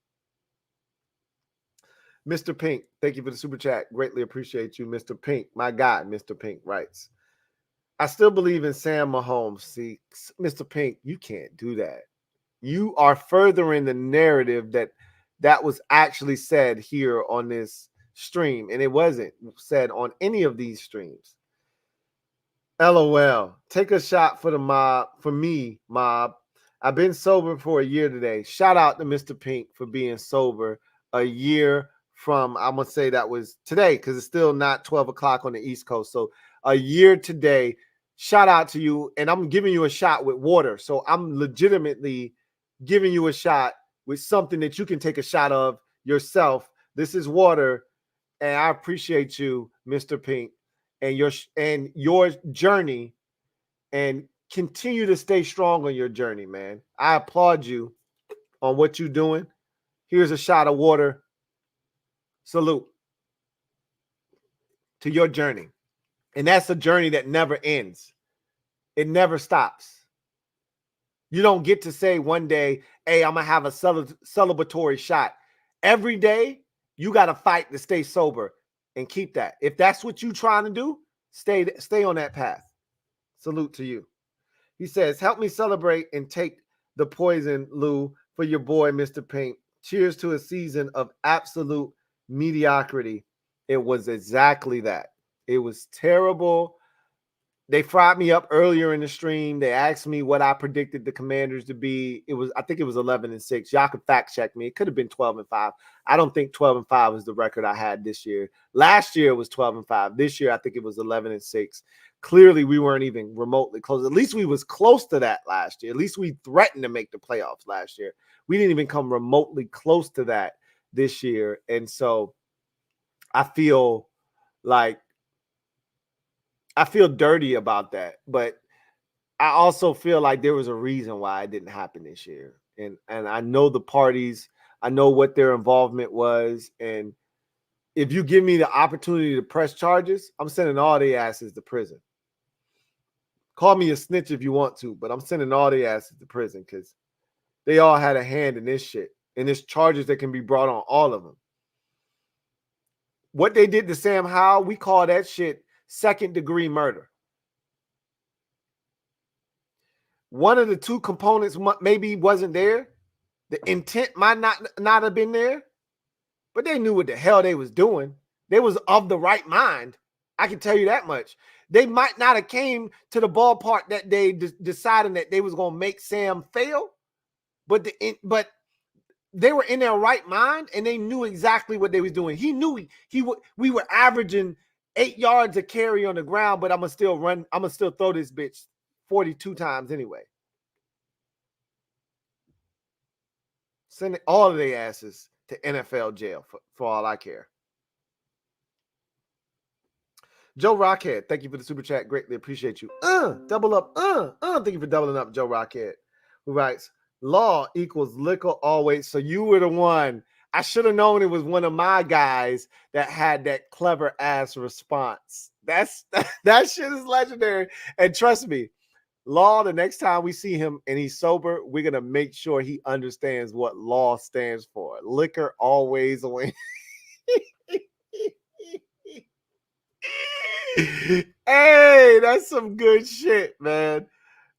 Mr. Pink, thank you for the super chat. Greatly appreciate you, Mr. Pink. My guy, Mr. Pink writes, I still believe in Sam Mahomes. See, Mr. Pink, you can't do that. You are furthering the narrative that was actually said here on this stream, and it wasn't said on any of these streams. LOL. Take a shot for the mob. For me, mob. I've been sober for a year today. Shout out to Mr. Pink for being sober a year from, I'm going to say that was today because it's still not 12 o'clock on the East Coast. So a year today. Shout out to you. And I'm giving you a shot with water. So I'm legitimately giving you a shot with something that you can take a shot of yourself. This is water. And I appreciate you, Mr. Pink, and your journey, and continue to stay strong on your journey, man. I applaud you on what you're doing. Here's a shot of water. Salute to your journey. And that's a journey that never ends. It never stops. You don't get to say one day, hey, I'm going to have a celebratory shot. Every day, you got to fight to stay sober and keep that. If that's what you're trying to do, stay on that path. Salute to you. He says, help me celebrate and take the poison, Lou, for your boy, Mr. Pink. Cheers to a season of absolute mediocrity. It was exactly that. It was terrible. They fried me up earlier in the stream. They asked me what I predicted the Commanders to be. I think it was 11-6. Y'all can fact check me. It could have been 12-5. I don't think 12-5 is the record I had this year. Last year it was 12-5. This year I think it was 11-6. Clearly we weren't even remotely close. At least we was close to that last year. At least we threatened to make the playoffs last year. We didn't even come remotely close to that this year. And so I feel dirty about that, but I also feel like there was a reason why it didn't happen this year. And I know the parties, I know what their involvement was, and if you give me the opportunity to press charges, I'm sending all the asses to prison. Call me a snitch if you want to, but I'm sending all the asses to prison because they all had a hand in this shit. And there's charges that can be brought on all of them. What they did to Sam Howell, we call that shit second-degree murder. One of the two components maybe wasn't there. The intent might not have been there, but they knew what the hell they was doing. They was of the right mind. I can tell you that much. They might not have came to the ballpark that day deciding that they was going to make Sam fail, but they were in their right mind and they knew exactly what they was doing. He knew we were averaging 8 yards a carry on the ground, but I'm going to still throw this bitch 42 times anyway. Send all of their asses to NFL jail for all I care. Joe Rockhead, thank you for the super chat. Greatly appreciate you. Double up. Thank you for doubling up, Joe Rockhead, who writes, law equals liquor always. So you were the one. I should have known it was one of my guys that had that clever ass response. That shit is legendary. And trust me, Law, the next time we see him and he's sober, we're going to make sure he understands what law stands for. Liquor always wins. Hey, that's some good shit, man.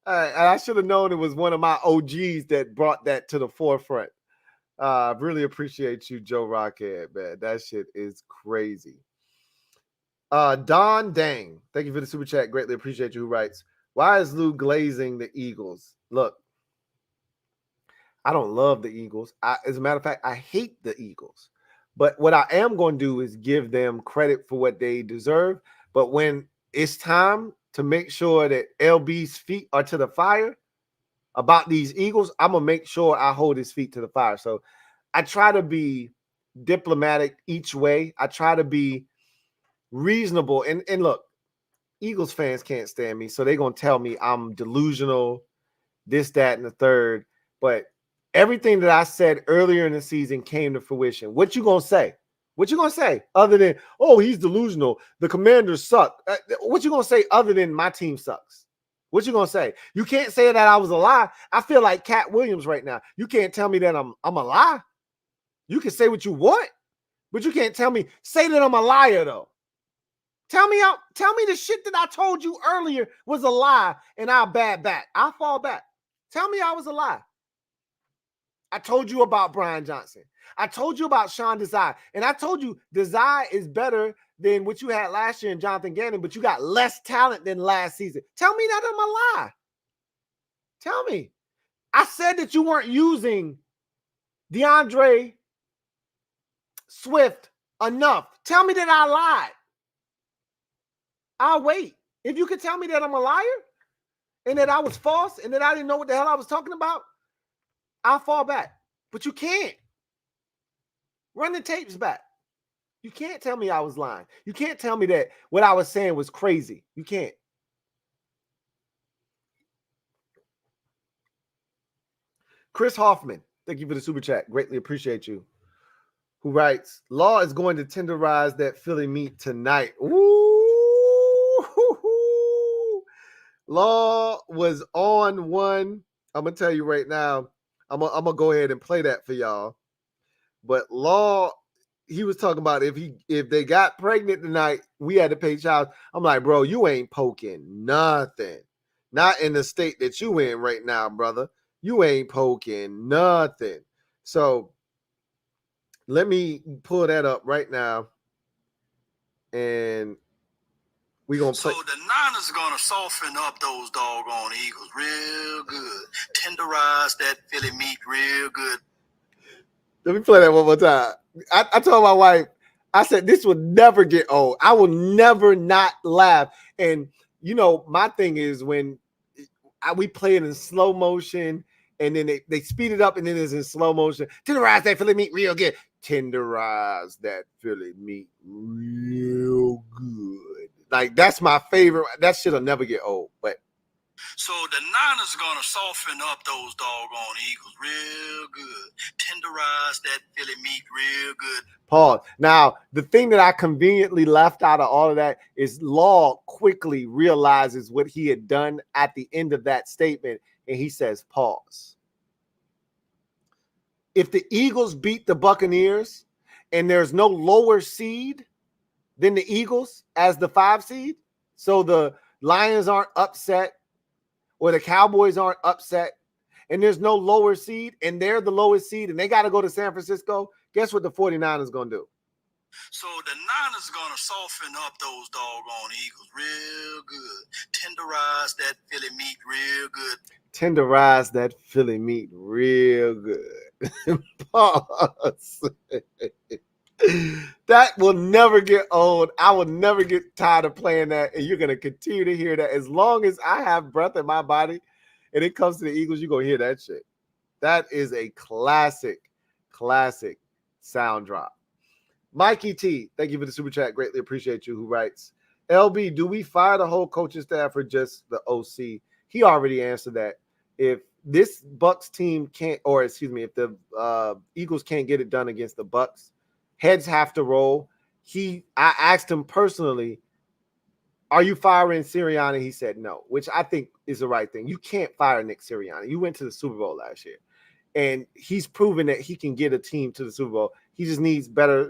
And I should have known it was one of my OGs that brought that to the forefront. I really appreciate you, Joe Rockhead, man. That shit is crazy. Don Dang, thank you for the super chat. Greatly appreciate you. Who writes, why is Lou glazing the Eagles? Look, I don't love the Eagles. As a matter of fact, I hate the Eagles. But what I am going to do is give them credit for what they deserve. But when it's time to make sure that LB's feet are to the fire about these Eagles, I'm going to make sure I hold his feet to the fire. So I try to be diplomatic each way. I try to be reasonable. And look, Eagles fans can't stand me, so they're going to tell me I'm delusional, this, that, and the third. But everything that I said earlier in the season came to fruition. What you going to say? What you going to say other than, oh, he's delusional, the Commanders suck? What you going to say other than my team sucks? What you going to say? You can't say that I was a lie. I feel like Cat Williams right now. You can't tell me that I'm a lie. You can say what you want, but you can't tell me, say that I'm a liar, though. Tell me the shit that I told you earlier was a lie, and I'll bad back. I'll fall back. Tell me I was a lie. I told you about Brian Johnson. I told you about Sean Desai. And I told you Desai is better than what you had last year in Jonathan Gannon, but you got less talent than last season. Tell me that I'm a lie. Tell me. I said that you weren't using DeAndre Swift enough. Tell me that I lied. I'll wait. If you could tell me that I'm a liar and that I was false and that I didn't know what the hell I was talking about, I'll fall back. But you can't. Run the tapes back. You can't tell me I was lying. You can't tell me that what I was saying was crazy. You can't. Chris Hoffman, thank you for the super chat. Greatly appreciate you. Who writes, Law is going to tenderize that Philly meat tonight. Ooh. Law was on one. I'm going to tell you right now. I'm gonna go ahead and play that for y'all. But Law, he was talking about if they got pregnant tonight, we had to pay child. I'm like, bro, you ain't poking nothing. Not in the state that you in right now, brother. You ain't poking nothing. So let me pull that up right now. And we're going to play. So the Niners are going to soften up those doggone Eagles real good. Tenderize that Philly meat real good. Let me play that one more time. I told my wife, I said, this will never get old. I will never not laugh. And, you know, my thing is when we play it in slow motion and then they speed it up and then it's in slow motion. Tenderize that Philly meat real good. Tenderize that Philly meat real good. Like, that's my favorite. That shit'll never get old. But So the Niners going to soften up those doggone Eagles real good. Tenderize that Philly meat real good. Pause. Now, the thing that I conveniently left out of all of that is Law quickly realizes what he had done at the end of that statement, and he says, pause. If the Eagles beat the Buccaneers and there's no lower seed than the Eagles as the 5 seed, so the Lions aren't upset or the Cowboys aren't upset, and there's no lower seed and they're the lowest seed and they got to go to San Francisco, guess what the 49ers going to do? So the Niners going to soften up those doggone Eagles real good. Tenderize that Philly meat real good. Tenderize that Philly meat real good. Pause. That will never get old. I will never get tired of playing that, and you're going to continue to hear that as long as I have breath in my body and it comes to the Eagles. You're going to hear that shit. That is a classic sound drop. Mikey T, thank you for the super chat. Greatly appreciate you. Who writes, LB, do we fire the whole coaching staff or just the OC? He already answered that. If this Bucks team can't, or excuse me, if the Eagles can't get it done against the Bucks, heads have to roll. I asked him personally, are you firing Sirianni? He said no, which I think is the right thing. You can't fire Nick Sirianni. You went to the Super Bowl last year, and he's proven that he can get a team to the Super Bowl. He just needs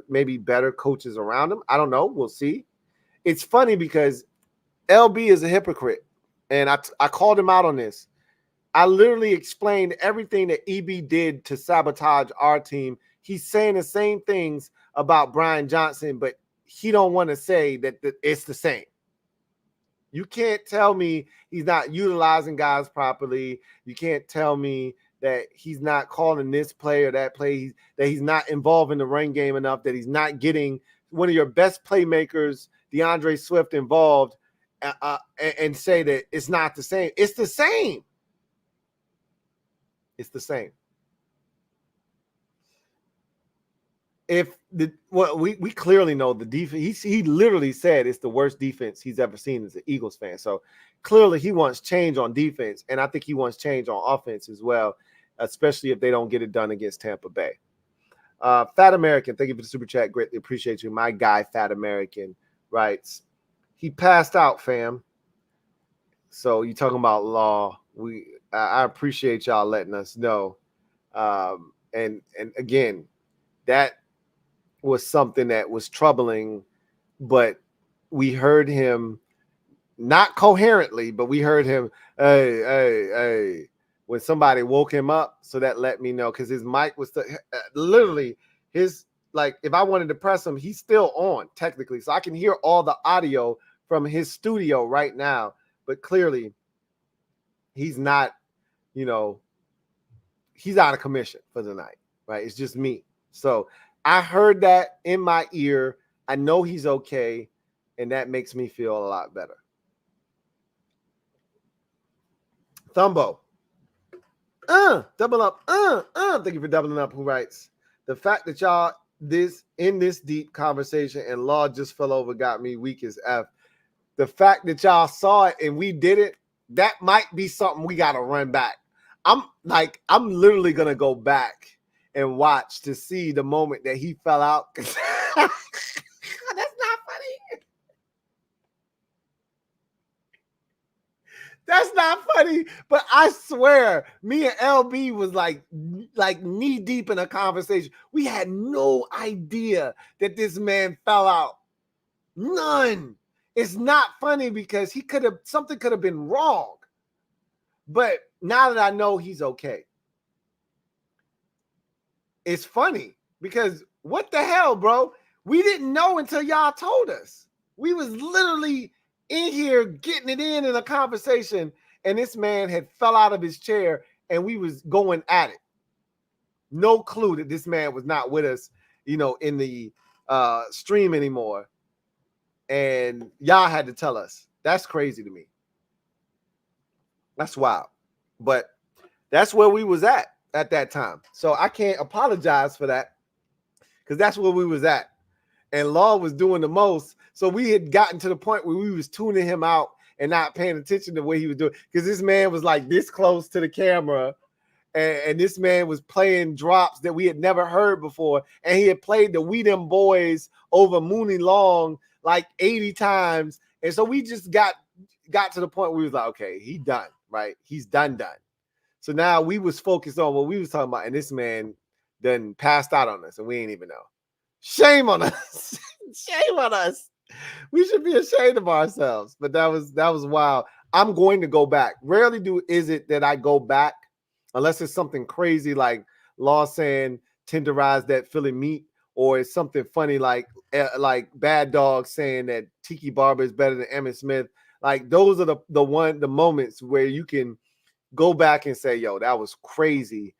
maybe better coaches around him. I don't know. We'll see. It's funny because LB is a hypocrite, and I called him out on this. I literally explained everything that EB did to sabotage our team. He's saying the same things about Brian Johnson, but he don't want to say that it's the same. You can't tell me he's not utilizing guys properly. You can't tell me that he's not calling this play or that play, that he's not involved in the run game enough, that he's not getting one of your best playmakers, DeAndre Swift, involved and say that it's not the same. It's the same. It's the same. We clearly know the defense. He literally said it's the worst defense he's ever seen as an Eagles fan. So clearly he wants change on defense, and I think he wants change on offense as well, especially if they don't get it done against Tampa Bay. Fat American, thank you for the super chat. Greatly appreciate you. My guy, Fat American, writes, he passed out, fam. So you talking about Law. I appreciate y'all letting us know. And again, that was something that was troubling, but we heard him not coherently, but we heard him, hey, when somebody woke him up. So that let me know, because his mic was literally his, like, if I wanted to press him, he's still on technically. So I can hear all the audio from his studio right now, but clearly he's not, he's out of commission for the night, right? It's just me. So I heard that in my ear. I know he's okay, and that makes me feel a lot better. Thumbo. Double up. Thank you for doubling up. Who writes, the fact that y'all in this deep conversation and Law just fell over got me weak as F. The fact that y'all saw it and we did it, that might be something we got to run back. I'm literally going to go back and watch to see the moment that he fell out. That's not funny. That's not funny. But I swear, me and LB was like knee deep in a conversation. We had no idea that this man fell out. None. It's not funny because something could have been wrong. But now that I know he's okay, it's funny because what the hell, bro? We didn't know until y'all told us. We was literally in here getting it in a conversation, and this man had fell out of his chair, and we was going at it. No clue that this man was not with us, in the stream anymore. And y'all had to tell us. That's crazy to me. That's wild. But that's where we was at that time. So I can't apologize for that because that's where we was at. And Law was doing the most. So we had gotten to the point where we was tuning him out and not paying attention to what he was doing. Because this man was like this close to the camera, and this man was playing drops that we had never heard before. And he had played the We Them Boys over Mooney Long like 80 times. And so we just got to the point where we was like, okay, he done, right? He's done. So now we was focused on what we was talking about, and this man done passed out on us, and we ain't even know. Shame on us. Shame on us. We should be ashamed of ourselves. But that was wild. I'm going to go back. Rarely is it that I go back, unless it's something crazy like Law saying tenderize that Philly meat, or it's something funny like Bad Dog saying that Tiki Barber is better than Emmitt Smith. Like those are the moments where you can go back and say, yo, that was crazy.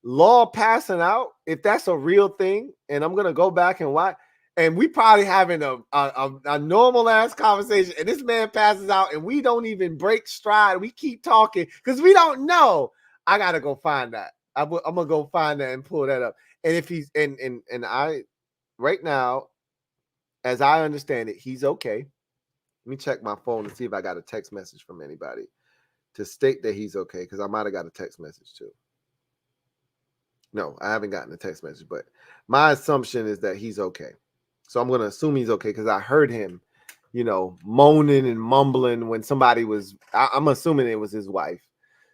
Law passing out, if that's a real thing, and I'm gonna go back and watch, and we probably having a normal ass conversation, and this man passes out, and we don't even break stride. We keep talking because we don't know. I gotta go find that. I'm gonna go find that and pull that up. And if he's and I right now, as I understand it, he's okay. Let me check my phone and see if I got a text message from anybody to state that he's okay, because I might have got a text message too. No, I haven't gotten a text message, but my assumption is that he's okay. So I'm going to assume he's okay because I heard him, moaning and mumbling when somebody was, I'm assuming it was his wife.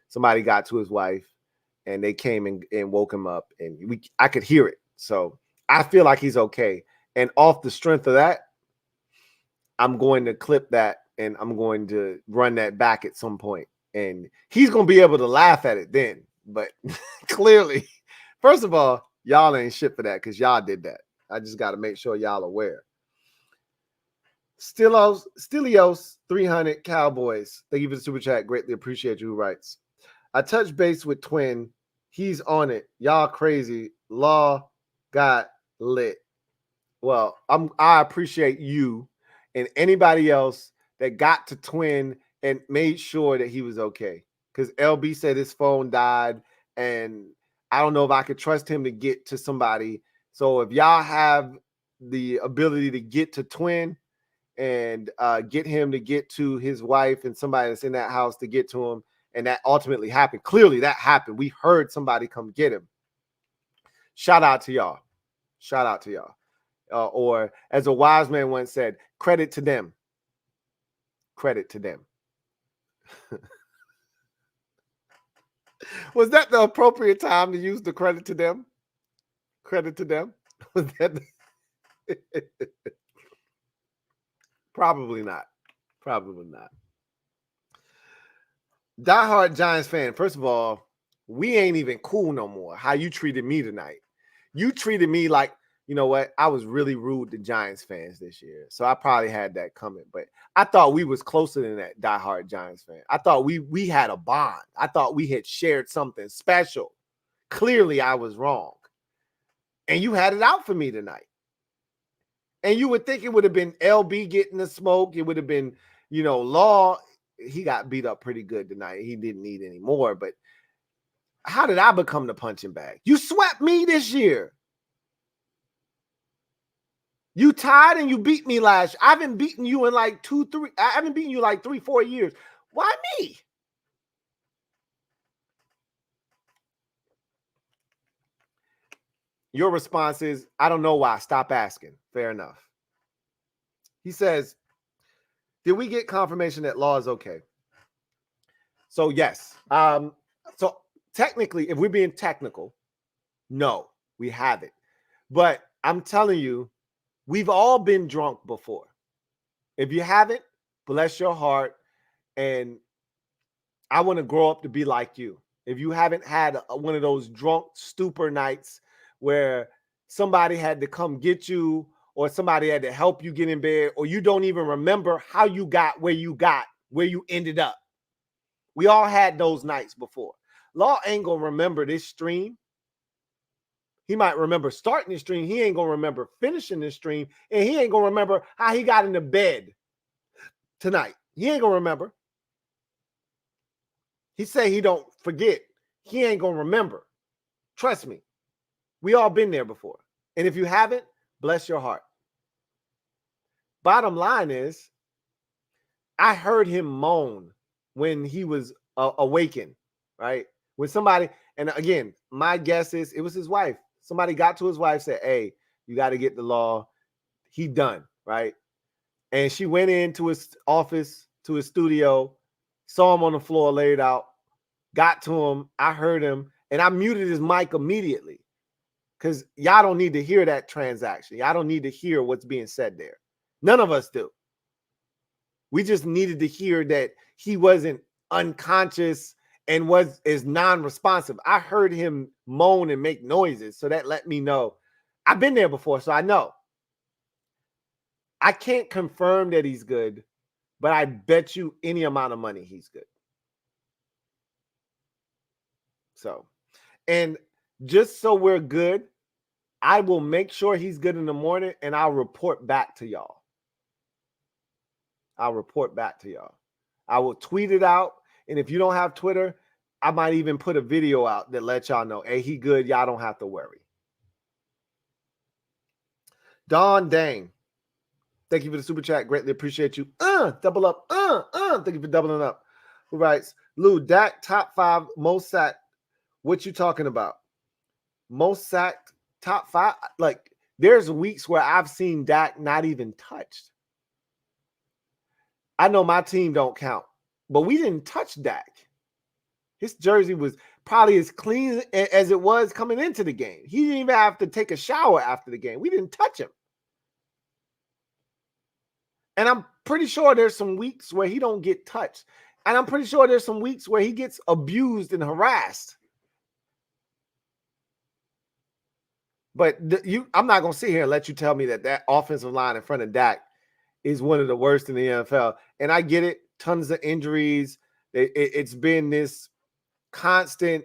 Somebody got to his wife and they came and woke him up, and I could hear it. So I feel like he's okay. And off the strength of that, I'm going to clip that and I'm going to run that back at some point. And he's going to be able to laugh at it then. But clearly, first of all, y'all ain't shit for that because y'all did that. I just got to make sure y'all aware. Stilios 300 Cowboys. Thank you for the super chat. Greatly appreciate you. Who writes? I touched base with Twin. He's on it. Y'all crazy. Law got lit. Well, I appreciate you and anybody else that got to Twin and made sure that he was okay. Because LB said his phone died, and I don't know if I could trust him to get to somebody. So if y'all have the ability to get to Twin and get him to get to his wife and somebody that's in that house to get to him, and that ultimately happened. Clearly that happened. We heard somebody come get him. Shout out to y'all. Shout out to y'all. Or as a wise man once said, credit to them. Credit to them. Was that the appropriate time to use the credit to them? Credit to them? Was that Probably not. Probably not. Diehard Giants fan. First of all, we ain't even cool no more. How you treated me tonight. You treated me like, you know what? I was really rude to Giants fans this year. So I probably had that coming. But I thought we was closer than that diehard Giants fan. I thought we had a bond. I thought we had shared something special. Clearly, I was wrong. And you had it out for me tonight. And you would think it would have been LB getting the smoke. It would have been, Law. He got beat up pretty good tonight. He didn't need any more. But how did I become the punching bag? You swept me this year. You tied and you beat me last year. I haven't beaten you in like 2-3. I haven't beaten you like 3-4 years. Why me? Your response is, I don't know why. Stop asking. Fair enough. He says, did we get confirmation that Law is okay? So yes. So technically, if we're being technical, no, we haven't. But I'm telling you, we've all been drunk before. If you haven't, bless your heart. And I want to grow up to be like you. If you haven't had one of those drunk stupor nights where somebody had to come get you or somebody had to help you get in bed, or you don't even remember how you got, where you ended up. We all had those nights before. Law ain't going to remember this stream. He might remember starting the stream. He ain't going to remember finishing the stream. And he ain't going to remember how he got into bed tonight. He ain't going to remember. He say he don't forget. He ain't going to remember. Trust me. We all been there before. And if you haven't, bless your heart. Bottom line is, I heard him moan when he was awakened, right? When somebody, and again, my guess is it was his wife. Somebody got to his wife, said, hey, you got to get the law. He done, right? And she went into his office, to his studio, saw him on the floor, laid out, got to him. I heard him, and I muted his mic immediately because y'all don't need to hear that transaction. Y'all don't need to hear what's being said there. None of us do. We just needed to hear that he wasn't unconscious and is non-responsive. I heard him moan and make noises, so that let me know. I've been there before, so I know. I can't confirm that he's good, but I bet you any amount of money he's good. So, and just so we're good, I will make sure he's good in the morning, and I'll report back to y'all. I'll report back to y'all. I will tweet it out. And if you don't have Twitter, I might even put a video out that lets y'all know, hey, he good. Y'all don't have to worry. Don Dang. Thank you for the super chat. Greatly appreciate you. Double up. Thank you for doubling up. Who writes, Lou, Dak top 5 most sacked. What you talking about? Most sacked top 5? Like, there's weeks where I've seen Dak not even touched. I know my team don't count, but we didn't touch Dak. His jersey was probably as clean as it was coming into the game. He didn't even have to take a shower after the game. We didn't touch him. And I'm pretty sure there's some weeks where he don't get touched. And I'm pretty sure there's some weeks where he gets abused and harassed. But I'm not going to sit here and let you tell me that offensive line in front of Dak is one of the worst in the NFL. And I get it. Tons of injuries. It's been this constant,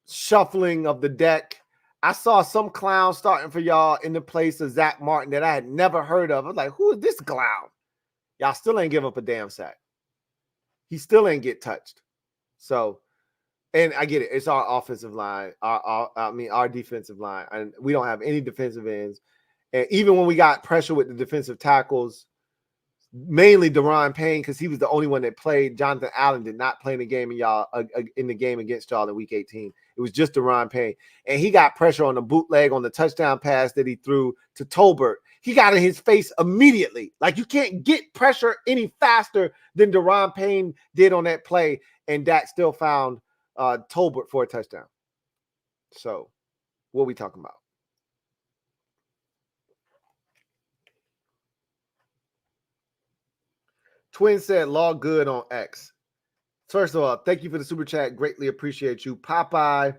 shuffling of the deck. I saw some clown starting for y'all in the place of Zach Martin that I had never heard of. I was like, who is this clown? Y'all still ain't give up a damn sack. He still ain't get touched. So, and I get it. It's our offensive line, our defensive line. And we don't have any defensive ends. And even when we got pressure with the defensive tackles, mainly Daron Payne, because he was the only one that played. Jonathan Allen did not play in the game in the game against y'all in Week 18. It was just Daron Payne, and he got pressure on the bootleg on the touchdown pass that he threw to Tolbert. He got in his face immediately. Like, you can't get pressure any faster than Daron Payne did on that play, and Dak still found Tolbert for a touchdown. So, what are we talking about? Twin said, law good on X. First of all, thank you for the super chat. Greatly appreciate you. Popeye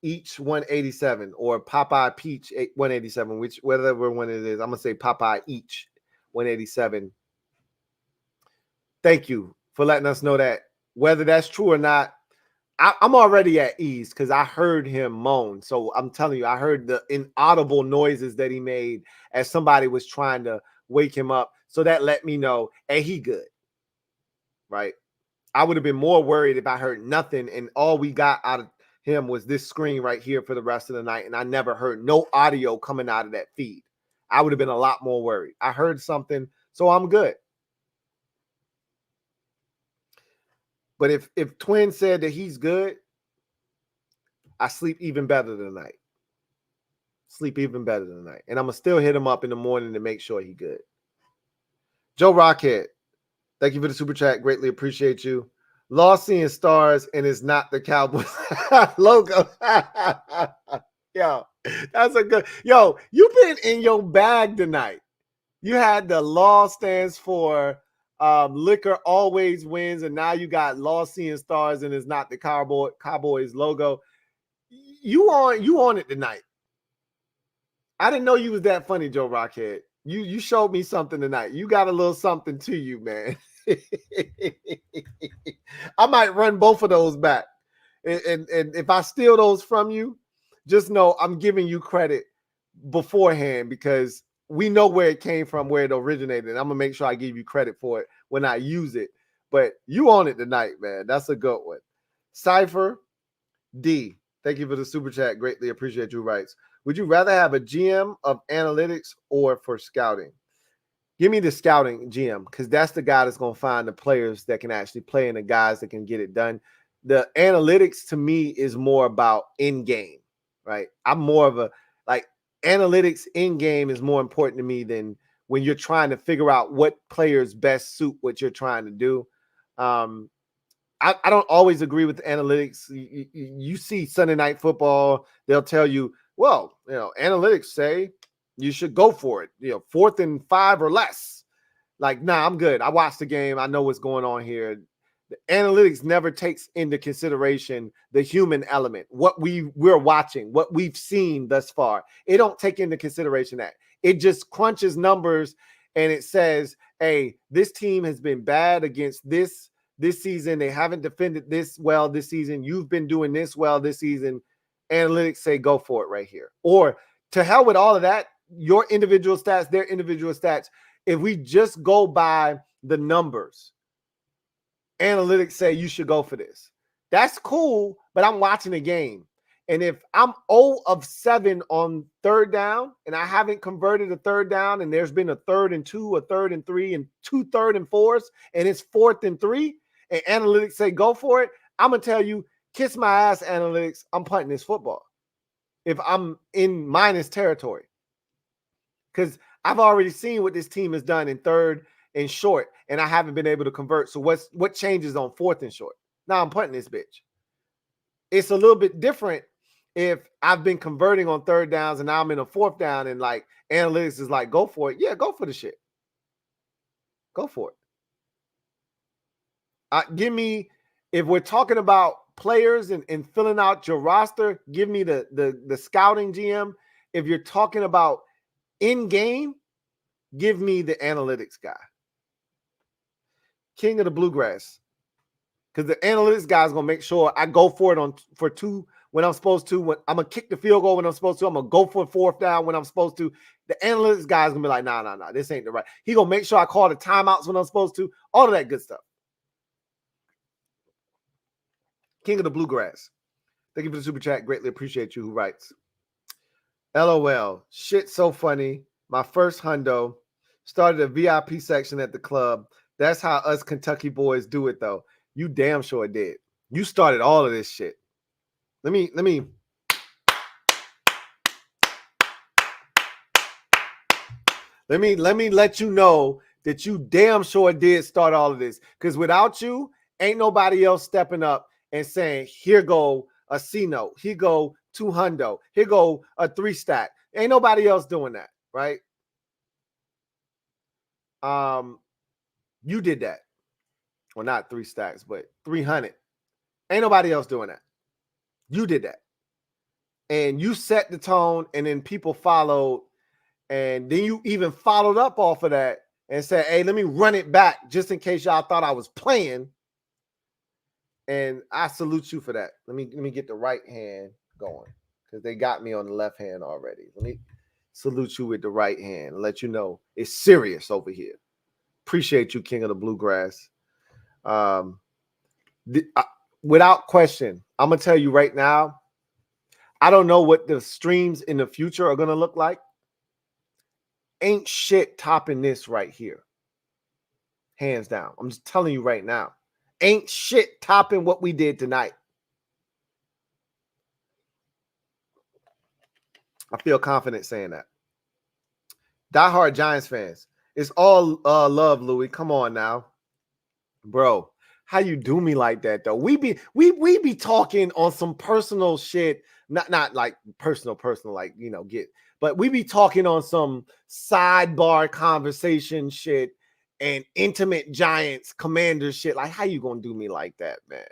each 187 or Popeye Peach 187, whatever one it is. I'm going to say Popeye each 187. Thank you for letting us know that. Whether that's true or not, I'm already at ease because I heard him moan. So I'm telling you, I heard the inaudible noises that he made as somebody was trying to wake him up. So that let me know, hey, he good, right? I would have been more worried if I heard nothing and all we got out of him was this screen right here for the rest of the night, and I never heard no audio coming out of that feed. I would have been a lot more worried. I heard something, so I'm good. But if Twin said that he's good, I sleep even better tonight. Sleep even better tonight. And I'm going to still hit him up in the morning to make sure he's good. Joe Rockhead, thank you for the super chat. Greatly appreciate you. Lost seeing stars, and it's not the Cowboys logo. Yo, that's a good. Yo, you've been in your bag tonight. You had the law stands for liquor always wins, and now you got lost seeing stars, and it's not the Cowboys logo. You on it tonight. I didn't know you was that funny, Joe Rockhead. You showed me something tonight. You got a little something to you, man. I might run both of those back. And if I steal those from you, just know I'm giving you credit beforehand because we know where it came from, where it originated. I'm going to make sure I give you credit for it when I use it. But you on it tonight, man. That's a good one. Cypher D, thank you for the super chat. Greatly appreciate you. Writes, would you rather have a GM of analytics or for scouting? Give me the scouting GM, because that's the guy that's going to find the players that can actually play and the guys that can get it done. The analytics to me is more about in-game, right? I'm more of a, like, analytics in-game is more important to me than when you're trying to figure out what players best suit what you're trying to do. I don't always agree with the analytics. You see Sunday Night Football, they'll tell you, well, analytics say you should go for it, 4th and 5 or less. Like, nah, I'm good. I watched the game. I know what's going on here. The analytics never takes into consideration the human element, what we're watching, what we've seen thus far. It don't take into consideration that. It just crunches numbers and it says, hey, this team has been bad against this season. They haven't defended this well this season. You've been doing this well this season. Analytics say go for it right here. Or to hell with all of that, your individual stats, their individual stats. If we just go by the numbers, analytics say you should go for this. That's cool, but I'm watching a game. And if I'm 0 of 7 on 3rd down and I haven't converted a 3rd down and there's been a 3rd and 2, a 3rd and 3, and 2 3rd and 4s, and it's 4th and 3, and analytics say go for it, I'm going to tell you, kiss my ass, analytics, I'm punting this football if I'm in minus territory. Because I've already seen what this team has done in 3rd and short, and I haven't been able to convert. So what changes on 4th and short? Now I'm punting this bitch. It's a little bit different if I've been converting on 3rd downs and now I'm in a 4th down and like analytics is like, go for it. Yeah, go for the shit. Go for it. Give me, if we're talking about players and filling out your roster, give me the scouting GM. If you're talking about in-game, give me the analytics guy. King of the Bluegrass. Because the analytics guy is going to make sure I go for it for 2 when I'm supposed to. When I'm going to kick the field goal when I'm supposed to. I'm going to go for 4th down when I'm supposed to. The analytics guy is going to be like, nah, this ain't the right. He going to make sure I call the timeouts when I'm supposed to. All of that good stuff. King of the Bluegrass. Thank you for the super chat. Greatly appreciate you. Who writes? LOL. Shit so funny. My first hundo. Started a VIP section at the club. That's how us Kentucky boys do it, though. You damn sure did. You started all of this shit. Let me let you know that you damn sure did start all of this. Because without you, ain't nobody else stepping up and saying, here go a C note, here go 2 hundo, here go a 3 stack. Ain't nobody else doing that, right? You did that. Well, not 3 stacks, but 300. Ain't nobody else doing that. You did that. And you set the tone, and then people followed. And then you even followed up off of that and said, hey, let me run it back just in case y'all thought I was playing. And I salute you for that. Let me get the right hand going because they got me on the left hand already. Let me salute you with the right hand and let you know it's serious over here. Appreciate you, King of the Bluegrass. Without question, I'm going to tell you right now, I don't know what the streams in the future are going to look like. Ain't shit topping this right here. Hands down. I'm just telling you right now. Ain't shit topping what we did tonight. I feel confident saying that. Diehard Giants fans. It's all love, Louis. Come on now. Bro, how you do me like that, though? We be talking on some personal shit. Not like personal, like, but we be talking on some sidebar conversation shit and intimate Giants commander shit. Like, how you gonna do me like that, man?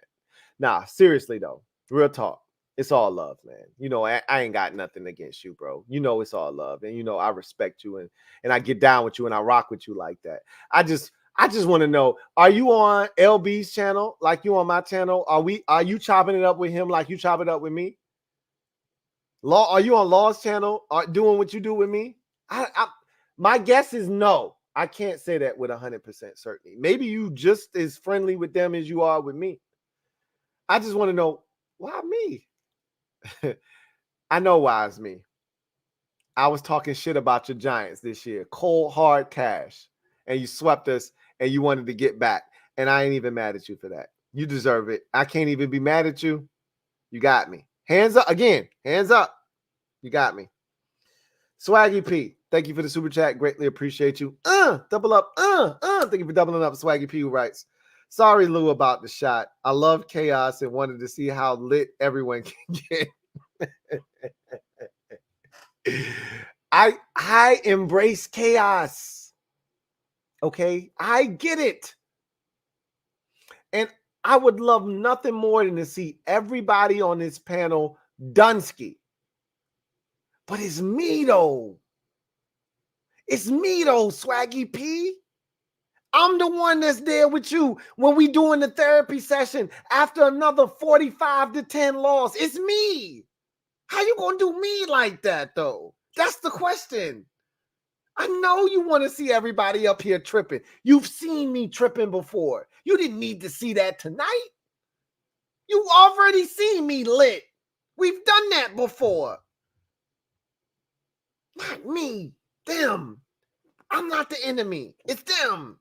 Nah, seriously though, real talk. It's all love, man. I ain't got nothing against you, bro. It's all love, and I respect you and I get down with you and I rock with you like that. I just want to know, are you on LB's channel like you on my channel? Are you chopping it up with him like you chop it up with me? Law, are you on Law's channel doing what you do with me? My guess is no. I can't say that with 100% certainty. Maybe you just as friendly with them as you are with me. I just want to know, why me? I know why it's me. I was talking shit about your Giants this year. Cold, hard cash. and you swept us and you wanted to get back. And I ain't even mad at you for that. You deserve it. I can't even be mad at you. You got me. Hands up again. Hands up. You got me. Swaggy P, thank you for the super chat. Greatly appreciate you. Double up. Thank you for doubling up. Swaggy P who writes, sorry, Lou, about the shot. I love chaos and wanted to see how lit everyone can get. I embrace chaos. Okay, I get it. And I would love nothing more than to see everybody on this panel Dunsky. But it's me, though. It's me, though, Swaggy P. I'm the one that's there with you when we doing the therapy session after another 45-10 loss. It's me. How you going to do me like that, though? That's the question. I know you want to see everybody up here tripping. You've seen me tripping before. You didn't need to see that tonight. You already seen me lit. We've done that before. Not me. Them. I'm not the enemy. It's them.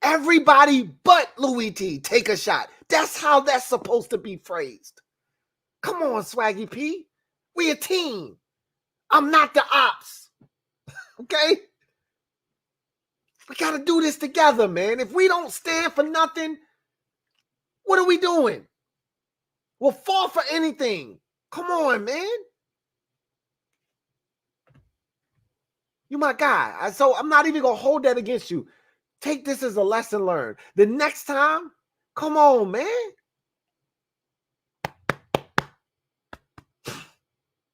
Everybody but Louis T. Take a shot. That's how that's supposed to be phrased. Come on, Swaggy P. We a team. I'm not the ops. Okay? We got to do this together, man. If we don't stand for nothing, what are we doing? We'll fall for anything. Come on, man. You my guy. So I'm not even going to hold that against you. Take this as a lesson learned. The next time, come on, man.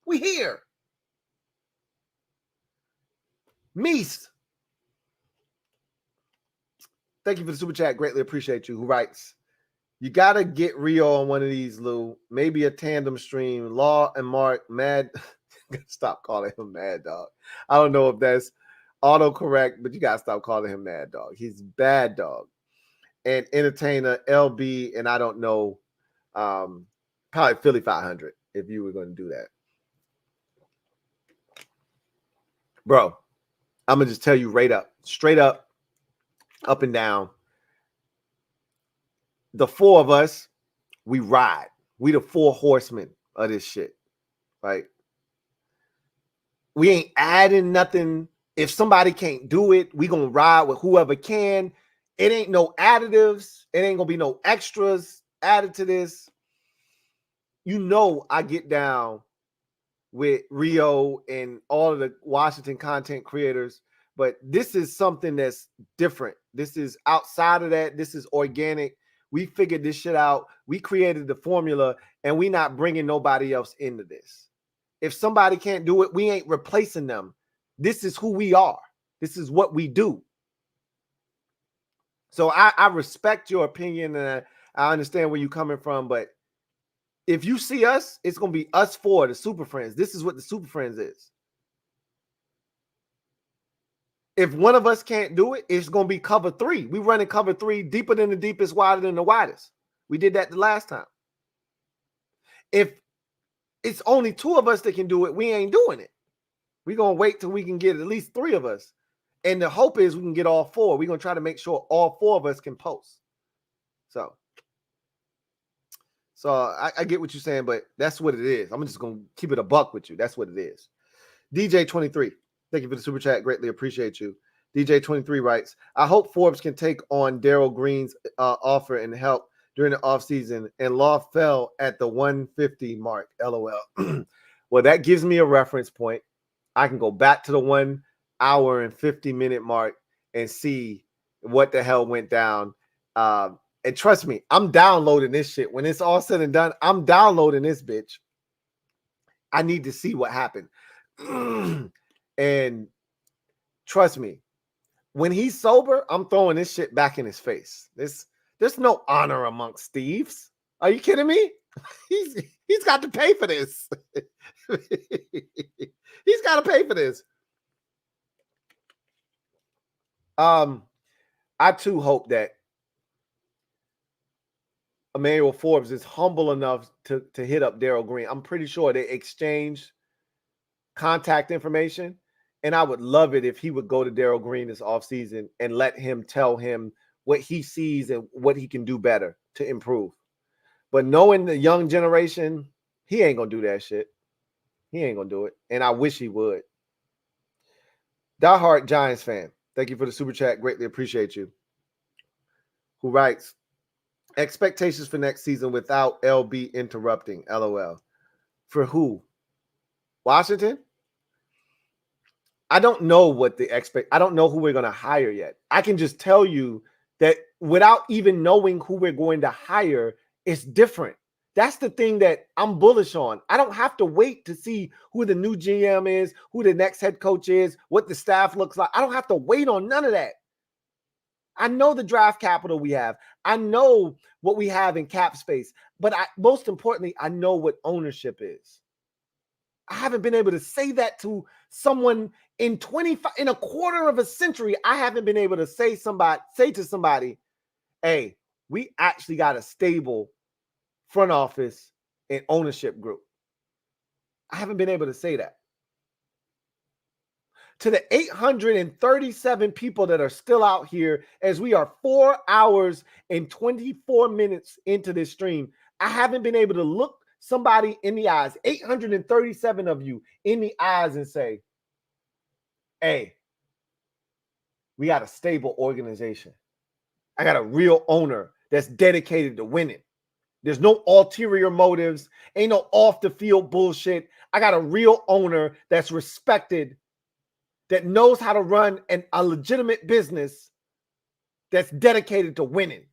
We here. Meese. Thank you for the super chat. Greatly appreciate you. Who writes, you got to get Rio on one of these, Lou. Maybe a tandem stream. Law and Mark, Mad. Stop calling him Mad Dog. I don't know if that's autocorrect, but you got to stop calling him Mad Dog. He's Bad Dog. And Entertainer, LB, and I don't know, probably Philly 500 if you were going to do that. Bro, I'm going to just tell you right up, straight up and down. The four of us, we ride. We the four horsemen of this shit, right? We ain't adding nothing. If somebody can't do it, we gonna ride with whoever can. It ain't no additives. It ain't gonna be no extras added to this. You know I get down with Rio and all of the Washington content creators, but this is something that's different. This is outside of that. This is organic. We figured this shit out. We created the formula, and we not bringing nobody else into this. If somebody can't do it, we ain't replacing them. This is who we are. This is what we do. So I respect your opinion, and I understand where you're coming from, but if you see us, it's going to be us four, the Super Friends. This is what the Super Friends is. If one of us can't do it, it's going to be cover three. We running cover three, deeper than the deepest, wider than the widest. We did that the last time. If it's only two of us that can do it, we ain't doing it. We're going to wait till we can get at least three of us. And the hope is we can get all four. We're going to try to make sure all four of us can post. So I get what you're saying, but that's what it is. I'm just going to keep it a buck with you. That's what it is. DJ23, thank you for the super chat. Greatly appreciate you. DJ23 writes, I hope Forbes can take on Darryl Green's offer and help during the offseason, and Law fell at the 150 mark. LOL. Well, that gives me a reference point. I can go back to the 1 hour and 50-minute mark and see what the hell went down. And trust me, I'm downloading this shit. When it's all said and done, I'm downloading this bitch. I need to see what happened. And trust me, when he's sober, I'm throwing this shit back in his face. There's no honor amongst thieves. Are you kidding me? He's got to pay for this. He's got to pay for this. I too hope that Emmanuel Forbes is humble enough to hit up Darryl Green. I'm pretty sure they exchanged contact information, And I would love it if he would go to Darryl Green this offseason and let him tell him what he sees and what he can do better to improve. But knowing the young generation, he ain't going to do that shit. He ain't going to do it. And I wish he would. Diehard Giants fan, thank you for the super chat. Greatly appreciate you. Who writes, expectations for next season without LB interrupting, LOL. For who? Washington? I don't know what the I don't know who we're going to hire yet. I can just tell you that without even knowing who we're going to hire, it's different. That's the thing that I'm bullish on. I don't have to wait to see who the new GM is, who the next head coach is, what the staff looks like. I don't have to wait on none of that. I know the draft capital we have. I know what we have in cap space. But most importantly, I know what ownership is. I haven't been able to say that to someone in a quarter of a century. I haven't been able to say to somebody, hey, we actually got a stable front office and ownership group. I haven't been able to say that. To the 837 people that are still out here, as we are 4 hours and 24 minutes into this stream, I haven't been able to look somebody in the eyes, 837 of you in the eyes, and say, hey, we got a stable organization. I got a real owner that's dedicated to winning. There's no ulterior motives. Ain't no off the field bullshit. I got a real owner that's respected, that knows how to run a legitimate business, that's dedicated to winning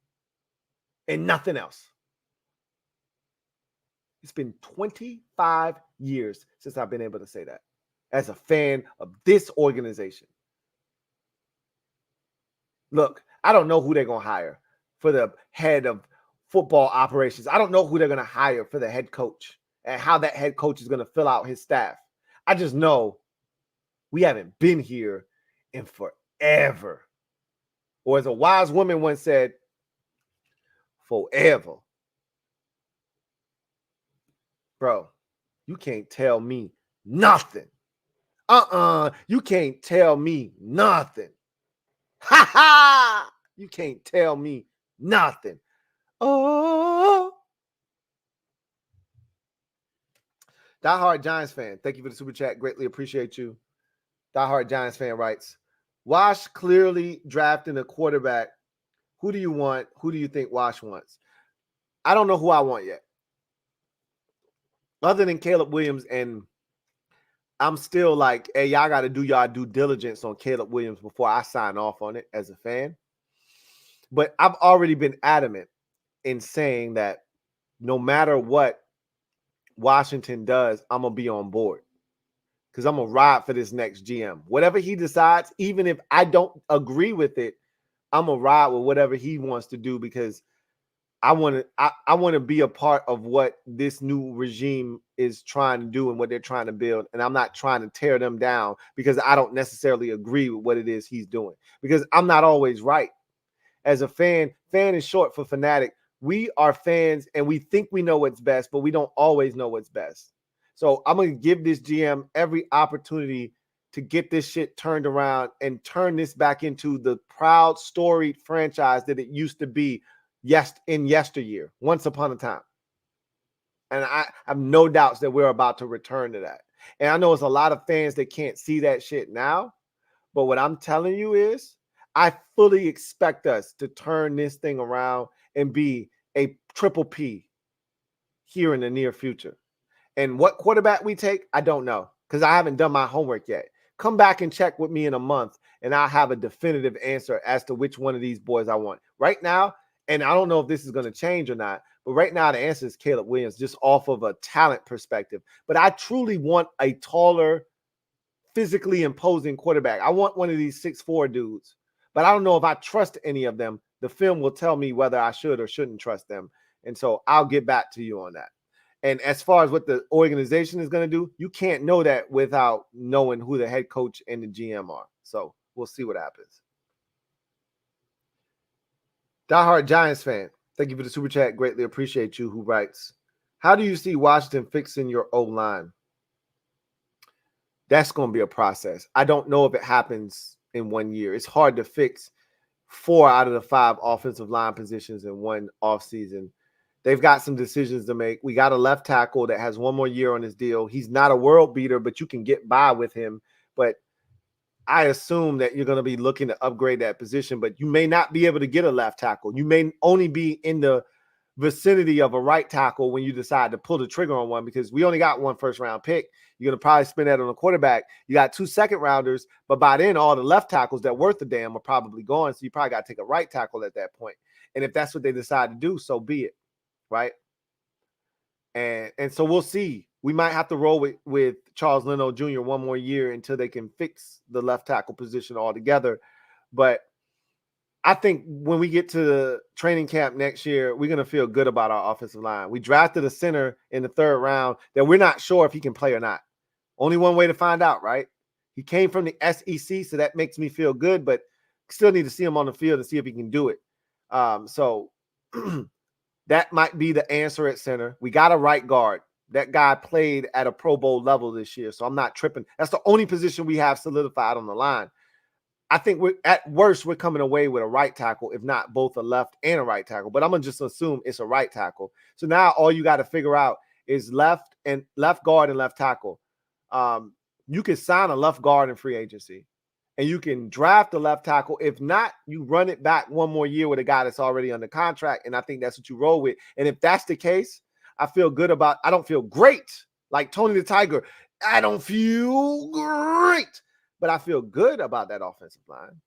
and nothing else. It's been 25 years since I've been able to say that as a fan of this organization. Look, I don't know who they're going to hire for the head of football operations. I don't know who they're going to hire for the head coach and how that head coach is going to fill out his staff. I just know we haven't been here in forever. Or as a wise woman once said, forever. Bro, you can't tell me nothing. You can't tell me nothing. Ha ha! You can't tell me nothing. Oh. Diehard Giants fan, thank you for the super chat. Greatly appreciate you. Diehard Giants fan writes, Wash clearly drafting a quarterback. Who do you want? Who do you think Wash wants? I don't know who I want yet. Other than Caleb Williams, and I'm still like, hey, y'all got to do y'all due diligence on Caleb Williams before I sign off on it as a fan. But I've already been adamant in saying that no matter what Washington does, I'm going to be on board because I'm going to ride for this next GM. Whatever he decides, even if I don't agree with it, I'm going to ride with whatever he wants to do because I want to be a part of what this new regime is trying to do and what they're trying to build. And I'm not trying to tear them down because I don't necessarily agree with what it is he's doing because I'm not always right. As a fan is short for fanatic. We are fans and we think we know what's best, but we don't always know what's best. So I'm going to give this GM every opportunity to get this shit turned around and turn this back into the proud, storied franchise that it used to be in yesteryear, once upon a time. And I have no doubts that we're about to return to that. And I know it's a lot of fans that can't see that shit now, but what I'm telling you is I fully expect us to turn this thing around and be a triple P here in the near future. And what quarterback we take, I don't know because I haven't done my homework yet. Come back and check with me in a month, and I'll have a definitive answer as to which one of these boys I want. Right now, and I don't know if this is going to change or not, but right now the answer is Caleb Williams just off of a talent perspective. But I truly want a taller, physically imposing quarterback. I want one of these 6'4" dudes, but I don't know if I trust any of them. The film will tell me whether I should or shouldn't trust them. And so I'll get back to you on that. And as far as what the organization is going to do, you can't know that without knowing who the head coach and the GM are. So we'll see what happens. Diehard Giants fan, thank you for the super chat. Greatly appreciate you. Who writes, how do you see Washington fixing your O-line? That's going to be a process. I don't know if it happens in 1 year. It's hard to fix 4 out of the 5 offensive line positions in one offseason. They've got some decisions to make. We got a left tackle that has 1 more year on his deal. He's not a world beater, but you can get by with him. But I assume that you're going to be looking to upgrade that position, but you may not be able to get a left tackle. You may only be in the vicinity of a right tackle when you decide to pull the trigger on one, because we only got 1 first-round pick. You're going to probably spend that on a quarterback. You got 2 second-rounders, but by then all the left tackles that worth a damn are probably gone, so you probably got to take a right tackle at that point. And if that's what they decide to do, so be it, right? And so we'll see. We might have to roll with Charles Leno Jr. 1 more year until they can fix the left tackle position altogether. But I think when we get to the training camp next year, we're going to feel good about our offensive line. We drafted a center in the 3rd round that we're not sure if he can play or not. Only one way to find out, right? He came from the SEC, so that makes me feel good, but still need to see him on the field and see if he can do it. So that might be the answer at center. We got a right guard. That guy played at a Pro Bowl level this year, so I'm not tripping. That's the only position we have solidified on the line. I think at worst, we're coming away with a right tackle, if not both a left and a right tackle. But I'm going to just assume it's a right tackle. So now all you got to figure out is left guard and left tackle. You can sign a left guard in free agency, and you can draft a left tackle. If not, you run it back 1 more year with a guy that's already under contract, and I think that's what you roll with. And if that's the case, I feel good about – I don't feel great like Tony the Tiger. I don't feel great. But I feel good about that offensive line.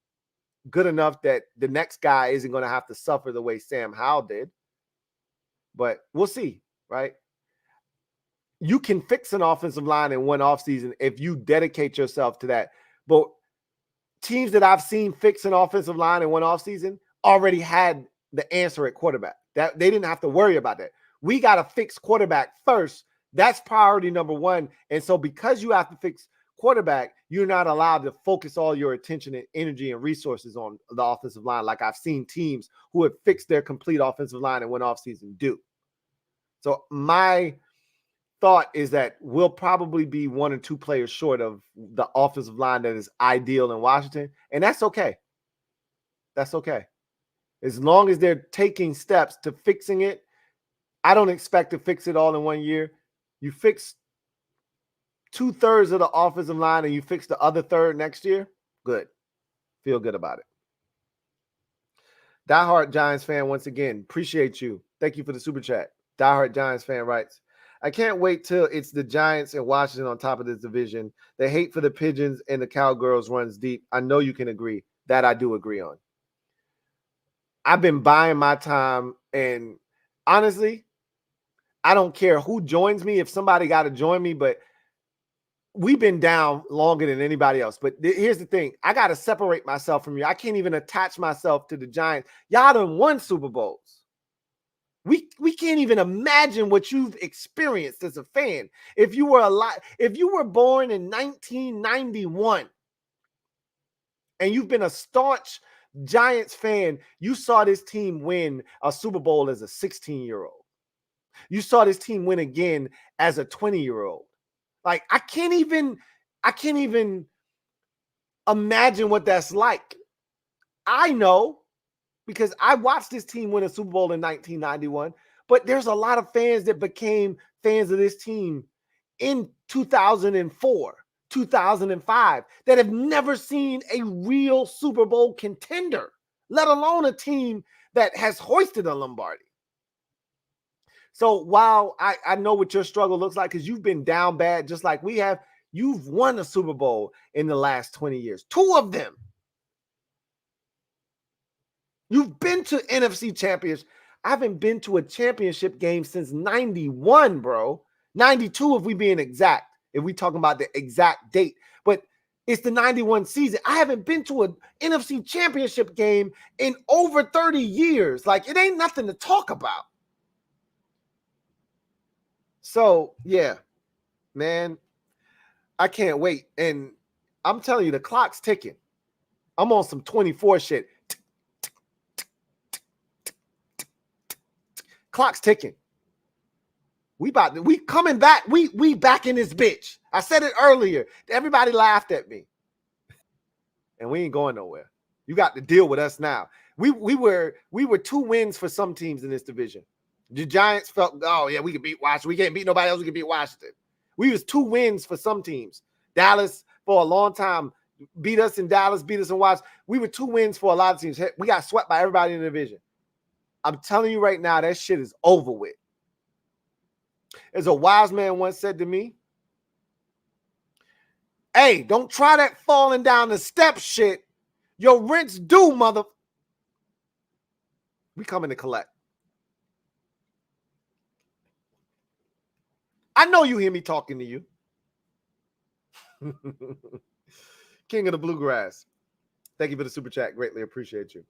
Good enough that the next guy isn't going to have to suffer the way Sam Howell did. But we'll see, right? You can fix an offensive line in one offseason if you dedicate yourself to that. But teams that I've seen fix an offensive line in one offseason already had the answer at quarterback. That they didn't have to worry about that. We got to fix quarterback first. That's priority number 1. And so because you have to fix quarterback, you're not allowed to focus all your attention and energy and resources on the offensive line like I've seen teams who have fixed their complete offensive line in one offseason do. So my thought is that we'll probably be 1 or 2 players short of the offensive line that is ideal in Washington, and that's okay. That's okay. As long as they're taking steps to fixing it, I don't expect to fix it all in 1 year. You fix 2/3 of the offensive line and you fix the other third next year, good. Feel good about it. Diehard Giants fan, once again, appreciate you. Thank you for the super chat. Diehard Giants fan writes, I can't wait till it's the Giants and Washington on top of this division. The hate for the Pigeons and the Cowgirls runs deep. I know you can agree. That I do agree on. I've been buying my time, and honestly, I don't care who joins me. If somebody got to join me, but we've been down longer than anybody else. But here's the thing. I got to separate myself from you. I can't even attach myself to the Giants. Y'all done won Super Bowls. We can't even imagine what you've experienced as a fan. If you were alive, if you were born in 1991 and you've been a staunch Giants fan, you saw this team win a Super Bowl as a 16-year-old. You saw this team win again as a 20-year-old. Like, I can't even imagine what that's like. I know because I watched this team win a Super Bowl in 1991, but there's a lot of fans that became fans of this team in 2004, 2005 that have never seen a real Super Bowl contender, let alone a team that has hoisted a Lombardi. So while I know what your struggle looks like because you've been down bad just like we have, you've won a Super Bowl in the last 20 years, 2 of them. You've been to NFC Championship. I haven't been to a championship game since 91, bro. 92 if we being exact, if we talking about the exact date. But it's the 91 season. I haven't been to an NFC Championship game in over 30 years. Like, it ain't nothing to talk about. So, yeah, man, I can't wait. And I'm telling you, the clock's ticking. I'm on some 24 shit. Clock's ticking. We coming back. We back in this bitch. I said it earlier. Everybody laughed at me. And we ain't going nowhere. You got to deal with us now. We were 2 wins for some teams in this division. The Giants felt, oh yeah, we can beat Washington. We can't beat nobody else. We can beat Washington. We was 2 wins for some teams. Dallas for a long time beat us in Dallas, beat us in Washington. We were 2 wins for a lot of teams. We got swept by everybody in the division. I'm telling you right now, that shit is over with. As a wise man once said to me, hey, don't try that falling down the steps shit. Your rent's due, mother. We coming to collect. I know you hear me talking to you. King of the Bluegrass. Thank you for the super chat. Greatly appreciate you.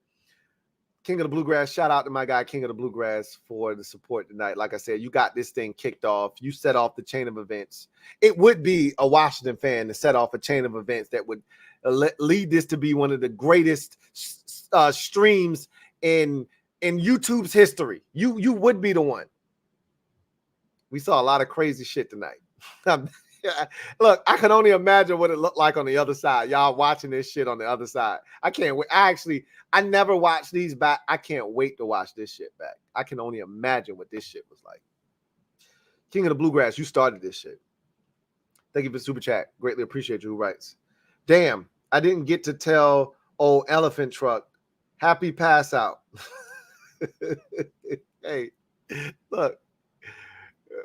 King of the Bluegrass. Shout out to my guy, King of the Bluegrass, for the support tonight. Like I said, you got this thing kicked off. You set off the chain of events. It would be a Washington fan to set off a chain of events that would lead this to be one of the greatest streams in YouTube's history. You would be the one. We saw a lot of crazy shit tonight. Look, I can only imagine what it looked like on the other side. Y'all watching this shit on the other side. I can't wait. I never watched these back. I can't wait to watch this shit back. I can only imagine what this shit was like. King of the Bluegrass, you started this shit. Thank you for the super chat. Greatly appreciate you. Who writes? Damn, I didn't get to tell old Elephant Truck. Happy pass out. Hey, look.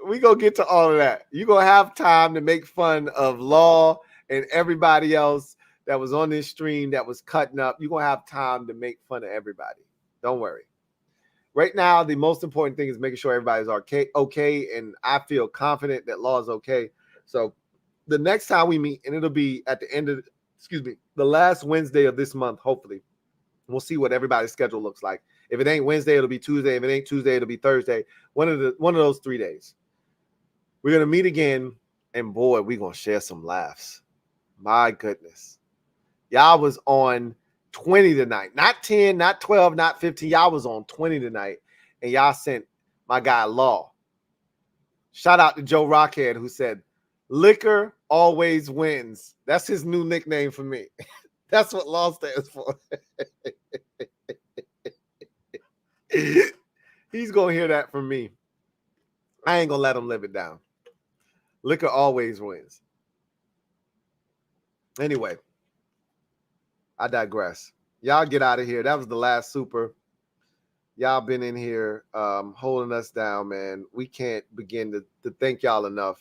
We gonna get to all of that. You gonna have time to make fun of Law and everybody else that was on this stream that was cutting up. You're gonna have time to make fun of everybody. Don't worry. Right now, the most important thing is making sure everybody's okay, and I feel confident that Law is okay. So the next time we meet, and it'll be at the end of, the last Wednesday of this month, hopefully. We'll see what everybody's schedule looks like. If it ain't Wednesday, it'll be Tuesday. If it ain't Tuesday, it'll be Thursday. One of those 3 days. We're going to meet again, and boy, we're going to share some laughs. My goodness. Y'all was on 20 tonight. Not 10, not 12, not 15. Y'all was on 20 tonight, and y'all sent my guy Law. Shout out to Joe Rockhead, who said, liquor always wins. That's his new nickname for me. That's what Law stands for. He's going to hear that from me. I ain't going to let him live it down. Liquor always wins. Anyway, I digress. Y'all get out of here. That was the last super. Y'all been in here holding us down, man. We can't begin to thank y'all enough.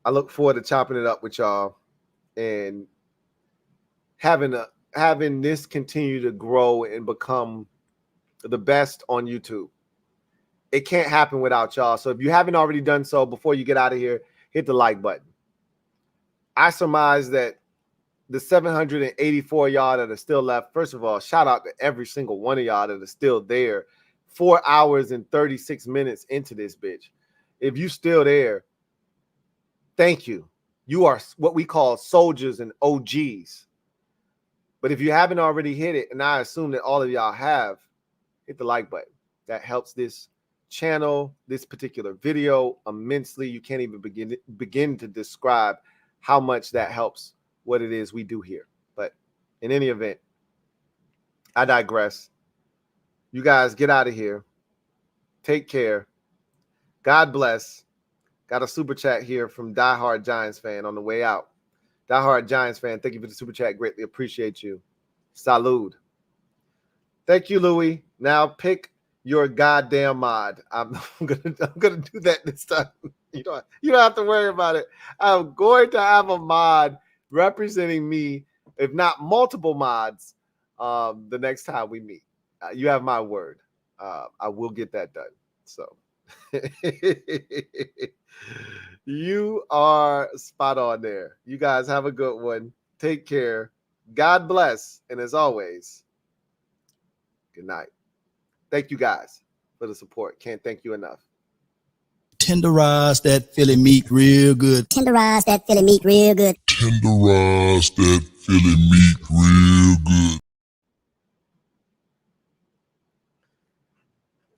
I look forward to chopping it up with y'all and having this continue to grow and become the best on YouTube. It can't happen without y'all. So if you haven't already done so, before you get out of here, hit the like button. I surmise that the 784 y'all that are still left, first of all, shout out to every single one of y'all that are still there 4 hours and 36 minutes into this bitch. If you still there, thank you. You are what we call soldiers and OGs. But if you haven't already hit it, and I assume that all of y'all have, hit the like button. That helps this channel, this particular video immensely. You can't even begin to describe how much that helps what it is we do here. But in any event, I digress. You guys get out of here. Take care. God bless. Got a super chat here from Diehard Giants fan on the way out. Diehard Giants fan, thank you for the super chat. Greatly appreciate you. Salud. Thank you, Louis. Now pick your goddamn mod. I'm gonna do that this time. You don't have to worry about it. I'm going to have a mod representing me, if not multiple mods, the next time we meet. You have my word. I will get that done. So you are spot on there. You guys have a good one. Take care. God bless. And as always, good night. Thank you guys for the support. Can't thank you enough. Tenderize that Philly meat real good. Tenderize that Philly meat real good. Tenderize that Philly meat real good.